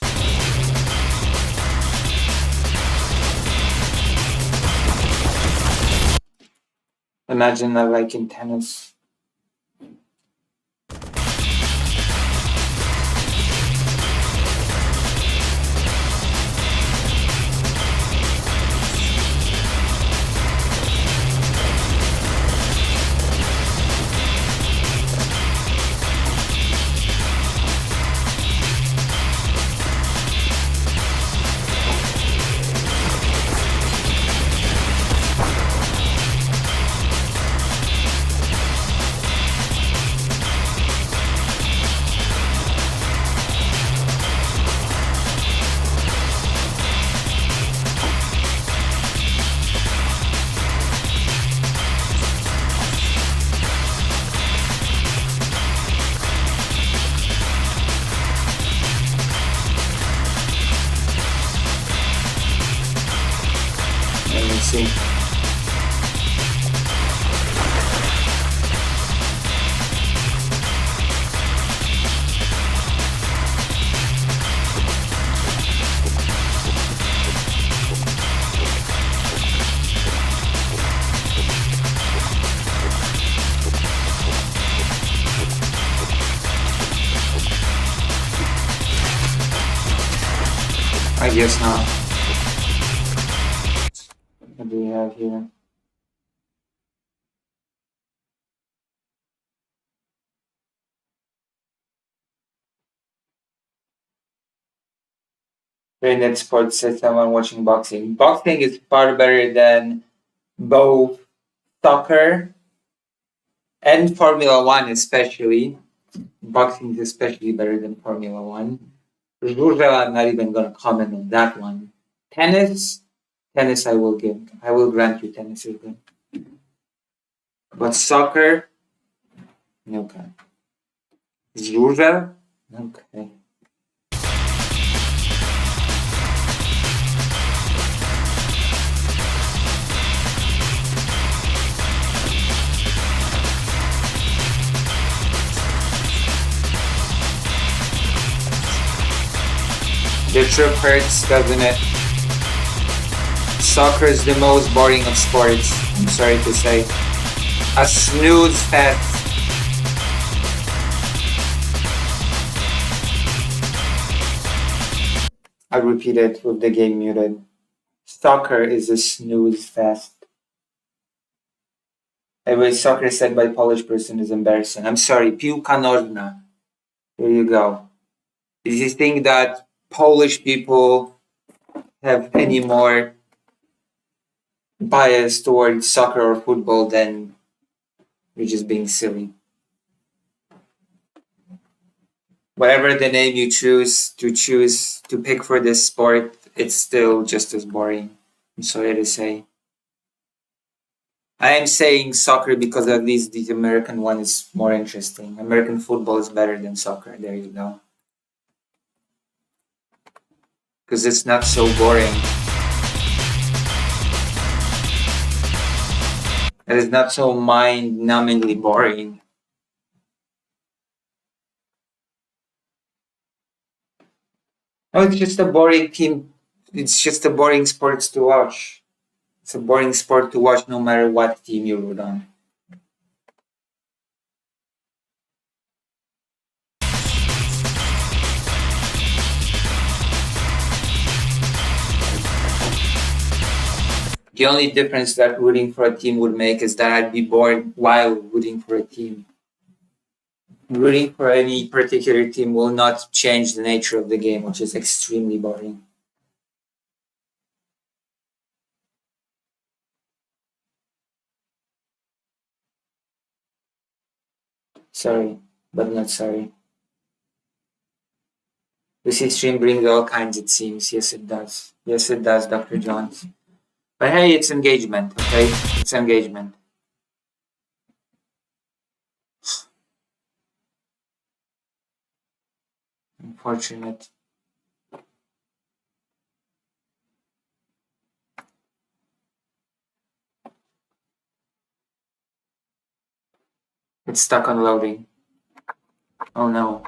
Imagine that like in tennis. Let me see. I guess not. What do we have here? Internet sports says someone watching boxing. Boxing is far better than both soccer and Formula One, especially. Boxing is especially better than Formula One. Rural, I'm not even going to comment on that one. Tennis, I will give. I will grant you tennis is good. But soccer, okay. Rural, okay. The truth hurts, doesn't it? Soccer is the most boring of sports, I'm sorry to say. A snooze fest. I repeat it with the game muted. Soccer is a snooze fest. Anyway, soccer said by Polish person is embarrassing. I'm sorry, piłka nożna. There you go. Did you think that Polish people have any more bias towards soccer or football than you're just being silly? Whatever the name you choose to pick for this sport, it's still just as boring. I'm sorry to say. I am saying soccer because at least the American one is more interesting. American football is better than soccer. There you go. Because it's not so boring. It is not so mind-numbingly boring. No, it's just a boring team. It's just a boring sports to watch. It's a boring sport to watch no matter what team you root on. The only difference that rooting for a team would make is that I'd be bored while rooting for a team. Rooting for any particular team will not change the nature of the game, which is extremely boring. Sorry, but not sorry. This stream brings all kinds, it seems. Yes, it does. Yes, it does, Dr. Jones. But hey, it's engagement, okay? It's engagement. Unfortunate. It's stuck on loading. Oh no.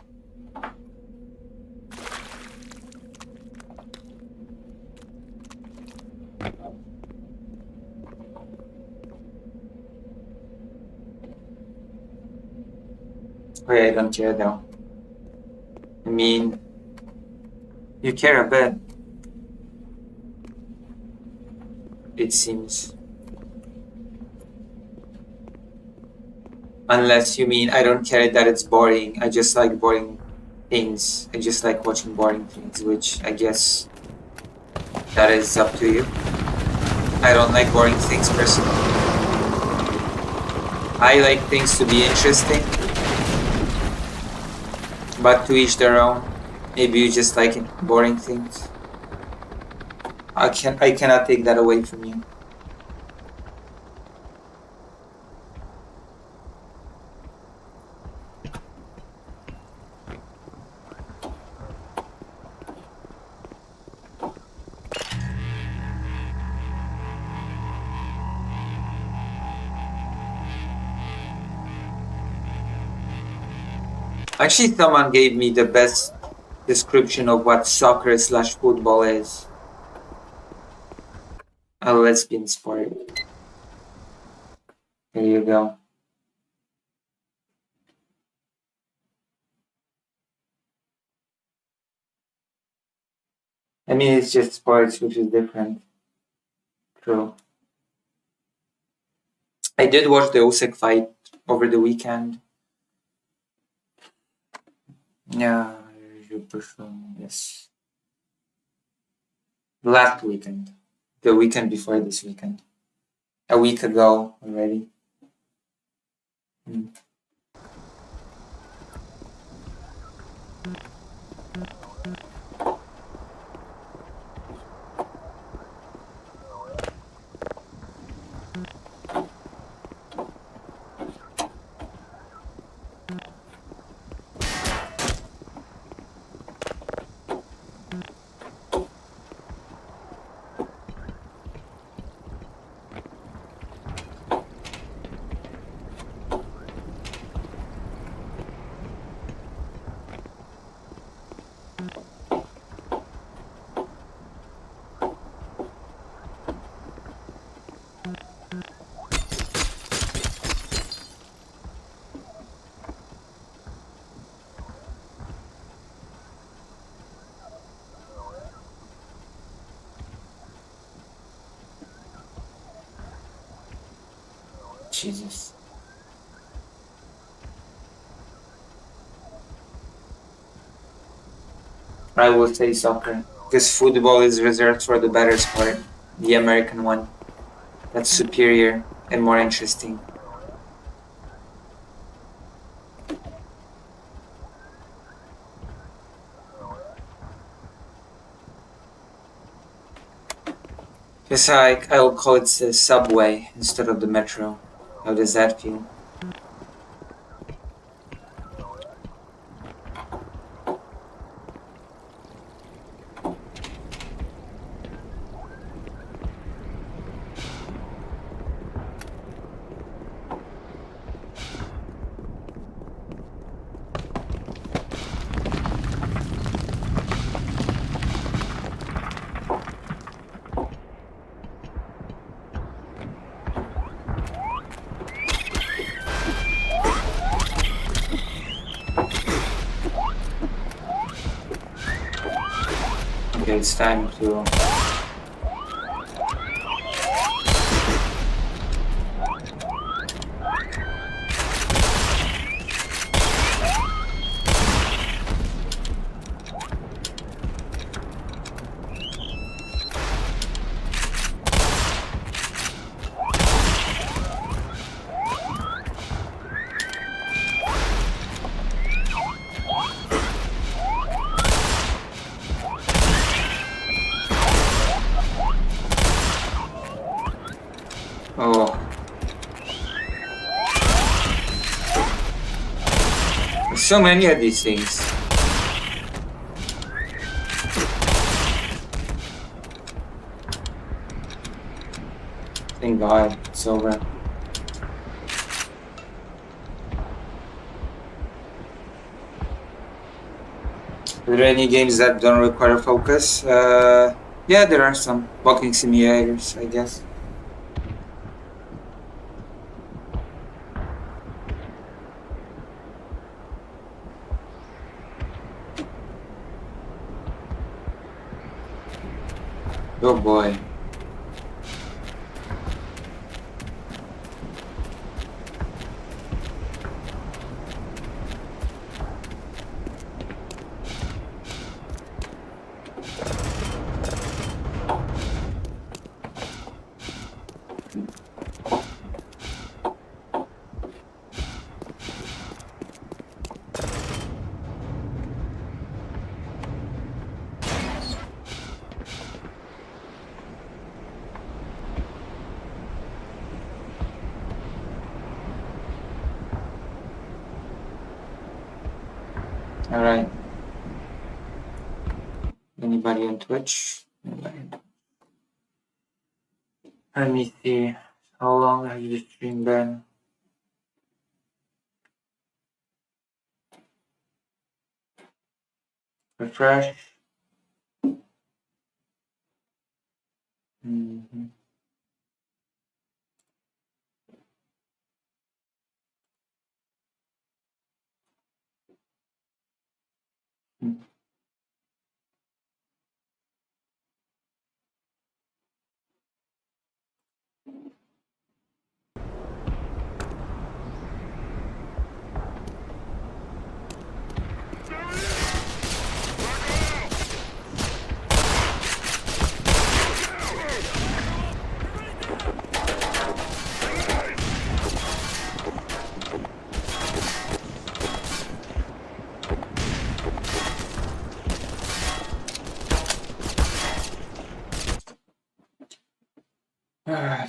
Okay, I don't care though. I mean, you care a bit. It seems. Unless you mean I don't care that it's boring. I just like boring things. I just like watching boring things, which I guess that is up to you. I don't like boring things personally. I like things to be interesting. But to each their own. Maybe you just like boring things. I cannot take that away from you. Actually, someone gave me the best description of what soccer/football is. A lesbian sport. There you go. I mean, it's just sports, which is different. True. I did watch the Usyk fight over the weekend. Yeah, yes. Last weekend. The weekend before this weekend. A week ago already. Jesus. I will say soccer. Because football is reserved for the better sport. The American one. That's superior and more interesting. Yes, I'll call it the subway instead of the metro. How does that feel? Okay, it's time to... Oh. There's so many of these things. Thank God, it's over. Are there any games that don't require focus? Yeah, there are some. Walking simulators, I guess. Oh boy. All right. Anybody on Twitch? Nobody. Let me see. How long has the stream been? Refresh. Mm-hmm.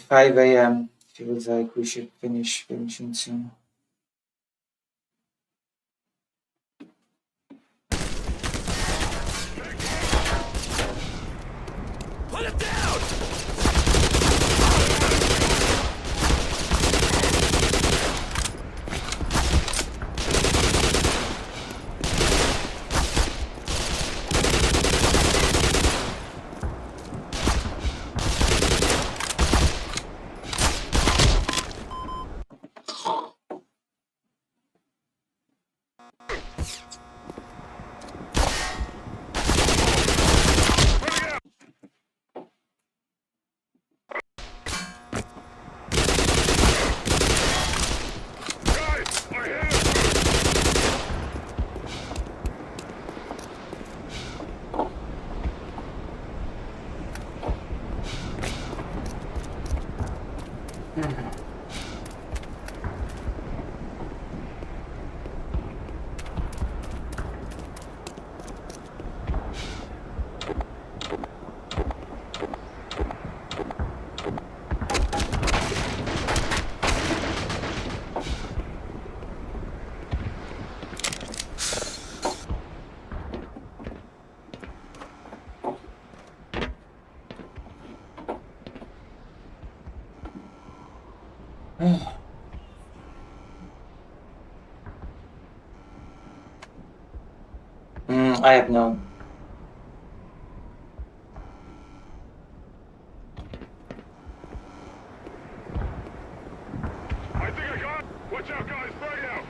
5 a.m. Feels like we should finishing soon. Put him down! I have no. I think I got. Watch out, guys! Frag out!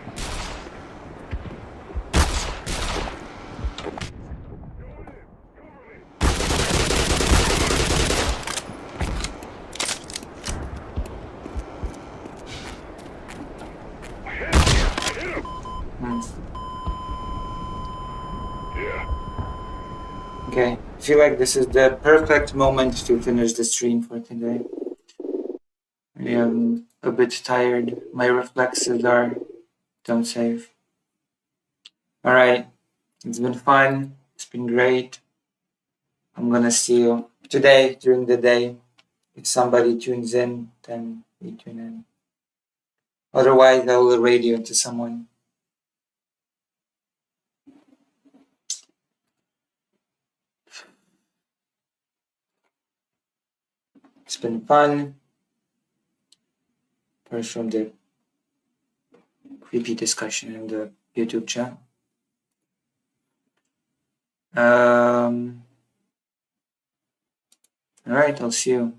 Okay, I feel like this is the perfect moment to finish the stream for today. I am a bit tired. My reflexes are don't save. Alright, it's been fun. It's been great. I'm gonna see you today during the day. If somebody tunes in, then we tune in. Otherwise, I will radio into someone. It's been fun. First from the creepy discussion in the YouTube chat. Alright, I'll see you.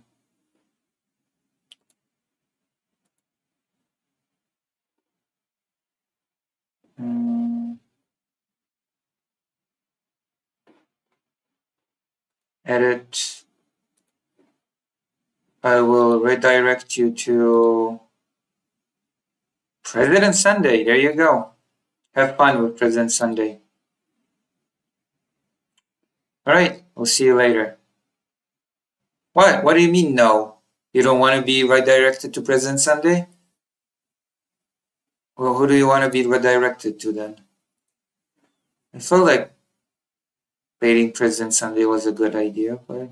Edit. I will redirect you to President Sunday. There you go. Have fun with President Sunday. Alright, we'll see you later. What? What do you mean no? You don't want to be redirected to President Sunday? Well, who do you want to be redirected to then? I felt like raiding President Sunday was a good idea, but...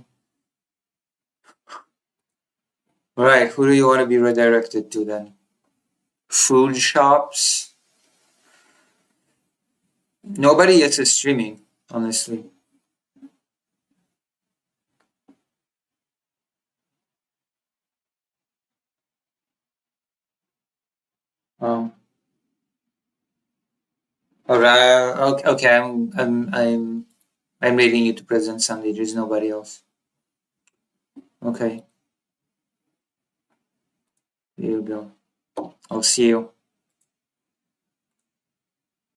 Alright, who do you want to be redirected to then? Food shops? Nobody else is streaming, honestly. Alright, okay, I'm raiding you to President Sunday. There's nobody else. Okay. Here you go. I'll see you.